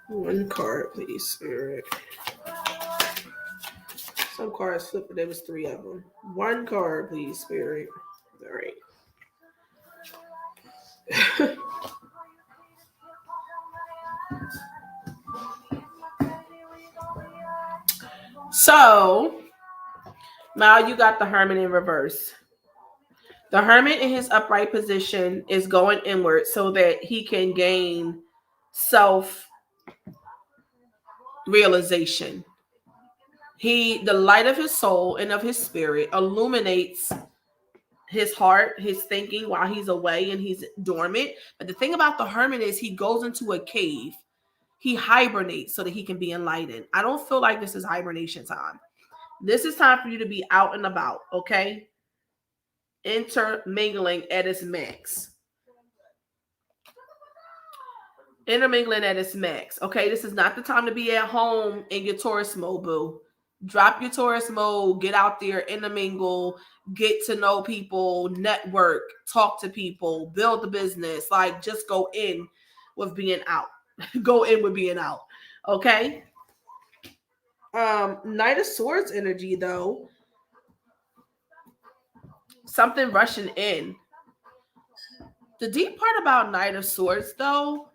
One card, please, Spirit. Some cards flipped, but there was 3 of them. One card, please, Spirit. All right. So, now you got the Hermit in reverse. The Hermit in his upright position is going inward so that he can gain self-realization. The light of his soul and of his spirit illuminates his heart, his thinking while he's away and he's dormant. But the thing about the Hermit is he goes into a cave. He hibernates so that he can be enlightened. I don't feel like this is hibernation time. This is time for you to be out and about, okay? Intermingling at its max. Intermingling at its max. Okay, this is not the time to be at home in your Taurus mode, boo. Drop your Taurus mode, get out there, intermingle, get to know people, network, talk to people, build the business. Like, just go in with being out. Go in with being out. Okay? Knight of Swords energy, though. Something rushing in. The deep part about Knight of Swords, though,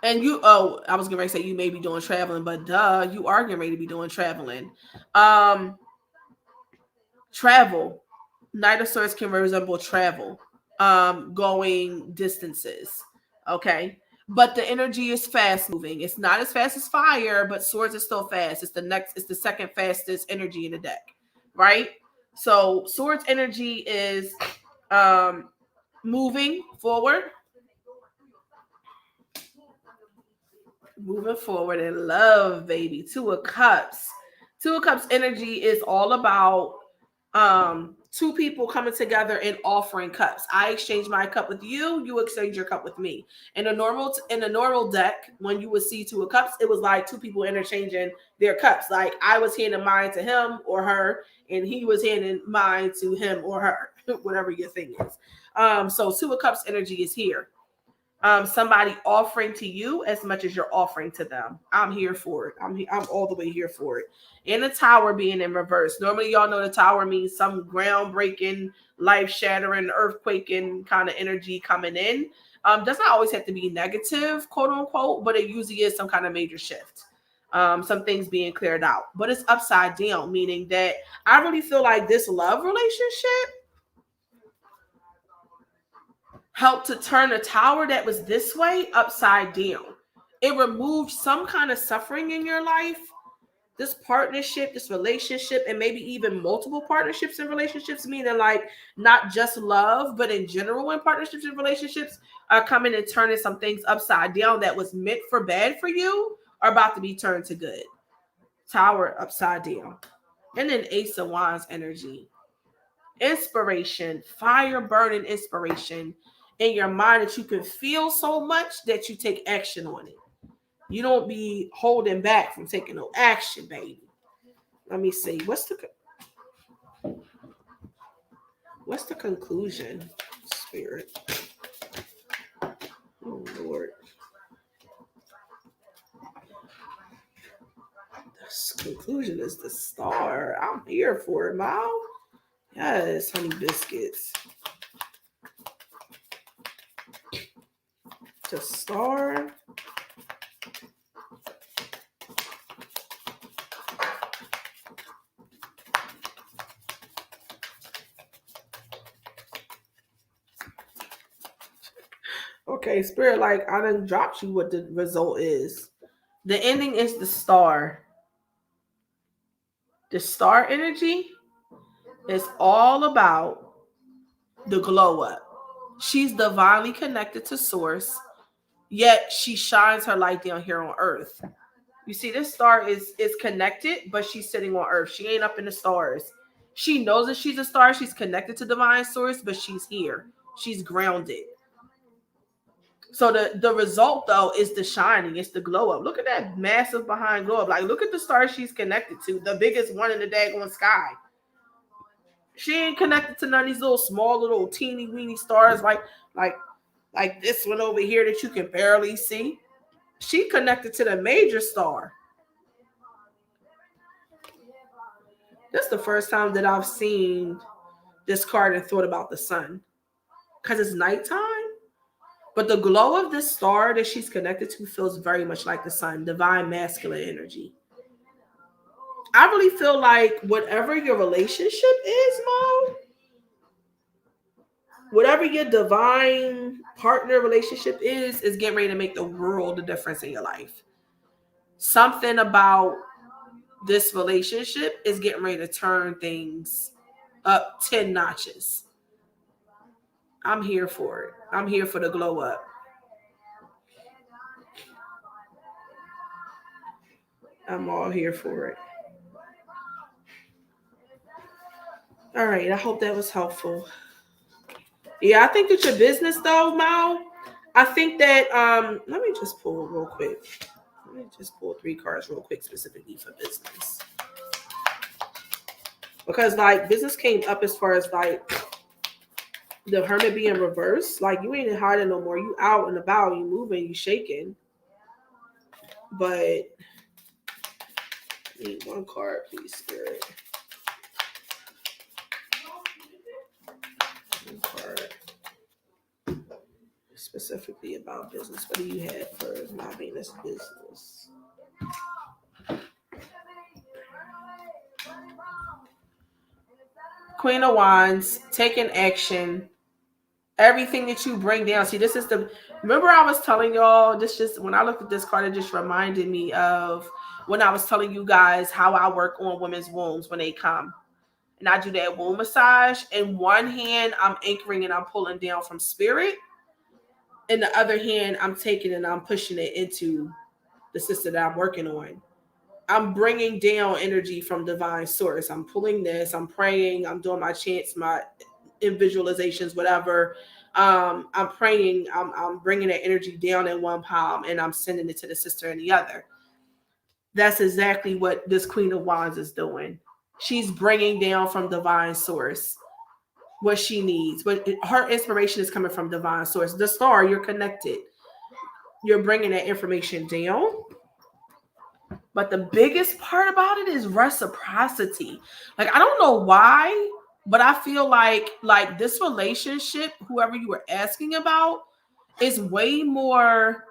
and I was getting ready to say you may be doing traveling, but duh, you are getting ready to be doing traveling. Travel. Knight of Swords can resemble travel, going distances. Okay. But the energy is fast moving. It's not as fast as fire, but swords is still fast. It's the second fastest energy in the deck. Right? So swords energy is moving forward. Moving forward in love, baby. 2 of Cups. 2 of Cups energy is all about 2 people coming together and offering cups. I exchange my cup with you, you exchange your cup with me. In a normal deck, when you would see 2 of Cups, it was like 2 people interchanging their cups. Like I was handing mine to him or her, and he was handing mine to him or her, whatever your thing is. So 2 of Cups energy is here. Somebody offering to you as much as you're offering to them. I'm here for it. I'm all the way here for it. And the Tower being in reverse. Normally, y'all know the Tower means some groundbreaking, life-shattering, earthquaking kind of energy coming in. Does not always have to be negative, quote unquote, but it usually is some kind of major shift. Some things being cleared out, but it's upside down, meaning that I really feel like this love relationship helped to turn a tower that was this way upside down. It removed some kind of suffering in your life. This partnership, this relationship, and maybe even multiple partnerships and relationships, meaning like not just love, but in general in partnerships and relationships are coming and turning some things upside down that was meant for bad for you are about to be turned to good. Tower upside down. And then Ace of Wands energy. Inspiration, fire burning inspiration in your mind that you can feel so much that you take action on it. You don't be holding back from taking no action, baby. Let me see. What's the conclusion, Spirit? Oh Lord. This conclusion is the Star. I'm here for it, Mom. Yes, honey biscuits. The Star. Okay, Spirit, like I done dropped you what the result is. The ending is the star. The star energy is all about the glow up. She's divinely connected to source, yet she shines her light down here on earth. You see, this star is connected, but she's sitting on earth. She ain't up in the stars. She knows that she's a star. She's connected to divine source, but she's here. She's grounded. So the result though is the shining. It's the glow up. Look at that massive behind glow up. Like look at the star she's connected to, the biggest one in the daggone sky. She ain't connected to none of these little small little teeny weeny stars like like this one over here that you can barely see. She connected to the major star. That's the first time that I've seen this card and thought about the sun. Because it's nighttime. But the glow of this star that she's connected to feels very much like the sun, divine masculine energy. I really feel like whatever your relationship is, Mo, whatever your divine partner relationship is getting ready to make the world a difference in your life. Something about this relationship is getting ready to turn things up 10 notches. I'm here for it. I'm here for the glow up. I'm all here for it. All right. I hope that was helpful. Yeah, I think that your business though, Mal, I think that let me just pull real quick. Let me just pull 3 cards real quick specifically for business. Because like business came up as far as like the hermit being reversed. Like you ain't hiding no more. You out and about, you moving, you shaking. But I need 1 card, please, Spirit. 1 card. Specifically about business. What do you have for my Venus business? Queen of Wands, taking action. Everything that you bring down. See, this is the. Remember, I was telling y'all. This just when I looked at this card, it just reminded me of when I was telling you guys how I work on women's wombs when they come, and I do that womb massage. In one hand, I'm anchoring and I'm pulling down from spirit. In the other hand, I'm taking and I'm pushing it into the sister that I'm working on. I'm bringing down energy from divine source. I'm pulling this. I'm praying. I'm doing my chants, my in visualizations, whatever. I'm praying. I'm bringing that energy down in one palm and I'm sending it to the sister in the other. That's exactly what this Queen of Wands is doing. She's bringing down from divine source what she needs. But her inspiration is coming from divine source. The star, you're connected. You're bringing that information down. But the biggest part about it is reciprocity. Like, I don't know why, but I feel like this relationship, whoever you were asking about, is way more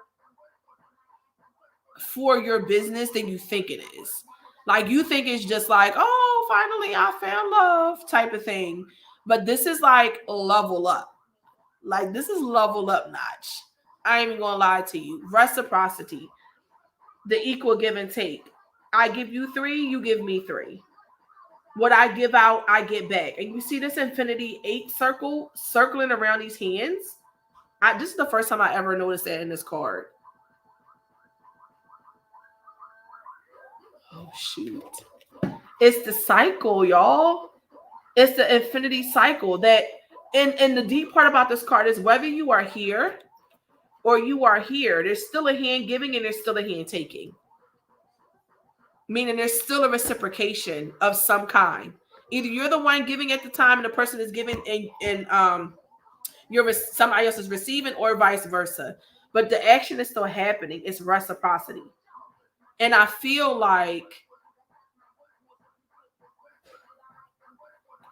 for your business than you think it is. Like, you think it's just like, oh, finally I found love type of thing. But this is like level up. Like, this is level up notch. I ain't even gonna lie to you. Reciprocity, the equal give and take. I give you 3, you give me 3. What I give out, I get back. And you see this infinity 8 circle circling around these hands? This is the first time I ever noticed that in this card. Oh, shoot. It's the cycle, y'all. It's the infinity cycle that, and the deep part about this card is whether you are here or you are here, there's still a hand giving and there's still a hand taking. Meaning there's still a reciprocation of some kind. Either you're the one giving at the time and the person is giving and somebody else is receiving, or vice versa. But the action is still happening. It's reciprocity. And I feel like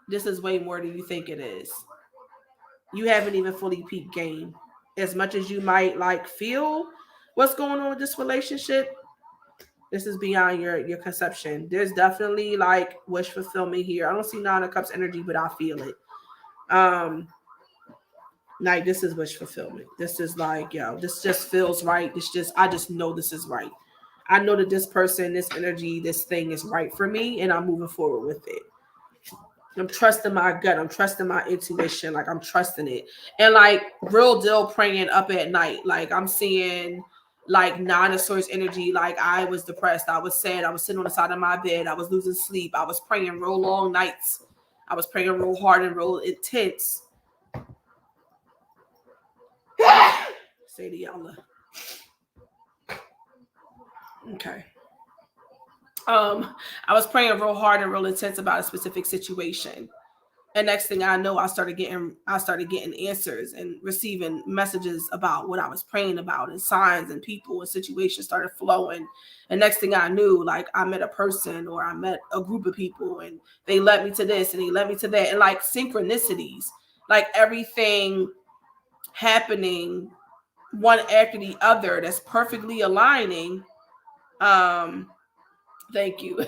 this is way more than you think it is. You haven't even fully peaked game. As much as you might like feel what's going on with this relationship, this is beyond your conception. There's definitely like wish fulfillment here. I don't see 9 of Cups energy, but I feel it. Like, this is wish fulfillment. This is like, yo, this just feels right. I just know this is right. I know that this person, this energy, this thing is right for me, and I'm moving forward with it. I'm trusting my gut. I'm trusting my intuition. Like, I'm trusting it. And like, real deal praying up at night. Like, I'm seeing like Nine of Swords energy. Like, I was depressed. I was sad. I was sitting on the side of my bed. I was losing sleep. I was praying real long nights. I was praying real hard and real intense. Say to y'all. Okay. I was praying real hard and real intense about a specific situation. And next thing I know, I started getting answers and receiving messages about what I was praying about, and signs and people and situations started flowing. And next thing I knew, like, I met a person or I met a group of people, and they led me to this and they led me to that. And like synchronicities, like everything happening one after the other that's perfectly aligning. Thank you.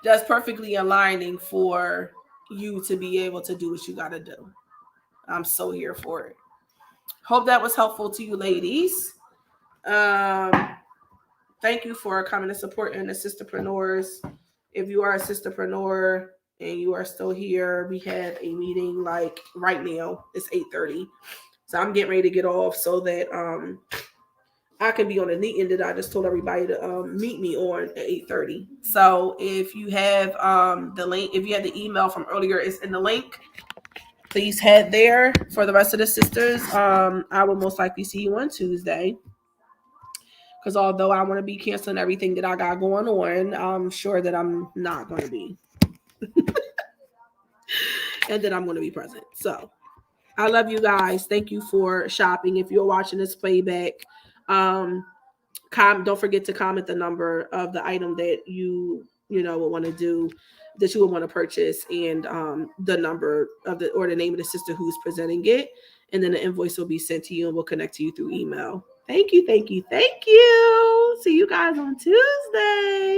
That's perfectly aligning for you to be able to do what you got to do. I'm so here for it. Hope that was helpful to you, ladies. Um, Thank you for coming and supporting the Sista-Preneurs. If you are a Sista-Preneur and you are still here, we have a meeting like right now. It's 8:30. So I'm getting ready to get off so that I can be on the meeting that I just told everybody to meet me on at 8:30. So if you have the link, if you had the email from earlier, it's in the link. Please head there. For the rest of the sisters, I will most likely see you on Tuesday. Because although I want to be canceling everything that I got going on, I'm sure that I'm not going to be. And that I'm going to be present. So I love you guys. Thank you for shopping. If you're watching this playback, don't forget to comment the number of the item that you would want to do, that you would want to purchase, and the number of the, or the name of the sister who's presenting it, and then the invoice will be sent to you and we'll connect to you through email. Thank you. See you guys on Tuesday.